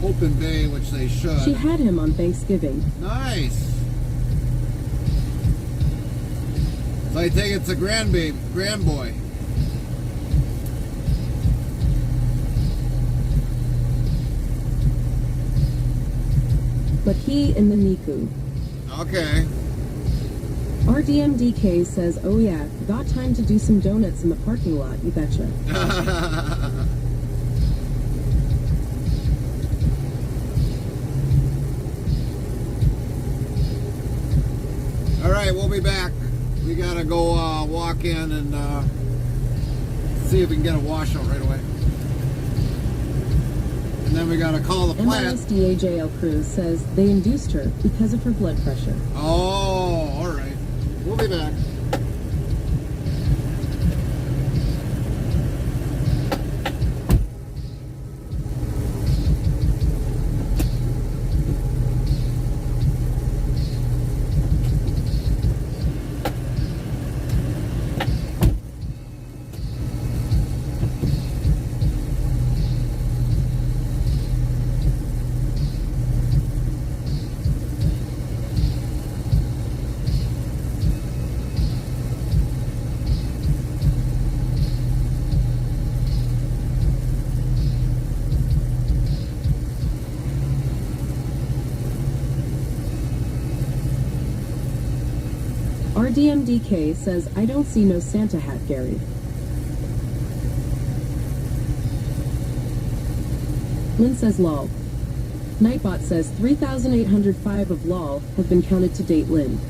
open bay, which they should. She had him on Thanksgiving. Nice. So I think it's a grandboy. But he in the Niku. Okay. RDMDK says, oh yeah, got time to do some donuts in the parking lot, you betcha. Alright, we'll be back. We gotta go walk in and see if we can get a washout right away. And then we gotta call the plant. MRSDAJL crew says they induced her because of her blood pressure. Oh, alright. We'll be back. RDMDK says, I don't see no Santa hat, Gary. Lynn says, lol. Nightbot says, 3,805 of lol have been counted to date, Lynn.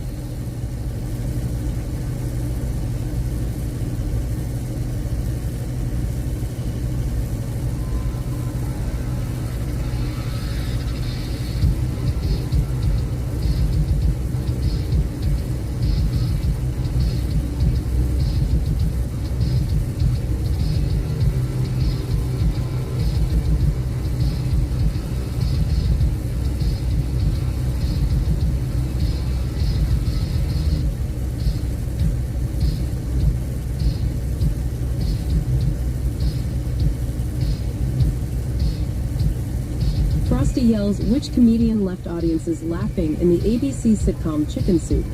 Frosty yells, which comedian left audiences laughing in the ABC sitcom Chicken Soup?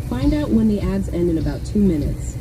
Find out when the ads end in about 2 minutes.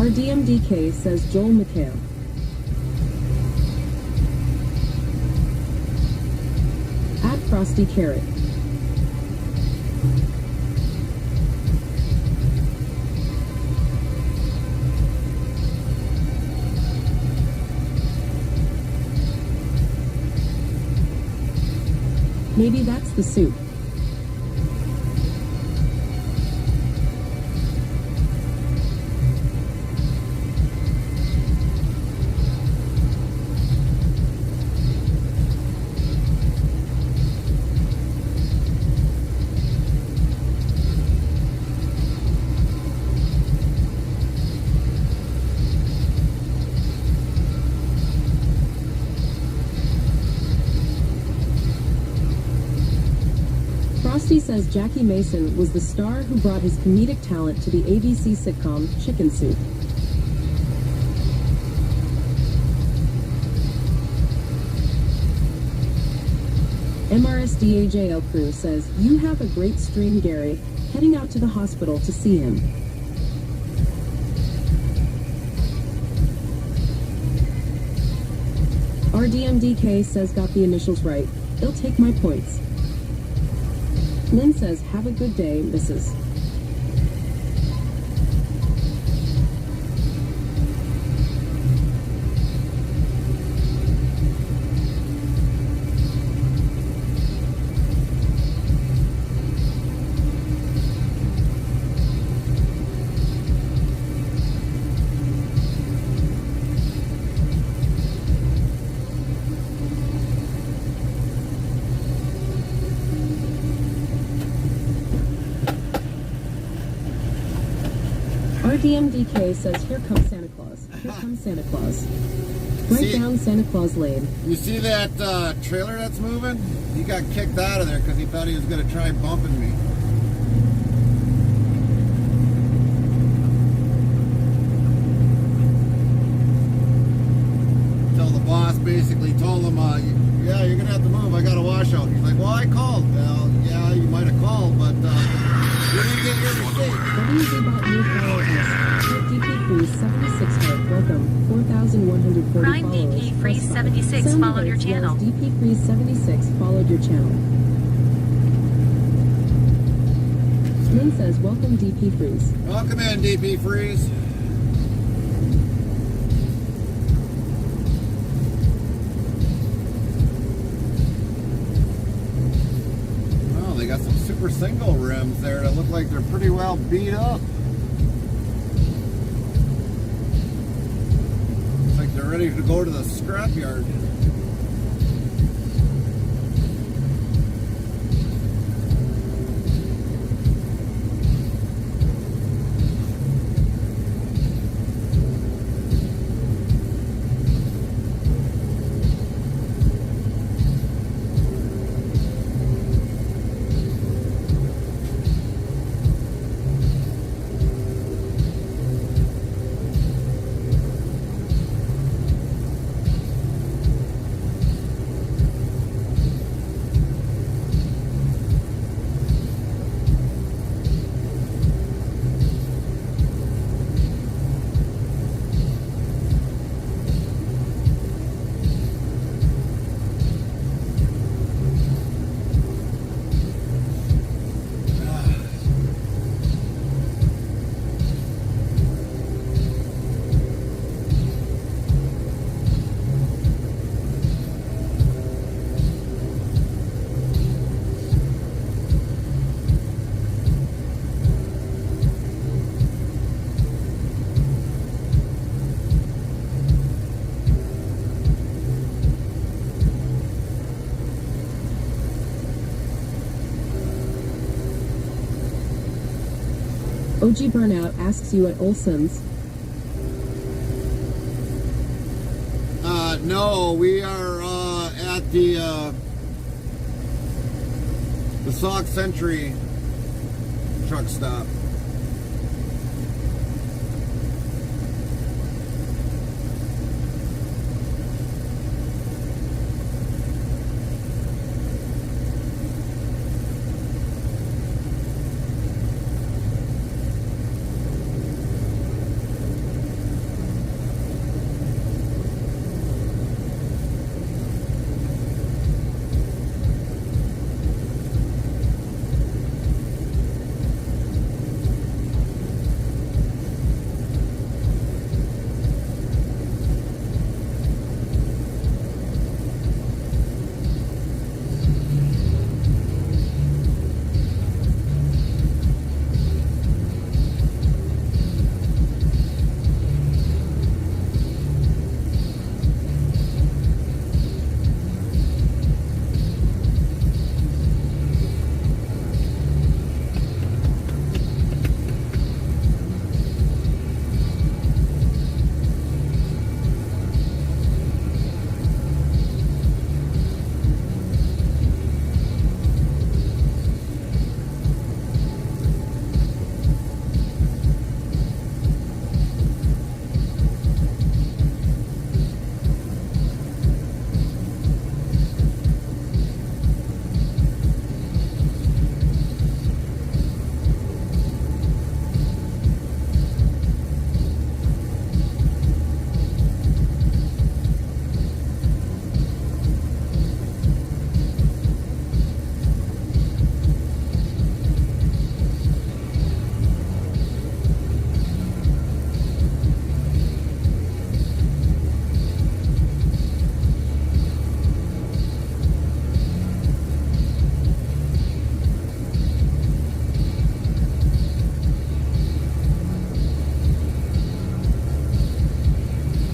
RDMDK says Joel McHale. At Frosty Carrot. Maybe that's the soup. Frosty says Jackie Mason was the star who brought his comedic talent to the ABC sitcom Chicken Soup. MRSDAJL crew says, you have a great stream, Gary, heading out to the hospital to see him. RDMDK says got the initials right. He'll take my points. Lynn says, have a good day, Mrs. RDMDK says, here comes Santa Claus. Here comes Santa Claus. Right down Santa Claus Lane. You see that trailer that's moving? He got kicked out of there because he thought he was going to try bumping me. Until the boss basically told him, yeah, you're going to have to move. I got a washout. He's like, well, I called. Well, yeah, you might have called, but you didn't get your mistake. WZ New Follow S. DP Freeze 76 heart. Welcome. 4,140 Prime followers. DP Freeze Plus 76 Sound followed your waves, yes, channel. DP Freeze 76 followed your channel. Lynn says, welcome DP Freeze. Welcome in, DP Freeze. Well, they got some super single rims there that look like they're pretty well beat up. Looks like they're ready to go to the scrapyard. OG Burnout asks you at Olson's. No, we are at the Sauk Century truck stop.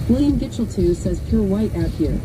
William Gitchell 2 says pure white out here.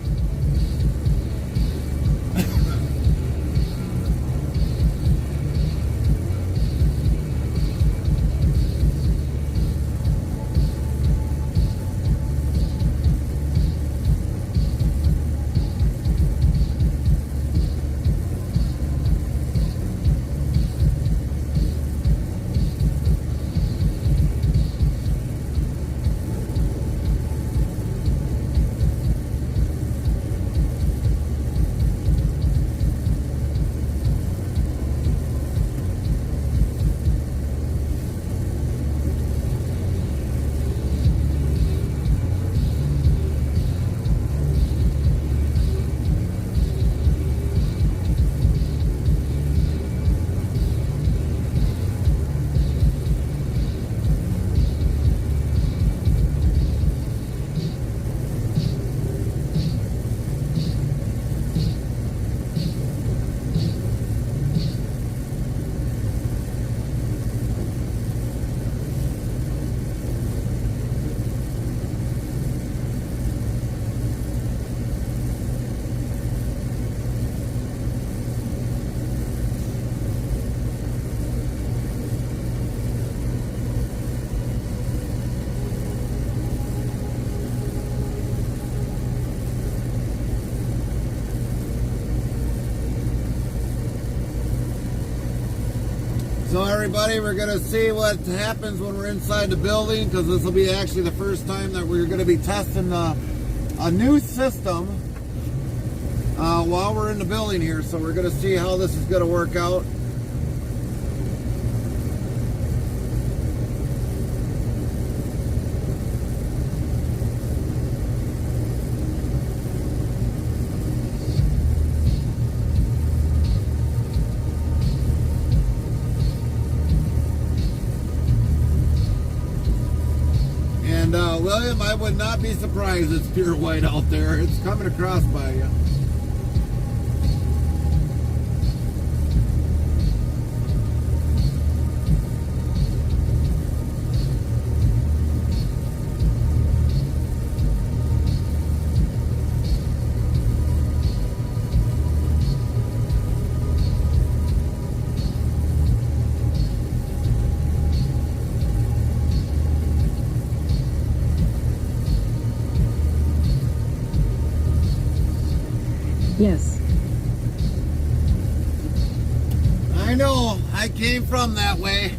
So everybody, we're going to see what happens when we're inside the building, because this will be actually the first time that we're going to be testing a new system while we're in the building here. So we're going to see how this is going to work out. And William, I would not be surprised it's pure white out there. It's coming across by you. Yes. I know, I came from that way.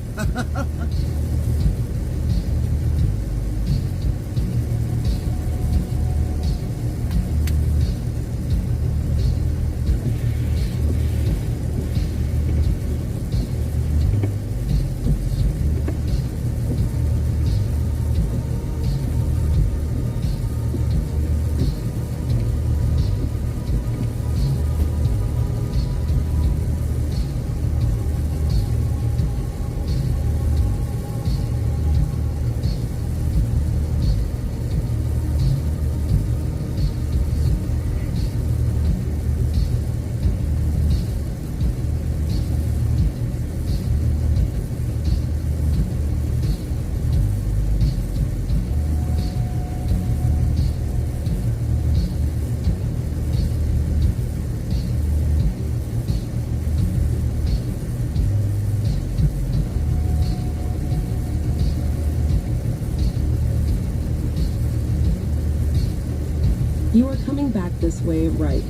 You are coming back this way, right?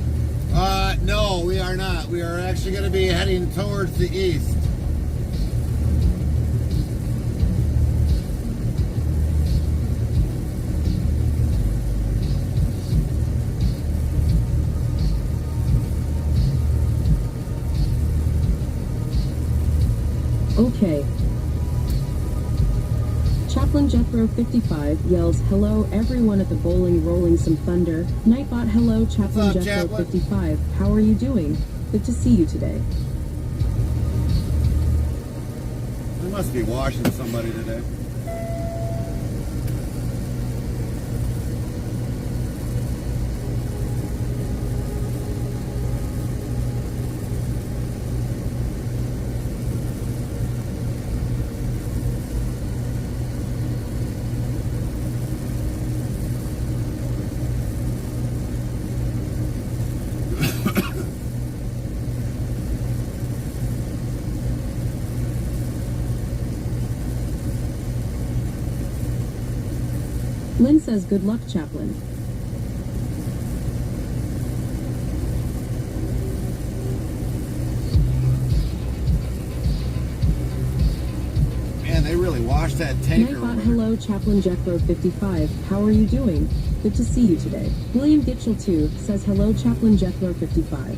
No, we are not. We are actually going to be heading towards the east. Okay. Chaplain Jethro 55 yells, "Hello everyone at the bowling, rolling some thunder." Nightbot, hello Chaplain What's up, Jethro Chaplain? 55. How are you doing? Good to see you today. I must be washing somebody today. Lynn says good luck, Chaplain. Man, they really washed that tanker Nightbot, over there. hello, Chaplain Jethro 55. How are you doing? Good to see you today. William Gitchell 2 says hello, Chaplain Jethro 55.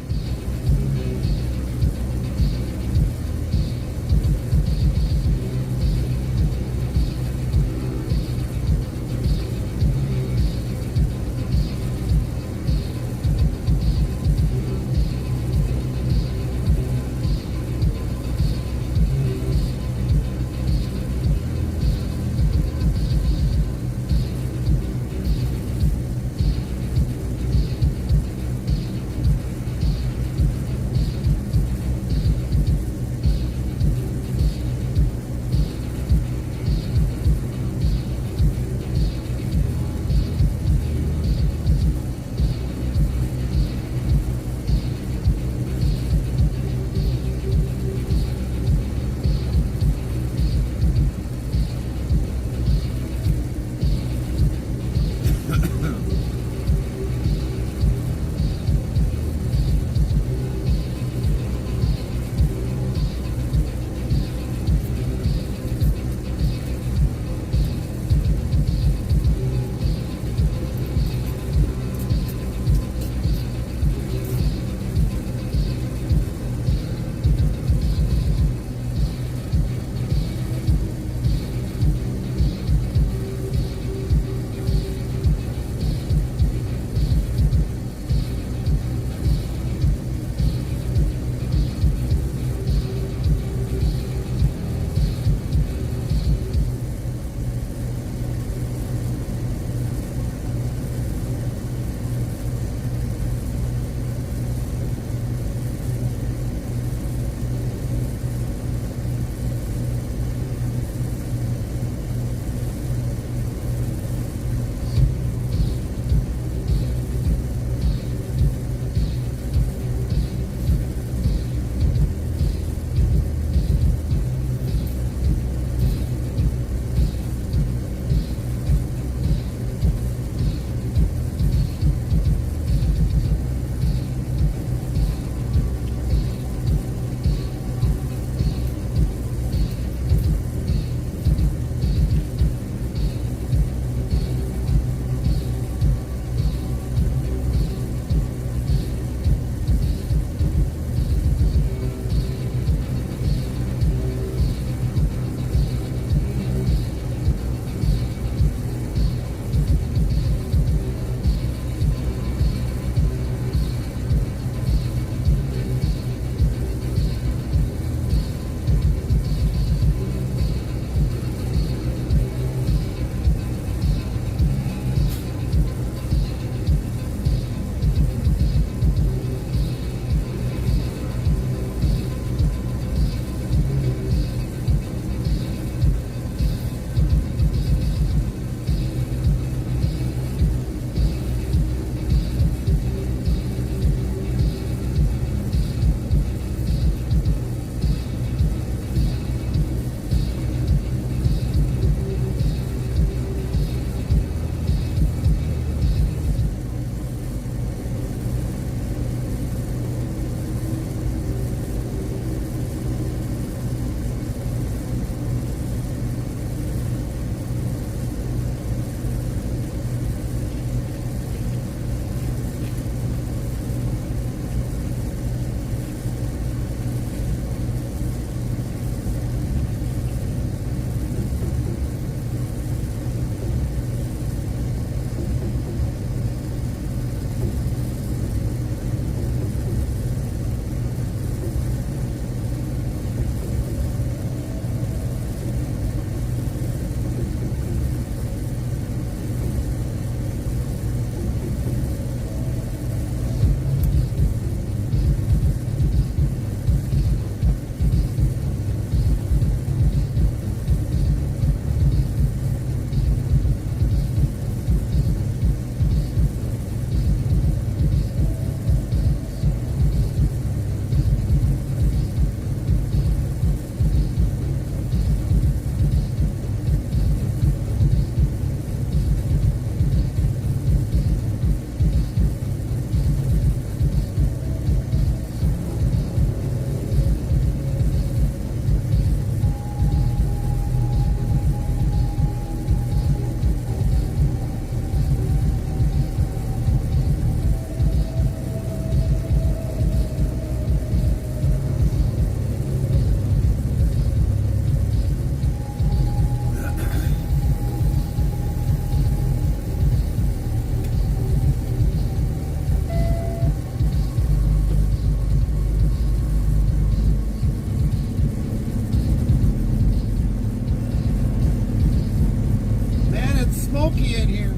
smoky in here.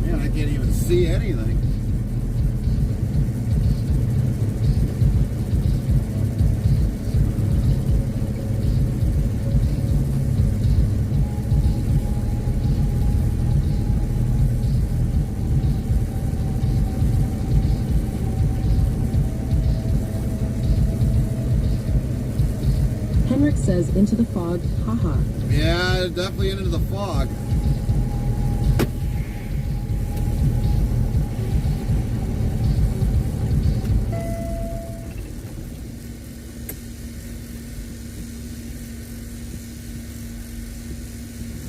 Man, I can't even see anything. Henrik says into the fog, haha. Yeah, definitely into the fog.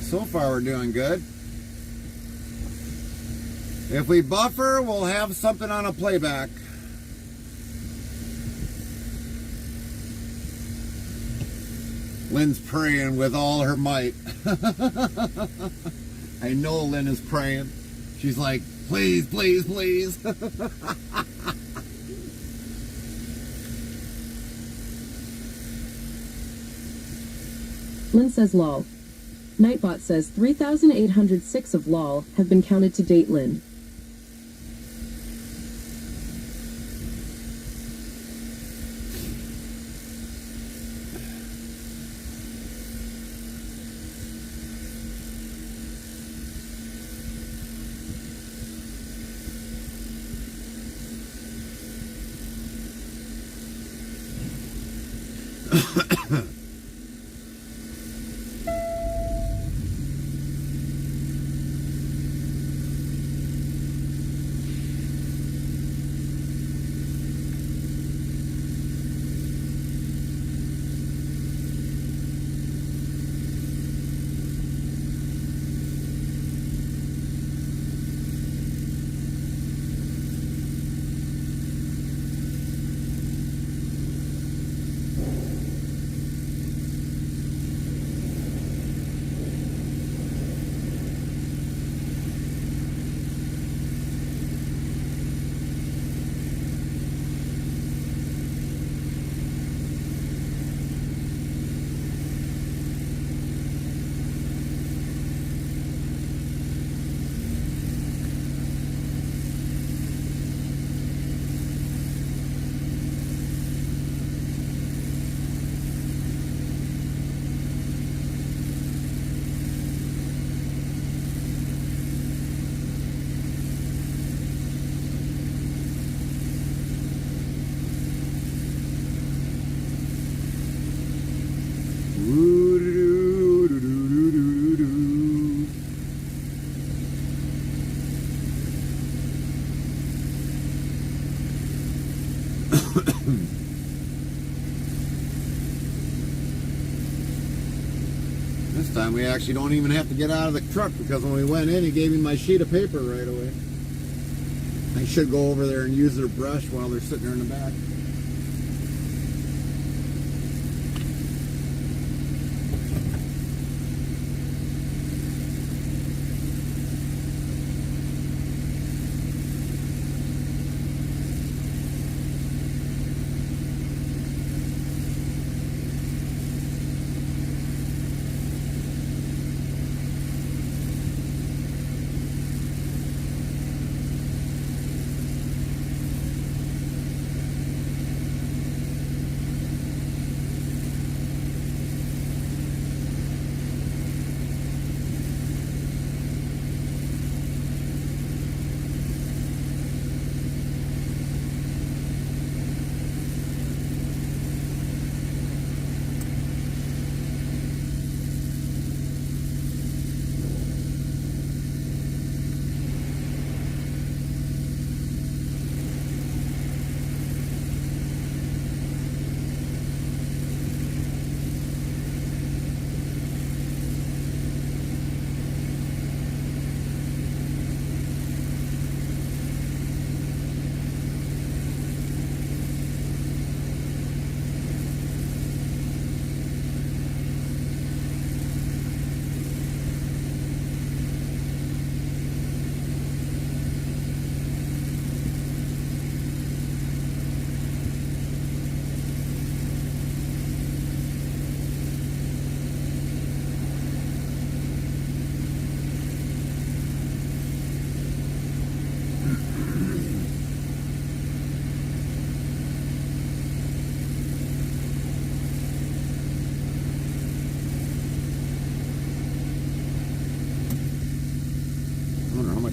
So far we're doing good. If we buffer, we'll have something on a playback. Lynn's praying with all her might. I know Lynn is praying. She's like, please, please, please. Lynn says lol. Nightbot says 3,806 of lol have been counted to date, Lynn. This time we actually don't even have to get out of the truck, because when we went in, he gave me my sheet of paper right away. I should go over there and use their brush while they're sitting there in the back.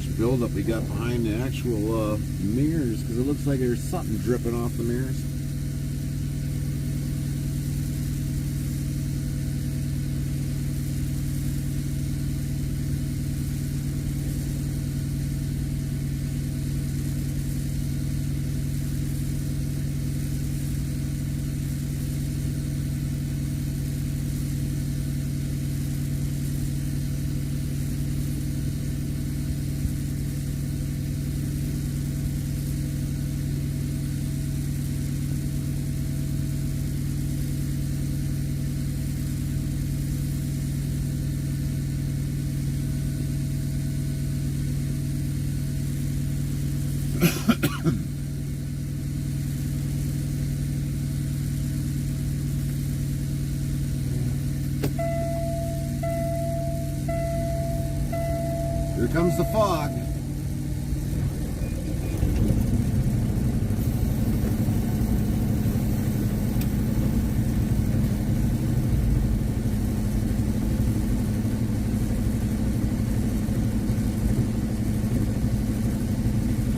much buildup we got behind the actual mirrors, because it looks like there's something dripping off the mirrors. Here comes the fog.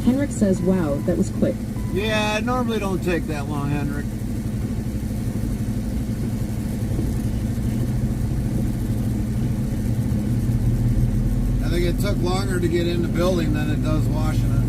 Henrik says, wow, that was quick. Yeah, it normally don't take that long, Henrik. I think it took longer to get in the building than it does washing it.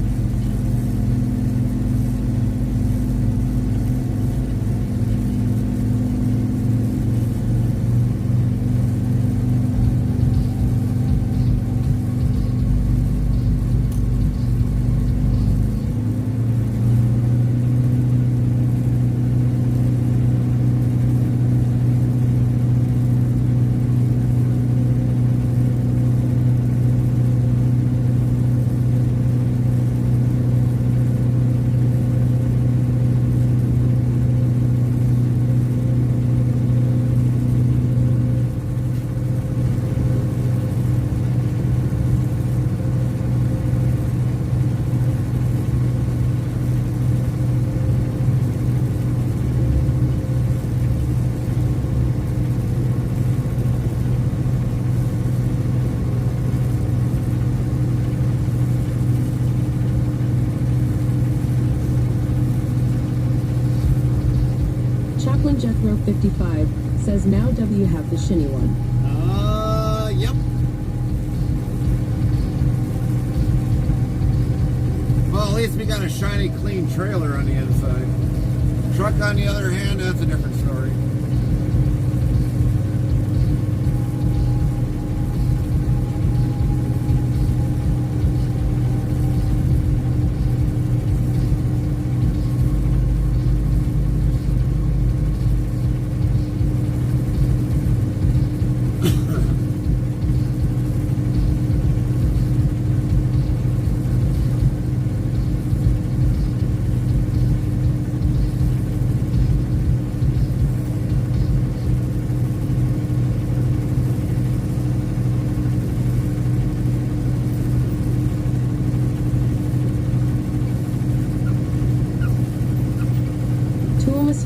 Chaplain Jethro 55 says, now W have the shinny one. Yep. Well, at least we got a shiny, clean trailer on the inside. Truck, on the other hand, that's a different story.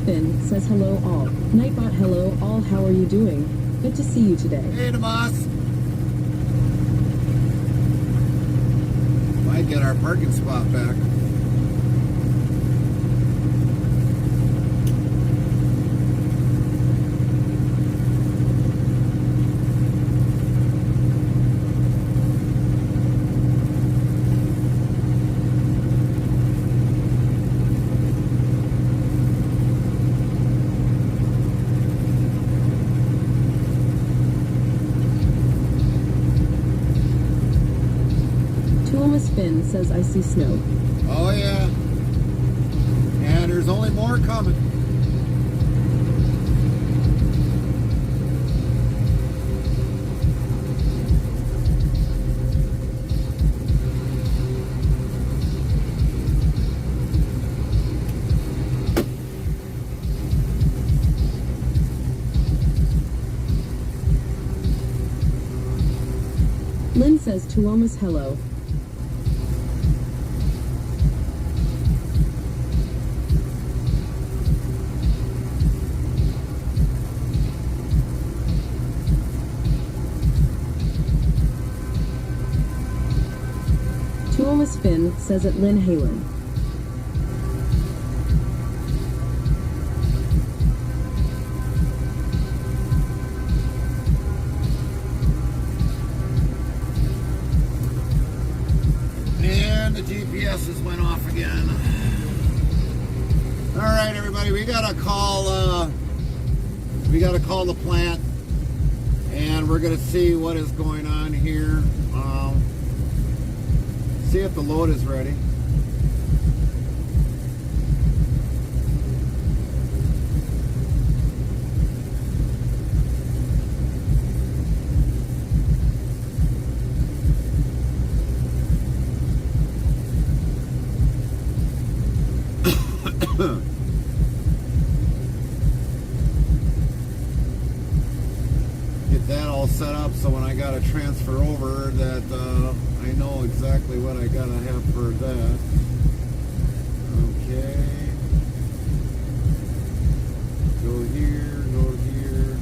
Finn says, hello all. Nightbot, hello all, how are you doing? Good to see you today. Hey, the boss. Might get our parking spot back. Finn says, I see snow. Oh yeah. And there's only more coming. Lynn says, Tuomas, hello. Thomas Finn says at Lynn Halen. And the GPS just went off again. All right, everybody, we gotta call the plant, and we're gonna see what is going on here. See if the load is ready. Get that all set up so when I gotta transfer over that I know exactly what I gotta have for that. Okay. Go here, go here.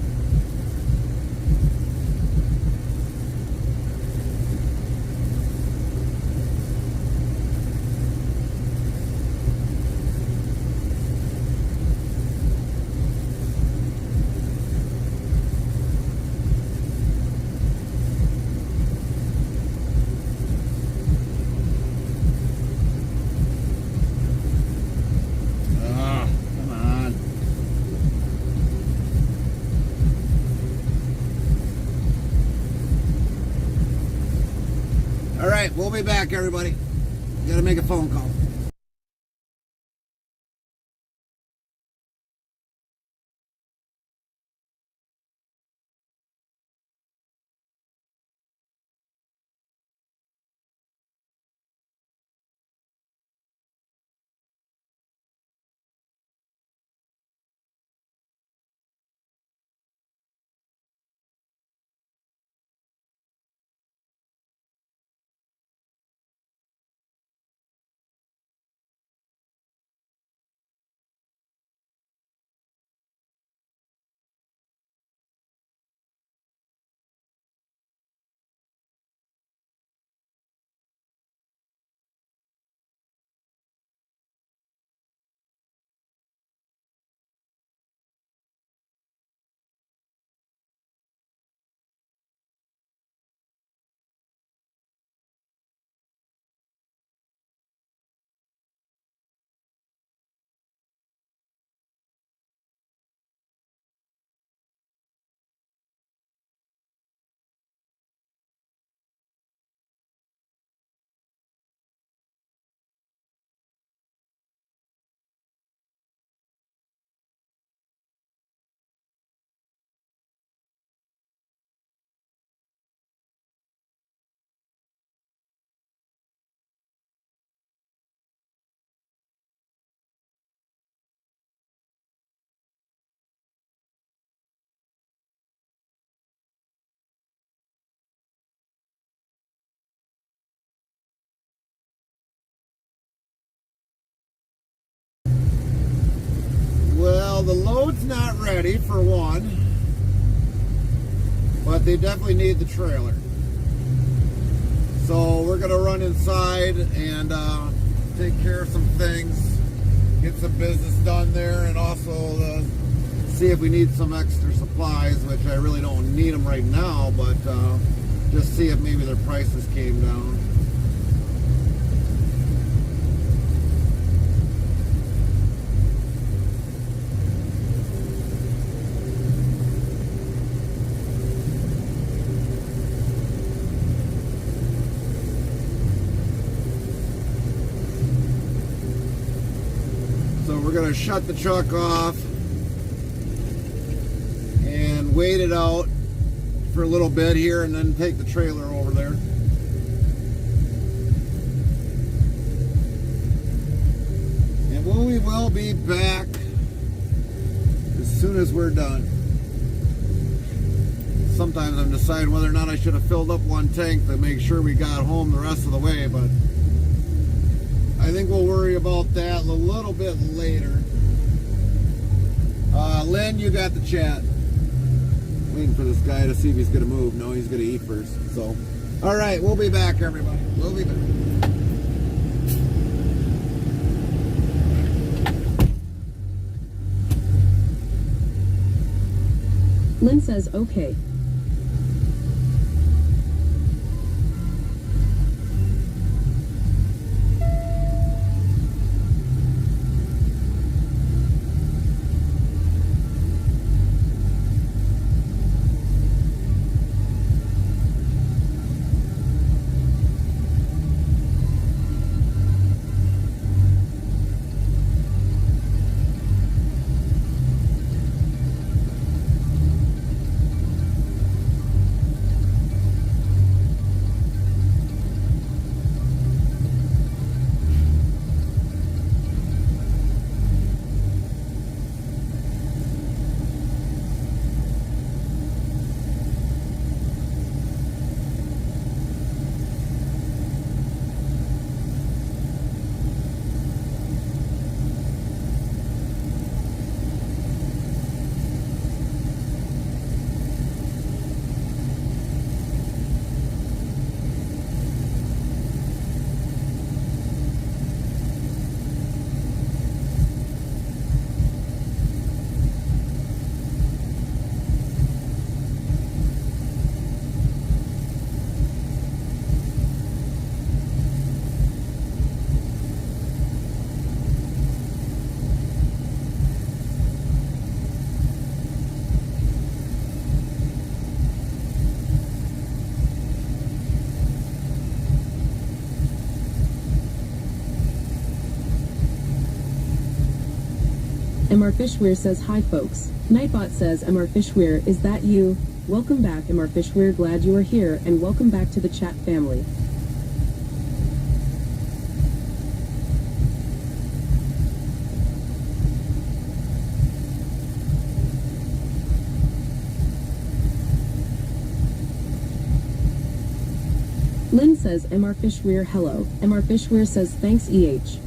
Come on. All right, we'll be back, everybody. Gotta make a phone call. Well, the load's not ready for one, but they definitely need the trailer. So we're gonna run inside and take care of some things, get some business done there, and also see if we need some extra supplies, which I really don't need them right now, but just see if maybe their prices came down. So we're gonna shut the truck off and wait it out for a little bit here and then take the trailer over there. And we will be back as soon as we're done. Sometimes I'm deciding whether or not I should have filled up one tank to make sure we got home the rest of the way, but I think we'll worry about that a little bit later. Lynn, you got the chat. Waiting for this guy to see if he's gonna move. No, he's gonna eat first. So, all right, we'll be back, everybody. We'll be back. Lynn says okay. MR Fishweir says hi folks. Nightbot says MR Fishweir, is that you? Welcome back MR Fishweir, glad you are here and welcome back to the chat family. Lynn says MR Fishweir hello. MR Fishweir says thanks EH.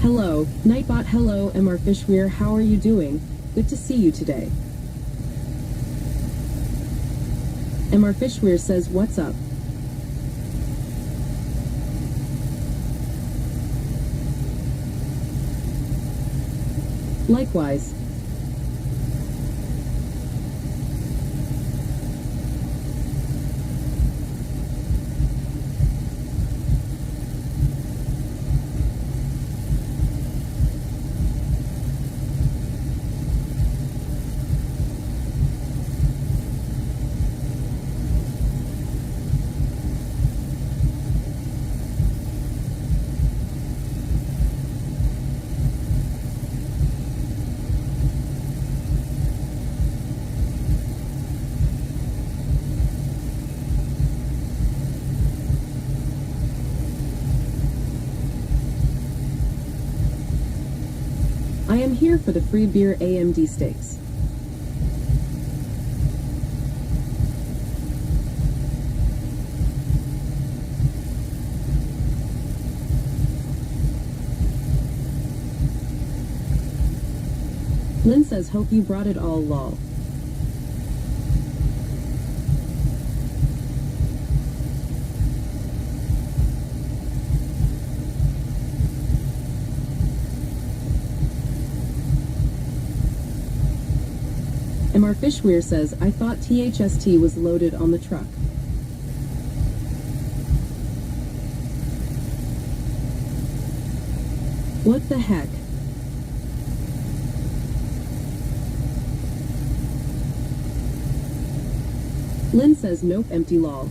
Hello, Nightbot hello MR Fishweir, how are you doing? Good to see you today. MR Fishweir says what's up? Likewise. I am here for the free beer AMD stakes. Lynn says hope you brought it all lol. MR Fishweir says, I thought THST was loaded on the truck. What the heck? Lynn says nope empty lol.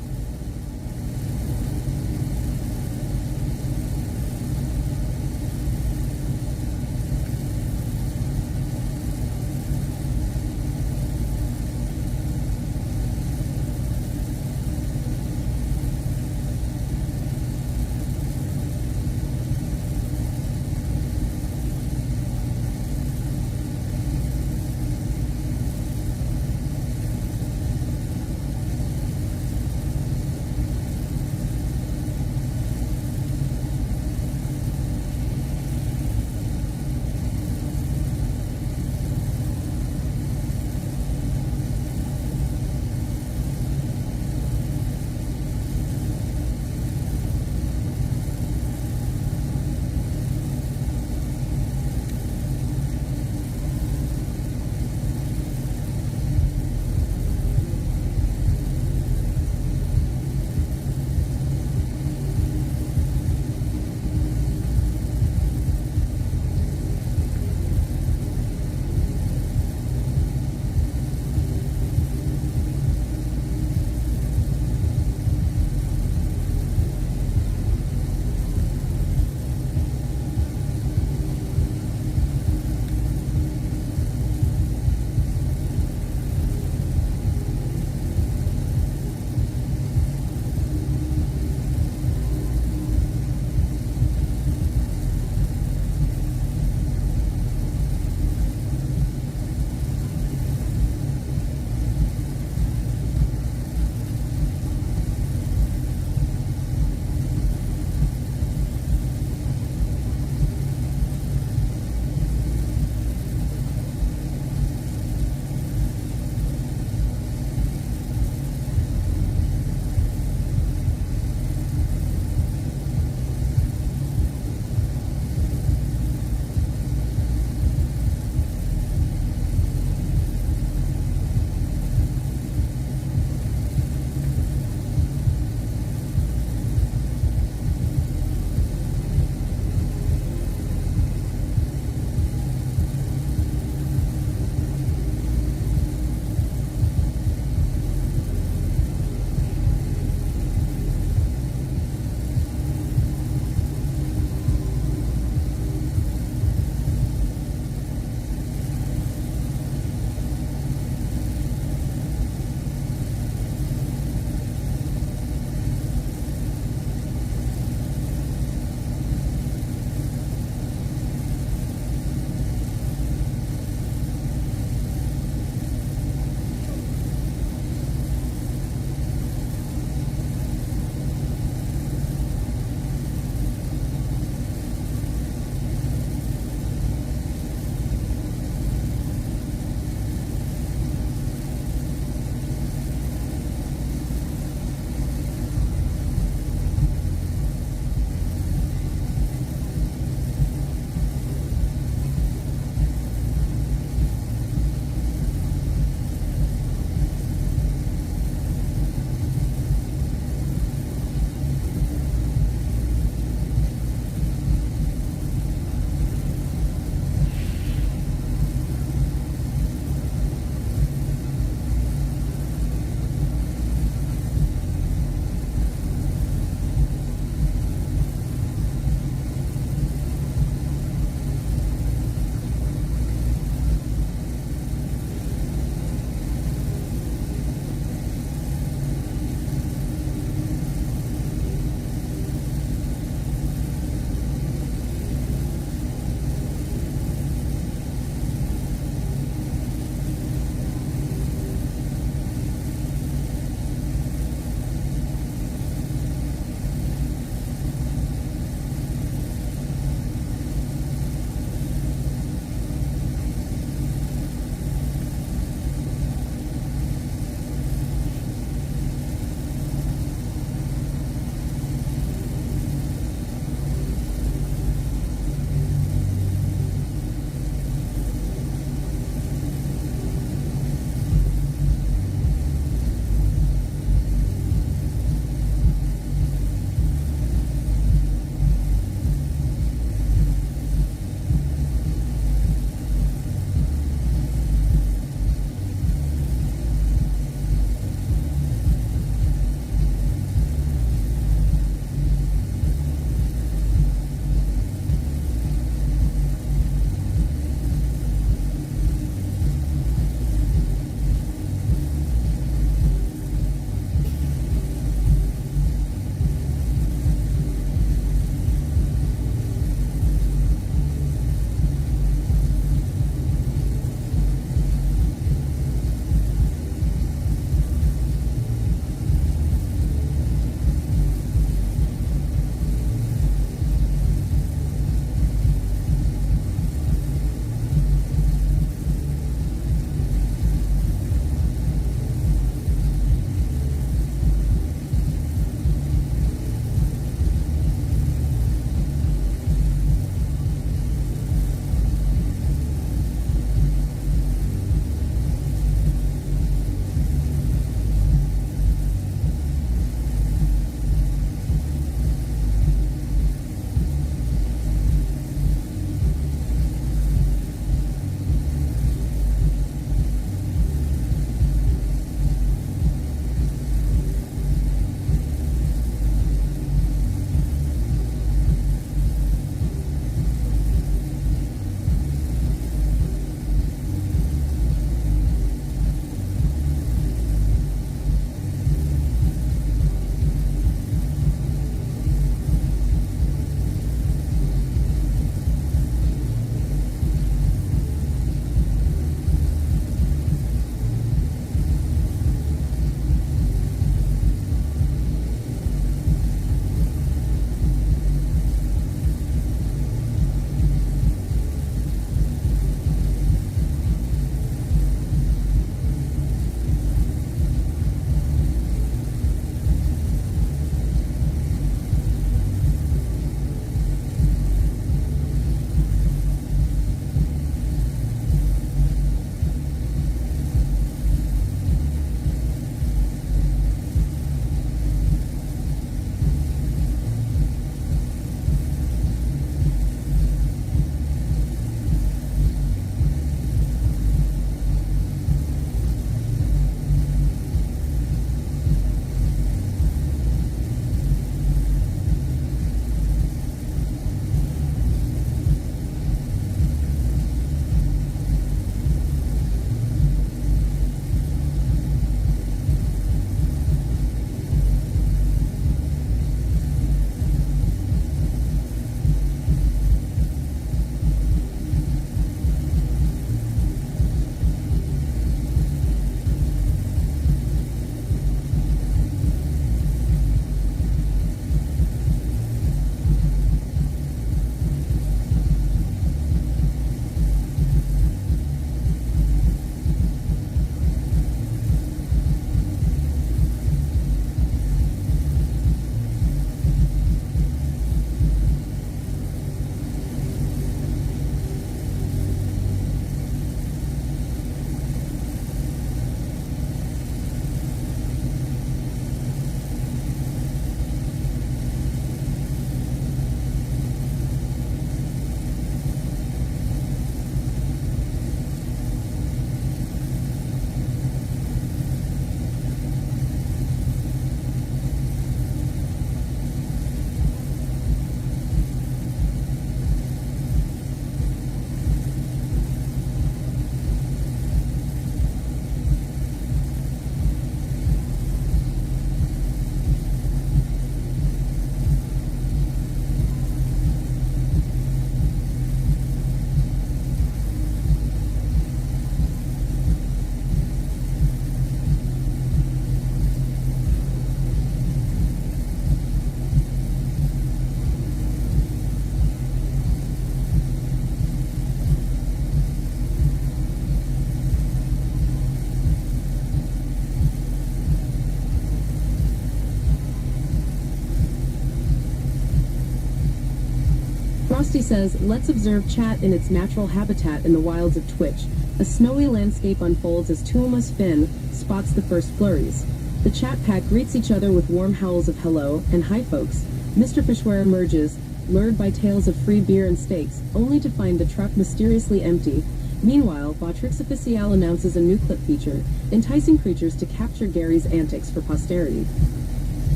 Frosty says, let's observe chat in its natural habitat in the wilds of Twitch. A snowy landscape unfolds as Tuomas Finn spots the first flurries. The chat pack greets each other with warm howls of hello and hi folks. Mr. Fishware emerges, lured by tales of free beer and steaks, only to find the truck mysteriously empty. Meanwhile, Botrix Official announces a new clip feature, enticing creatures to capture Gary's antics for posterity.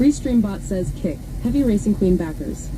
Restreambot says kick. Heavy Racing Queen backers.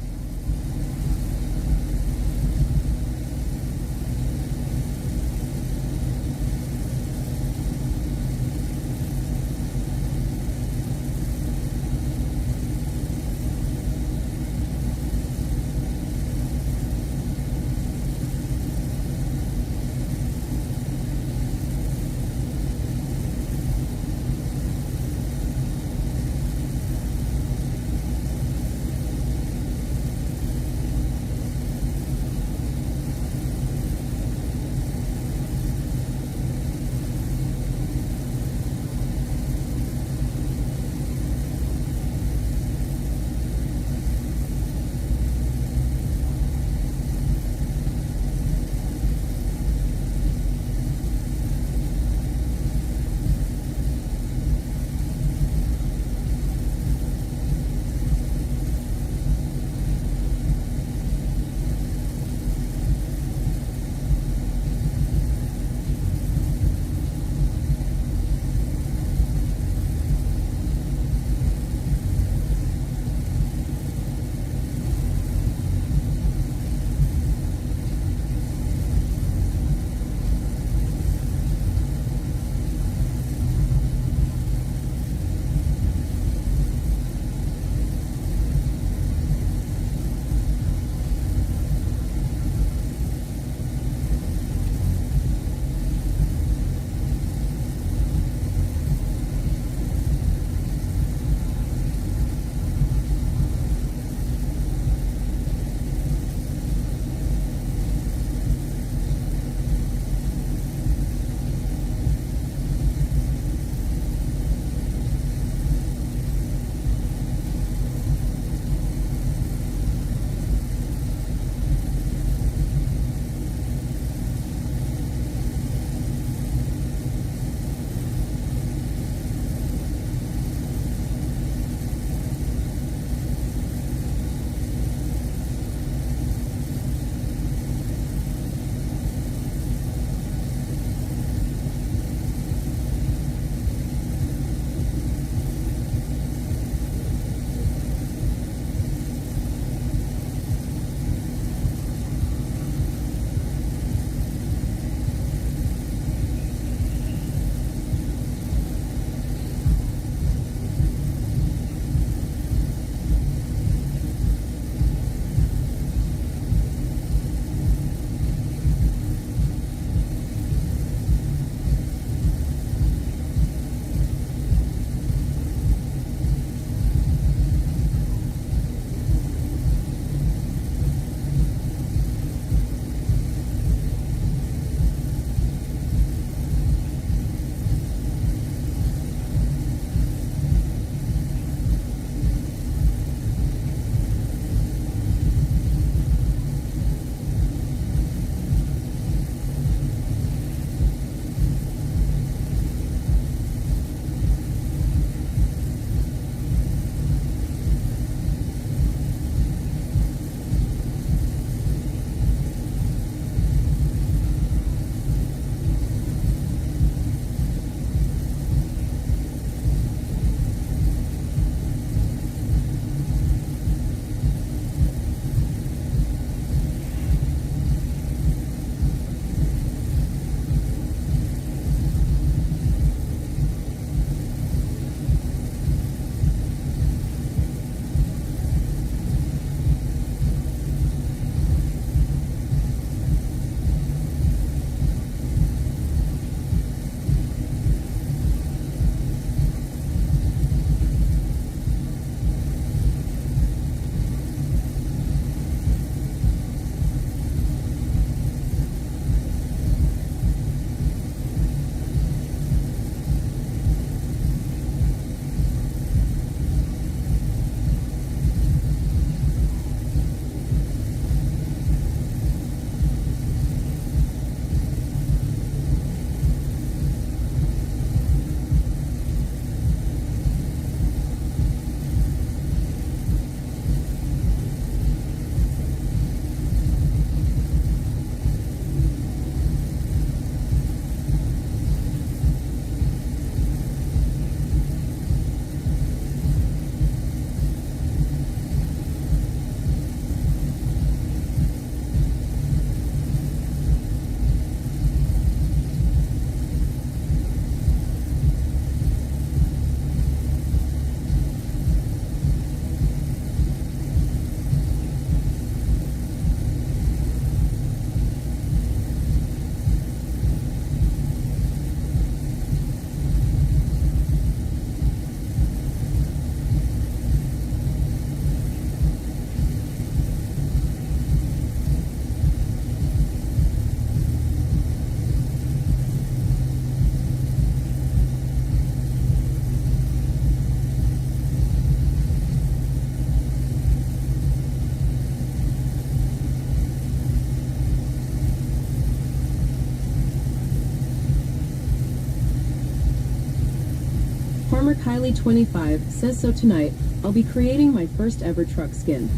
Kylie 25 says so tonight, I'll be creating my first ever truck skin.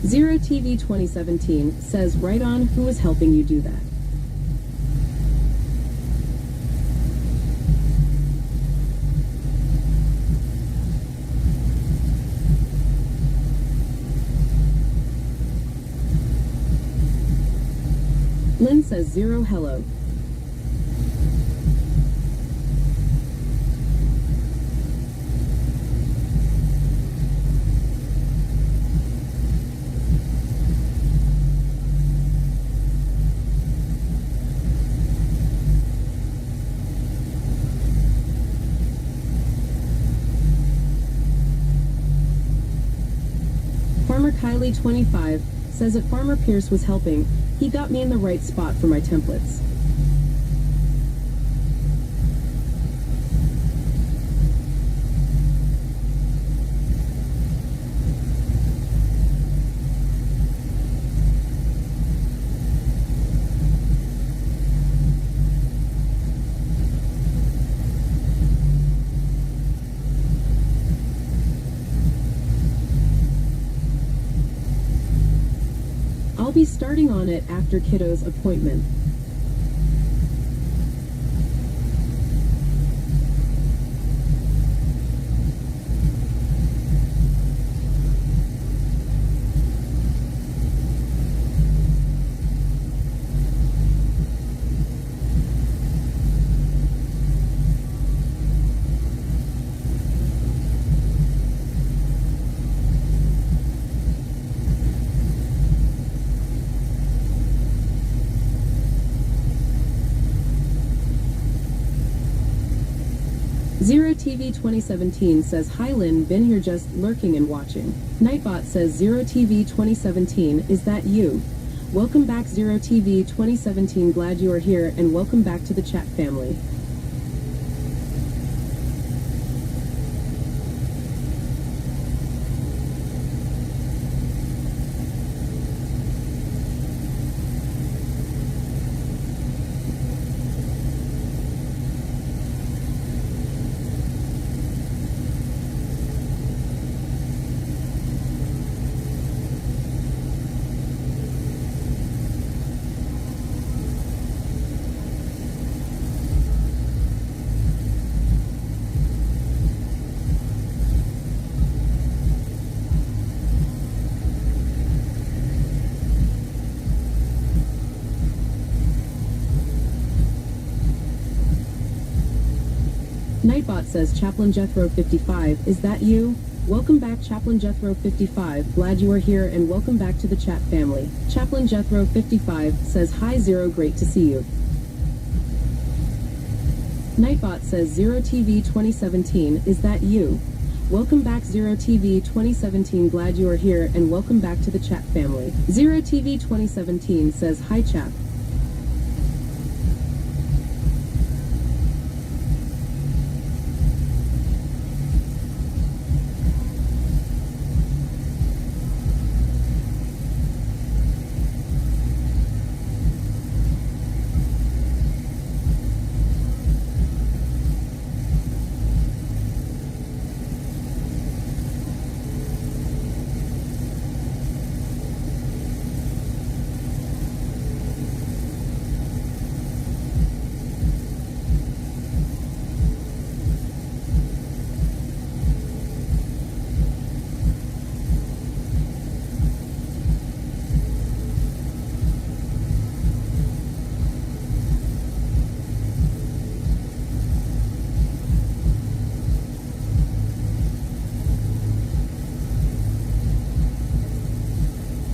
Zero TV 2017 says right on, who is helping you do that? Lynn says zero hello. Farmer Kylie 25 says if Farmer Pierce was helping, he got me in the right spot for my templates. I'll be starting on it after Kiddo's appointment. Zero TV 2017 says hi Lynn, been here just lurking and watching. Nightbot says Zero TV 2017, is that you? Welcome back Zero TV 2017, glad you are here and welcome back to the chat family. Nightbot says Chaplain Jethro 55, is that you? Welcome back Chaplain Jethro 55, glad you are here and welcome back to the chat family. Chaplain Jethro 55 says hi Zero, great to see you. Nightbot says 0TV 2017, is that you? Welcome back 0TV 2017, glad you are here and welcome back to the chat family. 0TV 2017 says hi chap.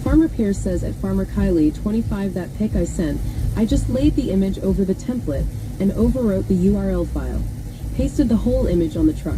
Farmer Pierce says at Farmer Kylie 25, that pic I sent, I just laid the image over the template and overwrote the URL file. Pasted the whole image on the truck.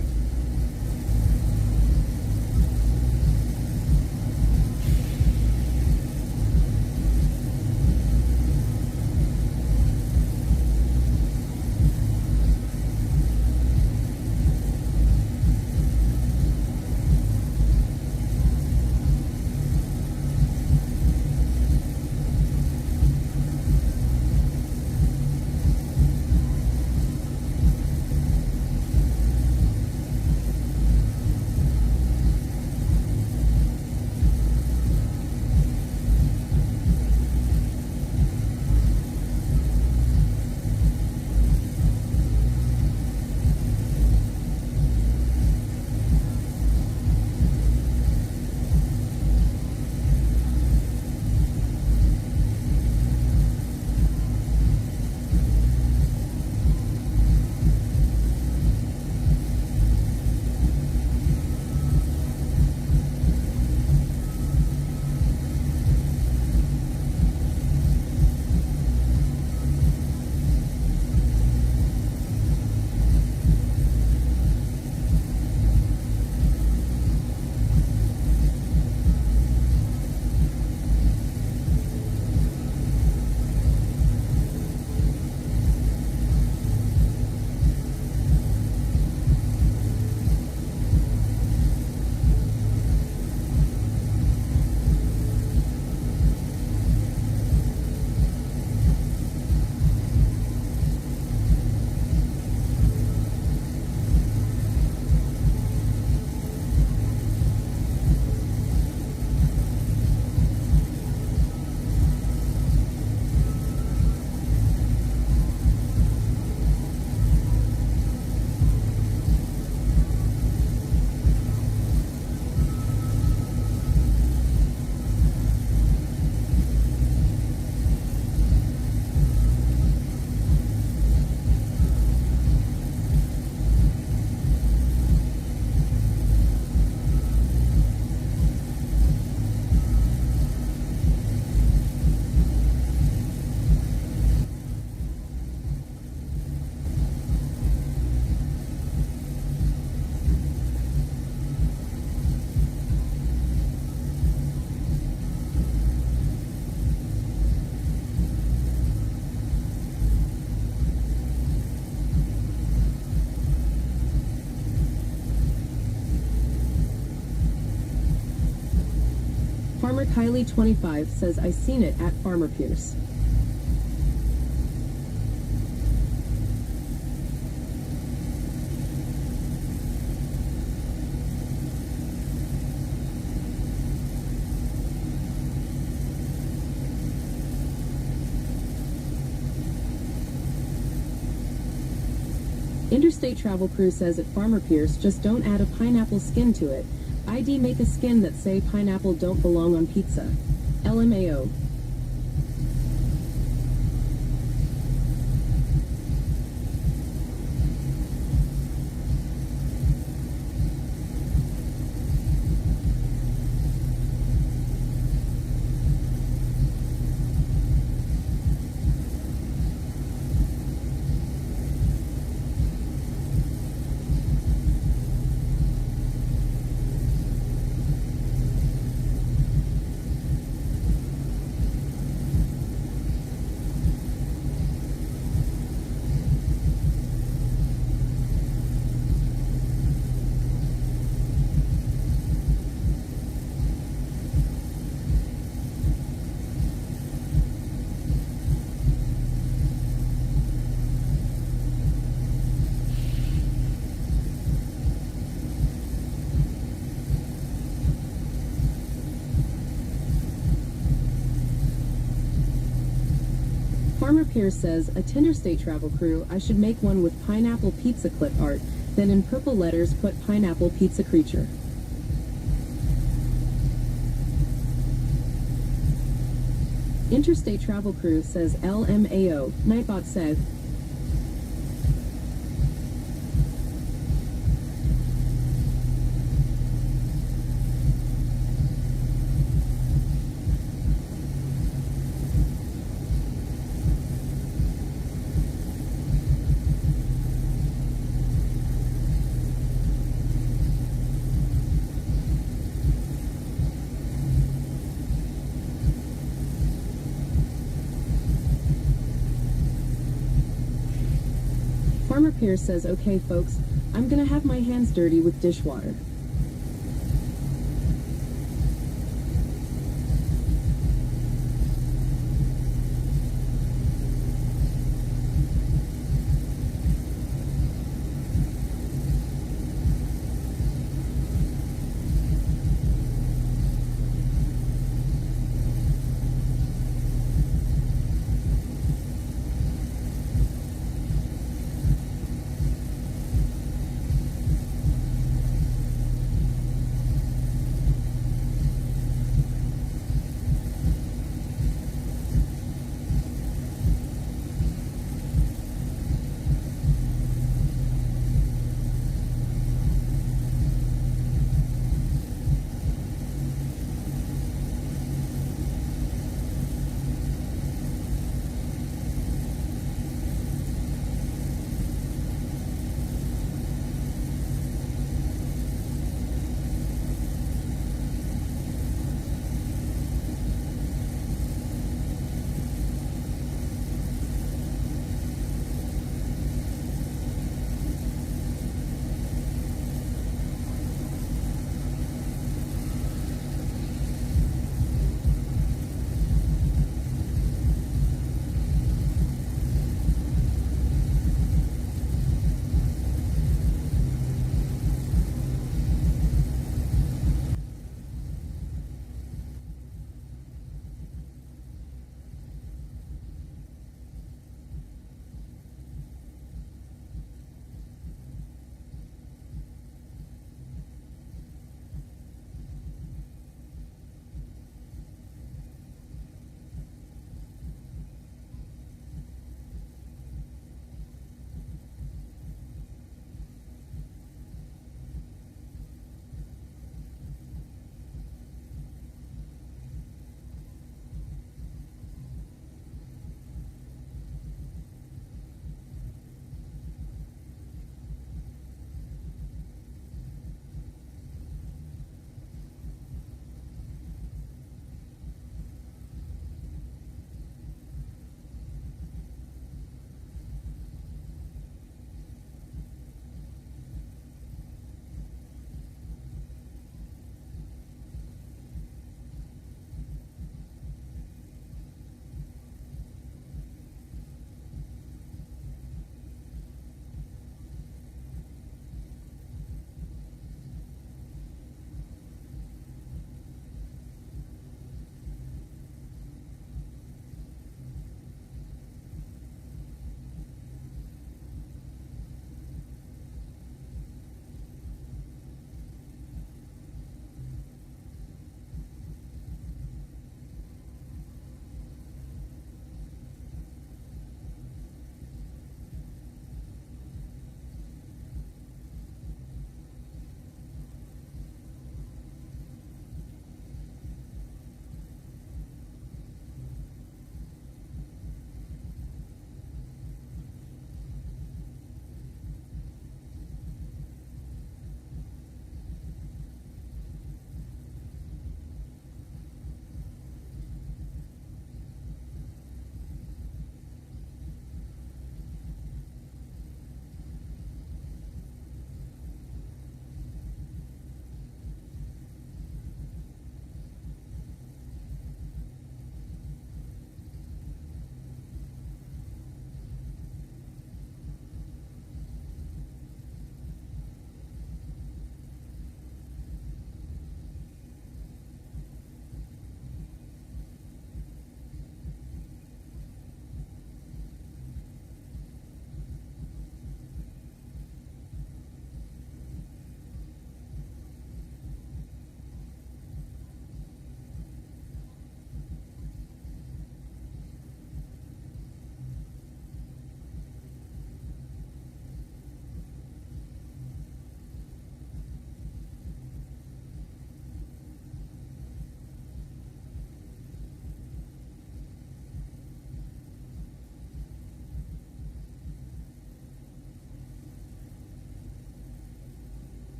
Farmer Kylie 25 says I seen it at Farmer Pierce. Interstate Travel Crew says at Farmer Pierce, just don't add a pineapple skin to it. ID make a skin that say pineapple don't belong on pizza. LMAO. Farmer Pierce says, a Tinderstate travel crew, I should make one with pineapple pizza clip art, then in purple letters put pineapple pizza creature. Interstate Travel Crew says LMAO, Nightbot said. Farmer Pierce says, okay folks, I'm gonna have my hands dirty with dishwater.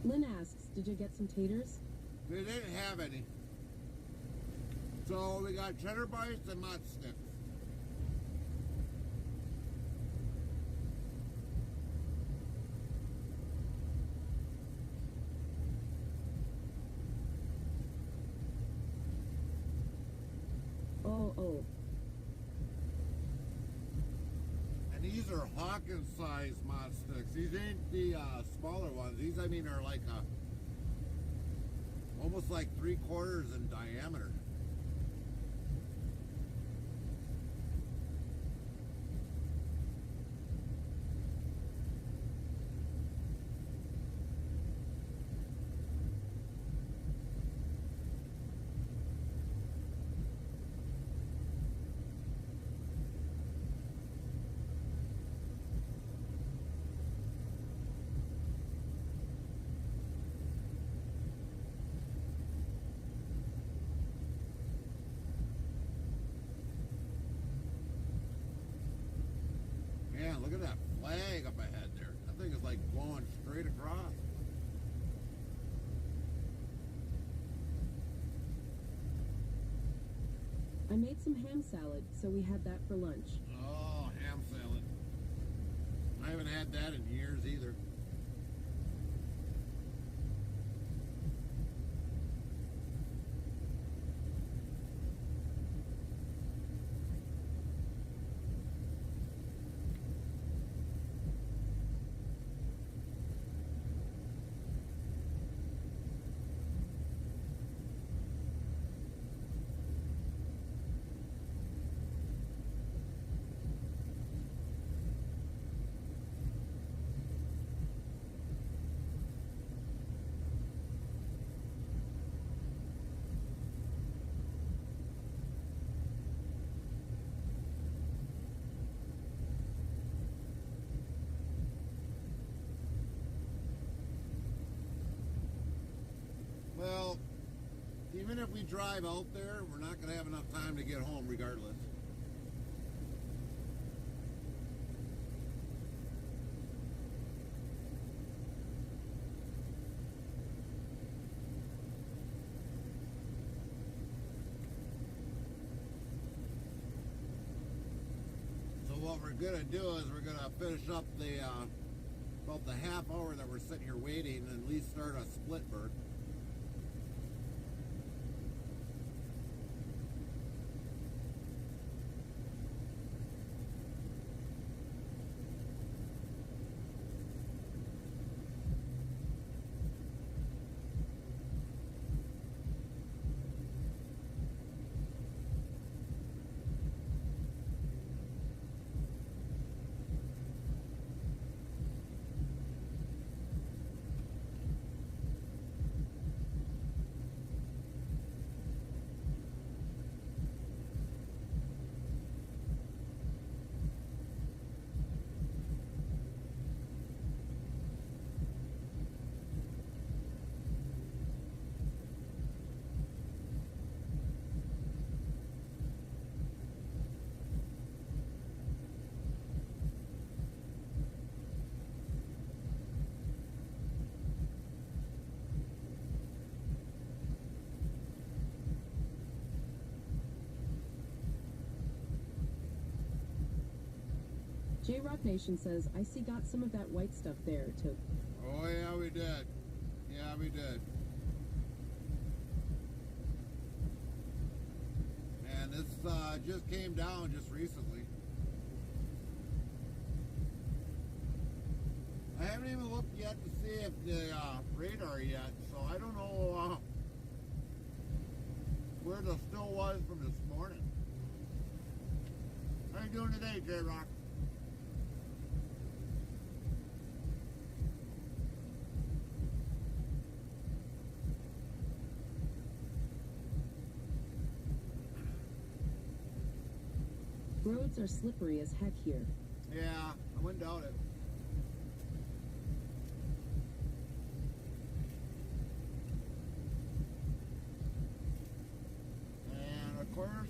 Lynn asks, did you get some taters? They didn't have any. So we got cheddar bites and mott sticks. Oh. And these are Hawkins size mott sticks. These ain't the smaller ones. These, I mean, are like almost like 3/4 in diameter. Man, look at that flag up ahead there. That thing is like blowing straight across. I made some ham salad, so we had that for lunch. Oh, ham salad. I haven't had that in years either. Well, even if we drive out there, we're not going to have enough time to get home regardless. So what we're going to do is we're going to finish up the about the half hour that we're sitting here waiting and at least start a split bird. J-Rock Nation says, I see got some of that white stuff there, too. Oh, yeah, we did. Yeah, we did. And this just came down just recently. I haven't even looked yet to see if the radar yet, so I don't know where the still was from this morning. How you doing today, J-Rock? Roads are slippery as heck here. Yeah, I wouldn't doubt it. And of course,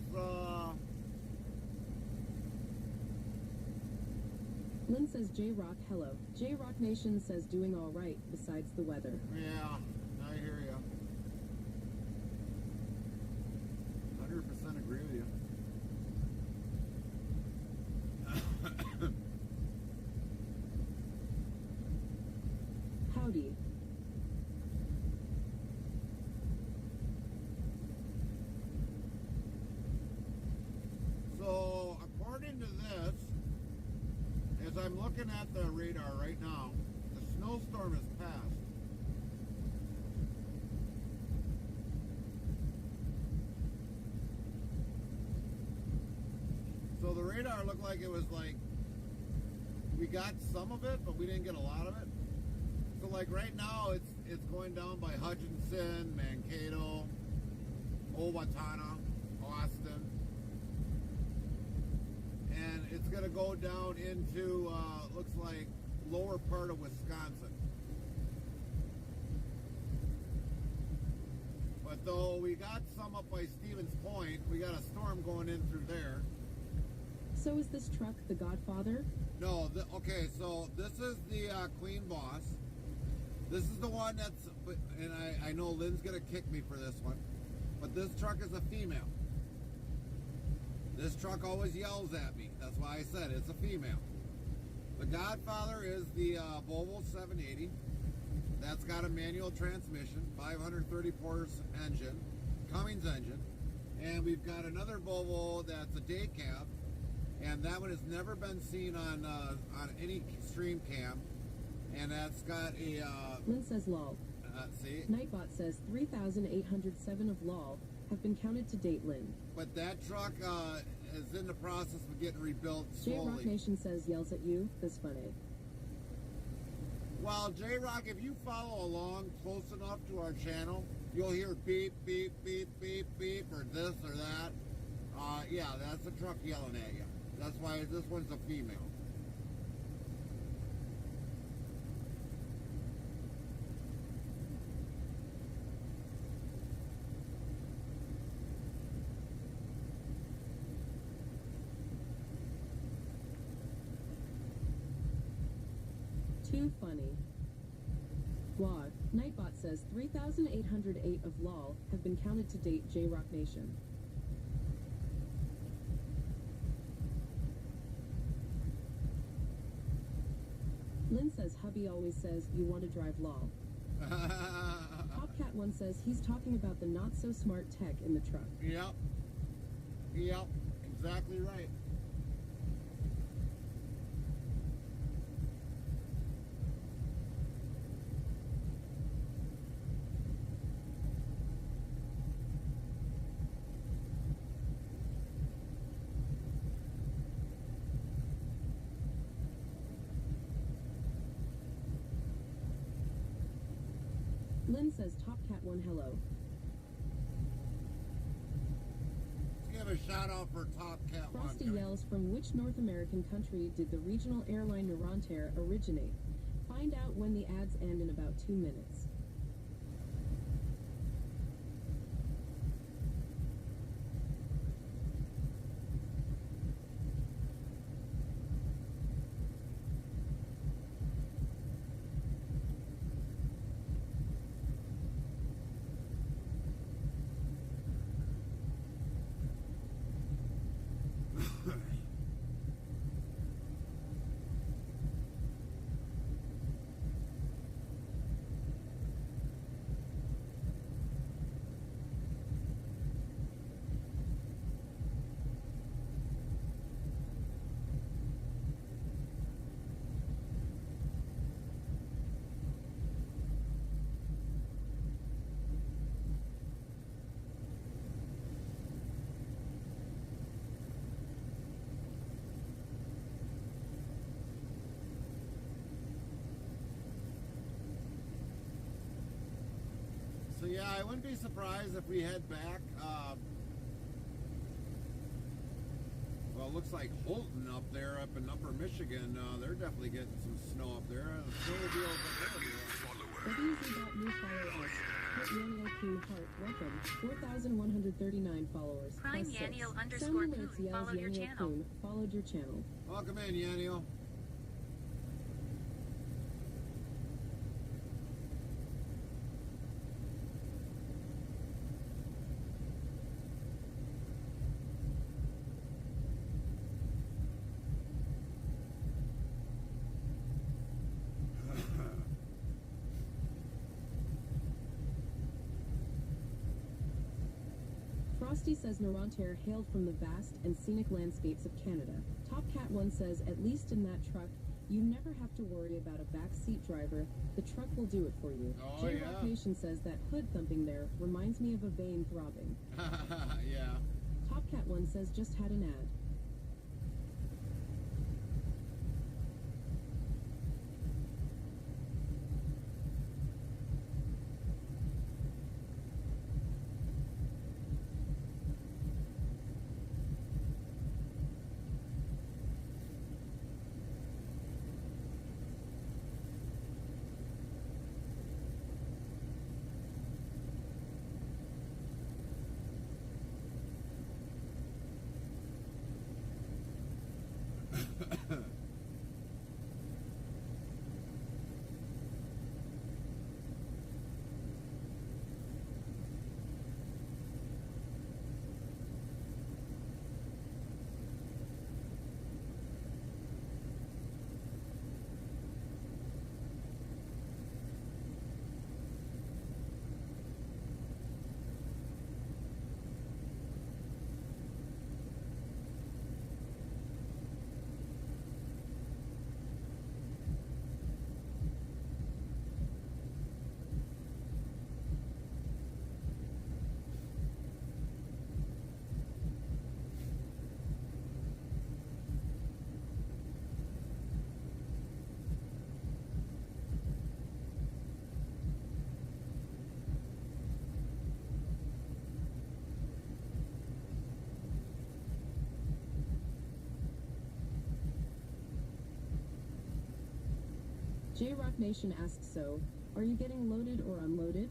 Lynn says J-Rock, hello. J-Rock Nation says doing all right, besides the weather. Yeah, I hear you. 100% agree with you. Howdy. So, according to this, as I'm looking at the radar right now, the snowstorm has passed. So the radar looked like it was like, we got some of it, but we didn't get a lot of it. So like right now, it's going down by Hutchinson, Mankato, Owatonna, Austin. And it's going to go down into, looks like, lower part of Wisconsin. But though we got some up by Stevens Point, we got a storm going in through there. So is this truck the Godfather? No, okay, so this is the Queen Boss. This is the one that's, and I know Lynn's going to kick me for this one, but this truck is a female. This truck always yells at me. That's why I said it's a female. The Godfather is the Volvo 780. That's got a manual transmission, 530 horse engine, Cummins engine. And we've got another Volvo that's a day cab. And that one has never been seen on any stream cam. And that's got a... Lynn says lol. See? Nightbot says 3,807 of lol have been counted to date, Lynn. But that truck is in the process of getting rebuilt slowly. J-Rock Nation says yells at you. That's funny. Well, J-Rock, if you follow along close enough to our channel, you'll hear beep, beep, beep, beep, beep, or this or that. Yeah, that's a truck yelling at you. That's why this one's a female. Too funny. Wog. Nightbot says 3,808 of lol have been counted to date, J-Rock Nation. Lynn says hubby always says you want to drive lol. Popcat1 says he's talking about the not so smart tech in the truck. Yep. Yep. Exactly right. Lynn says Topcat1 hello. Let's give a shout out for Top Cat 1. Frosty yells, from which North American country did the regional airline Neurontair originate? Find out when the ads end in about 2 minutes. So yeah, I wouldn't be surprised if we head back. Well, it looks like Holton up there, up in Upper Michigan, they're definitely getting some snow up there. The snowmobiles up there. WZ.new follow us. Hit Yaniel Coon Heart. Welcome. 4,139 followers. Prime plus 6. Yaniel _Coon Someone yells followed your Yaniel channel. Coon followed your channel. Welcome in, Yanio. Frosty says Narantair hailed from the vast and scenic landscapes of Canada. Top Cat 1 says, at least in that truck, you never have to worry about a backseat driver. The truck will do it for you. Oh, J. yeah. Rock Nation says that hood thumping there reminds me of a vein throbbing. Yeah. Top Cat 1 says just had an ad. J. Rock Nation asks, so, are you getting loaded or unloaded?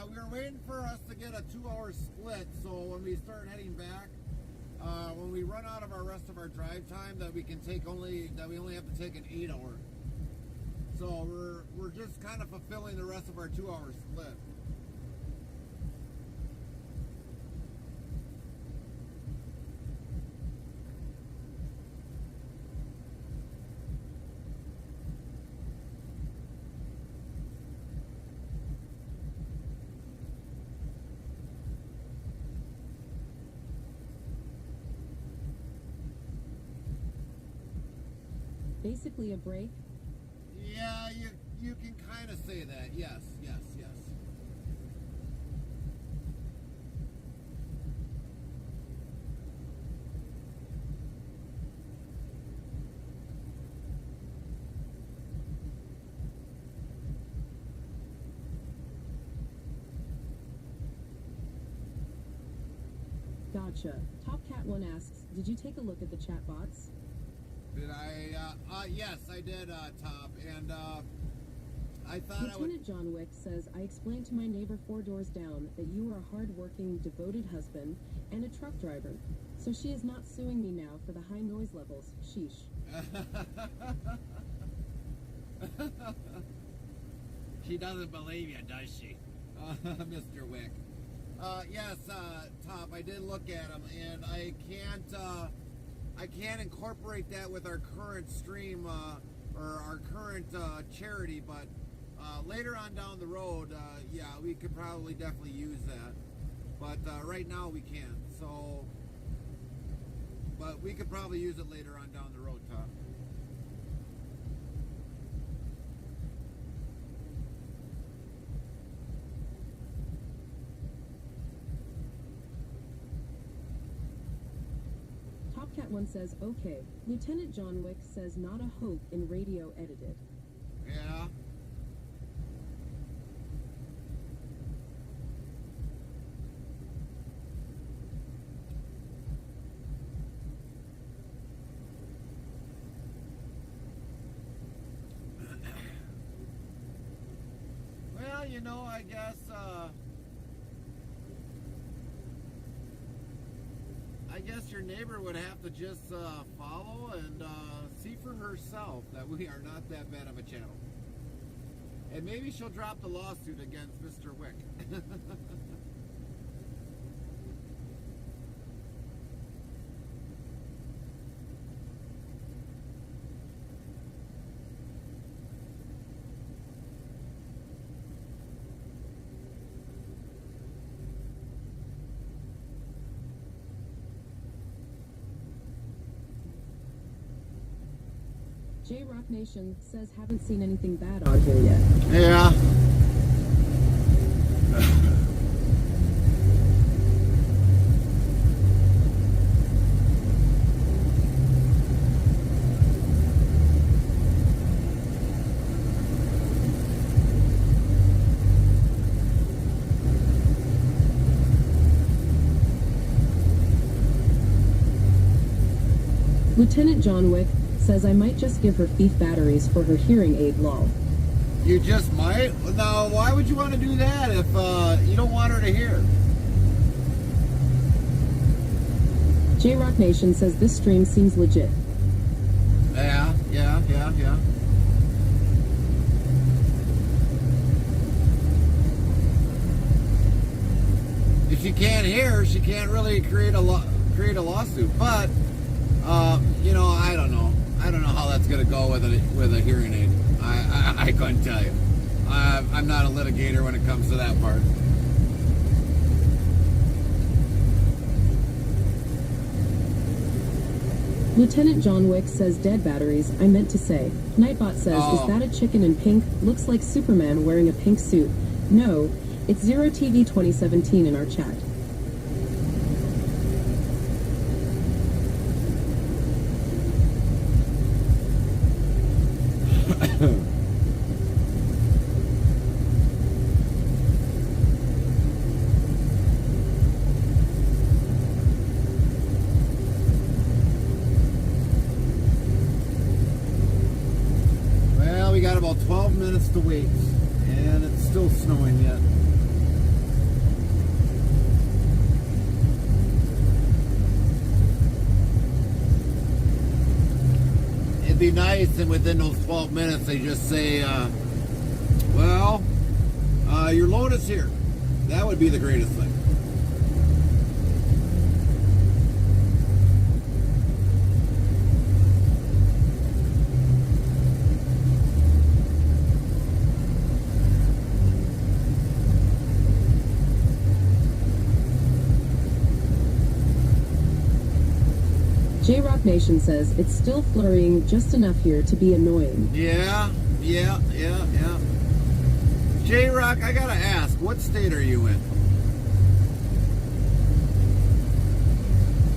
We were waiting for us to get a 2-hour split, so when we start heading back, when we run out of our rest of our drive time, that we only have to take an 8-hour. So we're just kind of fulfilling the rest of our 2-hour split. Basically a break? Yeah, you can kind of say that. Yes, yes, yes. Gotcha. Top Cat 1 asks, did you take a look at the chat bots? Did I? Yes, I did, Top. And I thought Lieutenant John Wick says, I explained to my neighbor 4 doors down that you are a hard-working, devoted husband and a truck driver. So she is not suing me now for the high noise levels. Sheesh. She doesn't believe you, does she? Mr. Wick. Yes, Top, I did look at them, and I can't incorporate that with our current stream, or our current charity, but later on down the road, yeah, we could probably definitely use that. But right now we can't, so, but we could probably use it later on down the road, Top. Cat 1 says, okay. Lieutenant John Wick says, not a hope in radio edited. Yeah. Well, you know, I guess your neighbor would have to just follow and see for herself that we are not that bad of a channel. And maybe she'll drop the lawsuit against Mr. Wick. J-Rock Nation says haven't seen anything bad on here yet. Yeah. Lieutenant John Wick says I might just give her thief batteries for her hearing aid lol. You just might? Now, why would you want to do that if you don't want her to hear? J-Rock Nation says this stream seems legit. Yeah. If she can't hear, she can't really create a lawsuit. But you know, I don't know. I don't know how that's gonna go with a hearing aid. I couldn't tell you. I'm not a litigator when it comes to that part. Lieutenant John Wick says dead batteries, I meant to say. Nightbot says, Oh. Is that a chicken in pink? Looks like Superman wearing a pink suit. No, it's Zero TV 2017 in our chat. Well, we got about 12 minutes to wait, and it's still snowing yet. It'd be nice, and within those 12 minutes, they just say, well, your load is here. That would be the greatest thing. J-Rock Nation says, it's still flurrying just enough here to be annoying. Yeah. J-Rock, I gotta ask, what state are you in?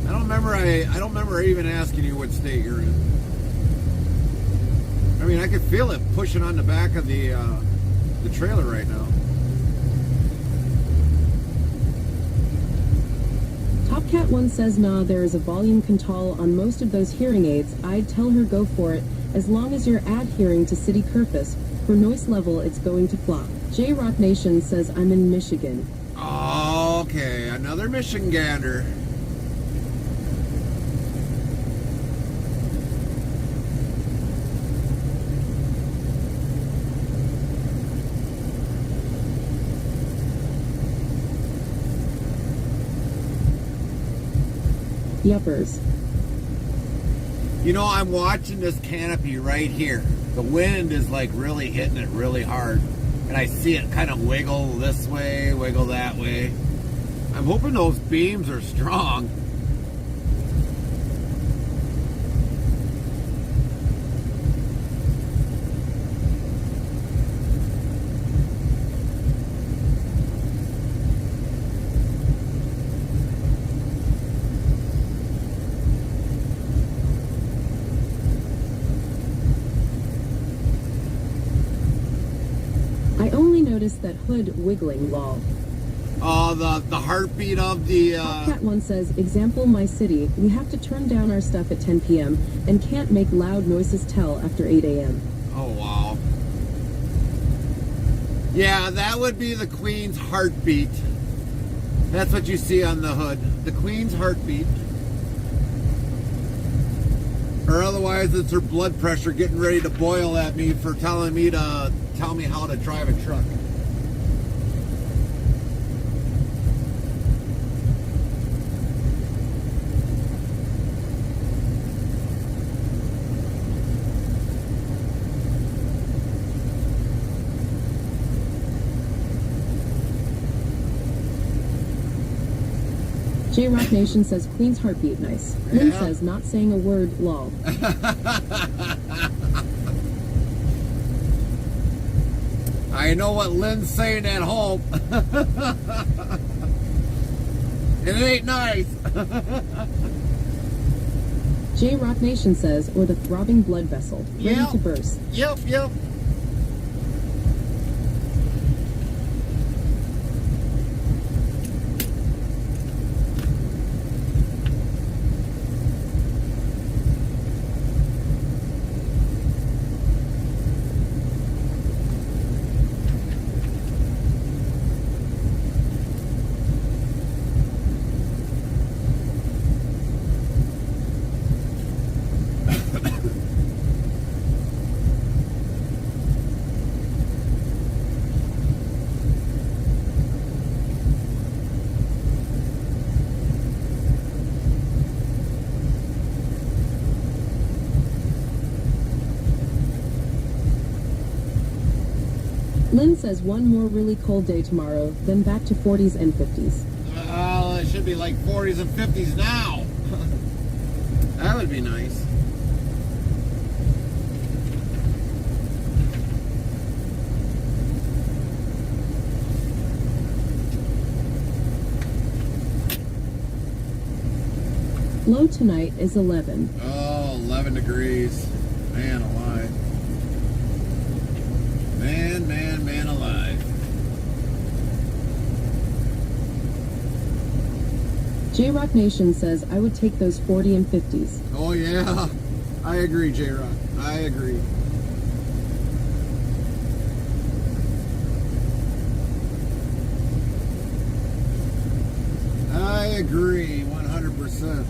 I don't remember even asking you what state you're in. I mean, I could feel it pushing on the back of the trailer right now. Topcat1 says, nah, there is a volume control on most of those hearing aids. I'd tell her go for it, as long as you're adhering to city purpose. For noise level, it's going to flop. J-Rock Nation says, I'm in Michigan. Okay, another Michigander. Yuppers. You know, I'm watching this canopy right here. The wind is like really hitting it really hard. And I see it kind of wiggle this way, wiggle that way. I'm hoping those beams are strong. I only noticed that hood wiggling, lol. Oh, the heartbeat of the... Topcat1 says, example, my city. We have to turn down our stuff at 10 p.m. and can't make loud noises tell after 8 a.m. Oh, wow. Yeah, that would be the Queen's heartbeat. That's what you see on the hood. The Queen's heartbeat. Or otherwise, it's her blood pressure getting ready to boil at me for telling me to tell me how to drive a truck. J-Rock Nation says, Queen's heartbeat, nice. Lynn Yeah. says, not saying a word, lol. I know what Lynn's saying at home. It ain't nice. J Rock Nation says, or the throbbing blood vessel, ready Yep. to burst. Yep, yep. Lynn says one more really cold day tomorrow, then back to 40s and 50s. Well, it should be like 40s and 50s now. That would be nice. Low tonight is 11. Oh, 11 degrees. Man alive. Man alive. J Rock Nation says I would take those 40 and 50s. Oh, yeah. I agree, J-Rock. I agree. I agree 100%.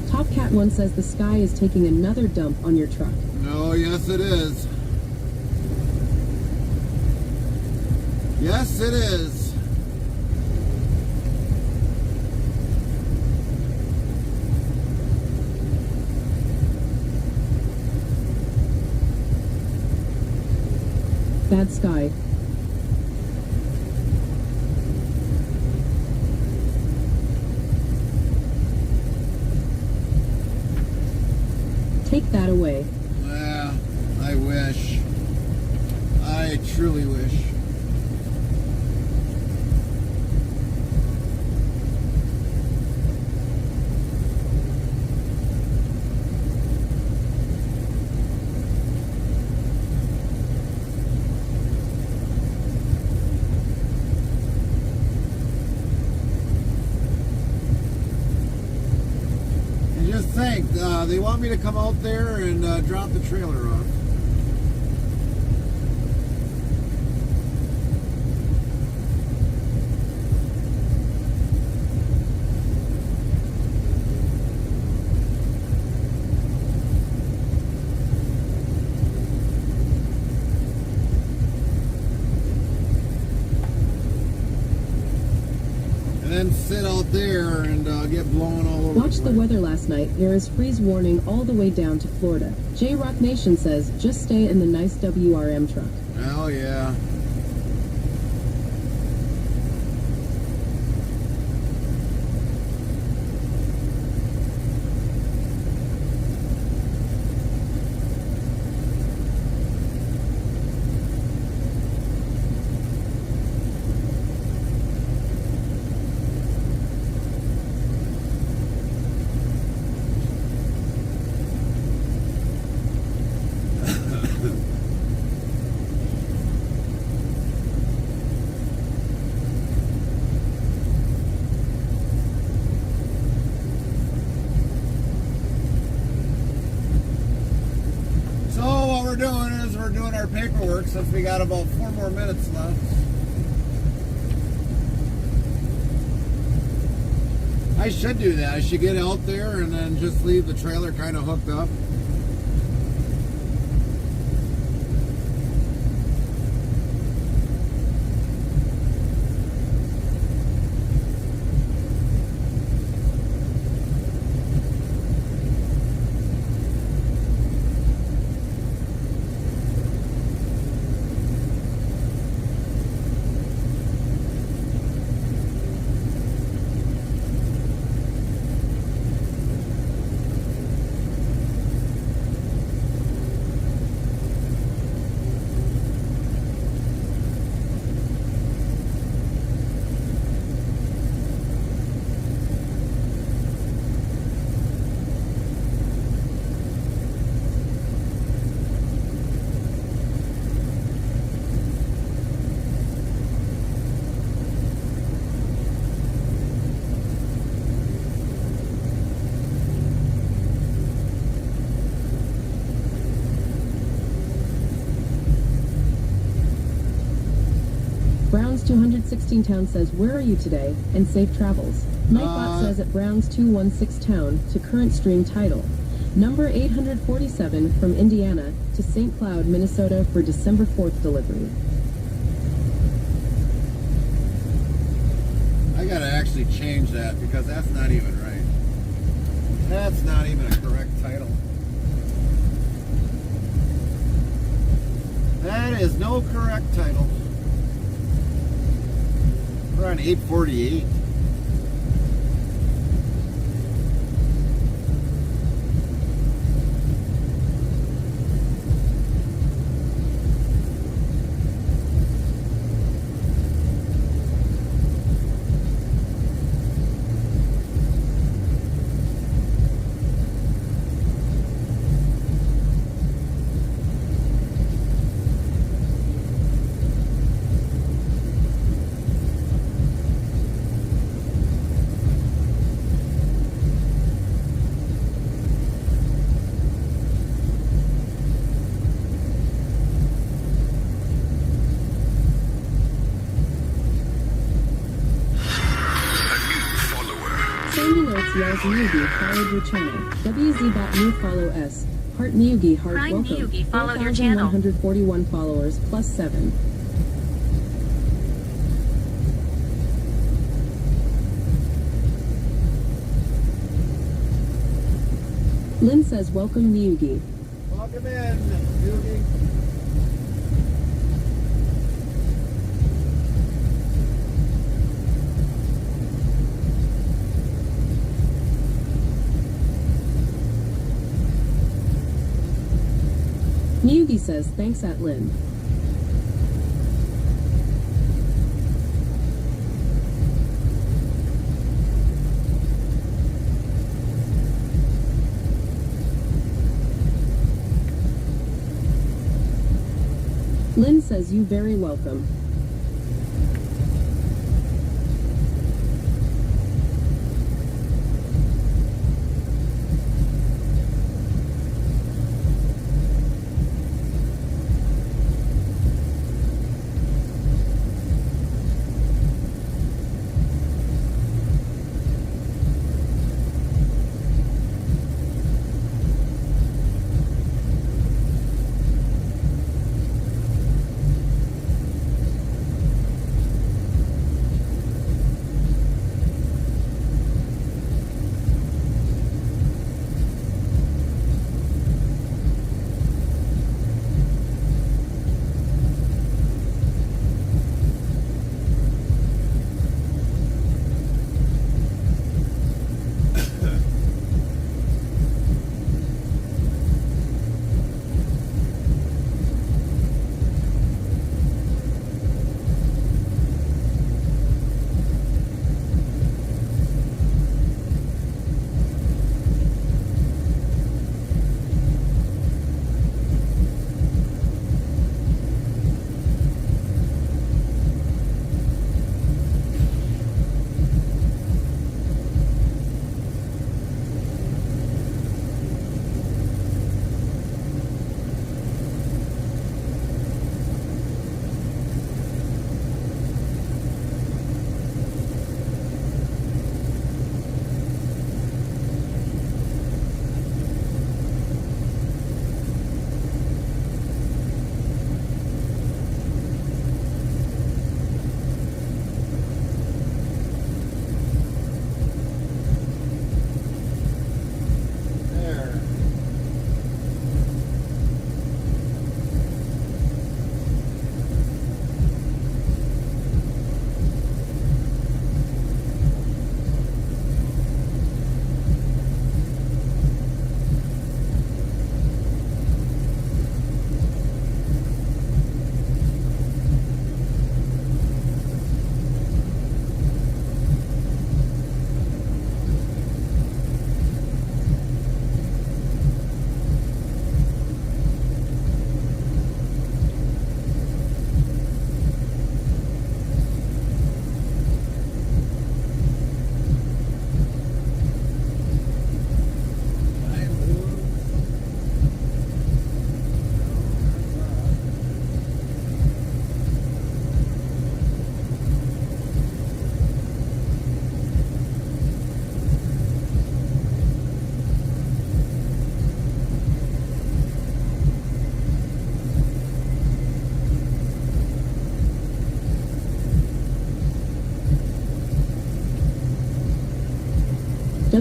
Top Cat 1 says the sky is taking another dump on your truck. Oh, yes, it is. Yes, it is. Bad sky. Take that away. Yeah, I wish. I truly wish. And just think, they want me to come out there and drop the trailer off. And then sit out there and get blown all over. Watch the place. weather last night. There is freeze warning all the way down to Florida. J Rock Nation says just stay in the nice WRM truck. Oh, yeah. So what we're doing is we're doing our paperwork since we got about 4 more minutes left. I should do that. I should get out there and then just leave the trailer kind of hooked up. Browns 216 Town says, where are you today? And safe travels. Nightbot says at Browns 216 Town to current stream title. Number 847 from Indiana to St. Cloud, Minnesota for December 4th delivery. I gotta actually change that because that's not even right. That's not even a correct title. That is no correct title. We're on 848. Yells Miyugi followed your channel. WZBot new follow S. Heart Miyugi heart Prime welcome. Miyugi followed your channel. 4,141 followers plus 7. Lynn says welcome Miyugi. Welcome in, Miyugi. Miyugi says thanks at Lynn. Lynn says you very welcome.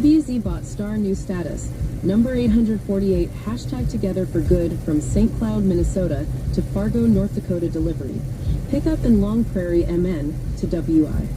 WZ bought star new status. Number 848, hashtag together for good from St. Cloud, Minnesota to Fargo, North Dakota delivery. Pickup in Long Prairie, MN to WI.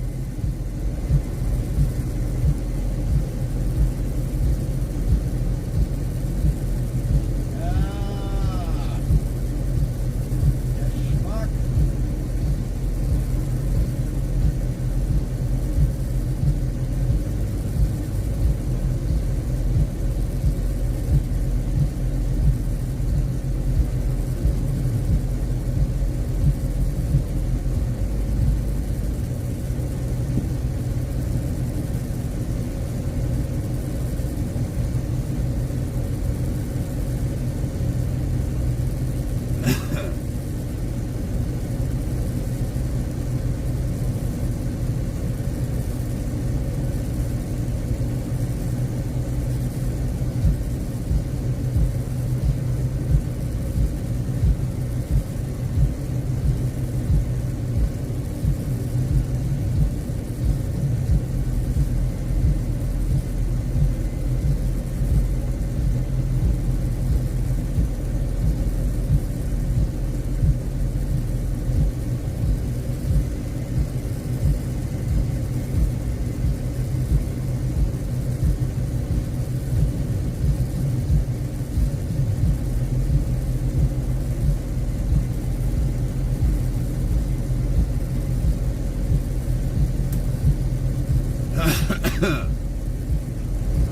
I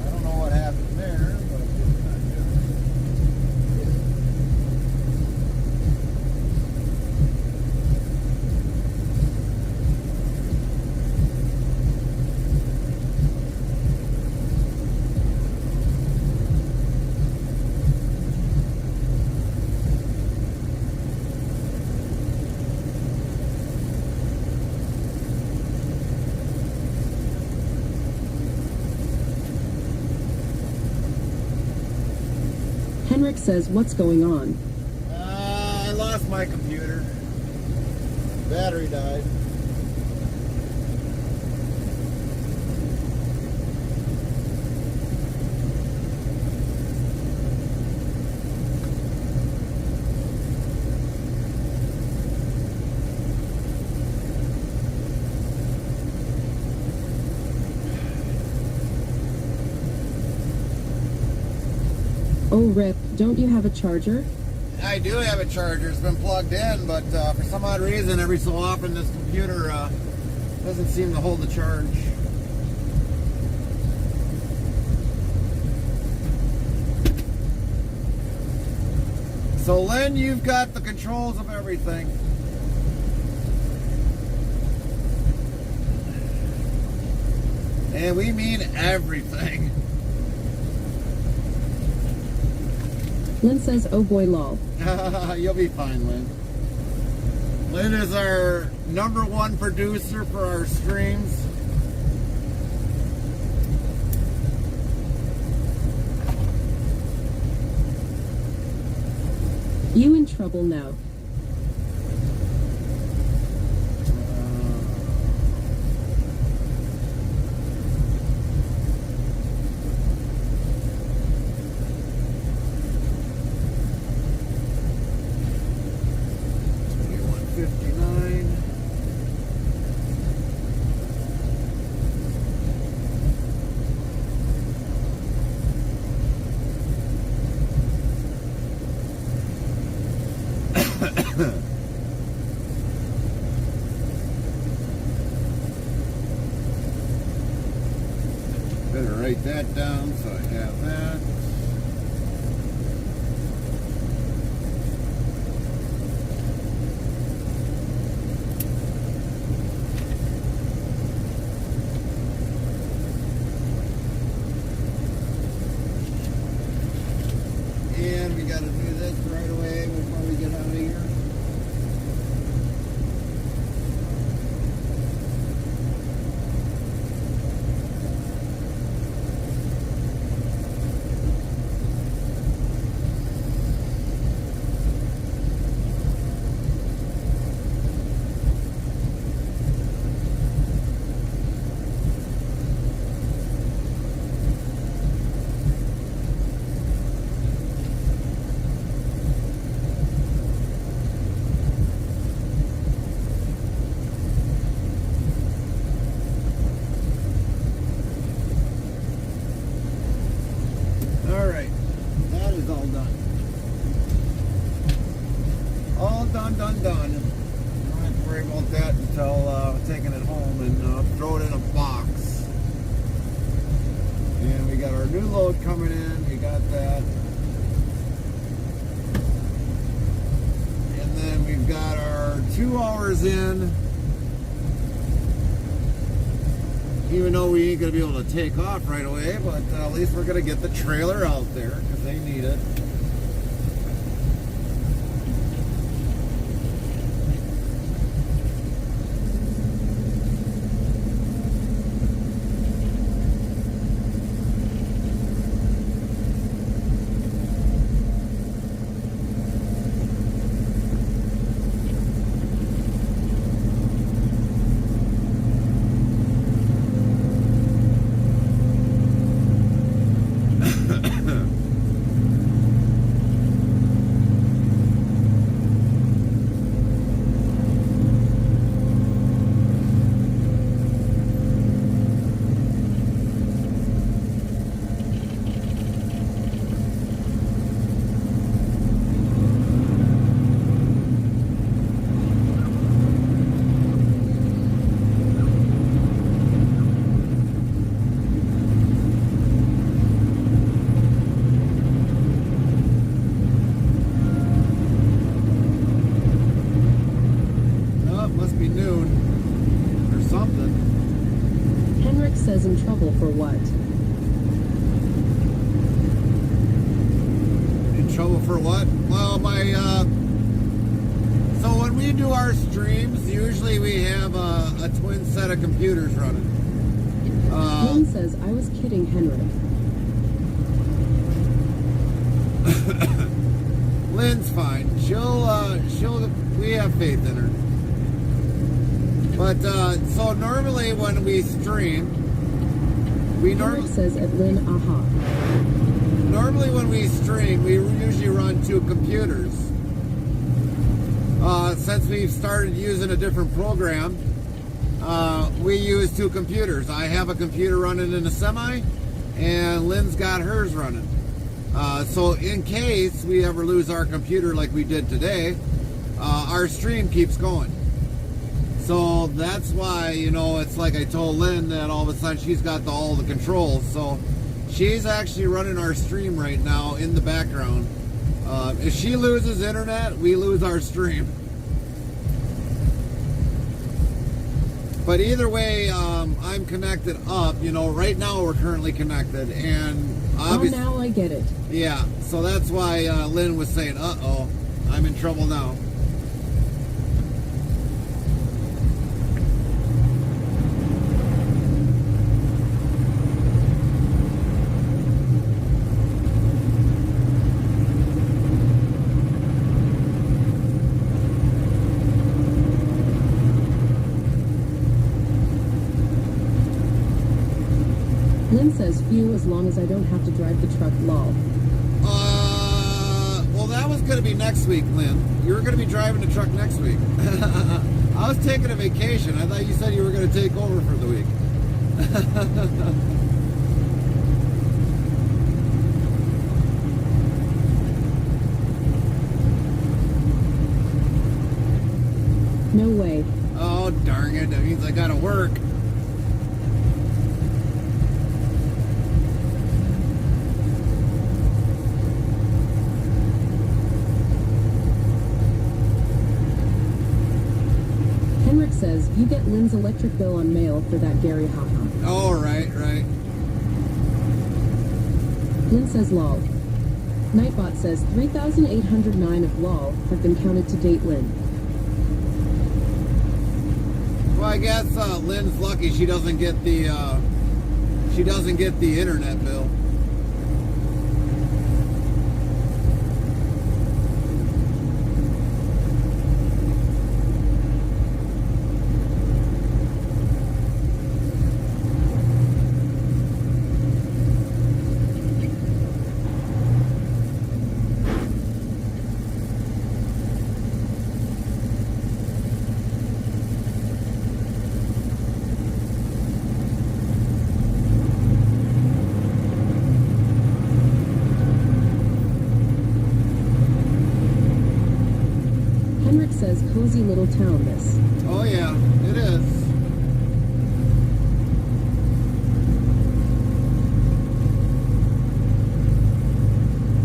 don't know what happened there, but it's not Henrik says, what's going on? I lost my computer. Battery died. Oh, Rip, don't you have a charger? I do have a charger. It's been plugged in, but for some odd reason, every so often this computer doesn't seem to hold the charge. So, Lynn, you've got the controls of everything. And we mean everything. Lynn says, oh boy, lol. You'll be fine, Lynn. Lynn is our #1 producer for our streams. You in trouble now. Better write that down so I have that. And we got to do this right away before we get out of here. done. You don't have to worry about that until taking it home and throw it in a box. And we got our new load coming in. We got that. And then we've got our 2 hours in. Even though we ain't going to be able to take off right away, but at least we're going to get the trailer out there because they need it. Says in trouble for what? In trouble for what? Well, so when we do our streams, usually we have a twin set of computers running. Lynn says, I was kidding Henrik. Lynn's fine. We have faith in her. But, so normally when we stream, Henrik says at Lynn, aha. Normally when we stream, we usually run 2 computers. Since we've started using a different program, we use 2 computers. I have a computer running in a semi, and Lynn's got hers running. So in case we ever lose our computer like we did today, our stream keeps going. So that's why, it's like I told Lynn that all of a sudden she's got all the controls. So she's actually running our stream right now in the background. If she loses internet, we lose our stream. But either way, I'm connected up. Right now we're currently connected. And obviously, now I get it. Yeah, so that's why Lynn was saying, uh-oh, I'm in trouble now. Lynn says, phew, as long as I don't have to drive the truck, lol. Well, that was going to be next week, Lynn. You were going to be driving the truck next week. I was taking a vacation. I thought you said you were going to take over for the week. No way. Oh, darn it. That means I got to work. Henrik says, you get Lynn's electric bill on mail for that Gary haha. Oh, right. Lynn says lol. Nightbot says 3,809 of lol have been counted to date, Lynn. Well, I guess Lynn's lucky she doesn't get the internet bill. Henrik says cozy little town this. Oh yeah, it is.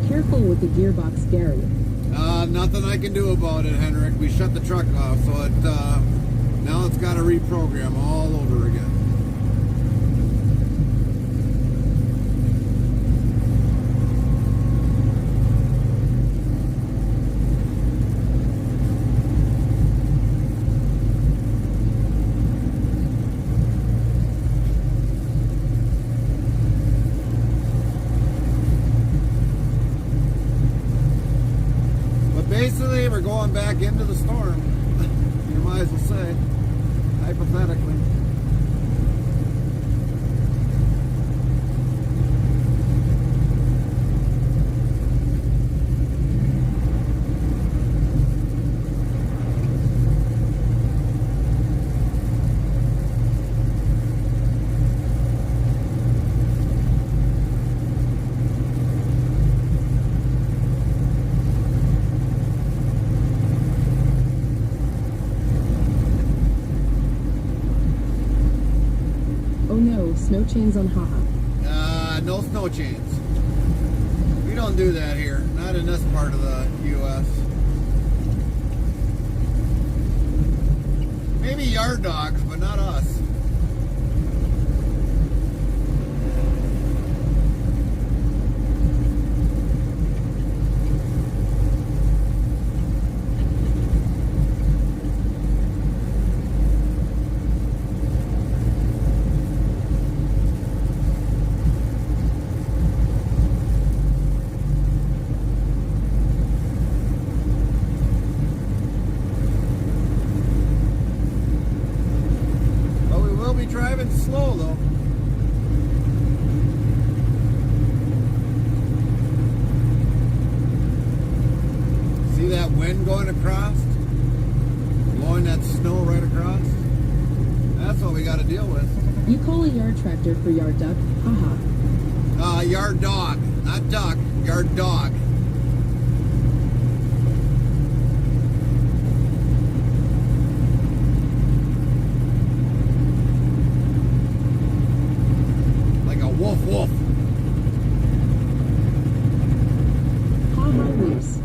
Careful with the gearbox, Gary. Nothing I can do about it, Henrik. We shut the truck off, so now it's got to reprogram all over again. Basically, we're going back into the storm. You might as well say, hypothetically. Oh no, snow chains on haha. No snow chains. We don't do that here. Not in this part of the U.S. Maybe yard dogs, but not us. Driving slow though. See that wind going across? Blowing that snow right across? That's what we got to deal with. You call a yard tractor for yard duck? Haha. Yard dog. Not duck. Yard dog. Woof woof. Haha loose.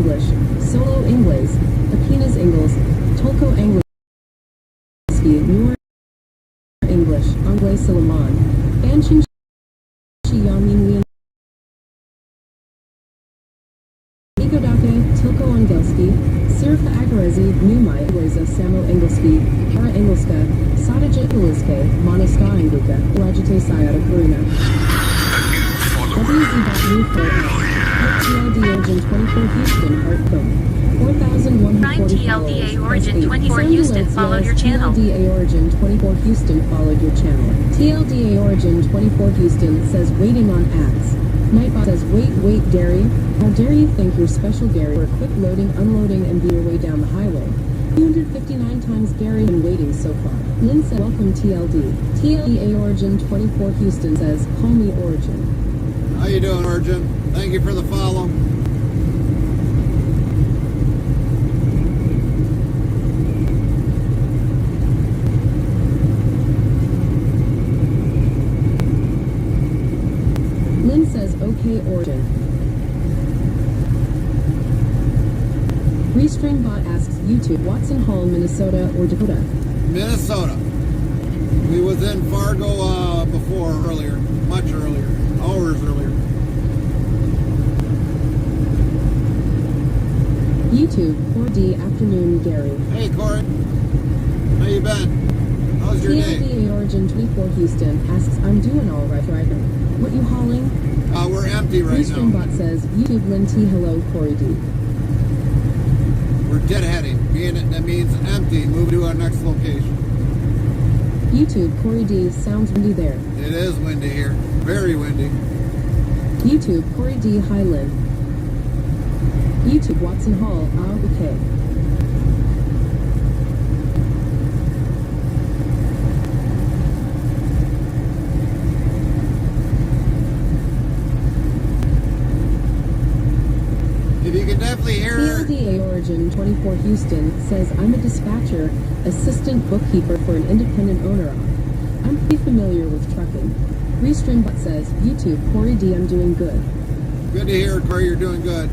English, Solo Ingles, Aquinas Ingles, Tolko Angliski, Noor English, Anglais Salaman, Banshin Yamin Lian Igodake, Tilko Angelski, Sirfa Agarezi, Numai Inglesa Samo Engelski, Hara Engelska, Sadaja Iliske, Monoska Anguka, Rajate Sayada Karina. WZ.Newport, TLD Origin 24 Houston, Heartcomb. 4144 TLDA Origin 24 Houston followed your channel. TLDA Origin 24 Houston followed your channel. TLDA Origin 24 Houston says waiting on ads. Nightbot says wait Gary. How dare you think you're special Gary? We're quick loading, unloading and be your way down the highway. 259 times Gary been waiting so far. Lynn said welcome TLD. TLDA Origin 24 Houston says call me Origin. How you doing, Origin? Thank you for the follow. Lynn says okay Origin. Restreambot asks YouTube, Watson Hall, Minnesota or Dakota? Minnesota. We was in Fargo before, earlier, much earlier, hours earlier. YouTube, 4D afternoon Gary. Hey, Corey. How you been? How's your day? TLDA Origin 24 Houston asks, I'm doing all right, driver. What you hauling? We're empty right now. Restreambot says, YouTube Lynn T, hello, Corey D. We're deadheading. That means empty. Move to our next location. YouTube, Corey D, sounds windy there. It is windy here. Very windy. YouTube, Corey D, hi Lynn. YouTube, Watson Hall, okay. If you can definitely hear... TLDA Origin 24 Houston says, I'm a dispatcher, assistant bookkeeper for an independent owner. I'm pretty familiar with trucking. Restreambot says, YouTube, Corey D, I'm doing good. Good to hear, Corey. You're doing good.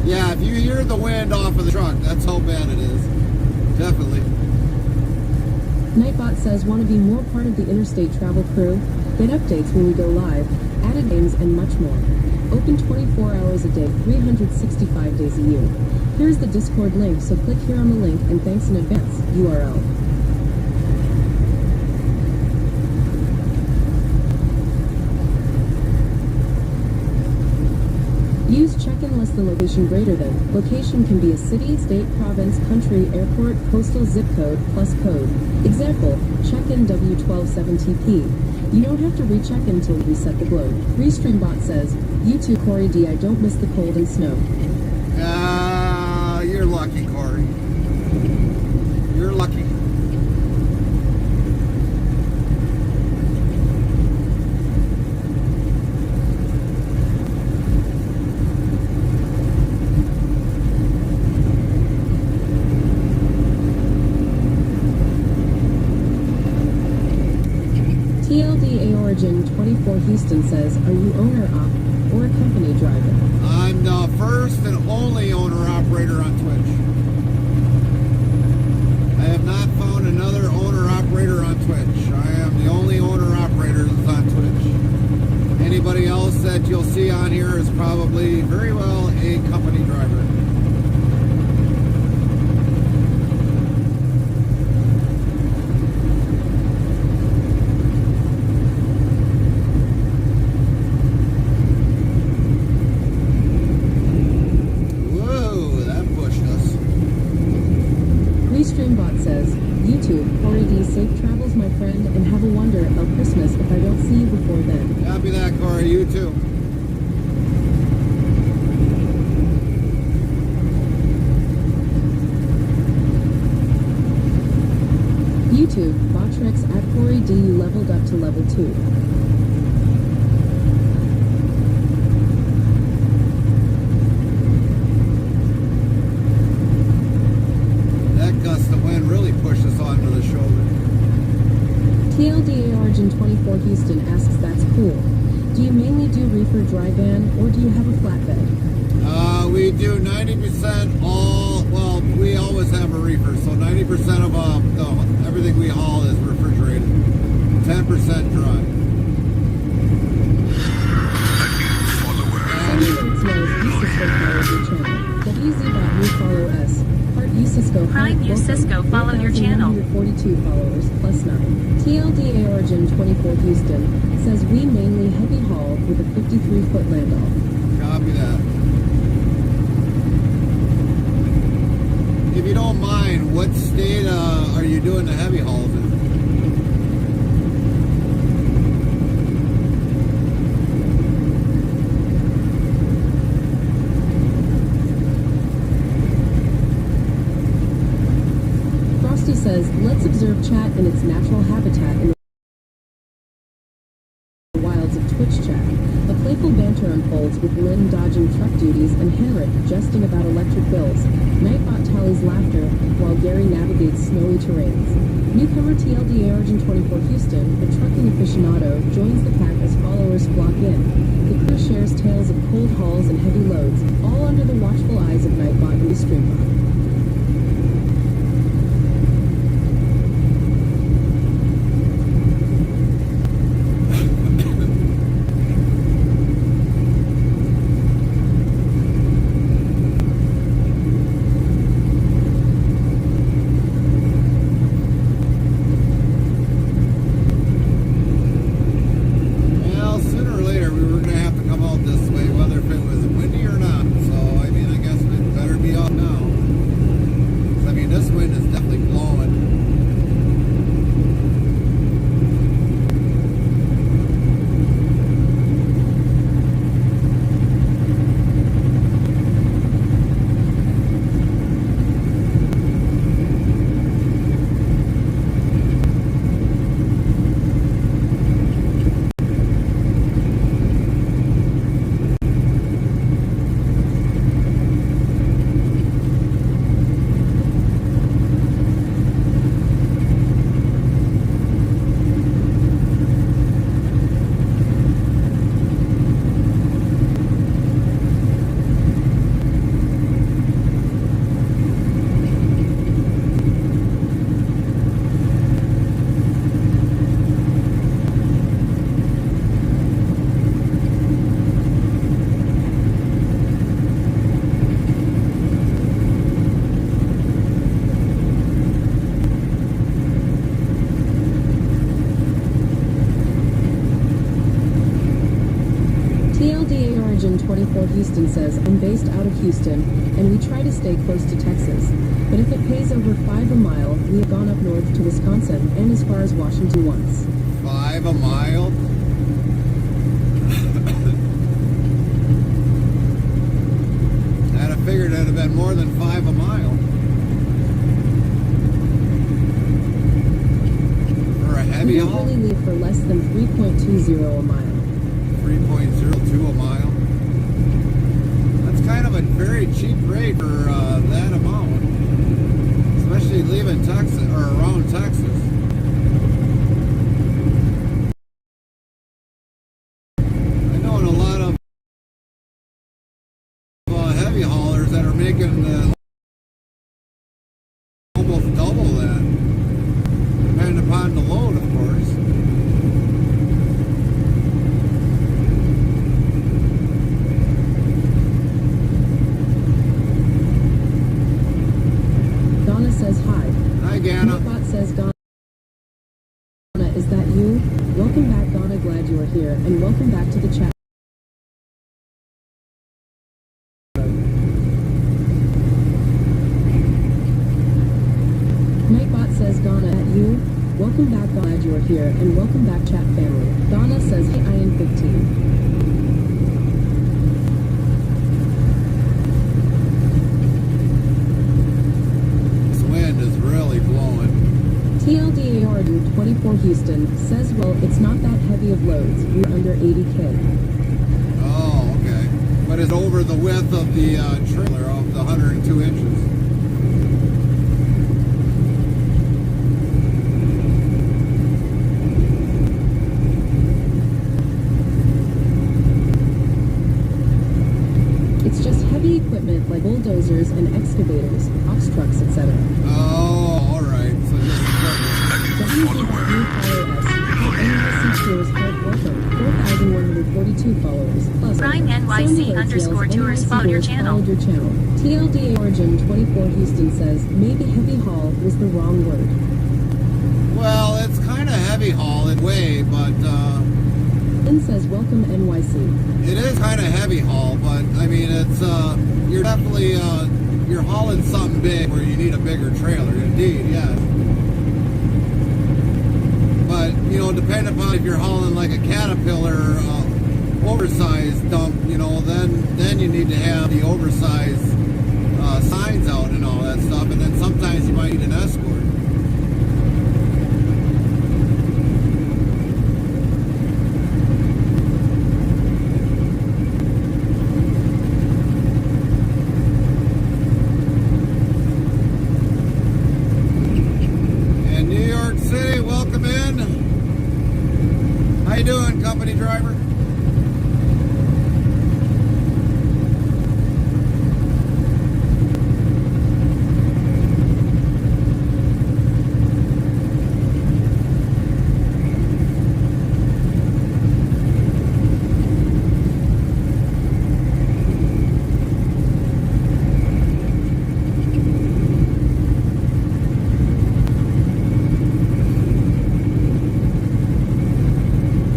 Yeah, if you hear the wind off of the truck, that's how bad it is. Definitely. Nightbot says, want to be more part of the interstate travel crew? Get updates when we go live, added games, and much more. Open 24 hours a day, 365 days a year. Here's the Discord link, so click here on the link, and thanks in advance, URL. Use check-in less than location greater than. Location can be a city, state, province, country, airport, postal zip code, plus code. Example, check-in W127TP. You don't have to recheck until we reset the globe. Restreambot says, YouTube Corey D, I don't miss the cold and snow. You're lucky, Corey. You're lucky. TLDA Origin 24 Houston says, are you owner-op or a company driver? I'm the first and only owner-operator on Twitch. I have not found another owner-operator on Twitch. I am the only owner-operator that's on Twitch. Anybody else that you'll see on here is probably very well a company driver. Restreambot says, YouTube, Corey D, safe travels my friend, and have a wonderful Christmas if I don't see you before then. Happy that, Corey. You too. YouTube, Botrex at Corey D, you leveled up to level 2. Gust of wind really pushed us onto the shoulder. TLDA Origin 24 Houston asks, that's cool. Do you mainly do reef reefer dry van, or do you have a flatbed? We do 90% all, well, we always have a reefer, so 90% of everything we haul is refrigerated, 10% dry. WZ.new follow us. Heart U Cisco. Heart U Cisco follow your channel. 42 followers plus 9. TLDA Origin 24 Houston says we mainly heavy haul with a 53-foot land-off. Copy that. If you don't mind, what state are you doing the heavy hauls in? Frosty says, let's observe chat in its natural habitat in the wilds of Twitch chat. A playful banter unfolds with Lynn dodging truck duties and Henrik jesting about electric bills. Nightbot tallies laughter while Gary navigates snowy terrains. Newcomer TLDA Origin 24 Houston, the trucking aficionado, joins the pack as followers flock in. The crew shares tales of cold hauls and heavy loads, all under the watchful eyes of Nightbot and Streambot. TLDA Origin 24 Houston says, I'm based out of Houston, and we try to stay close to Texas. But if it pays over $5 a mile, we have gone up north to Wisconsin and as far as Washington once. $5 a mile? I'd have figured it'd have been more than $5 a mile. For a heavy We haul? usually leave for less than 3.20 a mile. 3.02 a mile. That's kind of a very cheap rate for that amount, especially leaving Texas or around Texas. I know a lot of heavy haulers that are making almost double that, depending upon the load, of course. Says hi. Hi, Gana. Nightbot says, Donna, is that you? Welcome back, Donna. Glad you are here, and welcome back to the chat. Nightbot says, Donna, at you? Welcome back, glad you are here, and welcome back, chat family. Donna says, hey, I am 15. TLDA Origin 24 Houston says, well, it's not that heavy of loads. We're under 80K. Oh, okay. But it's over the width of the trailer of the 102 inches. It's just heavy equipment like bulldozers and excavators, box trucks, etc. Oh, all right. So just equipment. NYC Tours Heart Welcome, 4,142 followers. Plus, Prime NYC Sound alert underscore yells, tours NYC followed your tours channel. followed your channel. TLDA Origin 24 Houston says, maybe heavy haul was the wrong word. Well, it's kind of heavy haul in a way, but Lynn says, welcome NYC. it is kind of heavy haul. But I mean, it's you're definitely you're hauling something big where you need a bigger trailer. Indeed, yeah. But you know, depending upon if you're hauling like a Caterpillar oversized dump, you know, then you need to have the oversized signs out and all that stuff. And then sometimes you might need an escort. And New York City, welcome in. How you doing, company driver?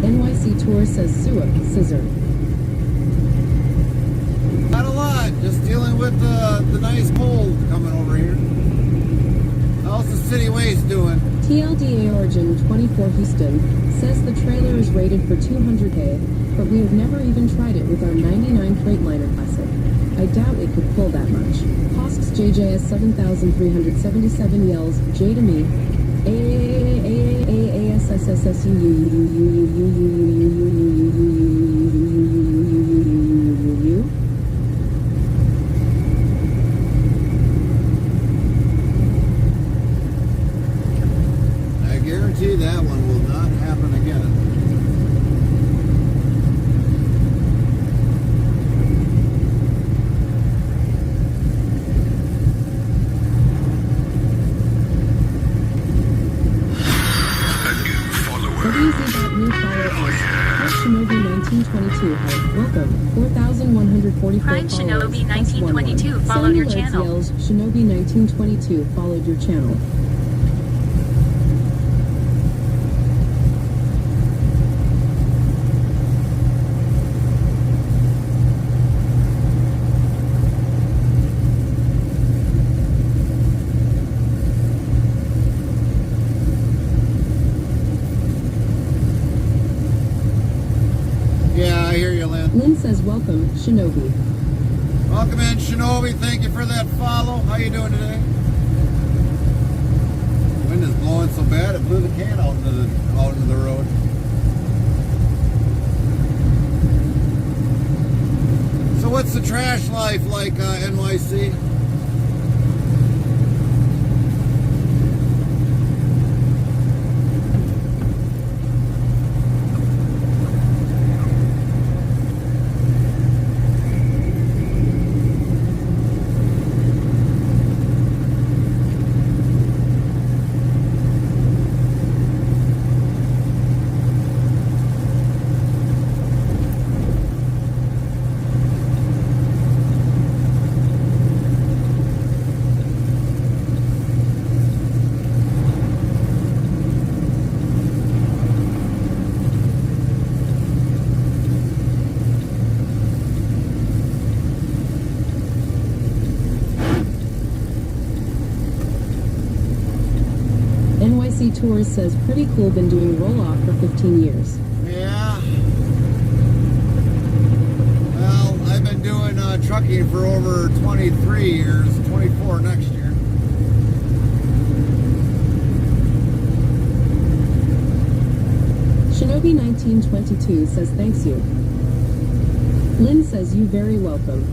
NYC Tour says, Suip, scissor. Not a lot. Just dealing with the nice cold coming over here. How's the city waste doing? TLDA Origin 24 Houston says the trailer is rated for 200K, but we have never even tried it with our 99 Freightliner Classic. I doubt it could pull that much. Hosks JJS 7,377 yells, J to me. I guarantee that one will not happen again. WZ.new follow us. Prime Shinobi 1922 has welcome. 4,144 Prime followers. Shinobi Plus 1922 11. followed Sound your alerts channel. Yells, Shinobi 1922 followed your channel. Yeah, I hear you, Lynn. Lynn says, welcome, Shinobi. Welcome in, Shinobi. Thank you for that follow. How you doing today? Wind is blowing so bad it blew the can out into the road. So what's the trash life like, NYC? NYC Tours says, pretty cool, been doing roll-off for 15 years. Yeah. Well, I've been doing trucking for over 23 years, 24 next year. Shinobi 1922 says, thanks you. Lynn says, you very welcome.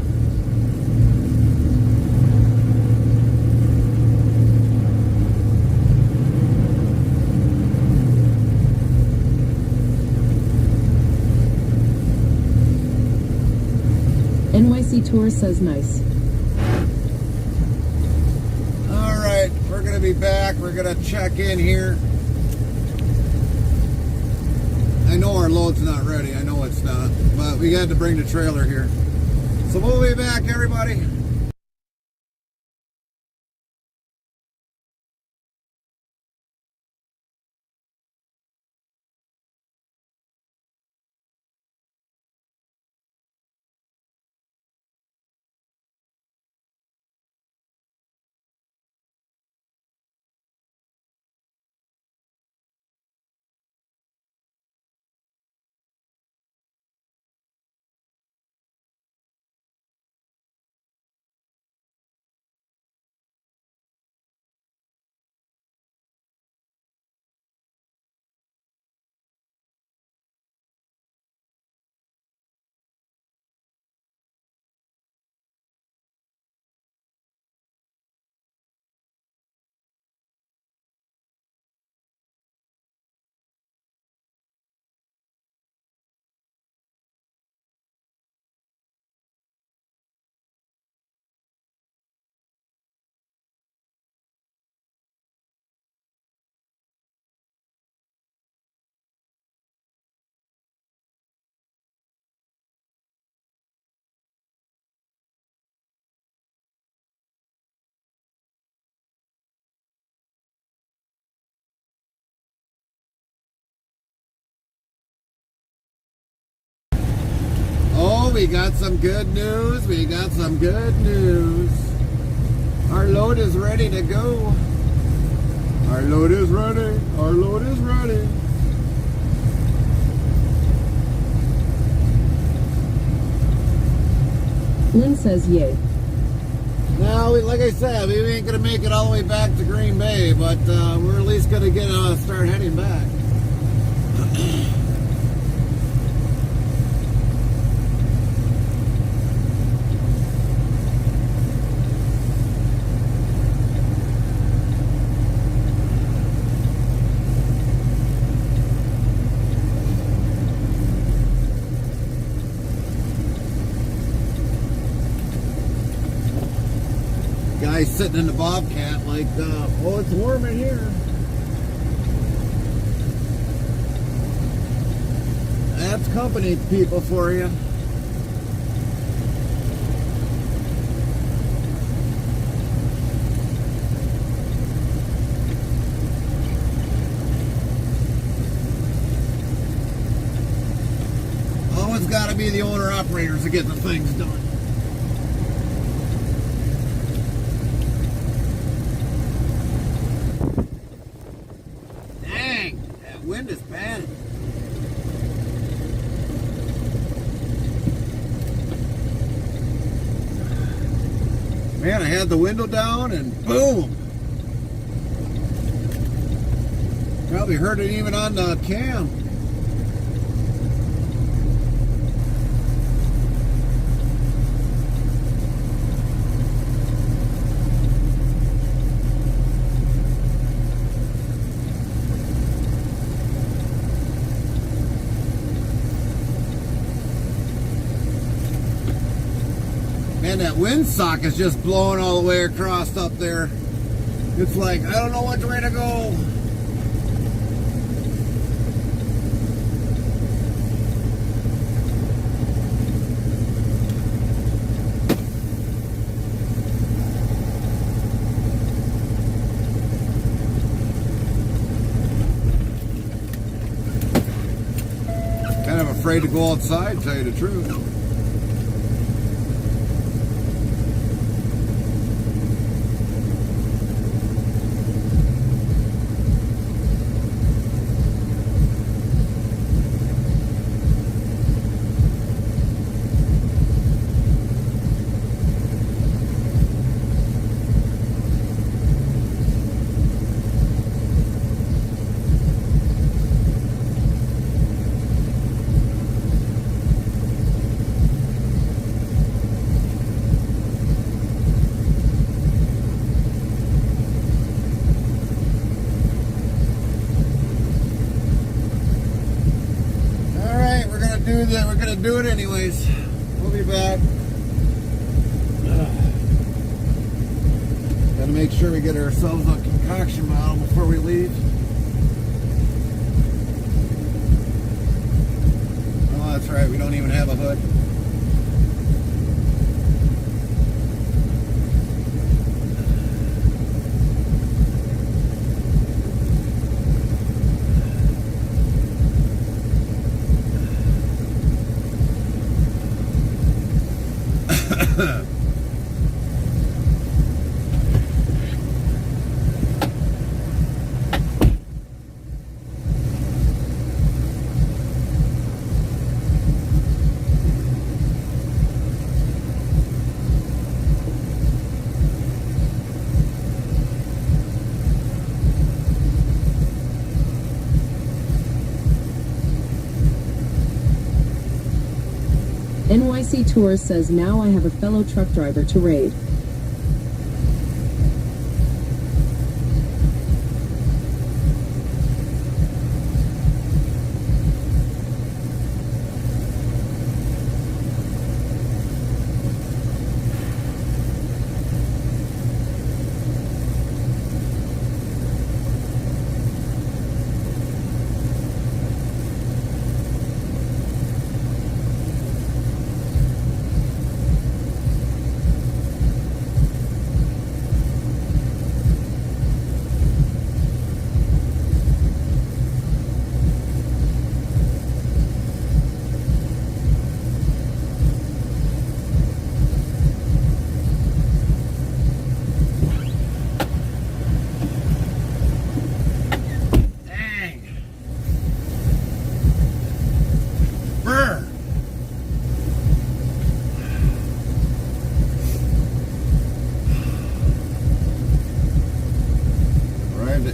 NYC Tour says nice. All right, we're going to be back. We're going to check in here. I know our load's not ready. I know it's not. But we had to bring the trailer here. So we'll be back, everybody. Oh, we got some good news. We got some good news. Our load is ready to go. Our load is ready. Our load is ready. Lynn says yay. Now, like I said, we ain't going to make it all the way back to Green Bay, but we're at least going to get start heading back. Guy sitting in the Bobcat like, oh, it's warm in here. That's company people for you. Always got to be the owner-operators to get the things done. Wind is bad. Man, I had the window down and boom. Probably heard it even on the cam. Man, that windsock is just blowing all the way across up there. It's like, I don't know which way to go. Kind of afraid to go outside, to tell you the truth. We're gonna do it anyways. We'll be back. make sure we get ourselves a concoction bottle before we leave. Oh, that's right, we don't even have a hood. NYC Tourist says now I have a fellow truck driver to raid.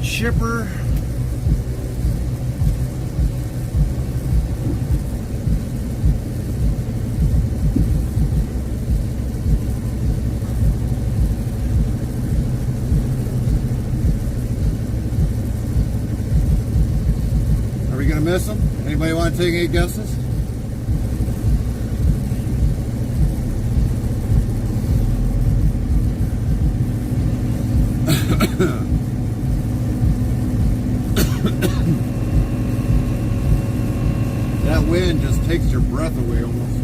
Shipper. Are we gonna miss them? Anybody want to take any guesses? That wind just takes your breath away almost.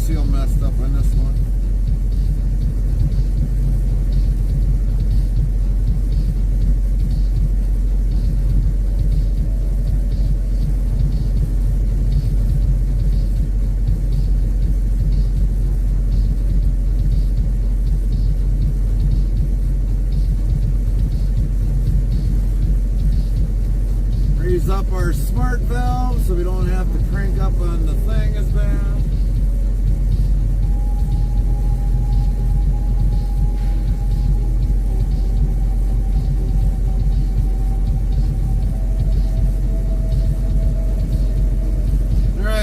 Seal messed up on this one. Raise up our smart valve so we don't have to crank up on the thing as bad.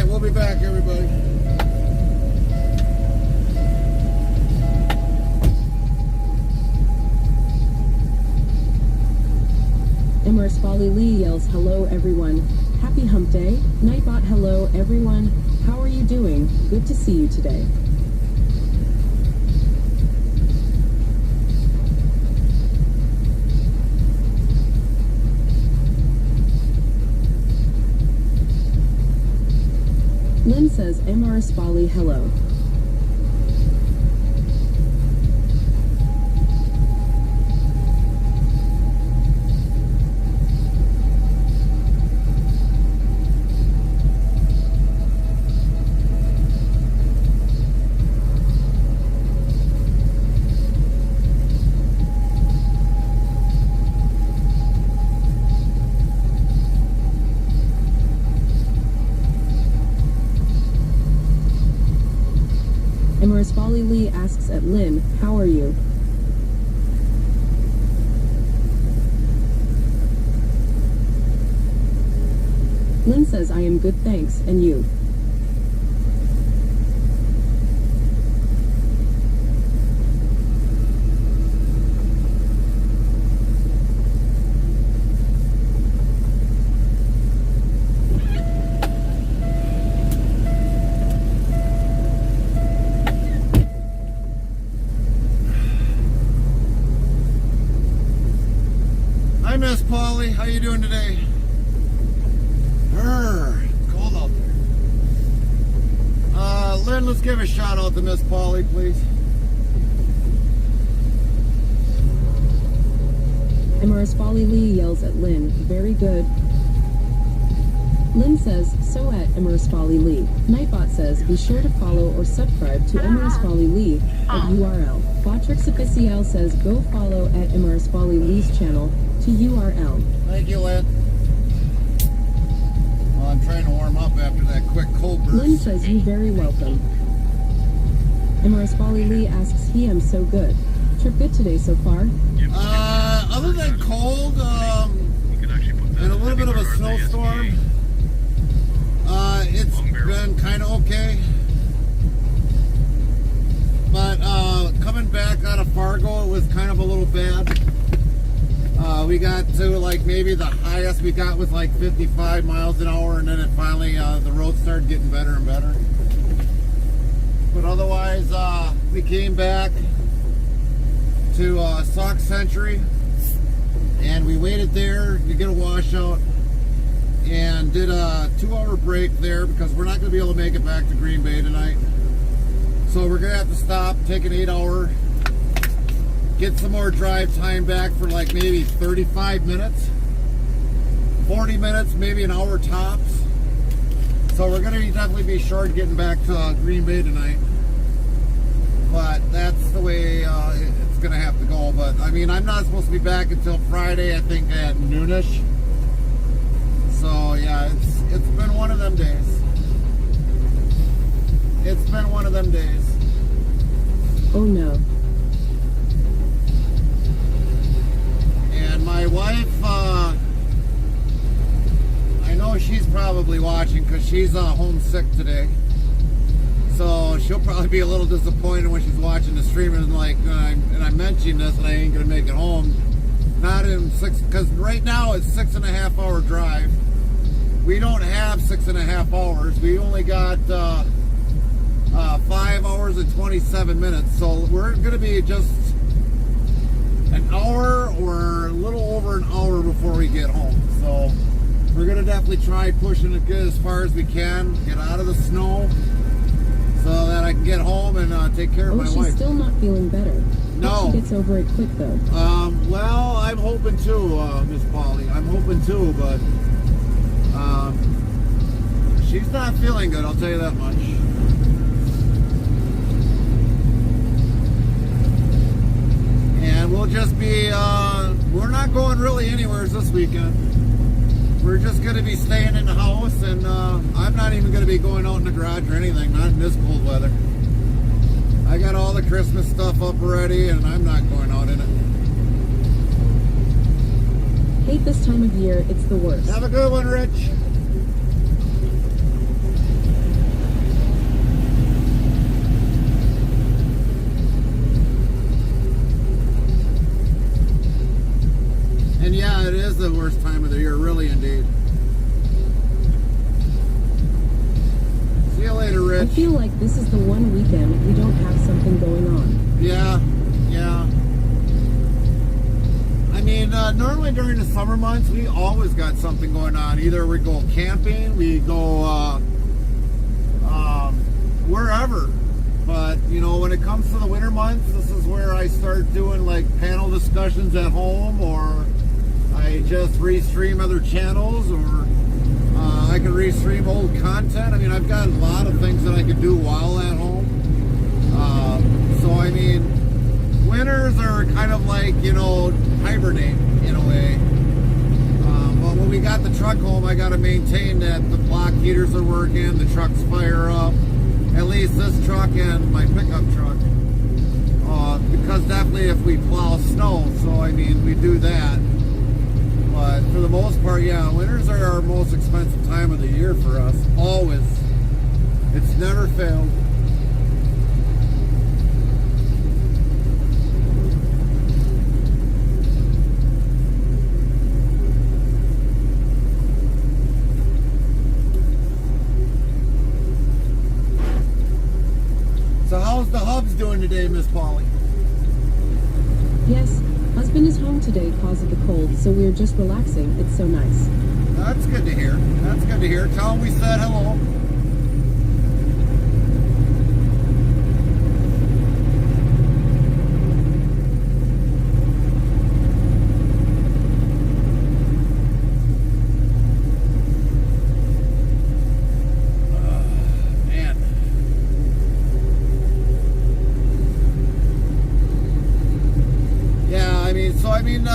We'll be back, everybody. Emer's Folly Lee yells, hello everyone. Happy hump day. Nightbot, hello everyone. How are you doing? Good to see you today. Lynn says, MR Spally, hello. Emer's Folly Lee asks at Lynn, how are you? Lynn says, I am good thanks, and you? Hi, Miss Polly. How you doing today? Cold out there. Lynn, let's give a shout out to Miss Polly, please. Emer's Folly Lee yells at Lynn, very good. Lynn says, so at Emer's Folly Lee. Nightbot says, be sure to follow or subscribe to Emer's Folly Lee at URL. Botrix Official says, go follow at Emer's Folly Lee's channel to URL. Thank you, Lynn. Well, I'm trying to warm up after that quick cold burst. Lynn says, you very welcome. Emer's Folly Lee asks, he am so good. Trip good today so far? Other than cold, and a little bit of a snowstorm, it's been kind of okay. But coming back out of Fargo, it was kind of a little bad. We got to like maybe the highest we got was like 55 miles an hour, and then it finally, the road started getting better and better. But otherwise, we came back to Sauk Century, and we waited there to get a washout and did a 2-hour break there because we're not going to be able to make it back to Green Bay tonight. So we're going to have to stop, take an 8-hour, get some more drive time back for like maybe 35 minutes, 40 minutes, maybe an hour tops. So we're going to definitely be short getting back to Green Bay tonight. But that's the way it's going to have to go. But I mean, I'm not supposed to be back until Friday, I think at noonish. So yeah, it's been one of them days. It's been one of them days. Oh no. And my wife, I know she's probably watching because she's homesick today. So she'll probably be a little disappointed when she's watching the stream and like, and I mentioned this and I ain't gonna make it home. Not in because right now it's 6.5 hour drive. We don't have 6.5 hours. We only got 5 hours and 27 minutes. So we're gonna be just an hour or a little over an hour before we get home. So we're gonna definitely try pushing it good as far as we can, get out of the snow, so that I can get home and take care of my wife. Oh, she's still not feeling better. No. Hope she gets over it quick though. Well, I'm hoping to, Miss Polly. I'm hoping to, but she's not feeling good, I'll tell you that much. And we'll just be, we're not going really anywhere this weekend. We're just going to be staying in the house, and I'm not even going to be going out in the garage or anything, not in this cold weather. I got all the Christmas stuff up already, and I'm not going out in it. Hate this time of year, it's the worst. Have a good one, Rich. And yeah, it is the worst time I feel like this is the one weekend we don't have something going on. Yeah, yeah. I mean, normally during the summer months, we always got something going on. Either we go camping, we go wherever. But, you know, when it comes to the winter months, this is where I start doing like panel discussions at home, or I just restream other channels, or I can restream old content. I mean, I've got a lot of things that I can do while at home. So, I mean, winters are kind of like, you know, hibernate in a way. But when we got the truck home, I got to maintain that the block heaters are working, the trucks fire up. At least this truck and my pickup truck. Because definitely if we plow snow, so I mean, we do that. But for the most part, yeah, winters are our most expensive time of the year for us. Always. It's never failed. So how's the hubs doing today, Miss Polly? Yes, husband is home today cause of the cold, so we're just relaxing. It's so nice. That's good to hear. That's good to hear. Tell him we said hello.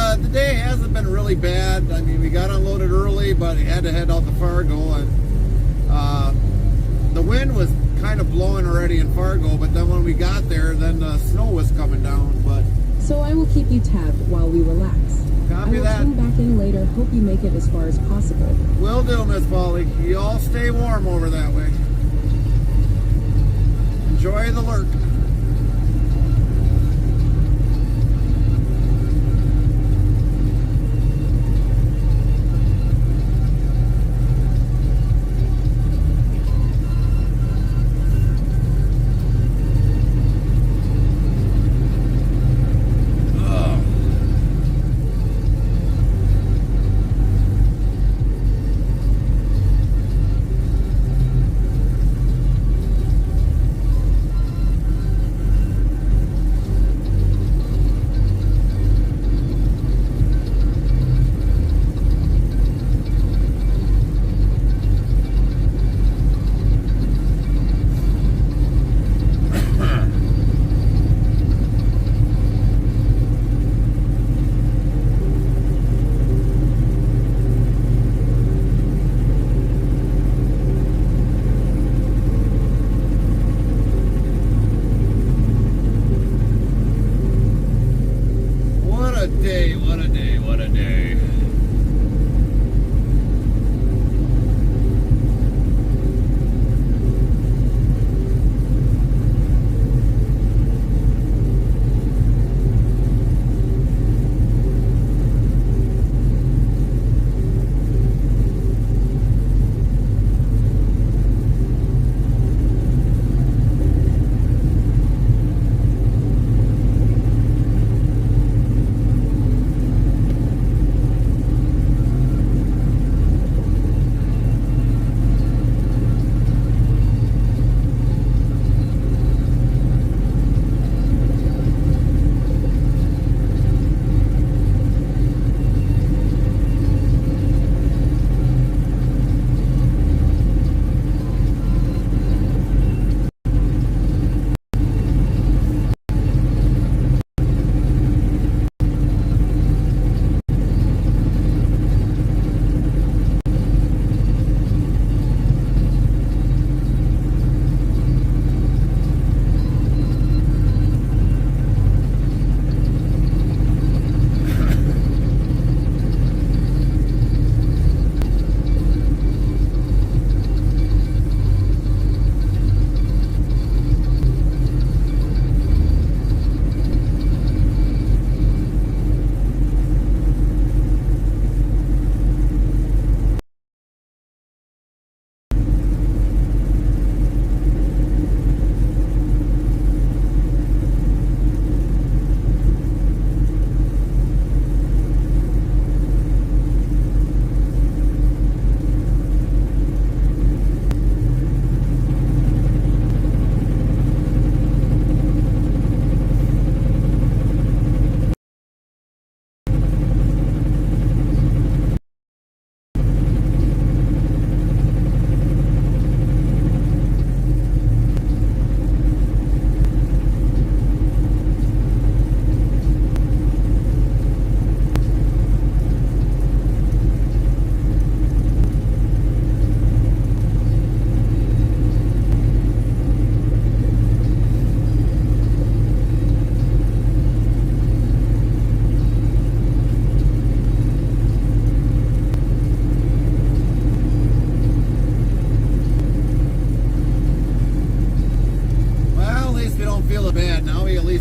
The day hasn't been really bad. I mean, we got unloaded early, but we had to head out to Fargo, and the wind was kind of blowing already in Fargo, but then when we got there, then the snow was coming down. But so I will keep you tabbed while we relax. I will tune back in later. Hope you make it as far as possible. Will do, Miss Polly. You all stay warm over that way. Enjoy the Lurker.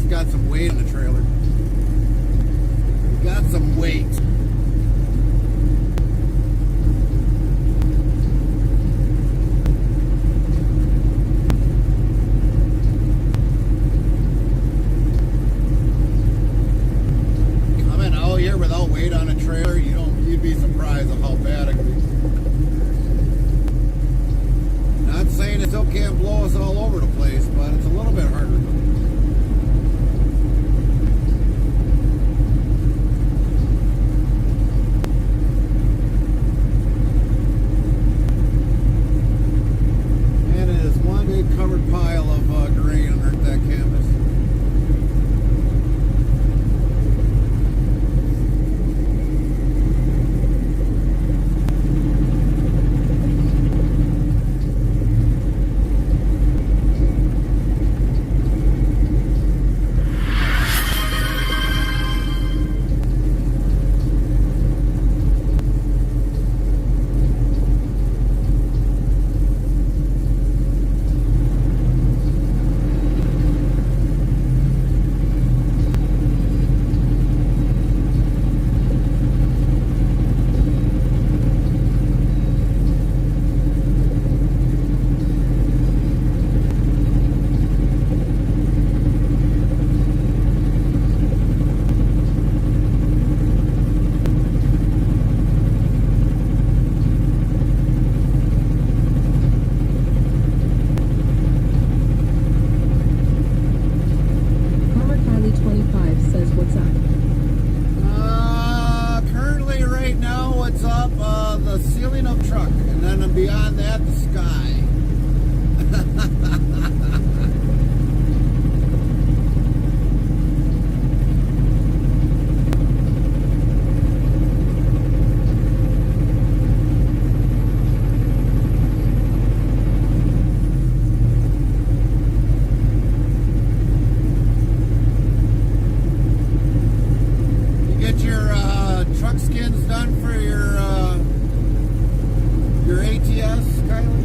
got some weight in the trailer. Got some weight. Coming out here without weight on a trailer, you'd be surprised of how bad it can be. Not saying it still can't blow us all over the place, but it's a little bit harder. And it is one big covered pile of grain underneath that canvas. Farmer Kylie 25 says what's up. Currently right now what's up, the ceiling of truck, and then beyond that, the sky. You get your truck skins done for your ATS, Kylie?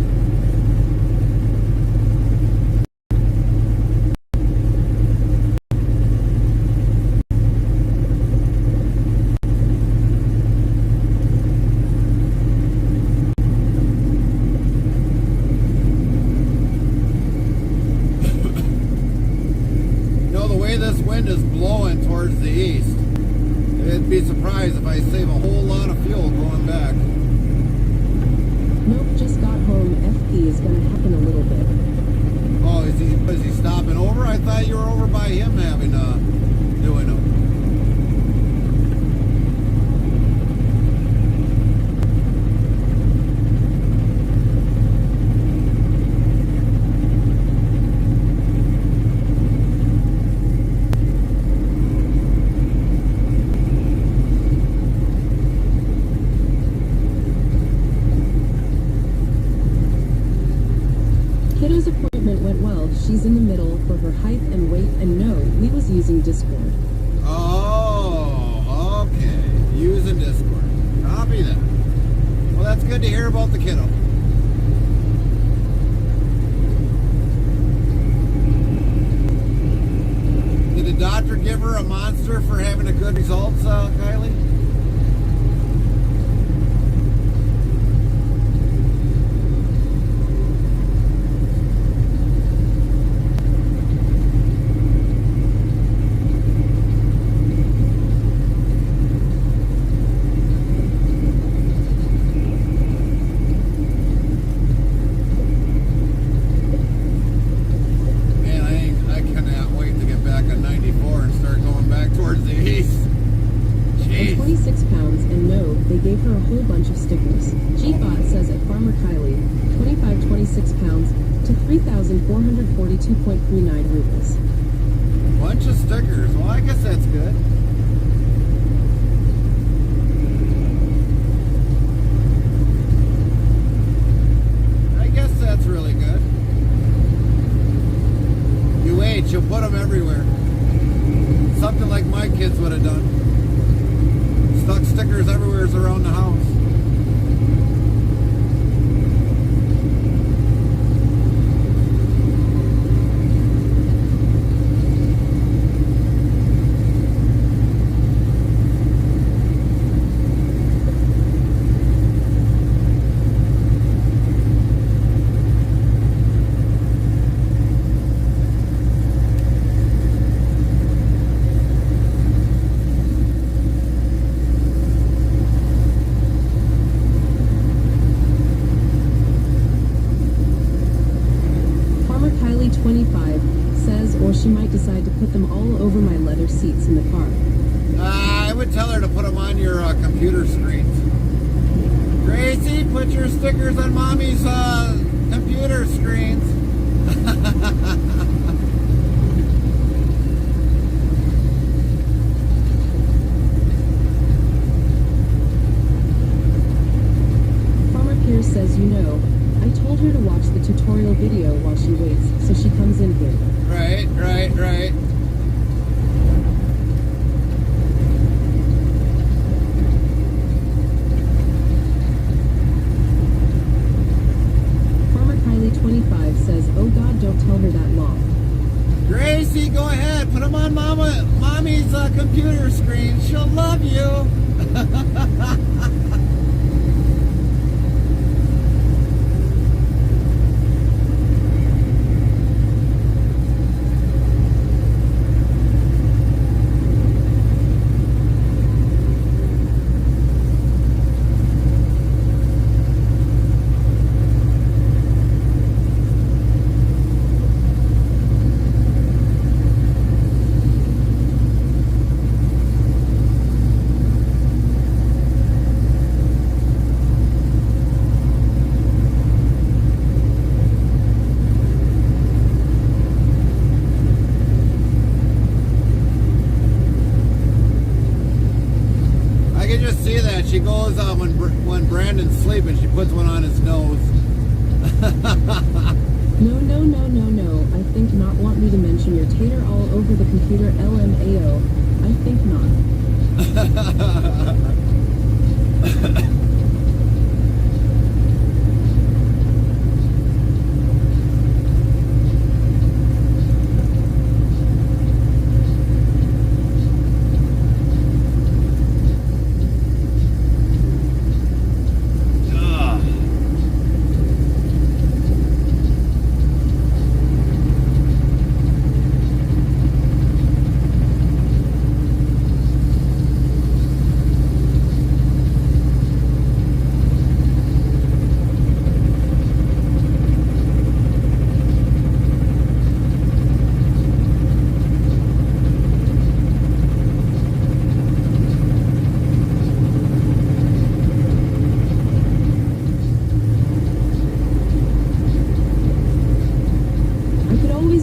You know, the way this wind is blowing towards the east, it'd be surprised if I save a whole lot of fuel going back. Nope, just got home. FP is gonna happen a little bit. Oh, is he stopping over? I thought you were over by him having doing them. Kiddo's appointment went well. She's in the middle for her height and weight, and no, we was using Discord. Oh, okay. Using Discord. Copy that. Well, that's good to hear about the kiddo. Did the doctor give her a monster for having a good results, Kylie? Man, I cannot wait to get back on 94 and start going back towards the east. And Jeez. 26 pounds, and no, they gave her a whole bunch of stickers. G-Bot says at Farmer Kylie, 26 pounds to 3,442.39 rubles. Bunch of stickers. Well, I guess that's good. I guess that's really good. You wait, you'll put them everywhere. Something like my kids would have done. Stuck stickers everywhere around the house. 25 says, or she might decide to put them all over my leather seats in the car. I would tell her to put them on your computer screens. Gracie, put your stickers on mommy's computer screens. Farmer Pierce says, you know, I told her to watch the tutorial video while she waits, so she comes in here. Right. Farmer Kylie 25 says, oh God, don't tell her that long. Gracie, go ahead. Put them on mommy's computer screen. She'll love you. She goes when Brandon's sleeping, she puts one on his nose. No. I think not. Want me to mention your tater all over the computer? LMAO. I think not.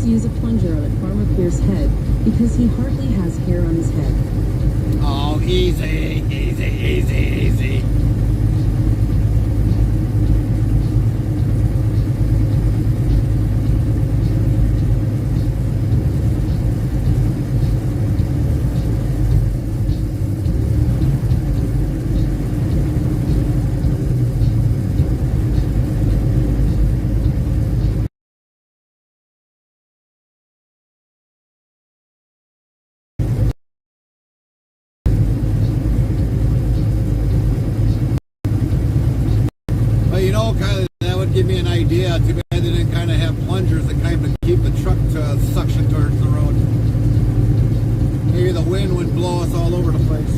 Use a plunger on a Farmer Pierce's head because he hardly has hair on his head. Oh, easy. Kylie, that would give me an idea. Too bad they didn't kind of have plungers that kind of keep the truck to suction towards the road. Maybe the wind would blow us all over the place.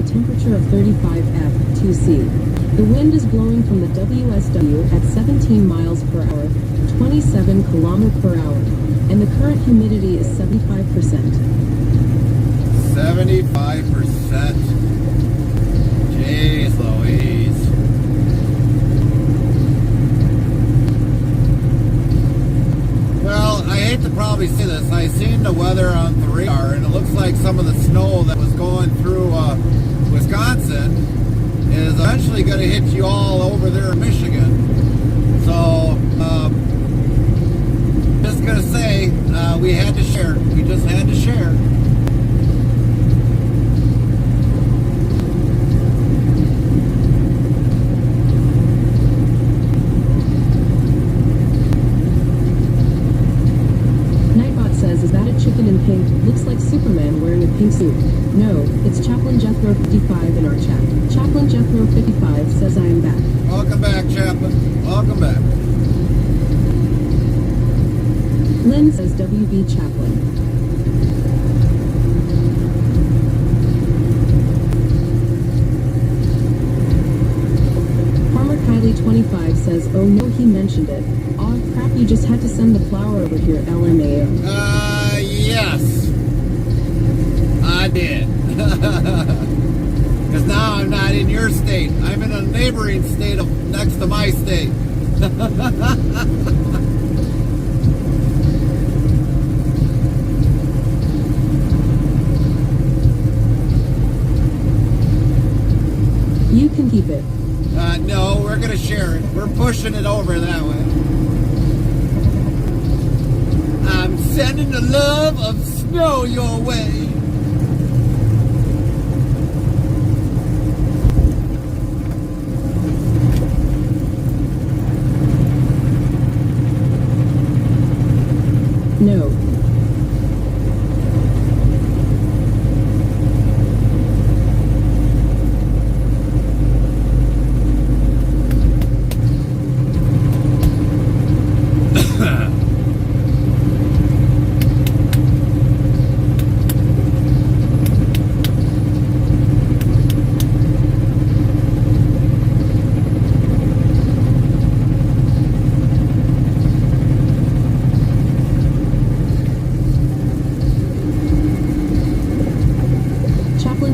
temperature of 35 F2C. The wind is blowing from the WSW at 17 miles per hour, 27 km per hour, and the current humidity is 75%. 75%. Jeez Louise. Well, I hate to probably say this. I seen the weather on the radar, and it looks like some of the snow that was going through Wisconsin is eventually going to hit you all over there in Michigan. So, just going to say, we had to share. We just had to share. Is that a chicken in pink? Looks like Superman wearing a pink suit. No, it's Chaplain Jethro 55 in our chat. Chaplain Jethro 55 says I am back. Welcome back, Chaplain. Welcome back. Lynn says WB Chaplain. Farmer Kylie 25 says, oh no, he mentioned it. Aw crap, you just had to send the flour over here, LMAO. Yes. I did. Because now I'm not in your state. I'm in a neighboring state next to my state. You can keep it. No, we're going to share it. We're pushing it over that way. I'm sending the love of snow your way. No.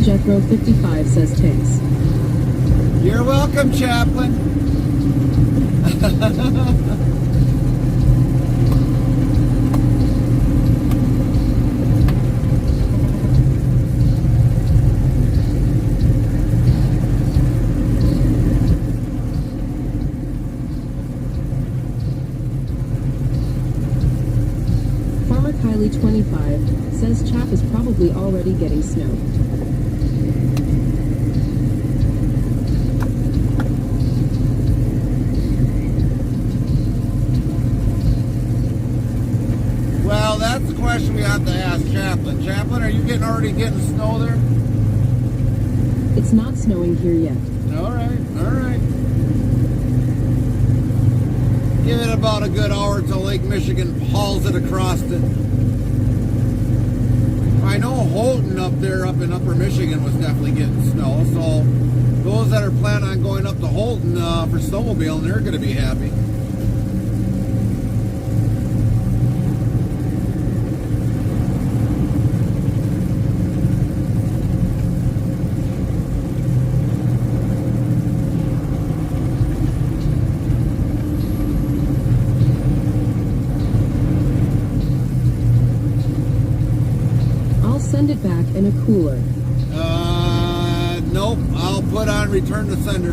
Jethro 55 says thanks. You're welcome, Chaplain. Farmer Kylie 25 says Chap is probably already getting snow. That's the question we have to ask Chaplain. Chaplain, are you already getting snow there? It's not snowing here yet. All right, all right. Give it about a good hour till Lake Michigan hauls it across it. I know Houghton up there, up in Upper Michigan, was definitely getting snow. So those that are planning on going up to Houghton for snowmobiling, they're going to be happy. Send it back in a cooler. Nope. I'll put on return to sender.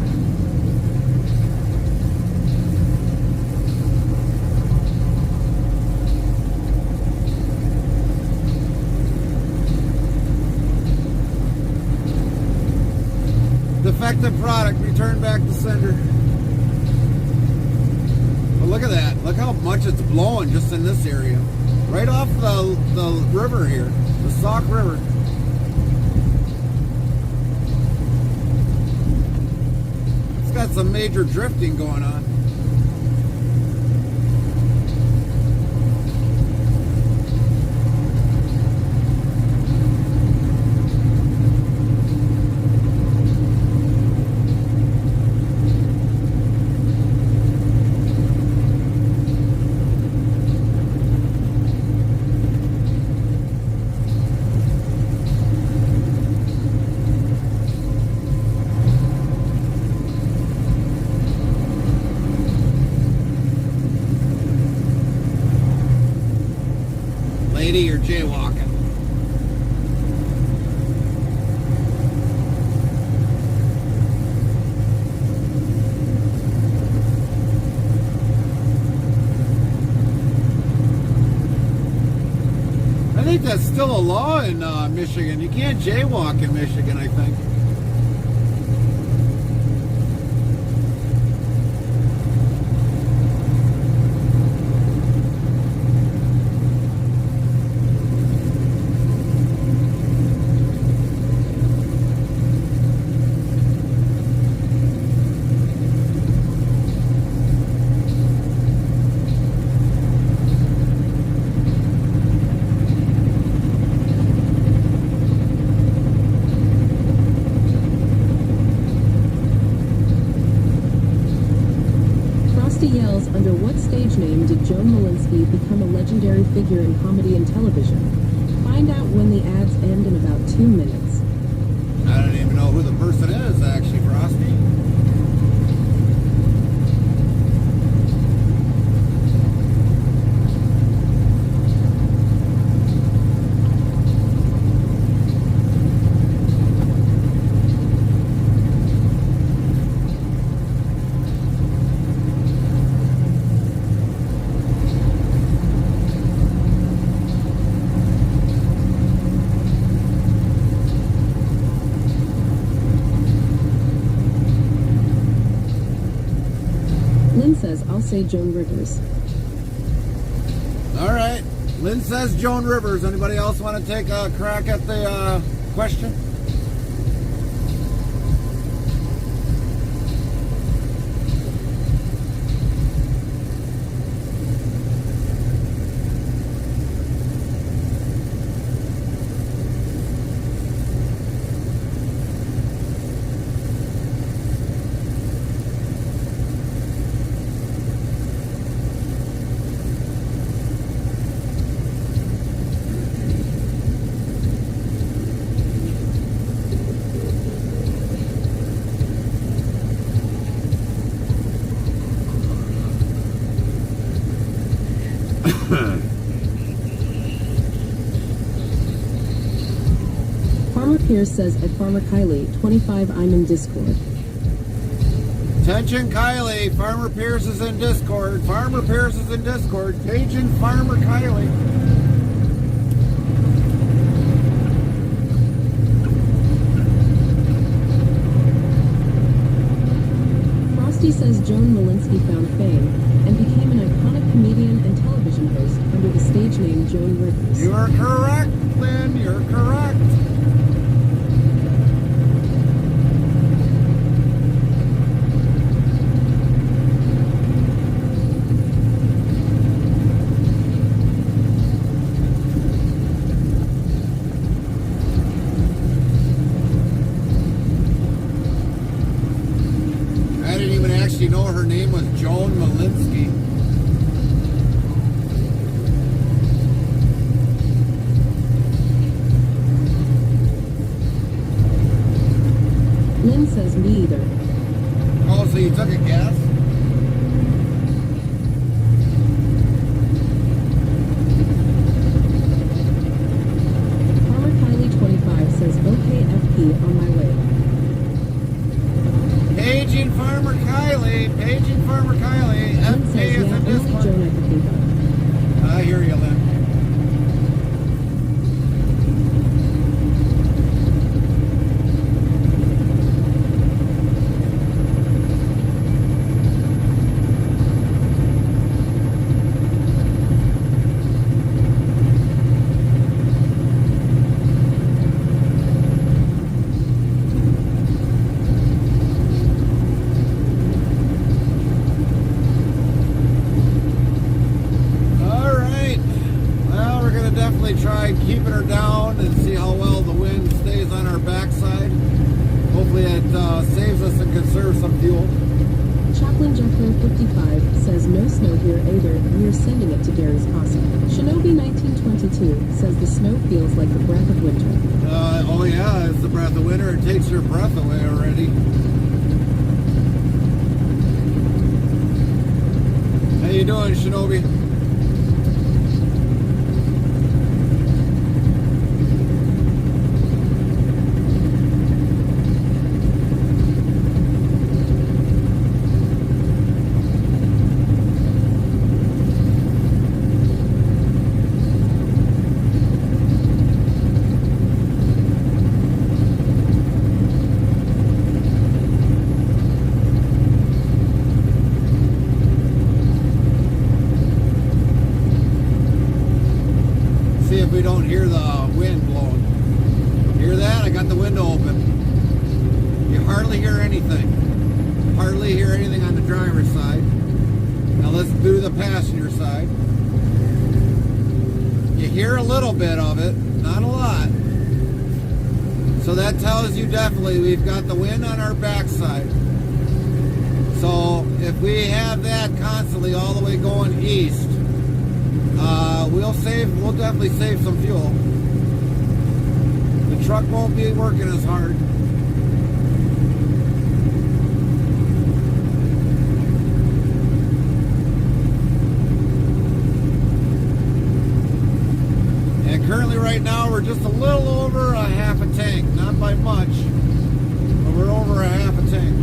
Defective product, return back to sender. But look at that. Look how much it's blowing just in this area. Right off the river here. The Sauk River. It's got some major drifting going on. jaywalking. I think that's still a law in Michigan. You can't jaywalk in Michigan, I think. Yells, under what stage name did Joan Malinsky become a legendary figure in comedy and television? Find out when the ads end in about 2 minutes. I don't even know who the person is, actually, Frosty. Lynn says, I'll say Joan Rivers. All right. Lynn says Joan Rivers. Anybody else want to take a crack at the question? Farmer Pierce says, at Farmer Kylie, 25, I'm in Discord. Attention, Kylie. Farmer Pierce is in Discord. Farmer Pierce is in Discord. Paging Farmer Kylie. Frosty says Joan Malinsky found fame and became an iconic comedian and television host under the stage name Joan Rivers. You are correct, Lynn. You're correct. I didn't even actually know her name was Joan Malinsky. Lynn says, me either. Oh, so you took a guess? Farmer Kylie 25 says, okay, FP, on my way. Paging Farmer Kylie. Paging Farmer Kylie. Lynn FP says, is yeah, in only Discord. Joan I could think of. I hear you, Lynn. Try keeping her down and see how well the wind stays on our backside. Hopefully it saves us and conserves some fuel. Chaplain Jethro 55 says no snow here either. We are sending it to Gary's Casa. Shinobi 1922 says the snow feels like the breath of winter. Oh yeah, it's the breath of winter. It takes your breath away already. How you doing, Shinobi? hardly hear anything. Hardly hear anything on the driver's side. Now let's do the passenger side. You hear a little bit of it, not a lot. So that tells you definitely we've got the wind on our backside. So if we have that constantly all the way going east, we'll definitely save some fuel. The truck won't be working as hard. And currently right now we're just a little over a half a tank, not by much, but we're over a half a tank.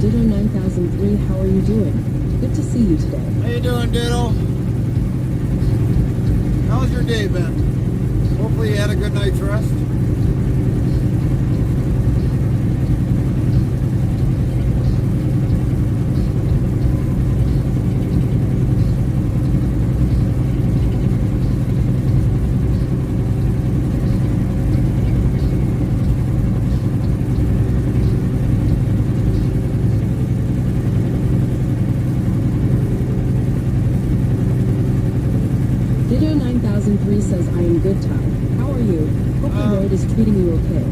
Ditto 9003, how are you doing? Good to see you today. How you doing, Ditto? How's your day been? Hopefully you had a good night's rest. Ditto 9003 says, I am good, Ty. How are you? Hope the road is treating you okay.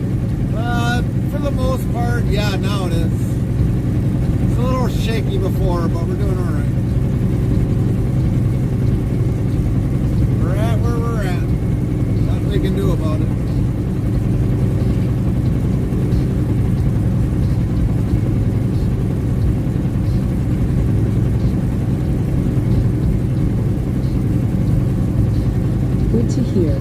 For the most part, yeah, now it is. It's a little shaky before, but we're doing all right. We're at where we're at. Nothing we can do about it. Good to hear.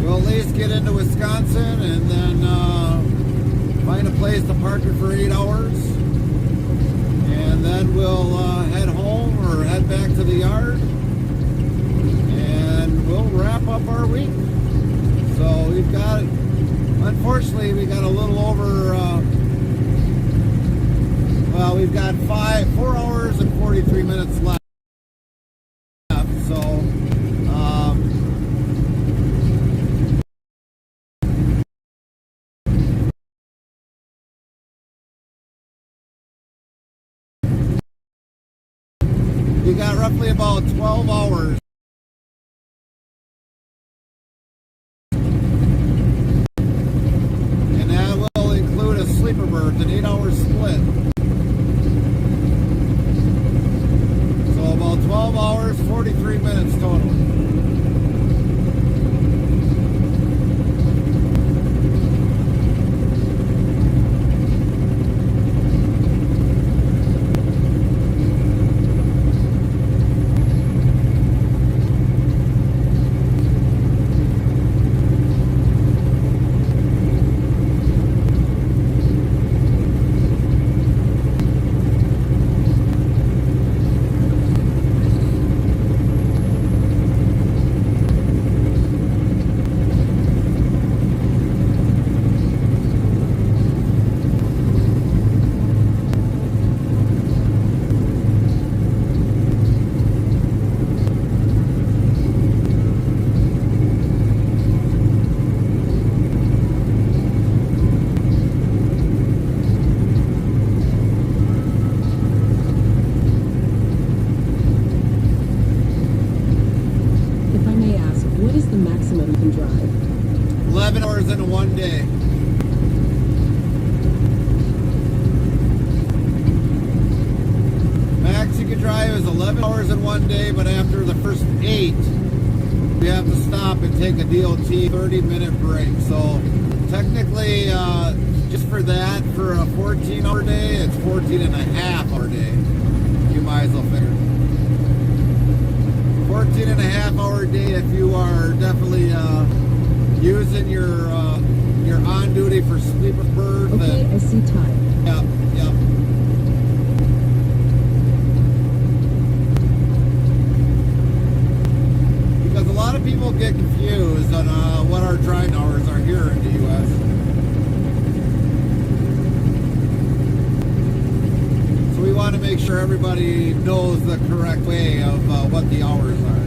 We'll at least get into Wisconsin and then find a place to park it for 8 hours. And then we'll head home or head back to the yard. And we'll wrap up our week. So we've got, unfortunately, we got a little over, well, we've got 4 hours and 43 minutes left. So, we got roughly about 12 hours. And that will include a sleeper berth, an 8-hour split. So about 12 hours, 43 minutes total. If I may ask, what is the maximum you can drive? 11 hours in one day. Max you can drive is 11 hours in one day, but after the first 8, you have to stop and take a DOT 30-minute break. So technically, just for that, for a 14-hour day, it's 14 and a half hour day. You might as well figure. 14 and a half hour day if you are definitely using your on duty for sleeper berth. Okay, I see time. Yep, yep. Because a lot of people get confused on what our driving hours are here in the U.S. So we want to make sure everybody knows the correct way of what the hours are.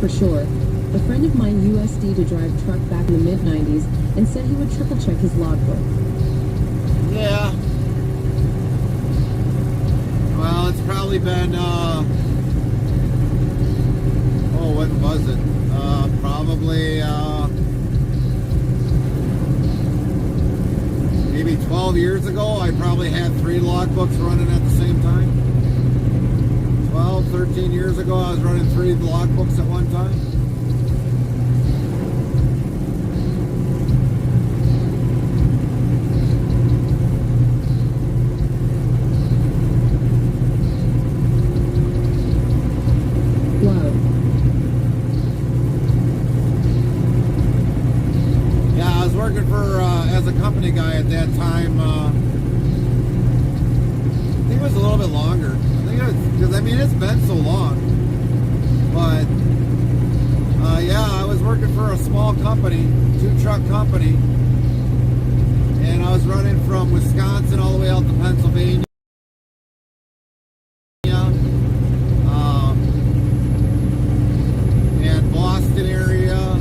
for sure. A friend of mine USD to drive truck back in the mid-90s and said he would triple check his logbook. Yeah. Well, it's probably been, when was it? Probably, maybe 12 years ago, I probably had 3 logbooks running at the same time. 12, 13 years ago, I was running 3 logbooks at one time. Working for as a company guy at that time. I think it was a little bit longer. I think it was because it's been so long. But yeah, I was working for a small company, 2-truck company, and I was running from Wisconsin all the way out to Pennsylvania. And Boston area,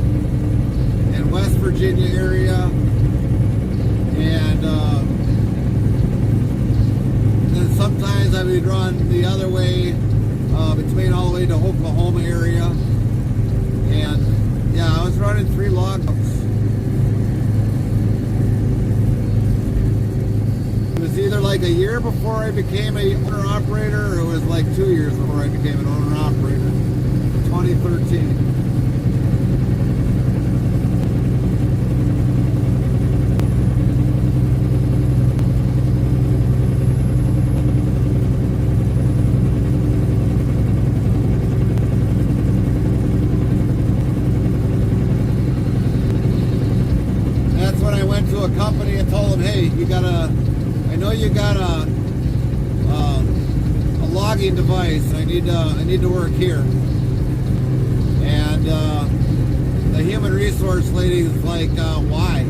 and West Virginia area, and then sometimes I would run the other way, between all the way to Oklahoma area, and yeah, I was running 3 logbooks. It was either like a year before I became a owner-operator, or it was like 2 years before I became an owner-operator, 2013. To a company and told them, hey, I know you got a logging device. I need to work here. And the human resource lady was like, why?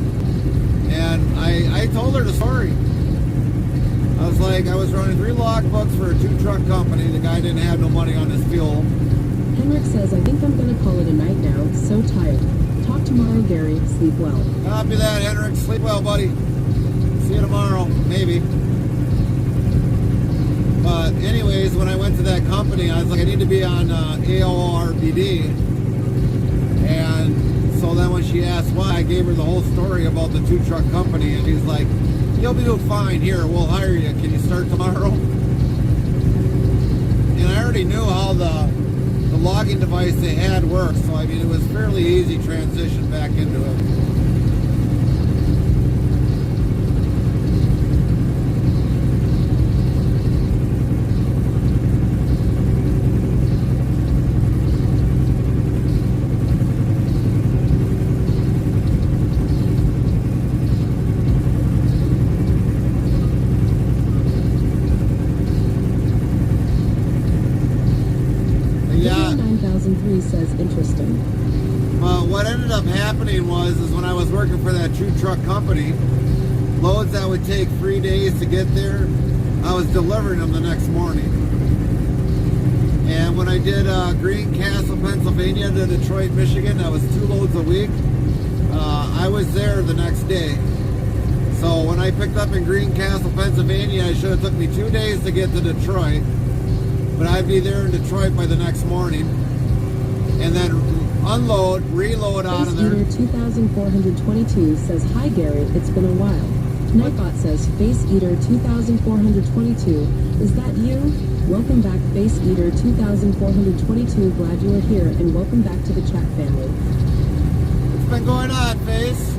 And I told her the story. I was like, I was running 3 logbooks for a 2-truck company. The guy didn't have no money on his fuel. Henrik says, I think I'm going to call it a night now. So tired. Talk tomorrow, Gary. Sleep well. Copy that, Henrik. Sleep well, buddy. See you tomorrow, maybe. But anyways, when I went to that company, I was like, I need to be on AORBD. And so then when she asked why, I gave her the whole story about the 2-truck company. And she's like, you'll be doing fine here. We'll hire you. Can you start tomorrow? And I already knew how the logging device they had worked, so it was fairly easy transition back into it. Yeah. 9003 says interesting. What ended up happening was when I was working for that 2-truck company, loads that would take 3 days to get there, I was delivering them the next morning. And when I did Greencastle, Pennsylvania to Detroit, Michigan, that was 2 loads a week. I was there the next day. So when I picked up in Greencastle, Pennsylvania, it should have took me 2 days to get to Detroit. But I'd be there in Detroit by the next morning, and then unload, reload out of there. Face Eater 2422 says, hi Gary, it's been a while. Nightbot says, Face Eater 2422, is that you? Welcome back, Face Eater 2422, glad you are here, and welcome back to the chat family. What's been going on, Face?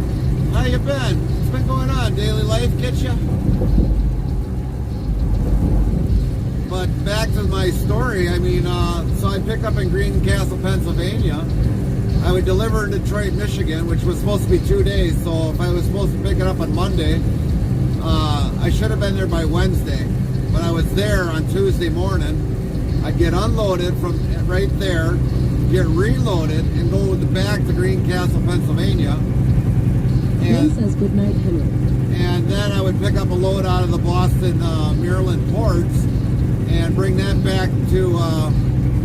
How you been? What's been going on? Daily life get you? But back to my story, so I'd pick up in Greencastle, Pennsylvania. I would deliver in Detroit, Michigan, which was supposed to be 2 days. So if I was supposed to pick it up on Monday, I should have been there by Wednesday. But I was there on Tuesday morning. I'd get unloaded from right there, get reloaded, and go back to Greencastle, Pennsylvania. And says good night, Henry. And then I would pick up a load out of the Boston, Maryland ports, and bring that back to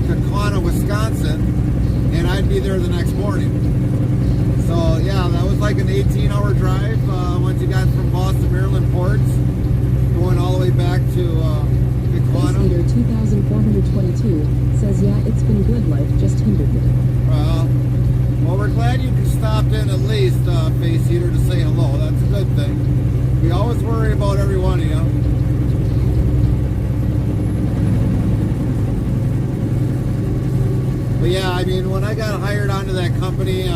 Kaukauna, Wisconsin, and I'd be there the next morning. So yeah, that was like an 18-hour drive once you got from Boston, Maryland ports, going all the way back to Base Eater 2422 says, yeah, it's been good, life just hindered me. Well, we're glad you stopped in at least, Face Eater, to say hello. That's a good thing. We always worry about every one of you. But yeah, I mean, when I got hired onto that company,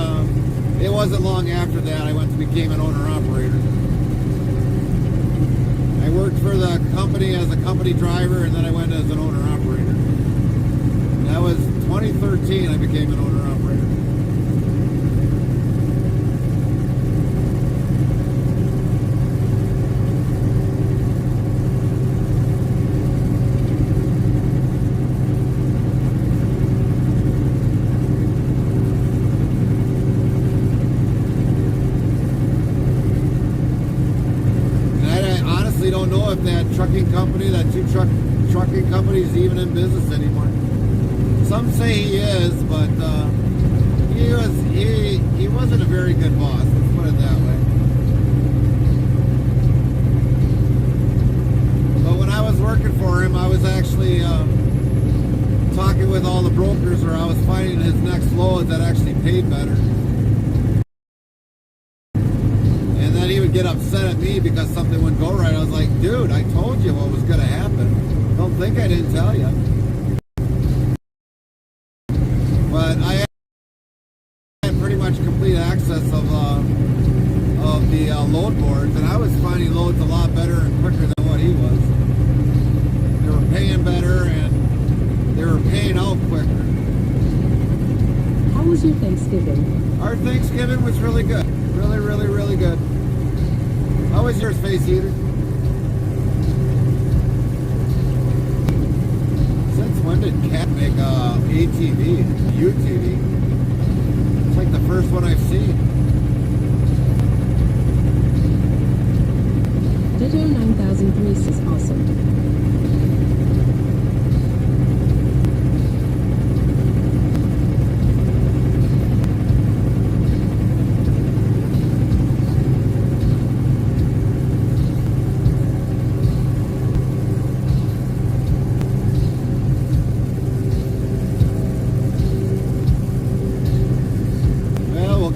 it wasn't long after that I became an owner-operator. I worked for the company as a company driver, and then I went as an owner-operator. That was 2013 I became an owner-operator. Don't know if that trucking company, that trucking company is even in business anymore. Some say he is, but he wasn't a very good boss. Let's put it that way. But when I was working for him, I was actually talking with all the brokers, or I was finding his next load that actually paid better. He would get upset at me because something wouldn't go right. I was like, dude, I told you what was going to happen. Don't think I didn't tell you. But I had pretty much complete access of the load boards, and I was finding loads a lot better and quicker than what he was. They were paying better, and they were paying out quicker. How was your Thanksgiving? Our Thanksgiving was really good. Really, really, really good. How was yours, Face Eater? Since when did Cat make ATV, UTV? It's like the first one I've seen. Ditto 9003 says, awesome.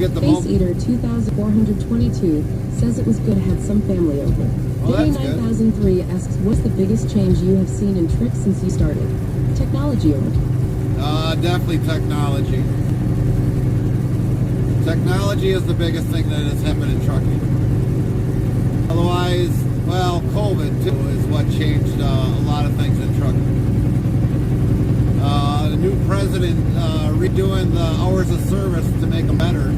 Face Eater 2422 says it was good, had some family over. Ditto 9003 asks, what's the biggest change you have seen in trucks since you started? Technology or? Definitely technology. Technology is the biggest thing that has happened in trucking. Otherwise, well, COVID too is what changed a lot of things in trucking. The new president redoing the hours of service to make them better.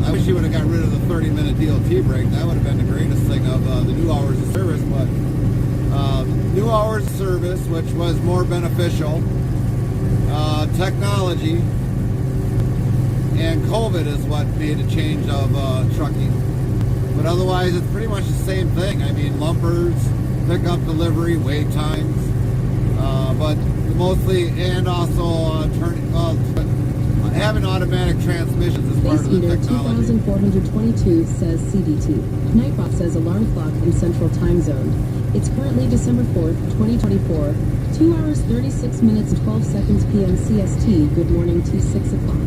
I wish he would have got rid of the 30-minute DOT break. That would have been the greatest thing of the new hours of service. But new hours of service, which was more beneficial, technology, and COVID is what made a change of trucking. But otherwise, it's pretty much the same thing. I mean, lumpers, pickup, delivery, wait times, but mostly, and also having automatic transmissions is part of the technology. 2422 says CDT. Nightbot says alarm clock in Central Time Zone. It's currently December 4th, 2024, 2 hours 36 minutes and 12 seconds p.m. CST. Good morning to 6 o'clock.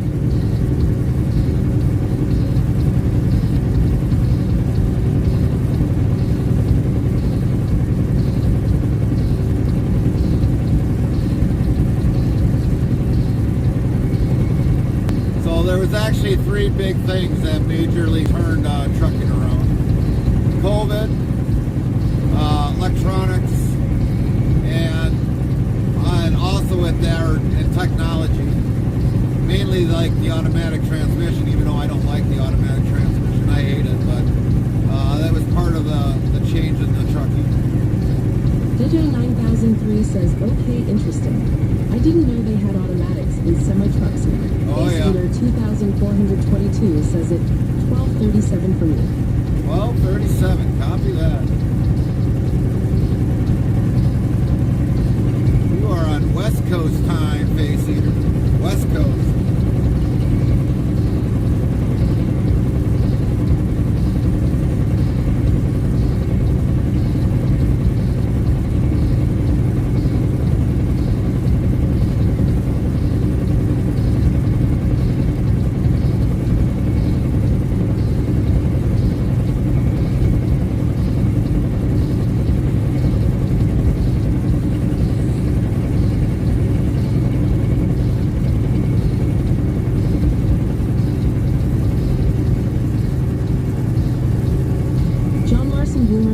There was actually three big things that majorly turned trucking around. COVID, electronics, and also with their and technology. Mainly like the automatic transmission, even though I don't like the automatic transmission. I hate it, but that was part of the change in the trucking. Ditto 9003 says, okay, interesting. I didn't know they had automatics in semi-trucks now. Oh, yeah. Eater 2422 says it 1237 for me. 1237, copy that. You are on West Coast time, Face Eater. West Coast.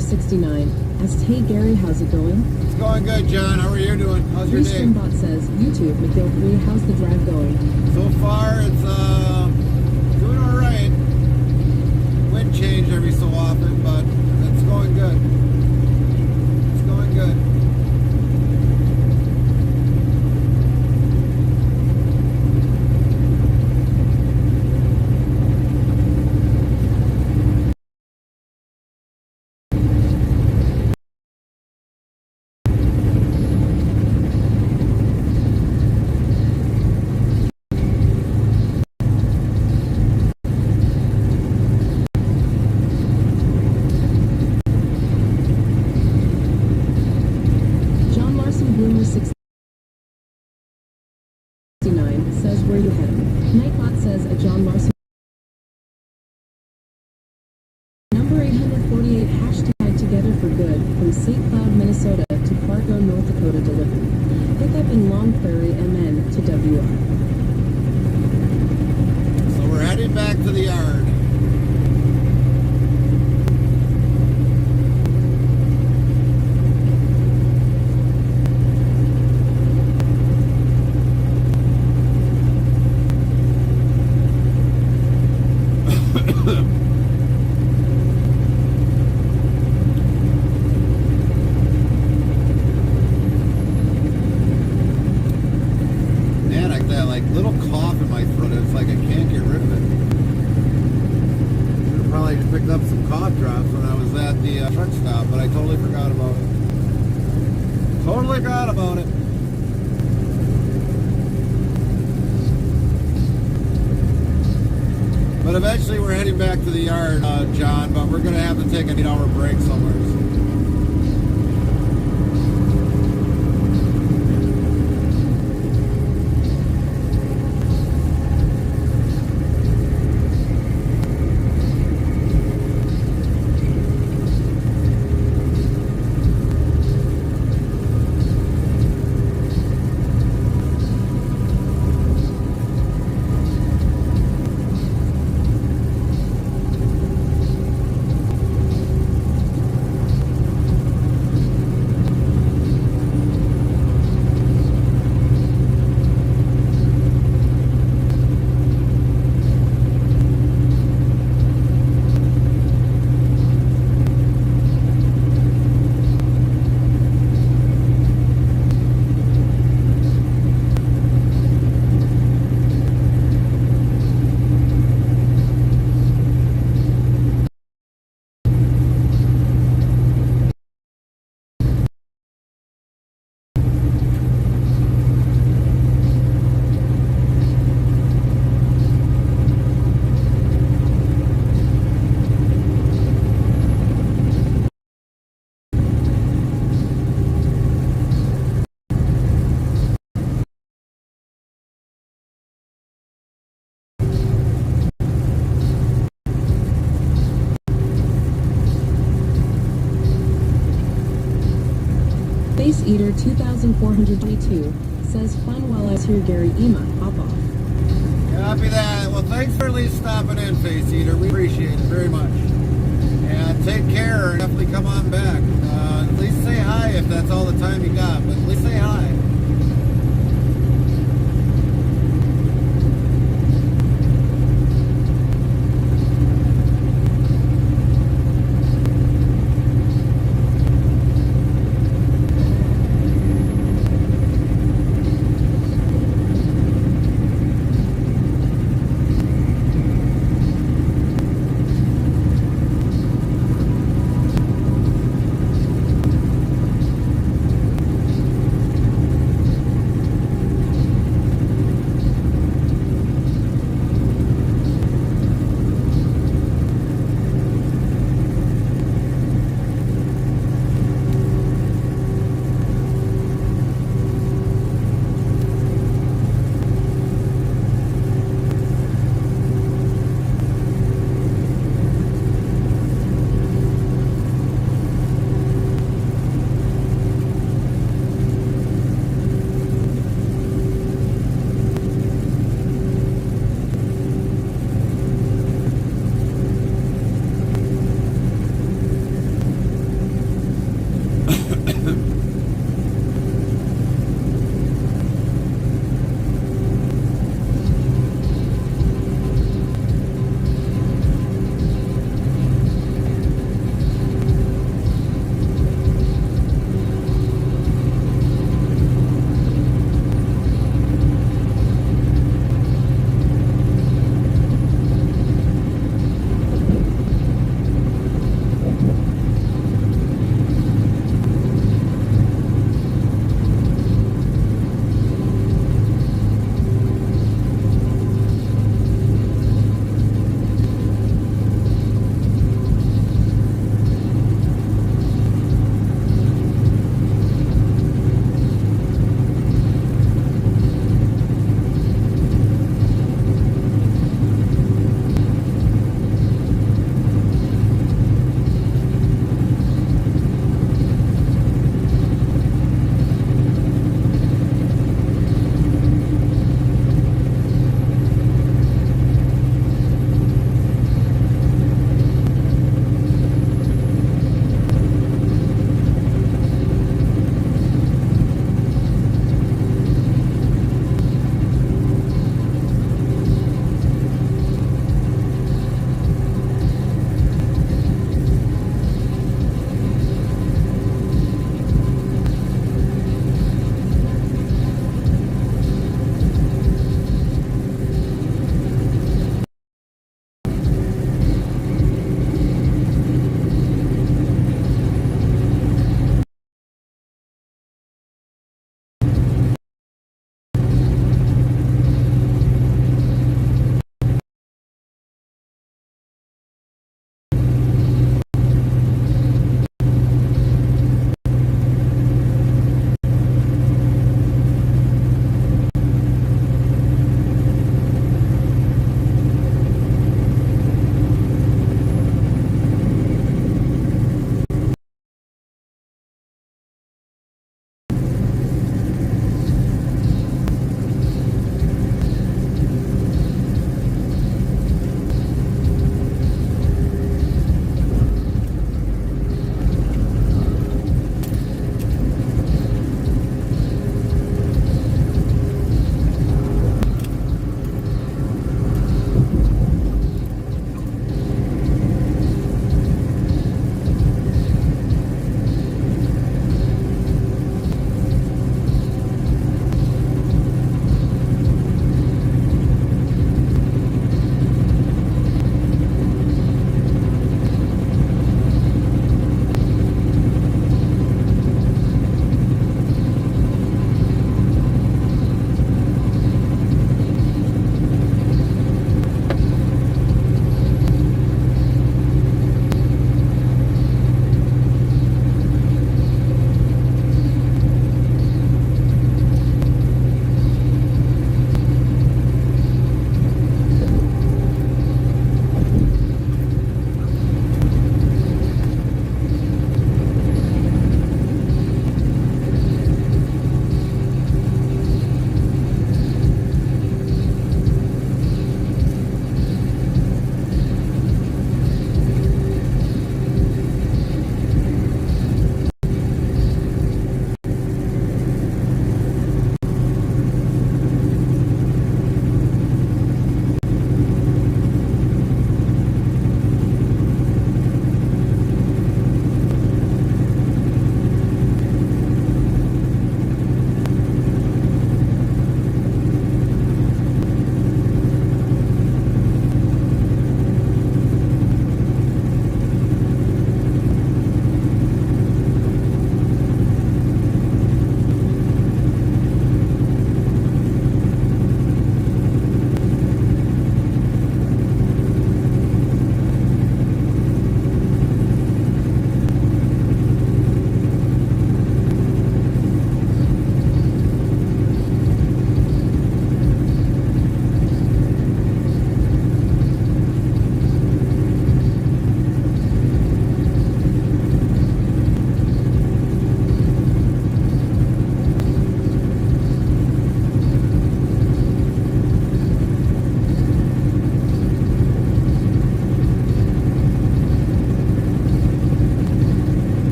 Bloomer 69 asks, "Hey Gary, how's it going?" It's going good, John. How are you doing? How's your day? Bot says, "YouTube, McGill 3, how's the drive going?" So far, it's doing all right. Wind change every so often, but it's going good. It's going good. John Larson Bloomer 69 says, "Where you headed?" Nightbot says, "A John Larson number 848 hashtag together for good from St. Cloud, Minnesota to Fargo, North Dakota delivery. Pickup in Long Prairie, MN to WR." So we're heading back to the yard. Man, I got that like little cough in my throat. It's like I can't get rid of it. Should have probably just picked up some cough drops when I was at the truck stop, but I totally forgot about it. Totally forgot about it. But eventually we're heading back to the yard, John, but we're going to have to take an 8-hour break somewhere. Space Eater 2422 says, "Fun while I was here, Gary Ema, hop off." Copy that. Well, thanks for at least stopping in, Face Eater. We appreciate it very much. And take care and definitely come on back. At least say hi if that's all the time you got, but at least say hi.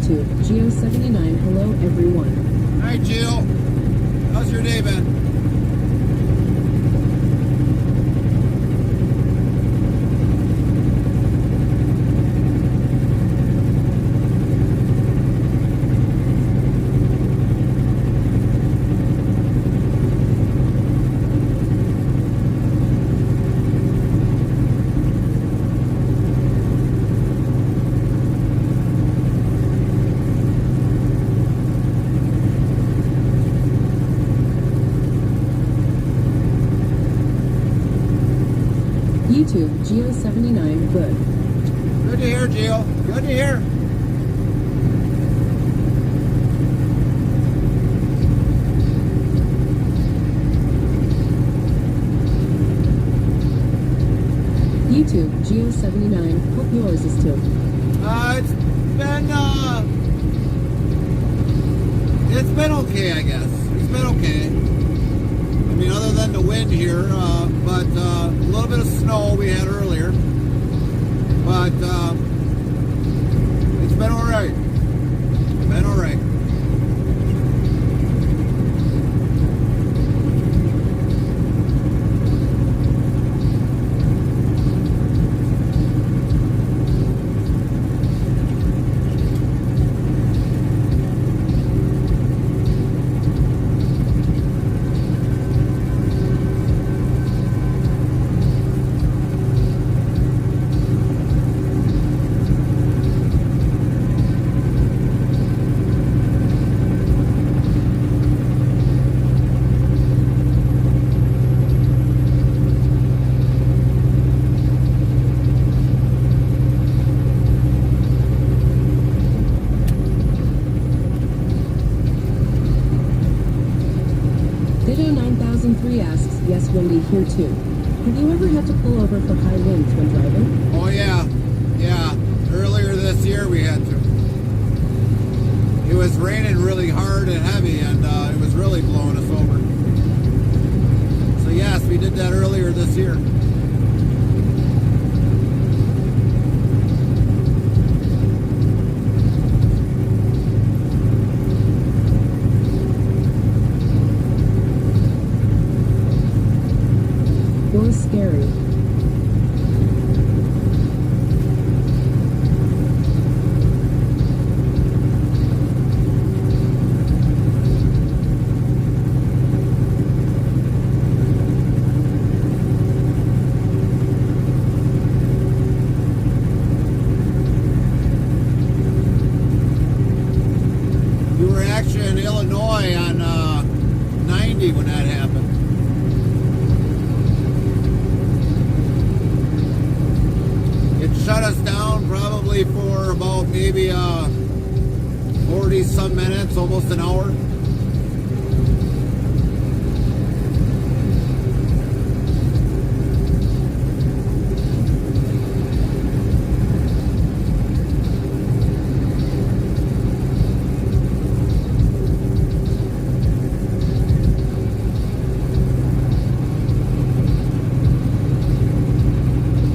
YouTube, Geo79, hello everyone. Hi, Jill. How's your day been? YouTube, Geo79, good. Good to hear, Jill. Good to hear. YouTube, Geo79, hope yours is too. It's been okay, I guess. It's been okay. I mean, other than the wind here, but a little bit of snow we had earlier. But it's been all right. Been all right. Ditto9003 asks, yes, windy here too. Have you ever had to pull over for high winds when driving? Oh yeah, yeah. Earlier this year we had to. It was raining really hard and heavy, and it was really blowing us over. So yes, we did that earlier this year. It was scary. We were actually in Illinois on 90 when that happened. It shut us down probably for about maybe 40 some minutes, almost an hour.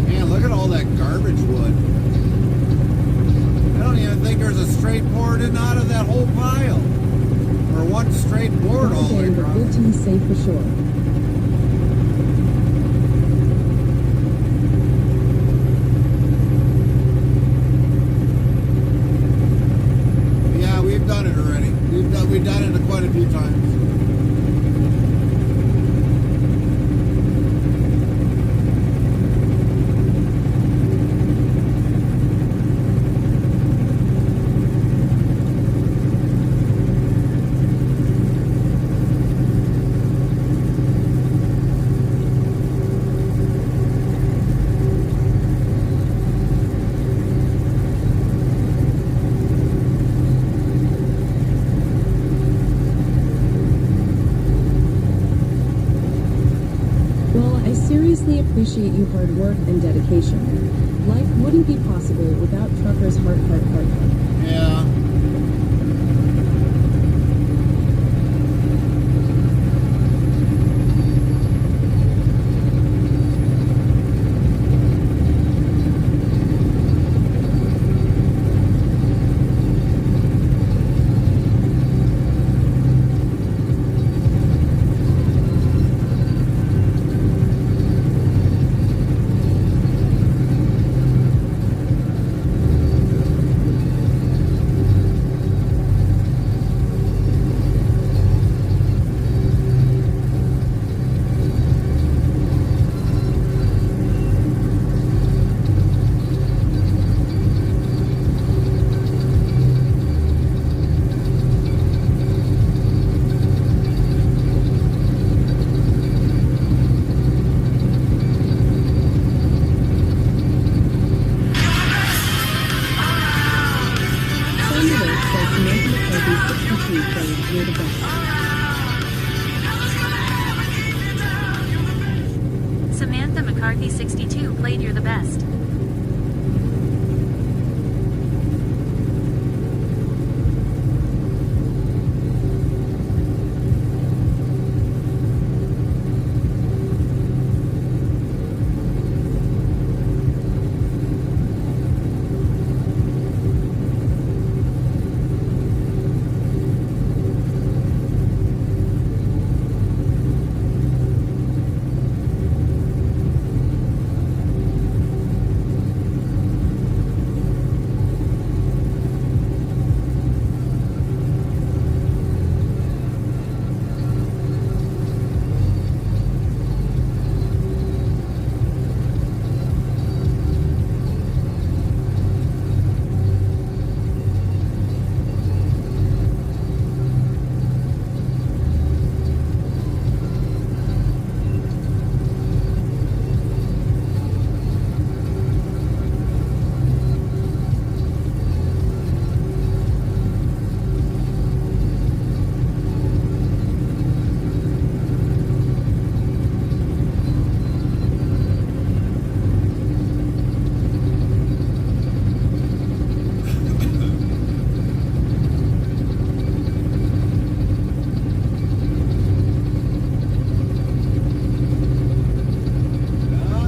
Man, look at all that garbage wood. I don't even think there's a straight board in out of that whole pile. Or one straight board all the way Okay, but across. good to be safe for sure. Yeah, we've done it already. We've done it quite a few times. Well, I seriously appreciate your hard work and dedication. Life wouldn't be possible without truckers' heart. Yeah. played You're the Best. Samantha McCarthy 62 played You're the Best.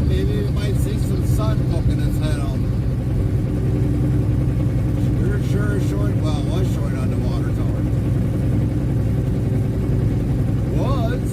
Maybe we might see some sun poking its head out. Sure short. Well, it was short on the water tower. Was.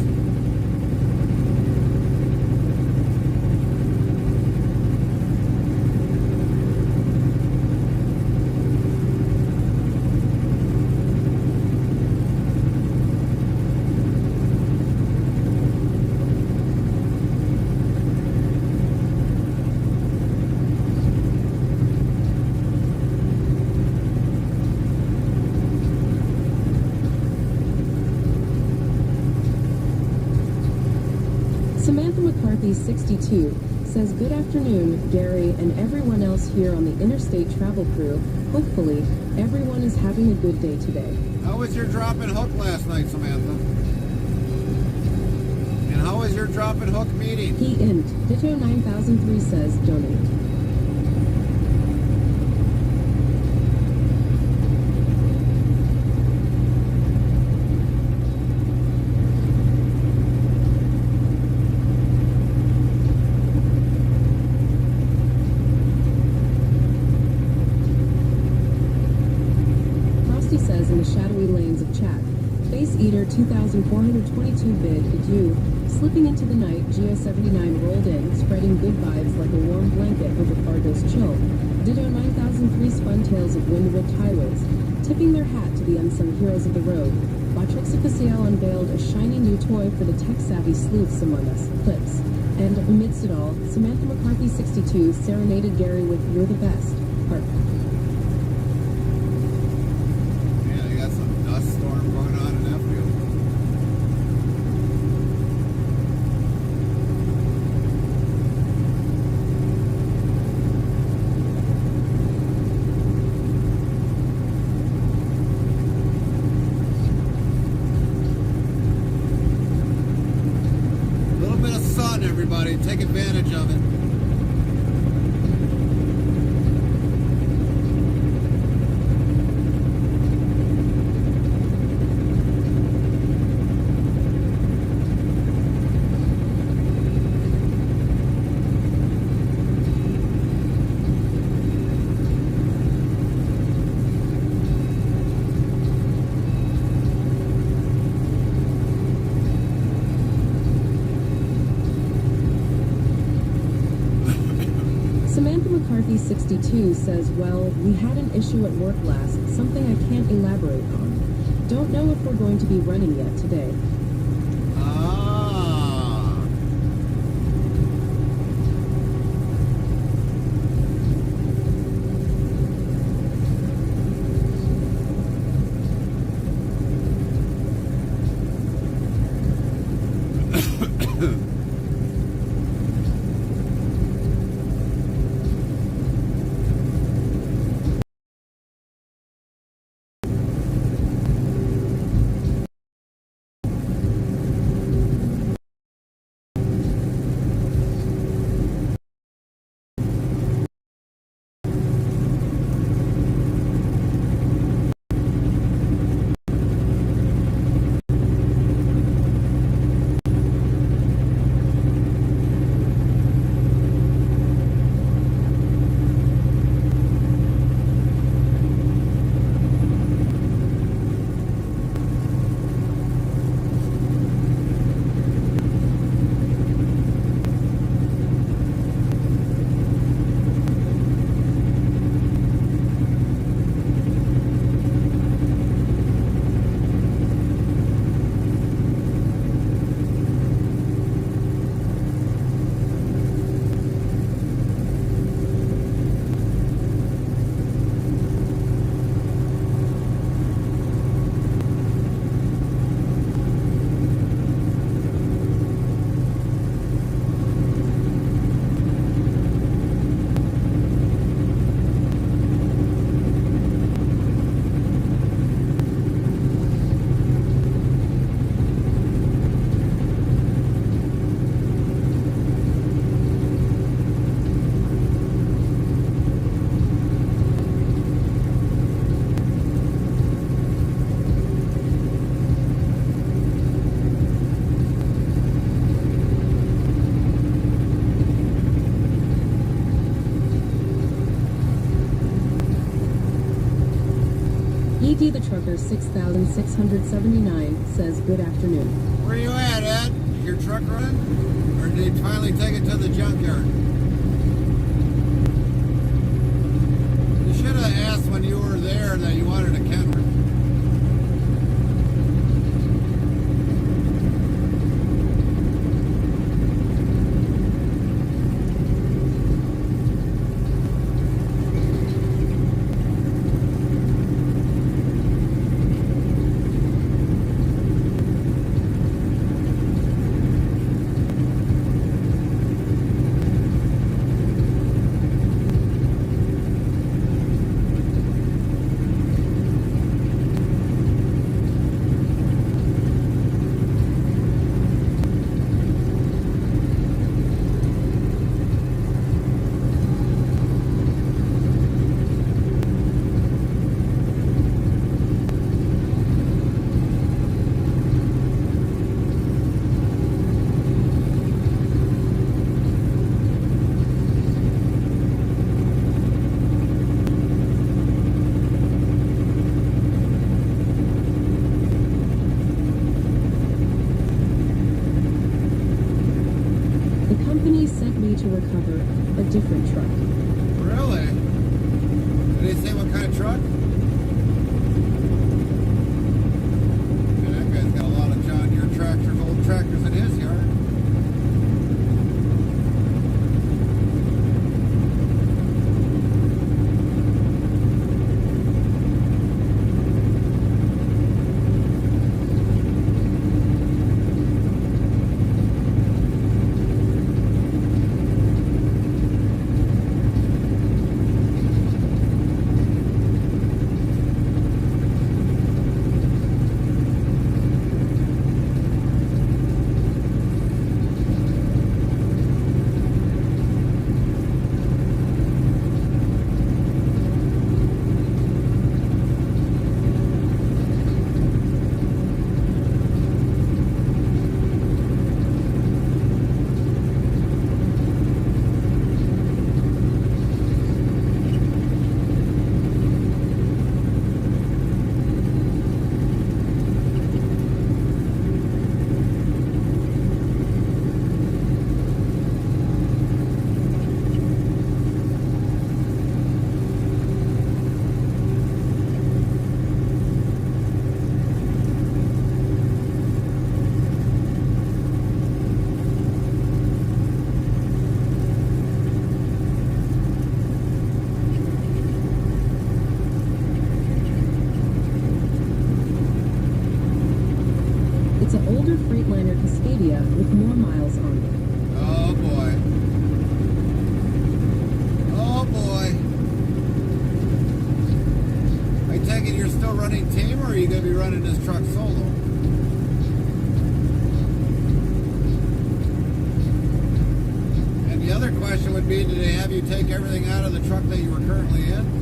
Samantha McCarthy 62 says, "Good afternoon, Gary, and everyone else here on the Interstate Travel crew. Hopefully, everyone is having a good day today." How was your drop and hook last night, Samantha? And how was your drop and hook meeting? He int. Ditto 9003 says, "Donate." Frosty says in the shadowy lanes of chat, Face Eater 2422 bid adieu. Slipping into the night, Geo79 rolled in, spreading good vibes like a warm blanket over Fargo's chill. Ditto 9003 spun tales of wind-whipped highways, tipping their hat to the unsung heroes of the road. Matrix Official unveiled a shiny new toy for the tech-savvy sleuths among us, Clips. And amidst it all, Samantha McCarthy 62 serenaded Gary with You're the Best. Heart. Yeah, they got some dust storm going on in that field. A little bit of sun, everybody. Take advantage of it. Samantha McCarthy 62 says, "Well, we had an issue at work last, something I can't elaborate on. Don't know if we're going to be running yet today." Ah. ED the Trucker 6679 says good afternoon. Where you at, Ed? Is your truck running? Or did they finally take it to the junkyard? You should have asked when you were there that you wanted a Kenworth. To recover a different truck. Really? Did they say what kind of truck? Yeah, that guy's got a lot of John Deere tractors, old tractors in his yard. It's an older Freightliner Cascadia with more miles on it. Oh boy. Oh boy. I take it you're still running team, or are you going to be running this truck solo? And the other question would be, did they have you take everything out of the truck that you were currently in?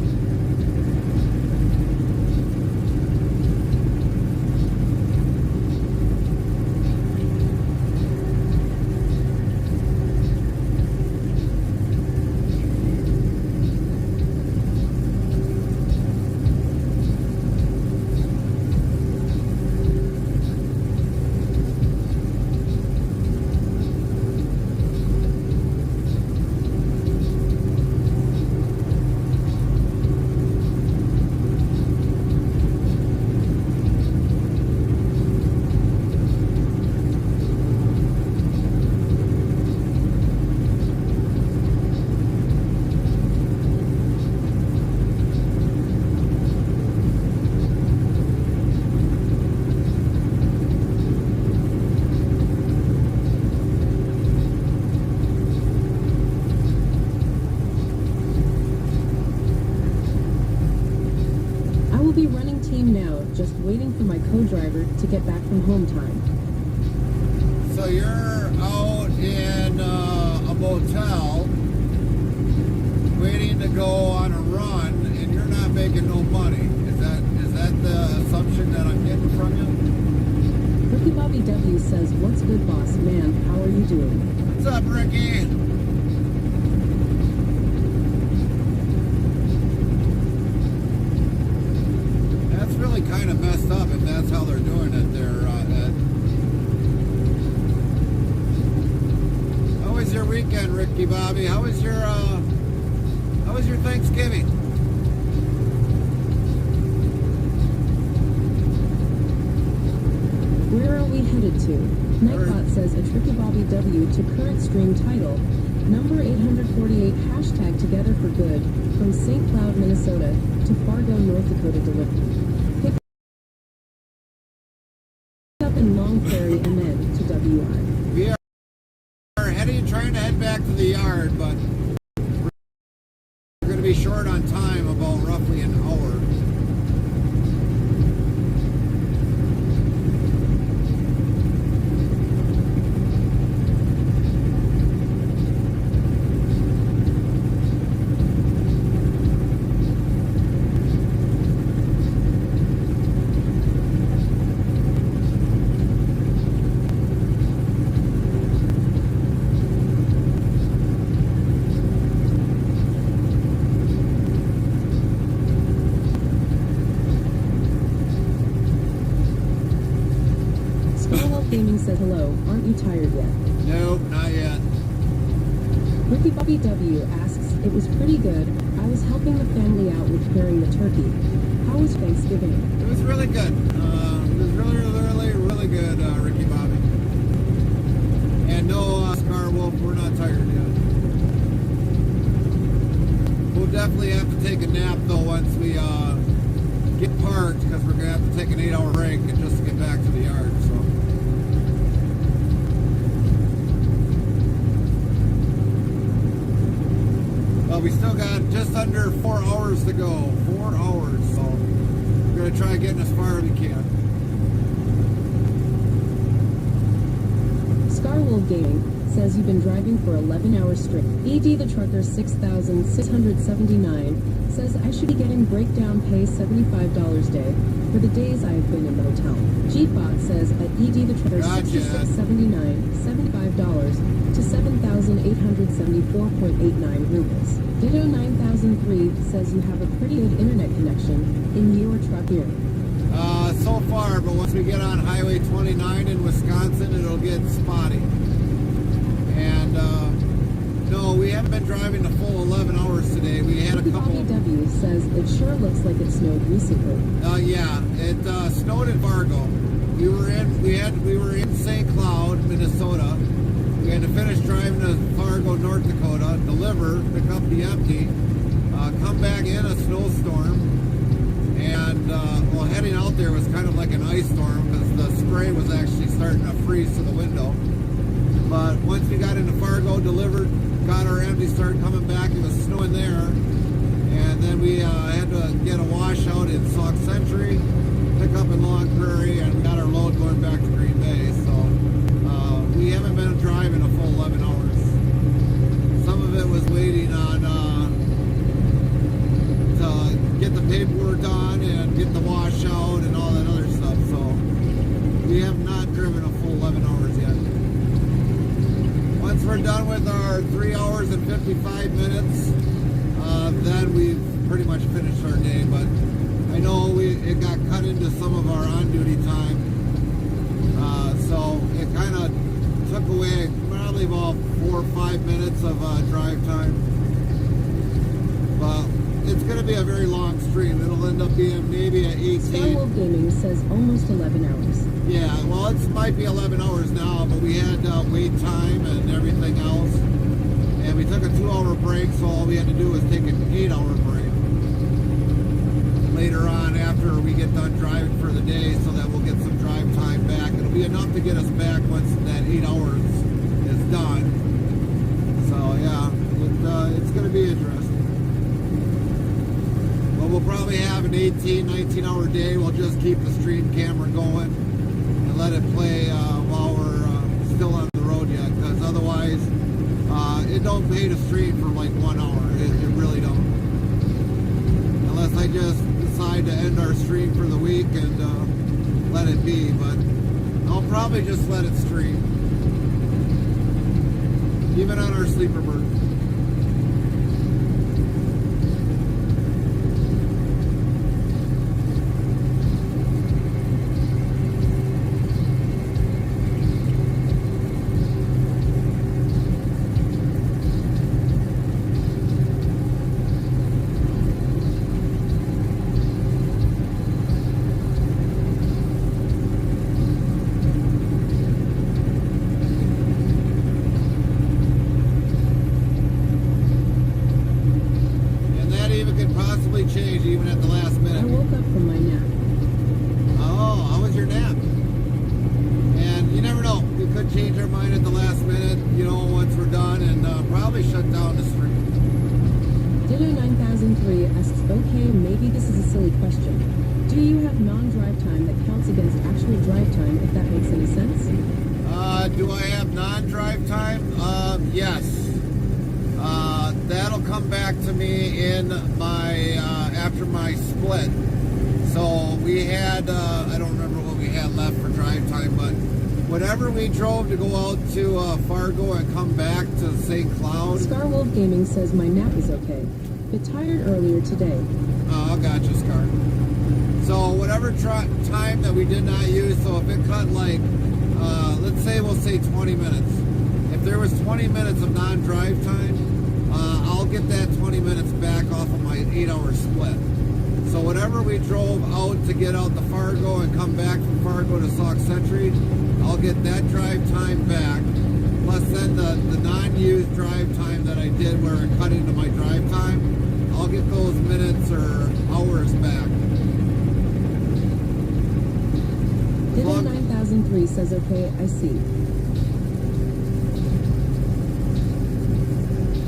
Be running team now, just waiting for my co-driver to get back from home time. So you're out in a motel waiting to go on a run, and you're not making no money. Is that the assumption that I'm getting from you? Ricky Bobby W says, "What's good, boss man? How are you doing?" What's up, Ricky? That's Thanksgiving. Where are we headed to? Nightbot says a Tricky Bobby W to current stream title. Number 848 hashtag Together for Good from St. Cloud, Minnesota to Fargo, North Dakota delivery. Pick up in Long Prairie and then to WI. We are trying to head back to the yard, but we're going to be short on time, about roughly an hour. Gaming says hello, aren't you tired yet? Nope, not yet. Ricky Bobby W asks, it was pretty good. I was helping the family out with preparing the turkey. How was Thanksgiving? It was really good. It was really good, Ricky Bobby. And no, Scar Wolf, we're not tired yet. We'll definitely have to take a nap though once we get parked, because we're going to have to take an 8-hour break and just to get back to the yard. So. We still got just under 4 hours to go. 4 hours, so we're going to try getting as far as we can. Scarwolf Gaming says you've been driving for 11 hours straight. ED the Trucker 6679 says I should be getting breakdown pay $75 day for the days I have been in the hotel. Jeepbot says at ED the Trucker 6679 $75 to 7,874.89 rubles. Ditto 9003 says you have a pretty good internet connection in your truck here. So far, but once we get on Highway 29 in Wisconsin, it'll get spotty. And no, we haven't been driving the full 11 hours today. We had a couple. Bobby W says it sure looks like it snowed recently. Yeah, it snowed in Fargo. We were in St. Cloud, Minnesota. We had to finish driving to Fargo, North Dakota, deliver, pick up the empty, come back in a snowstorm, and well, heading out there was kind of like an ice storm because the spray was actually starting to freeze to the window. But once we got into Fargo, delivered, got our empty, started coming back, it was snowing there, and then we had to get a washout in Sauk Century, pick up in Long Prairie, and we got our load going back to Green Bay. So we haven't been driving a full 11 hours. Some of it was waiting on to get the paperwork done and get the washout and all that other stuff. So we have not driven a full 11 hours yet. Once we're done with our 3 hours and 55 minutes, then we've pretty much finished our day. But I know it got cut into some of our on-duty time, so it kind of took away probably about 4 or 5 minutes of drive time. But it's going to be a very long stream. It'll end up being maybe an 18. Skyworld Gaming says almost 11 hours. Yeah, well, it might be 11 hours now, but we had wait time and everything else. And we took a 2-hour break, so all we had to do was take an 8-hour break later on after we get done driving for the day, so that we'll get some drive time back. It'll be enough to get us back once that 8 hours is done. So yeah, it's going to be interesting. But we'll probably have an 18, 19-hour day. We'll just keep the stream camera going and let it play while we're still on the road yet, because otherwise it don't pay to stream for like 1 hour. It really don't. Unless I just decide to end our stream for the week and let it be, but I'll probably just let it stream, even on our sleeper bird. they change even at the last I minute. woke up from my nap. Oh, how was your nap? And you never know. We could change our mind at the last minute, you know, once we're done, and probably shut down the stream. Ditto 9003 asks, okay, maybe this is a silly question. Do you have non-drive time that counts against actual drive time, if that makes any sense? Do I have non-drive time? Yes. That'll come back to me in my after my split. So we had I don't remember what we had left for drive time, but whenever we drove to go out to Fargo and come back to St. Cloud. Scarwolf Gaming says my nap is okay. Bit tired earlier today. Oh, gotcha, Scar. So whatever time that we did not use, so if it cut like, let's say we'll say 20 minutes. If there was 20 minutes of non-drive time, I'll get that 20 minutes back off of my 8-hour split. So whatever we drove out to get out to Fargo and come back from Fargo to Sauk Century, I'll get that drive time back. Plus then the non-used drive time that I did where it cut into my drive time, I'll get those minutes or hours back. Ditto 9003 says, okay, I see.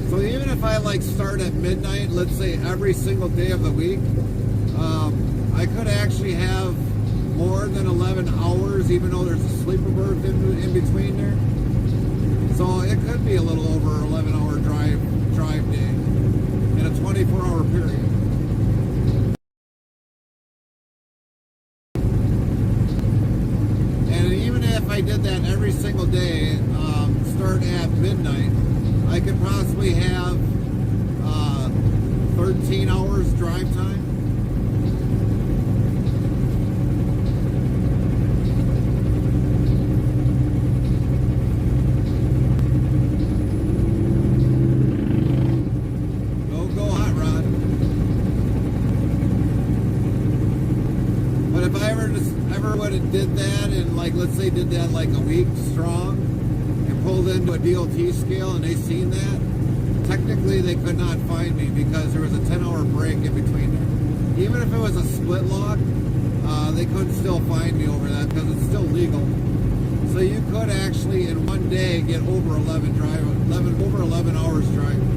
So even if I like start at midnight, let's say every single day of the week, I could actually have more than 11 hours, even though there's a sleeper berth in between there. So it could be a little over 11-hour drive day in a 24-hour period. And even if I did that every single day, start at midnight, I could possibly have 13 hours drive time. Go hot rod. But if I ever would have did that and like let's say did that like a week strong and pulled into a DOT scale and they seen that, technically they could not find me because there was a 10-hour break in between there. Even if it was a split log, they couldn't still find me over that because it's still legal. So you could actually in one day get over 11 hours driving.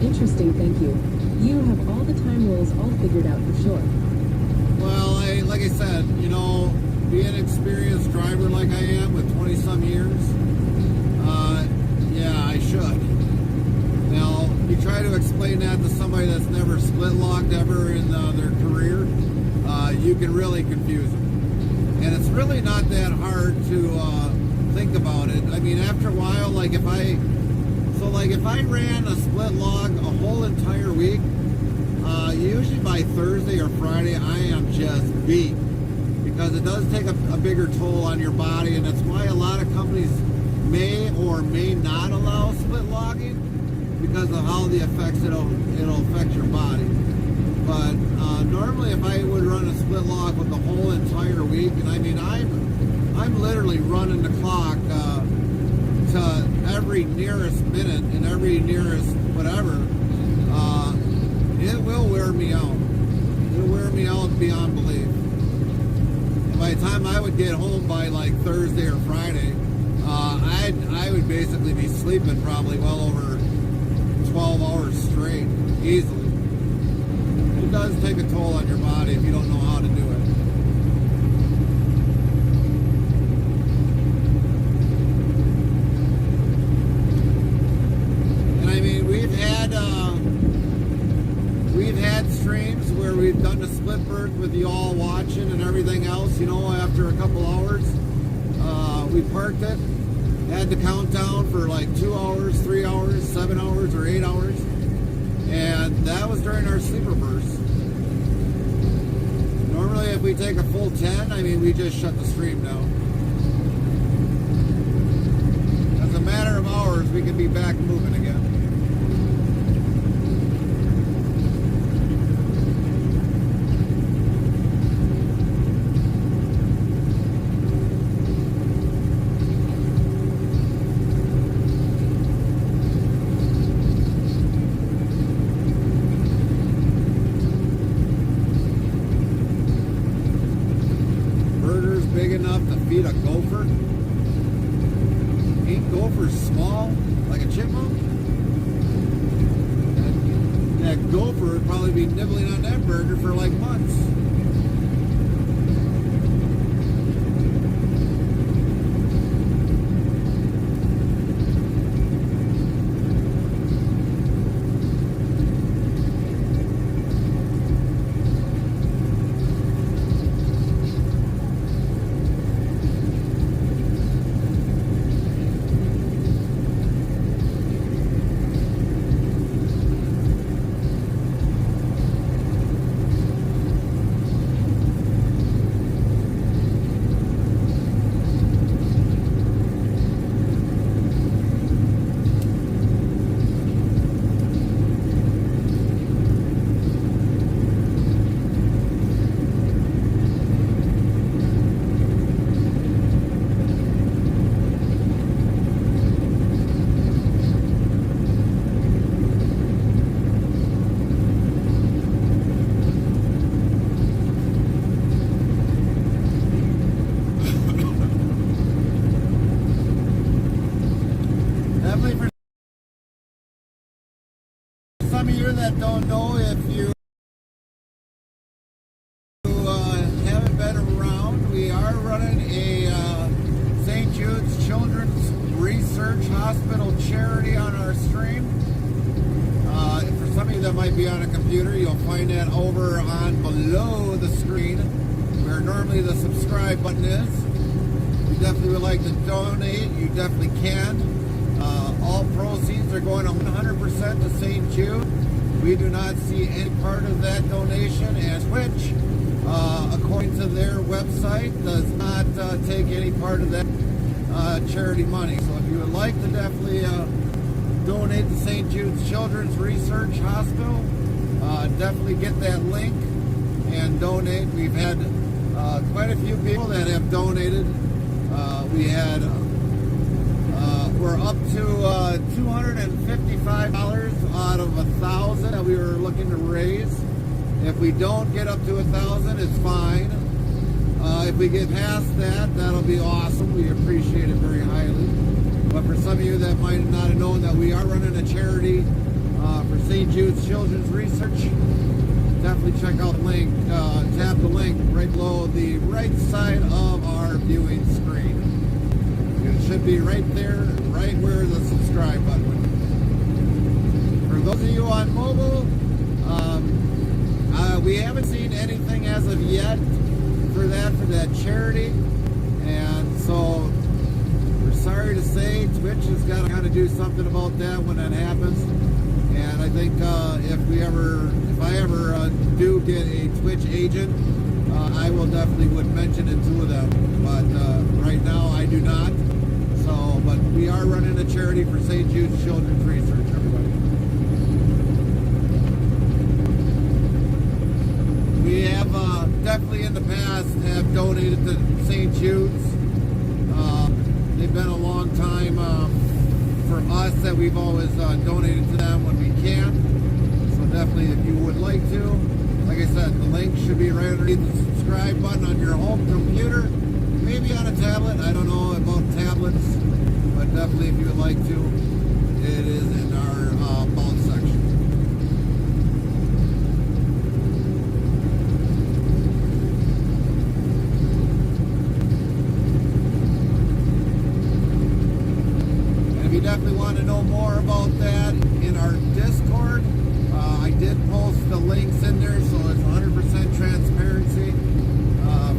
Interesting, thank you. You have all the time rules all figured out for sure. Well, like I said, you know, being an experienced driver like I am with 20-some years, yeah, I should. Now, you try to explain that to somebody that's never split logged ever in their career, you can really confuse them. And it's really not that hard to think about it. I mean, after a while, like if I ran a split log a whole entire week, usually by Thursday or Friday, I am just beat because it does take a bigger toll on your body, and that's why a lot of companies may or may not allow split logging because of how the effects it'll affect your body. But normally, if I would run a split log with the whole entire week, and I mean I'm literally running the clock to every nearest minute and every nearest whatever, it will wear me out. It'll wear me out beyond belief. And by the time I would get home by like Thursday or Friday, I would basically be sleeping probably well over 12 hours straight, easily. It does take a toll on your body if you don't know how to do it. And I mean, we've had streams where we've done the split birth with you all watching and everything else, you know, after a couple hours. We parked it, had the countdown for like 2 hours, 3 hours, 7 hours, or 8 hours. And that was during our sleeper bursts. Normally if we take a full 10, I mean, we just shut the stream down. As a matter of hours, we can be back moving again. Big enough to feed a gopher? Ain't gophers small like a chipmunk? That gopher would probably be nibbling on that burger for like months. Some of you that don't know, if you haven't been around, we are running a St. Jude's Children's Research Hospital charity on our stream. For some of you that might be on a computer, you'll find that over on below the screen where normally the subscribe button is. If you definitely would like to donate, you definitely can. All proceeds are going 100% to St. Jude. We do not see any part of that donation, and Twitch, according to their website, does not take any part of that charity money. So if you would like to definitely donate to St. Jude's Children's Research Hospital, definitely get that link and donate. We've had quite a few people that have donated. We're up to $255 out of 1,000 that we were looking to raise. If we don't get up to 1,000, it's fine. If we get past that, that'll be awesome. We appreciate it very highly. But for some of you that might not have known that we are running a charity for St. Jude's Children's Research, definitely check out the link. Tap the link right below the right side of our viewing screen. It should be right there, right where the subscribe button would be. For those of you on mobile, we haven't seen anything as of yet for that charity, and so we're sorry to say Twitch has got to kind of do something about that when that happens. And I think if I ever do get a Twitch agent, I will definitely would mention it to them. But right now I do not. So, but we are running a charity for St. Jude's Children's Research, everybody. We have definitely in the past have donated to St. Jude's. They've been a long time for us that we've always donated to them when we can. So definitely if you would like to, like I said, the link should be right underneath the subscribe button on your home computer. maybe on a tablet. I don't know about tablets, but definitely if you would like to, it is in our about section. And if you definitely want to know more about that, in our Discord, I did post the links in there, so it's 100% transparency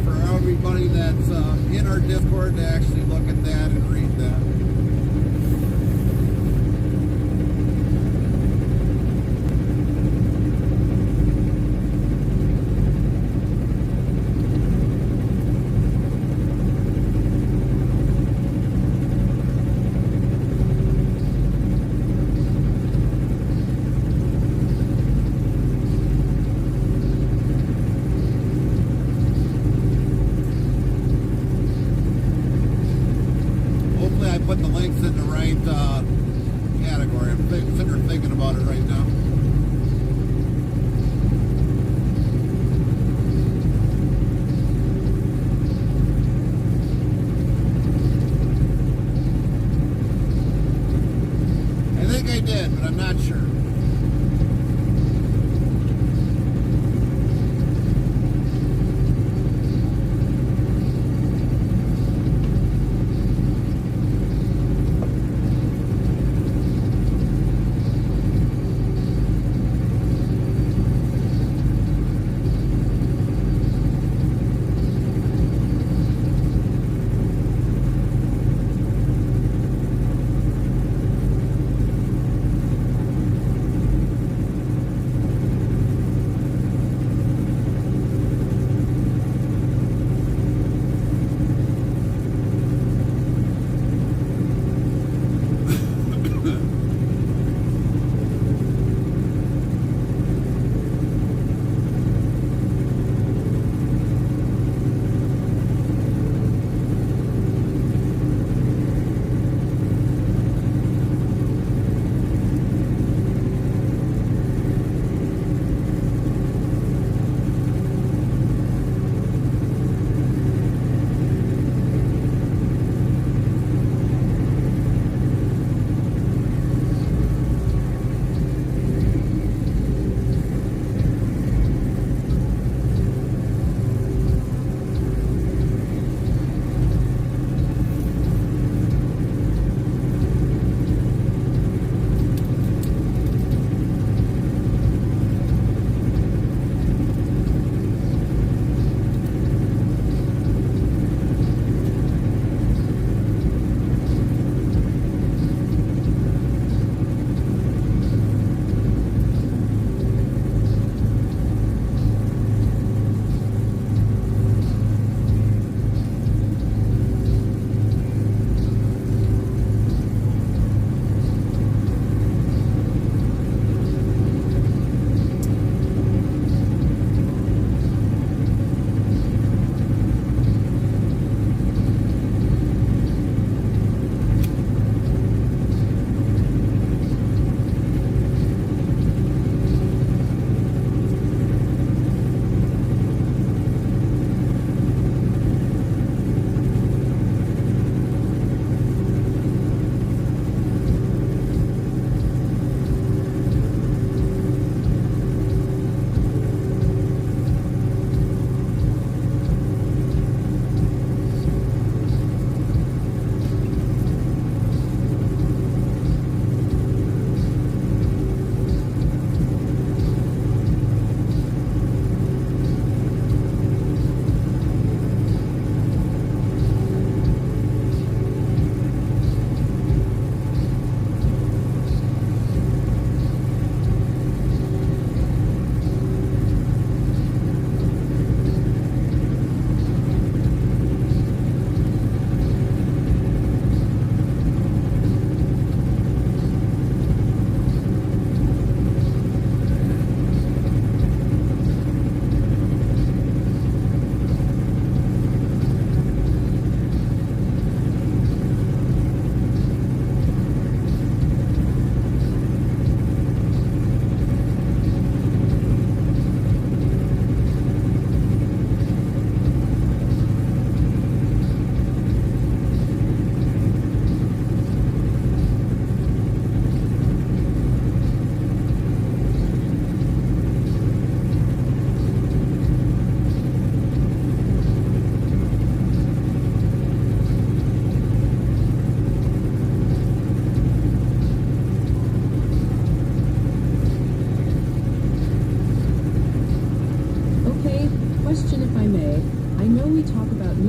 for everybody that's in our Discord to actually look at that and read that. Hopefully I put the links in the right category. I'm sitting there thinking about it right now. I think I did, but I'm not sure.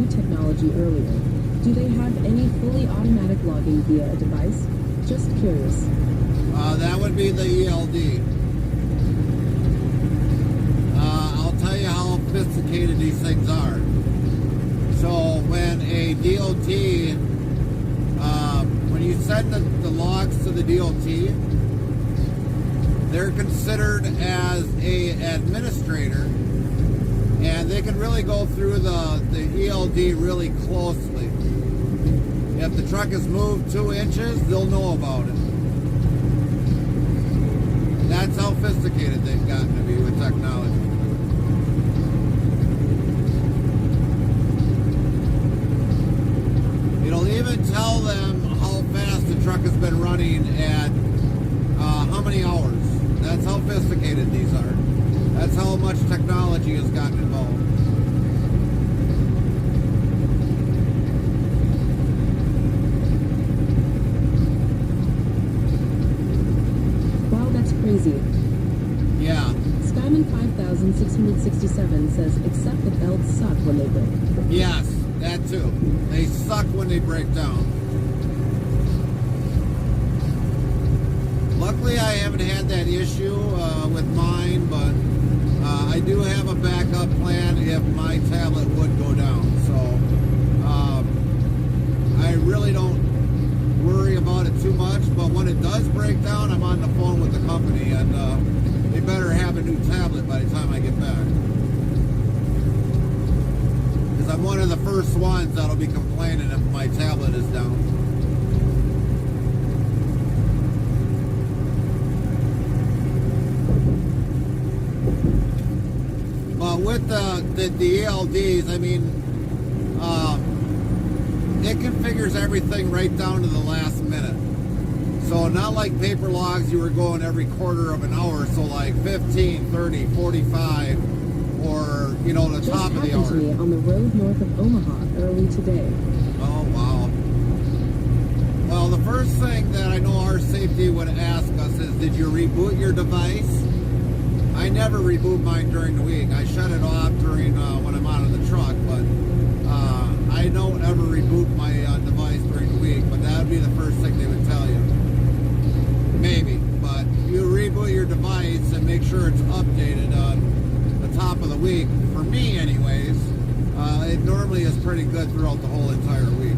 new technology earlier. Do they have any fully automatic logging via a device? Just curious. That would be the ELD. I'll tell you how sophisticated these things are. So when a DOT, when you send the logs to the DOT, they're considered as a administrator, and they can really go through the ELD really closely. If the truck has moved 2 inches, they'll know about it. That's how sophisticated they've gotten to be with technology. It'll even tell them how fast the truck has been running at how many hours. That's how sophisticated these are. That's how much technology has gotten involved. Wow, that's crazy. Yeah. Skyman 5667 says, except the belts suck when they break. Yes, that too. They suck when they break down. Luckily, I haven't had that issue with mine, but I do have a backup plan if my tablet would go down. So I really don't worry about it too much, but when it does break down, I'm on the phone with the company, and they better have a new tablet by the time I get back. Because I'm one of the first ones that'll be complaining if my tablet is down. With the ELDs, I mean, it configures everything right down to the last minute. So not like paper logs, you were going every quarter of an hour, so like 15, 30, 45, or, you know, the top of the hour. Just happened to me on the road north of Omaha early today. Oh, wow. Well, the first thing that I know our safety would ask us is, did you reboot your device? I never reboot mine during the week. I shut it off during when I'm out of the truck, but I don't ever reboot my device during the week, but that would be the first thing they would tell you. Maybe, but you reboot your device and make sure it's updated on the top of the week. For me anyways, it normally is pretty good throughout the whole entire week.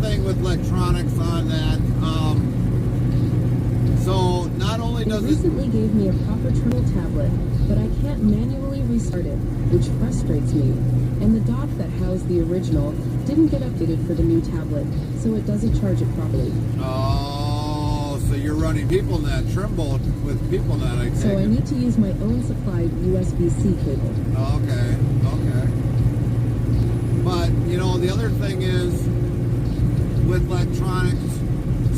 Thing with electronics on that, so not only does it recently gave me a proper terminal tablet, but I can't manually restart it, which frustrates me. And the dock that housed the original didn't get updated for the new tablet, so it doesn't charge it properly. Oh, so you're running PeopleNet, Trimble with PeopleNet, I take So I it. need to use my own supplied USB-C cable. Okay. But, you know, the other thing is, with electronics,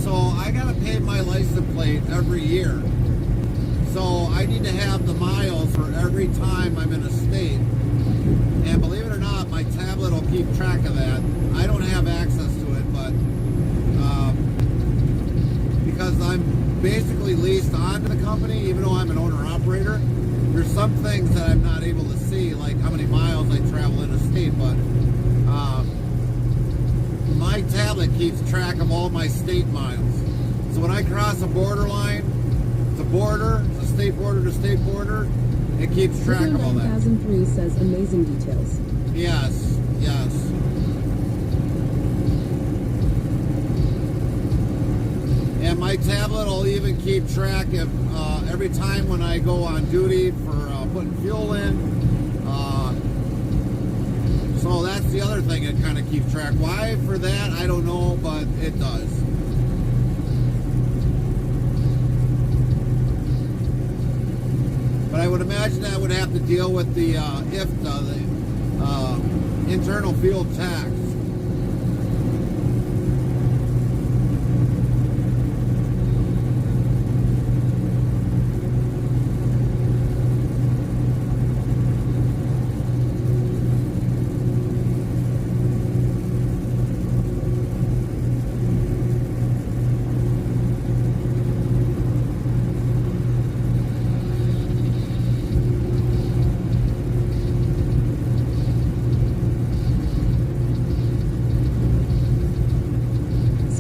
so I gotta pay my license plate every year. So I need to have the miles for every time I'm in a state. And believe it or not, my tablet will keep track of that. I don't have access to it, but because I'm basically leased onto the company, even though I'm an owner-operator, there's some things that I'm not able to see, like how many miles I travel in a state, but my tablet keeps track of all my state miles. So when I cross a border line, it's a border, it's a state border to state border, it keeps track of all that. 9003 says amazing details. Yes. And my tablet will even keep track of every time when I go on duty for putting fuel in. So that's the other thing it kind of keeps track. Why for that, I don't know, but it does. But I would imagine that would have to deal with the IFTA, the internal fuel tax.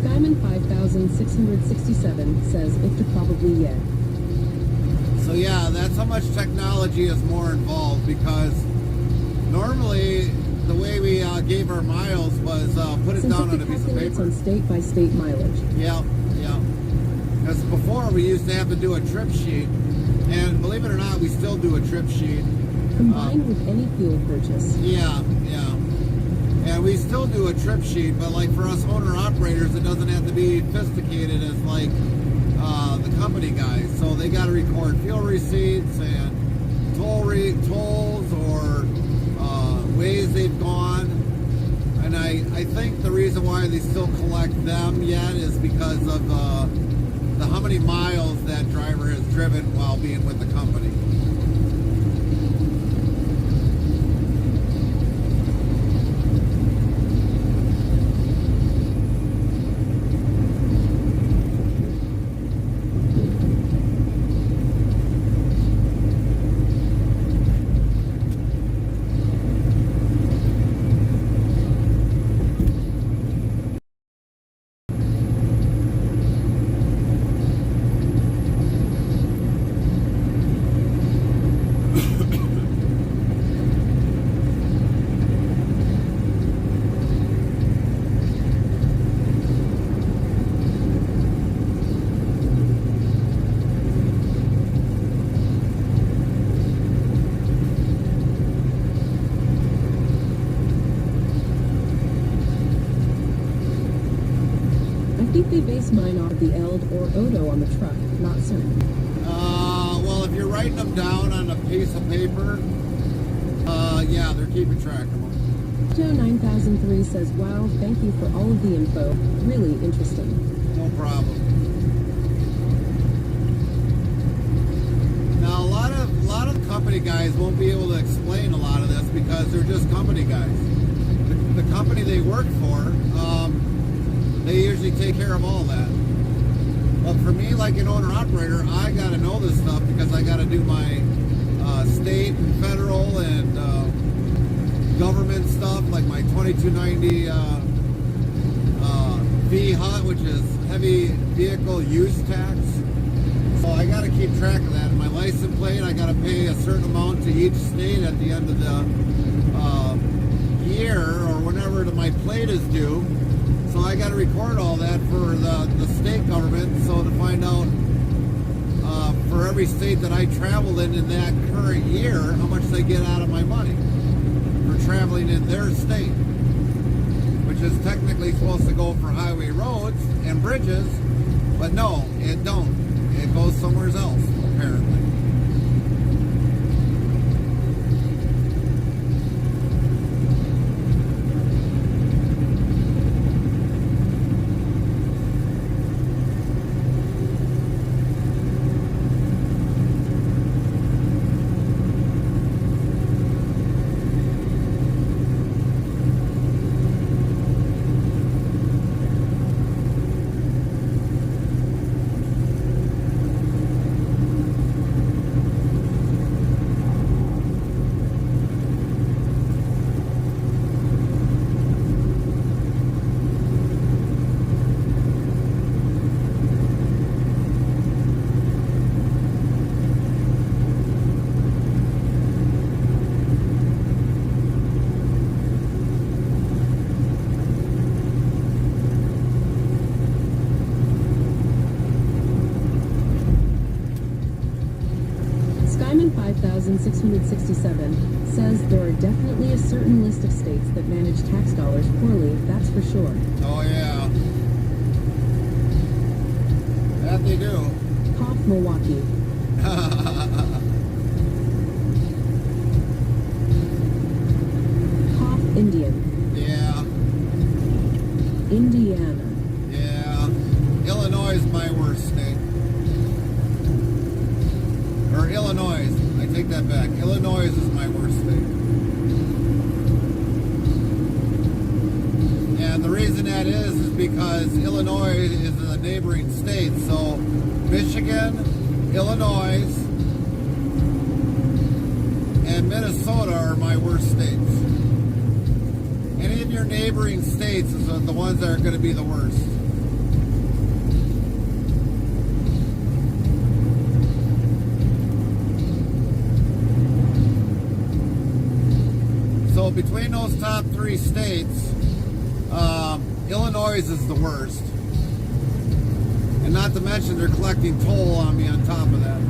Skyman 5667 says if to probably yet. So yeah, that's how much technology is more involved, because normally the way we gave our miles was put it Since down it on a piece of calculates paper. on state by state mileage. Yeah, yeah. Because before we used to have to do a trip sheet, and believe it or not, we still do a trip sheet. Combined with any fuel purchase. Yeah, yeah. And we still do a trip sheet, but like for us owner operators, it doesn't have to be sophisticated as like the company guys. So they got to record fuel receipts and tolls or ways they've gone. And I think the reason why they still collect them yet is because of the how many miles that driver has driven while being with the company. I think they base mine off the ELD or ODO on the truck, not certain. Well, if you're writing them down on a piece of paper, yeah, they're keeping track of them. Joe 9003 says, wow, thank you for all of the info. Really interesting. No problem. Now, a lot of company guys won't be able to explain a lot of this because they're just company guys. The company they work for, they usually take care of all that. But for me, like an owner-operator, I got to know this stuff because I got to do my state and federal and government stuff, like my 2290 VHUT, which is heavy vehicle use tax. So I got to keep track of that. And my license plate, I got to pay a certain amount to each state at the end of the year or whenever my plate is due. So I got to record all that for the state government. So to find out for every state that I traveled in that current year, how much they get out of my money for traveling in their state, which is technically supposed to go for highway roads and bridges, but no, it don't. It goes somewhere else, apparently. Skyman 5667 says there are definitely a certain list of states that manage tax dollars poorly, that's for sure. Oh yeah, that they do. Cough, Milwaukee. Indiana. Yeah, Illinois is my worst state. Or Illinois, I take that back. Illinois is my worst state. And the reason that is because Illinois is a neighboring state. So Michigan, Illinois, and Minnesota are my worst states. Any of your neighboring states is the ones that are going to be the worst. So between those top three states, Illinois is the worst. And not to mention they're collecting toll on me on top of that.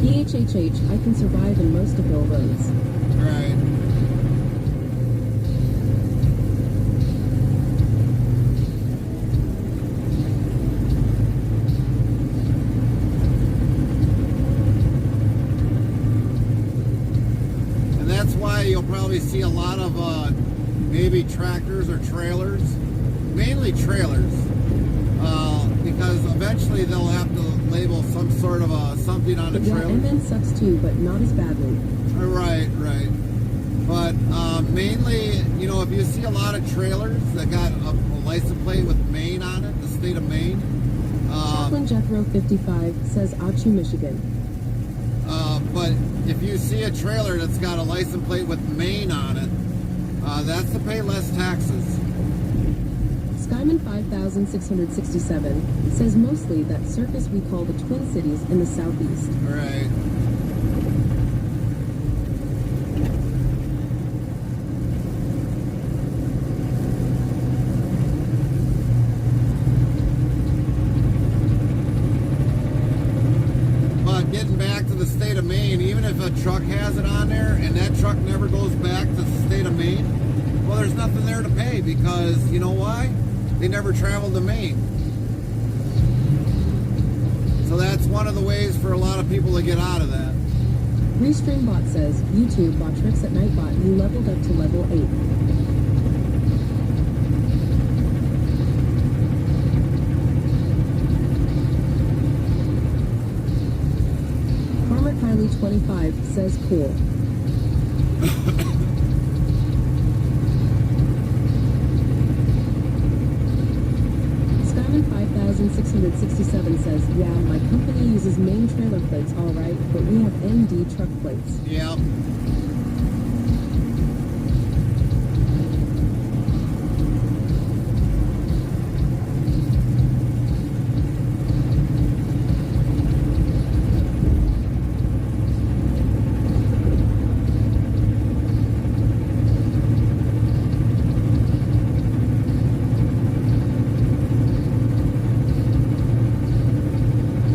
PHHH, I can survive in most of Bill roads. Right. And that's why you'll probably see a lot of maybe tractors or trailers, mainly trailers, because eventually they'll have to label some sort of something on the Yeah, trailer. MN sucks too, but not as badly. Right, right. But mainly, you know, if you see a lot of trailers that got a license plate with Maine on it, the state of Maine. Chaplain Jethro 55 says Achu, Michigan. But if you see a trailer that's got a license plate with Maine on it, that's to pay less taxes. Skyman 5667 says mostly that circus we call the Twin Cities in the southeast. Right. But getting back to the state of Maine, even if a truck has it on there and that truck never goes back to the state of Maine, well, there's nothing there to pay because, you know why? They never traveled to Maine. So that's one of the ways for a lot of people to get out of that. Restreambot says, YouTube bot tricks at Nightbot, you leveled up to level 8. Farmer Kylie 25 says cool. Skyman 5667 says, yeah, my company uses main trailer plates all right, but we have ND truck plates. Yeah.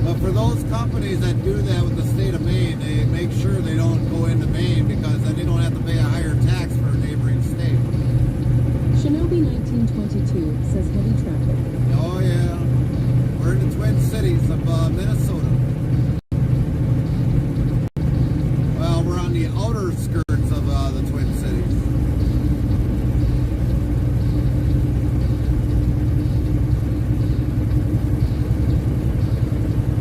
But for those companies that do that with the state of Maine, they make sure they don't go into Maine because then they don't have to pay a higher tax for a neighboring state. Shinobi 1922 says heavy traffic. Oh yeah, we're in the Twin Cities of Minnesota. Well, we're on the outer skirts of the Twin Cities.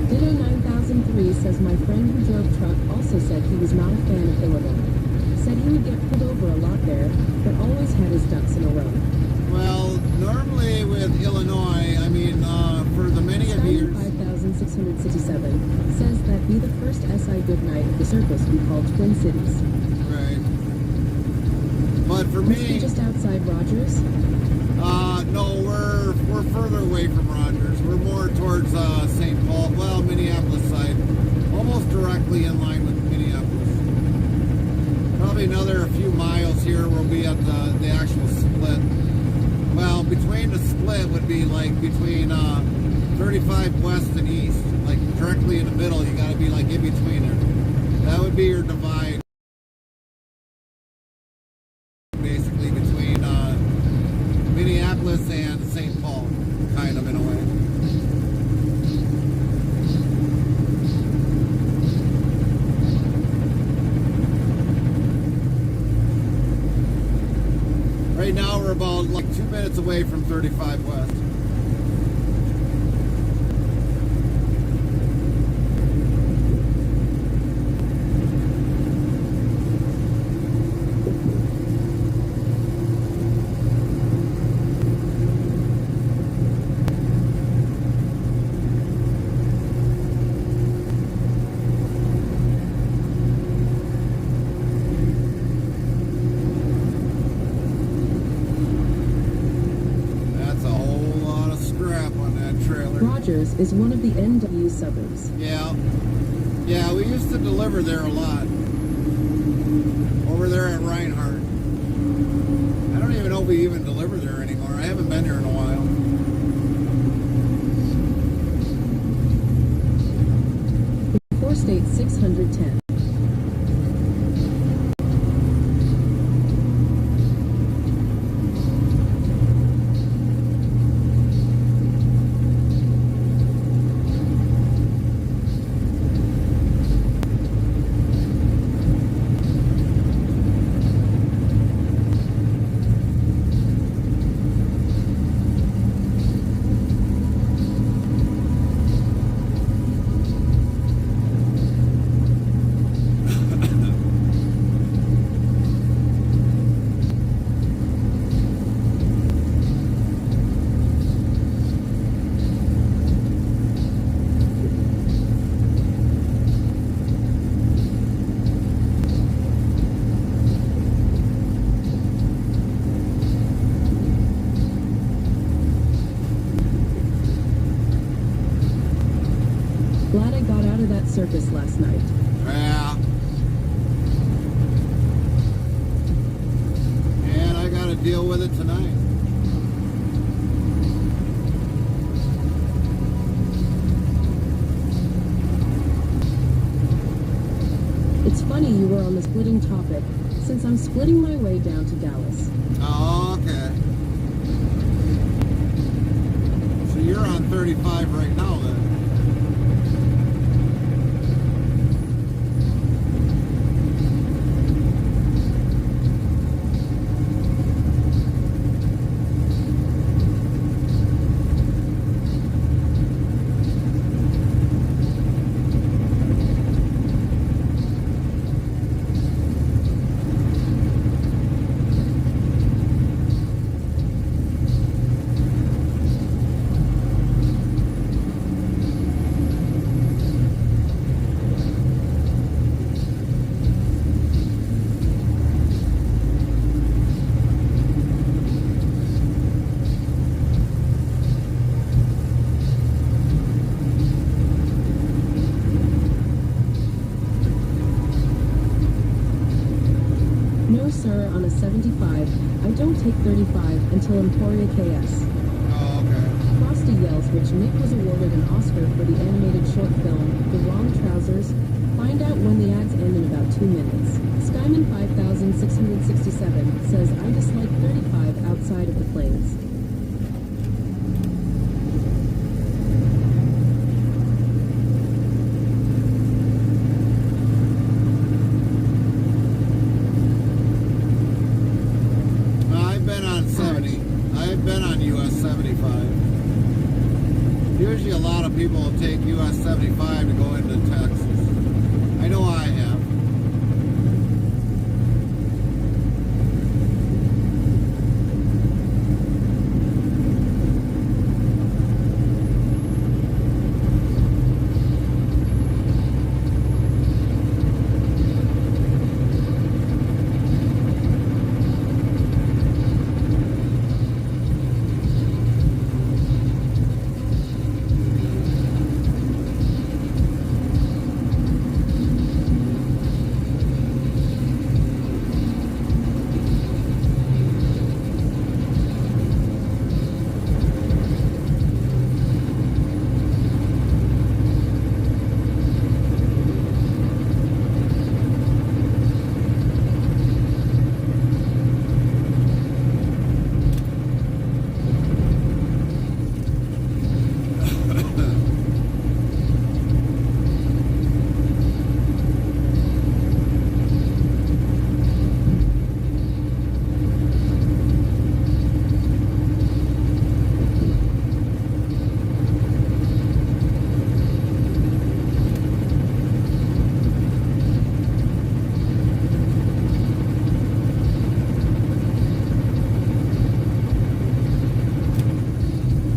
Ditto 9003 says my friend who drove truck also said he was not a fan of Illinois. Said he would get pulled over a lot there, but always had his ducks in a row. Well, normally with Illinois, I mean, for the many of Skyman years, 5667 says that be the first SI Goodnight of the circus we call Twin Cities. right. But for Must be me, just outside Rogers. no, we're further away from Rogers. We're more towards St. Paul, well, Minneapolis side, almost directly in line with Minneapolis. Probably another few miles here we'll be at the actual split. Well, between the split would be like between 35 west and east, like directly in the middle. You got to be like in between there. That would be your divide, basically between Minneapolis and St. Paul, kind of in a way. Right now we're about like 2 minutes away from 35 West. That's a whole lot of scrap on that trailer. Rogers is one of the NW suburbs. Yeah. Yeah, we used to deliver there a lot. Over there at Reinhardt. I don't even know if we even deliver there anymore. I haven't been there in a while. State 610. Glad I got out of that circus last night. Yeah. And I gotta deal with it tonight. It's funny you were on the splitting topic, since I'm splitting my way down to Dallas. Oh, okay. So you're on 35 right now then? No, sir, on a 75, I don't take 35 until Emporia KS. Oh, okay. Frosty yells, which Nick was awarded an Oscar for the animated short film, The Wrong Trousers. Find out when the ads end in about 2 minutes. Skyman 5667 says, I dislike 35 outside of the plains. I've been on US 75. Usually a lot of people will take US 75 to go into Texas. I know I have.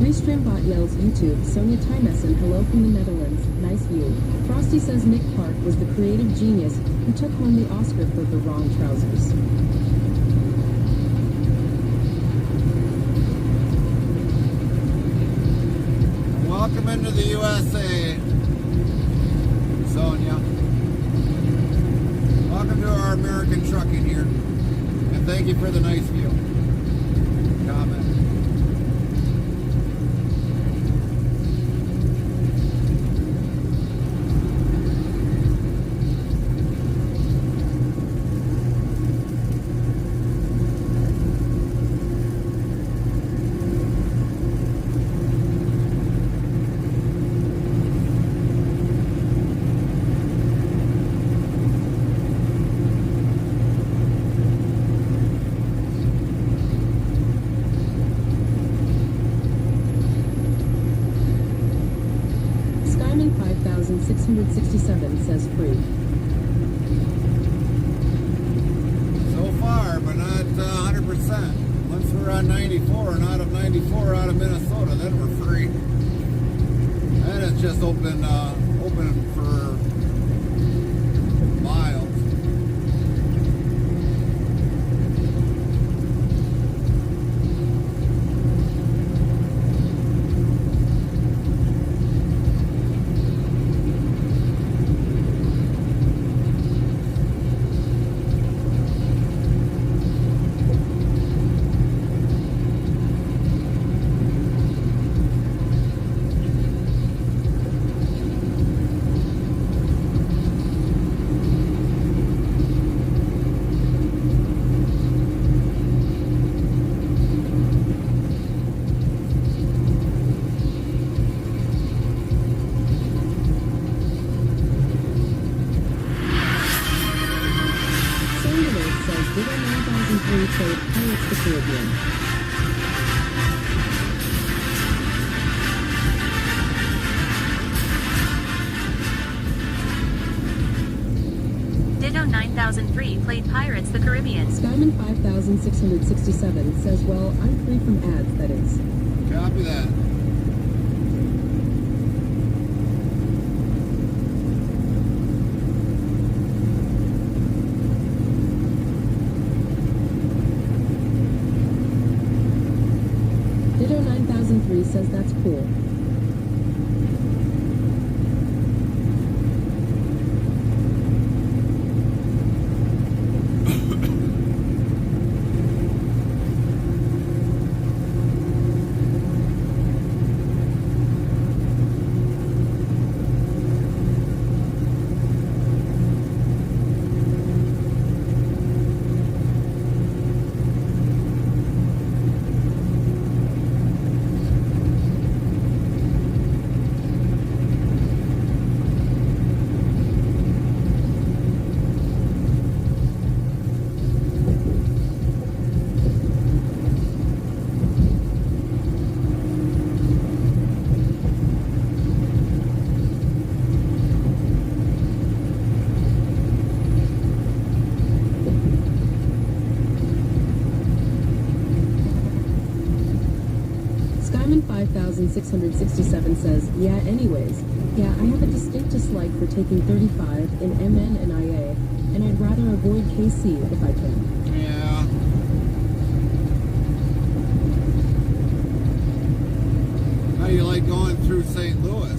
Restreambot yells YouTube, Sonia Timessen, hello from the Netherlands, nice view. Frosty says Nick Park was the creative genius who took home the Oscar for The Wrong Trousers. Welcome into the USA, Sonia. Welcome to our American trucking here. And thank you for the nice view. Comment. Skyman 5667 says free. So far, but not 100%. Once we're on 94 and out of 94 out of Minnesota, then we're free. And it's just open for miles. Sanderberg says Ditto 9003 played Pirates of the Caribbean. Ditto 9003 played Pirates the Caribbean. Skyman 5667 says, well, I'm free from ads, that is. Copy that. Ditto 9003 says that's cool. Skyman 5667 says, yeah, anyways. Yeah, I have a distinct dislike for taking 35 in MN and IA, and I'd rather avoid KC if I can. Yeah. How do you like going through St. Louis?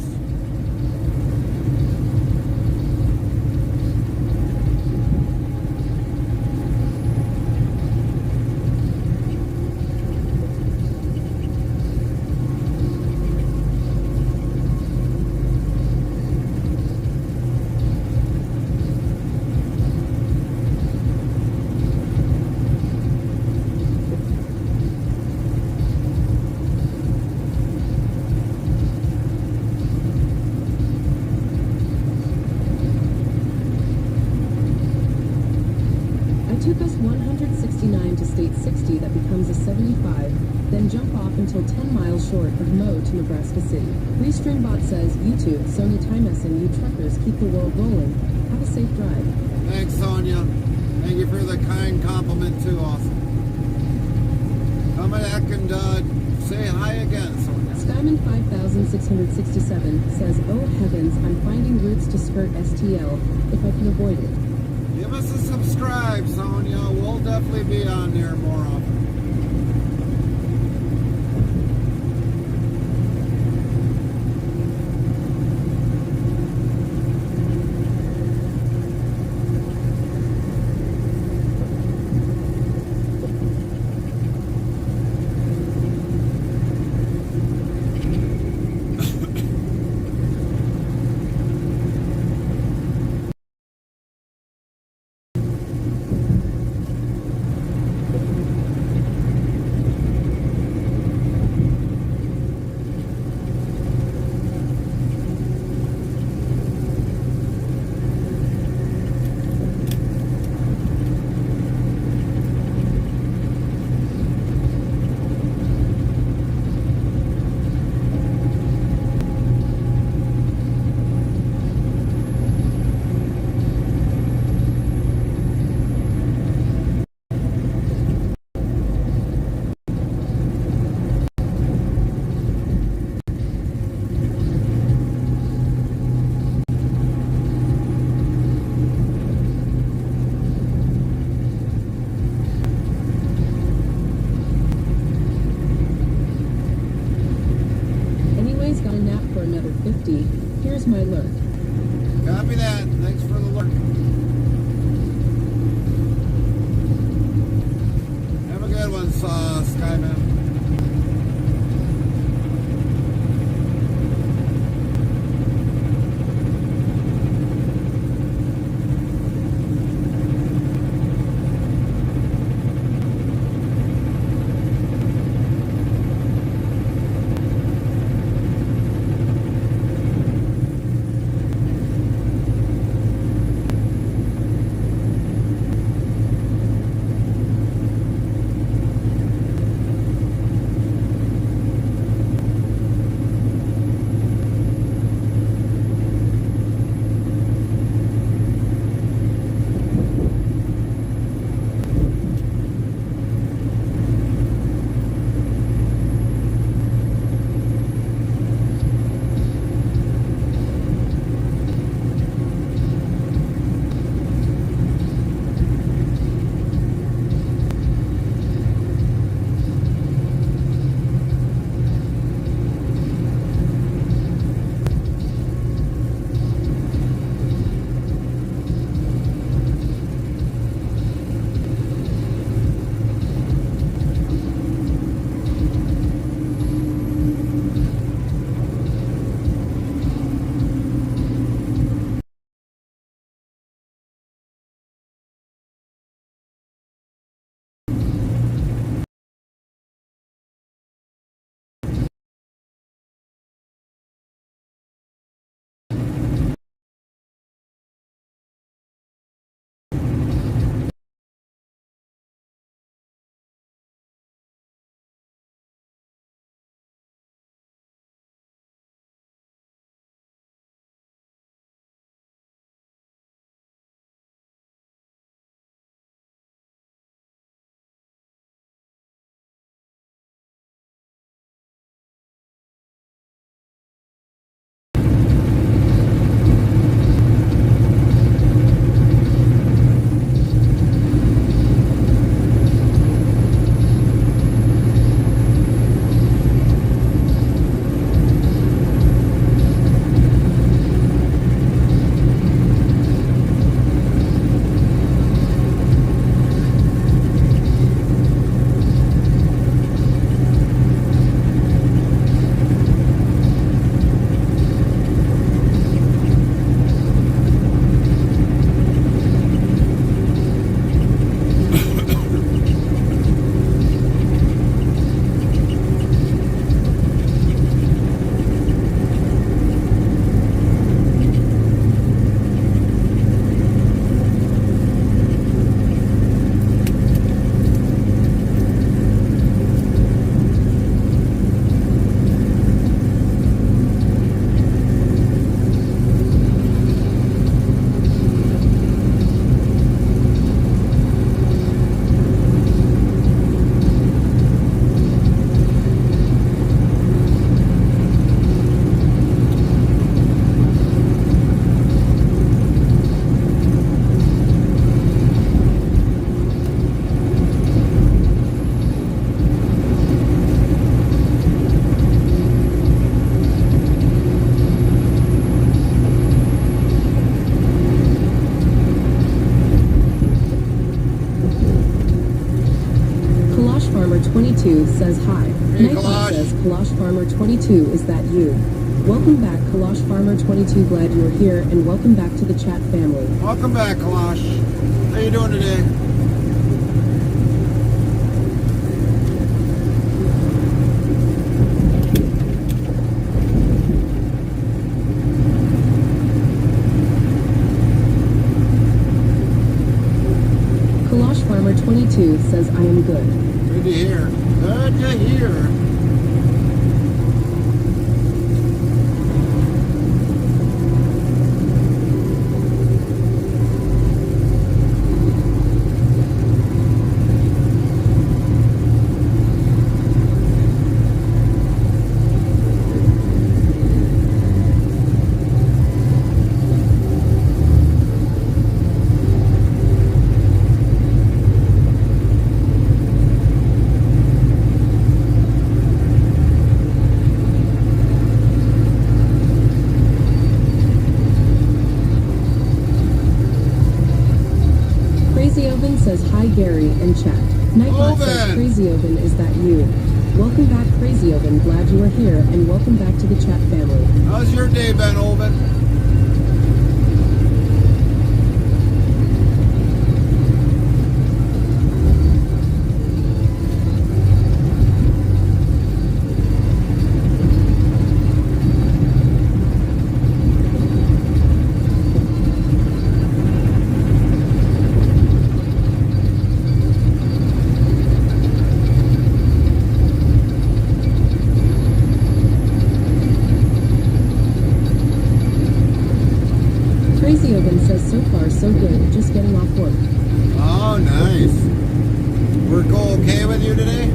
Took us 169 to state 60 that becomes a 75, then jump off until 10 miles short of Mo to Nebraska City. Restreambot says, YouTube, Sonia Timessen, you truckers keep the world rolling. Have a safe drive. Thanks, Sonia. Thank you for the kind compliment too, awesome. Come back and Say hi again, Sonia. Skyman 5667 says, "Oh heavens, I'm finding routes to skirt STL if I can avoid it." Give us a subscribe, Sonia. We'll definitely be on there more often. Anyways, got a nap for another 50. Here's my lurk. Copy that. Thanks for the look. Have a good one, Skyman. Kalash. says, Kalash Farmer 22, is that you? Welcome back, Kalash Farmer 22. Glad you're here, and welcome back to the chat family. Welcome back, Kalash. How you doing today? Kalash Farmer 22 says, I am good. Good to hear. Good to hear. Crazy Oven says, hi Gary, and chat. Nightbot says, Oven. Crazy Oven, is that you? Welcome back, Crazy Oven. Glad you are here, and welcome back to the chat family. How's your day been, Oven? Crazy Oven says, so far so good, just getting off work. Oh, nice. Work go okay with you today?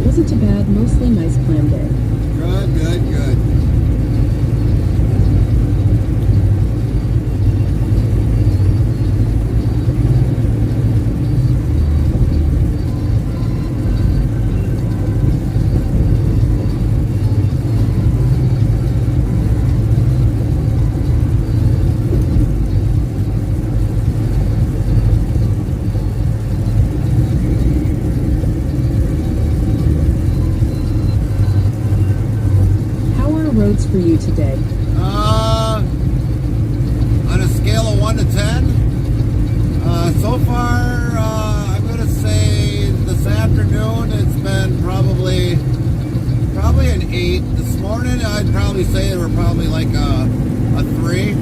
Wasn't too bad, mostly nice clam day. Good, good, good. How are roads for you today? On a scale of 1 to 10, so far, I'm going to say this afternoon it's been probably an 8. This morning, I'd probably say we're probably like a 3.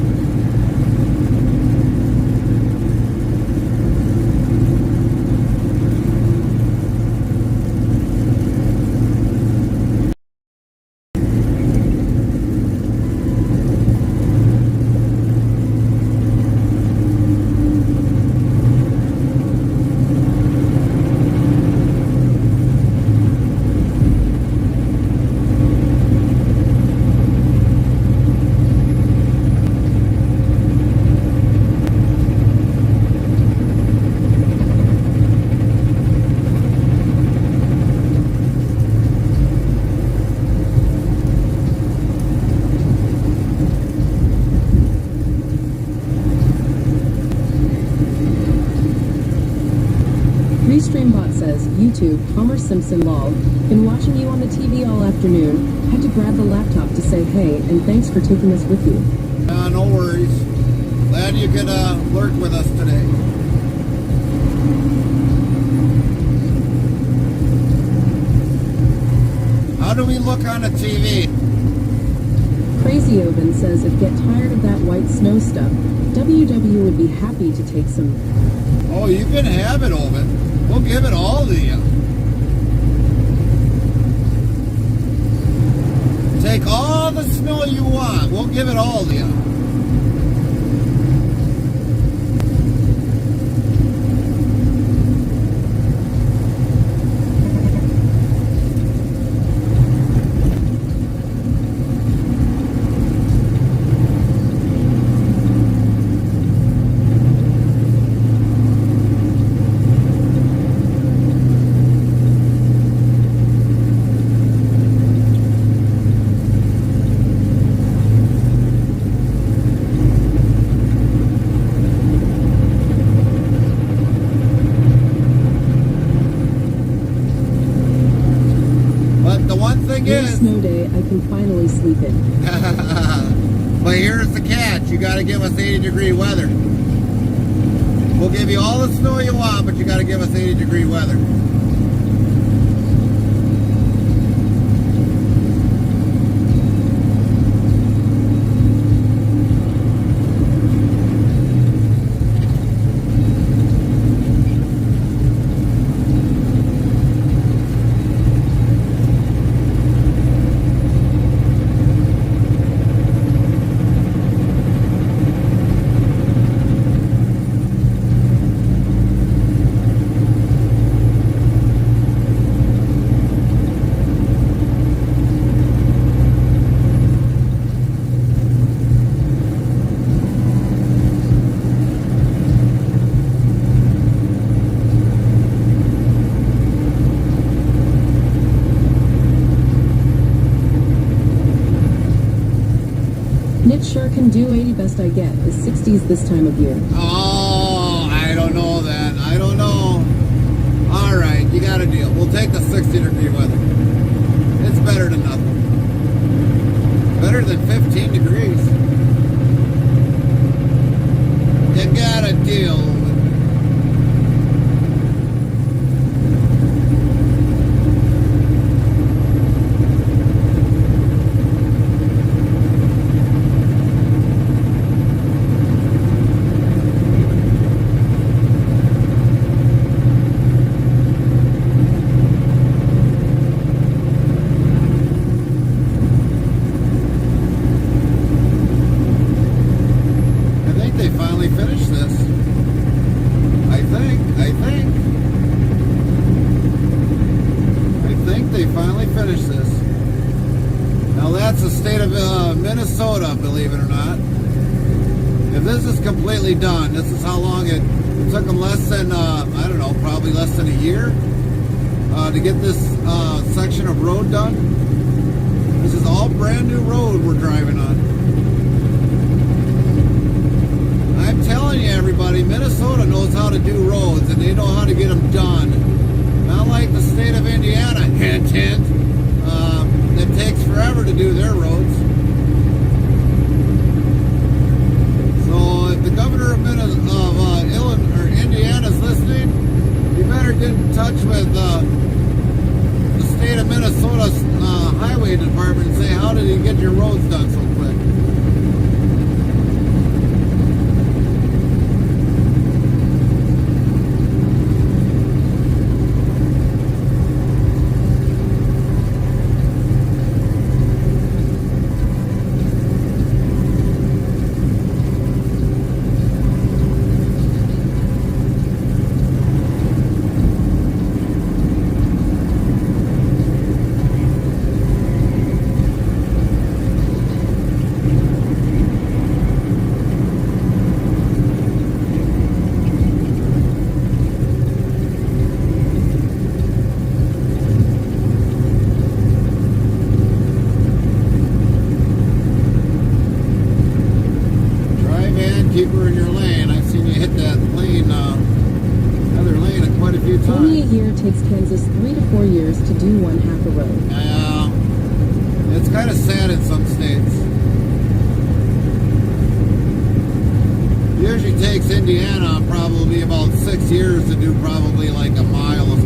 Restreambot says, YouTube, Homer Simpson lol. Been watching you on the TV all afternoon. Had to grab the laptop to say hey, and thanks for taking us with you. No worries. Glad you could lurk with us today. How do we look on a TV? Crazy Oven says, if get tired of that white snow stuff, WW would be happy to take some. Oh, you can have it, Ovid. We'll give it all to you. Take all the snow you want. We'll give it all to you. This snow day, I can finally sleep in. But here's the catch. You got to give us 80-degree weather. We'll give you all the snow you want, but you got to give us 80-degree weather. It sure can do 80 best I get. The 60s this time of year. Oh, I don't know that. I don't know. All right, you got a deal. We'll take the 60-degree weather. It's better than nothing. Better than 15 degrees. You got a deal. Minnesota, believe it or not. If this is completely done, this is how long it took them less than, I don't know, probably less than a year to get this section of road done. This is all brand new road we're driving on. I'm telling you, everybody, Minnesota knows how to do roads and they know how to get them done. Not like the state of Indiana, hint, hint, that takes forever to do their roads. The governor of Indiana's listening, you better get in touch with the state of Minnesota's highway department and say, how did he get your roads done so quick? Keep her in your lane. I've seen you hit that lane, other lane quite a few times. Only a year takes Kansas 3 to 4 years to do one half a road. It's kind of sad in some states. Usually takes Indiana probably about 6 years to do probably like a mile of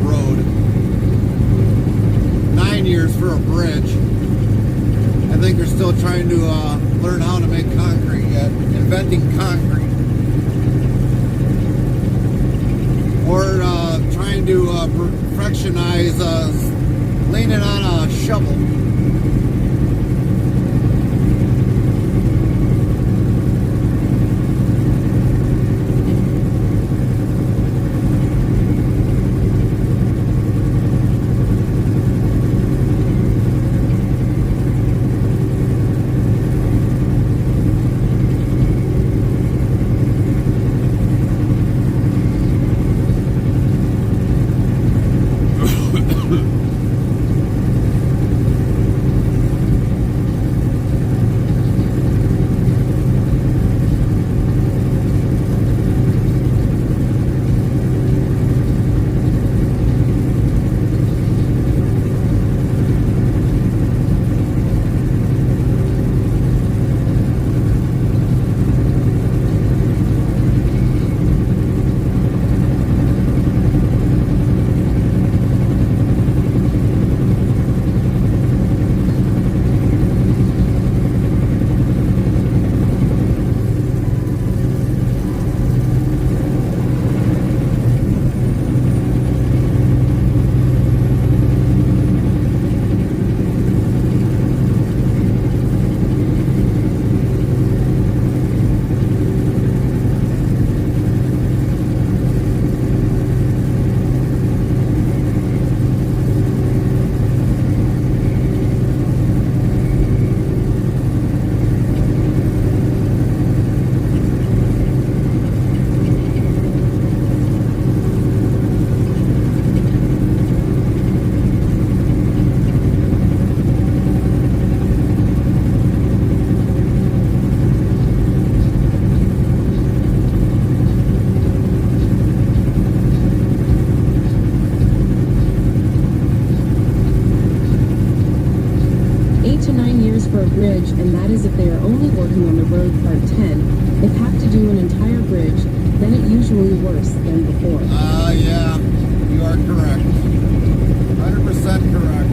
road. 9 years for a bridge. I think they're still trying to learn how to make concrete yet. Inventing concrete. Or trying to perfectionize leaning on a shovel. For a bridge, and that is if they are only working on the road part 10. If have to do an entire bridge, then it usually worse than before. Yeah, you are correct. 100% correct.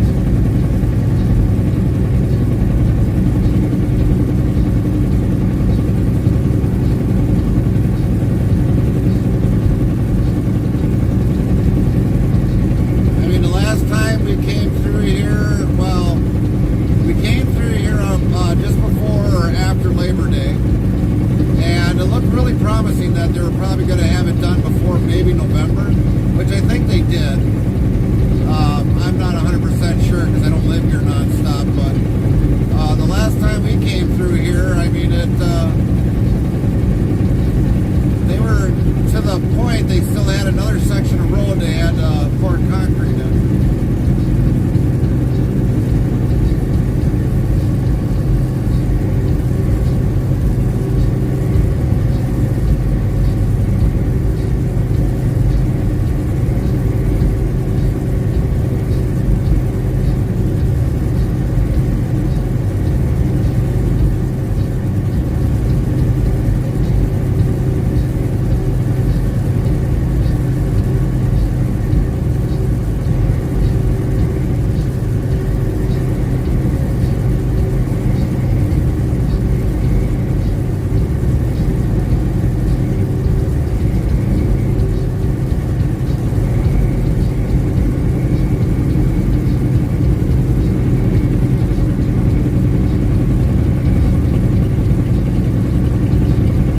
I mean, the last time we came through here, well, we came through here just before or after Labor Day, and it looked really promising that they were probably going to have it done before maybe November, which I think they did. I'm not 100% sure because I don't live here nonstop, but the last time we came through here, I mean, they were to the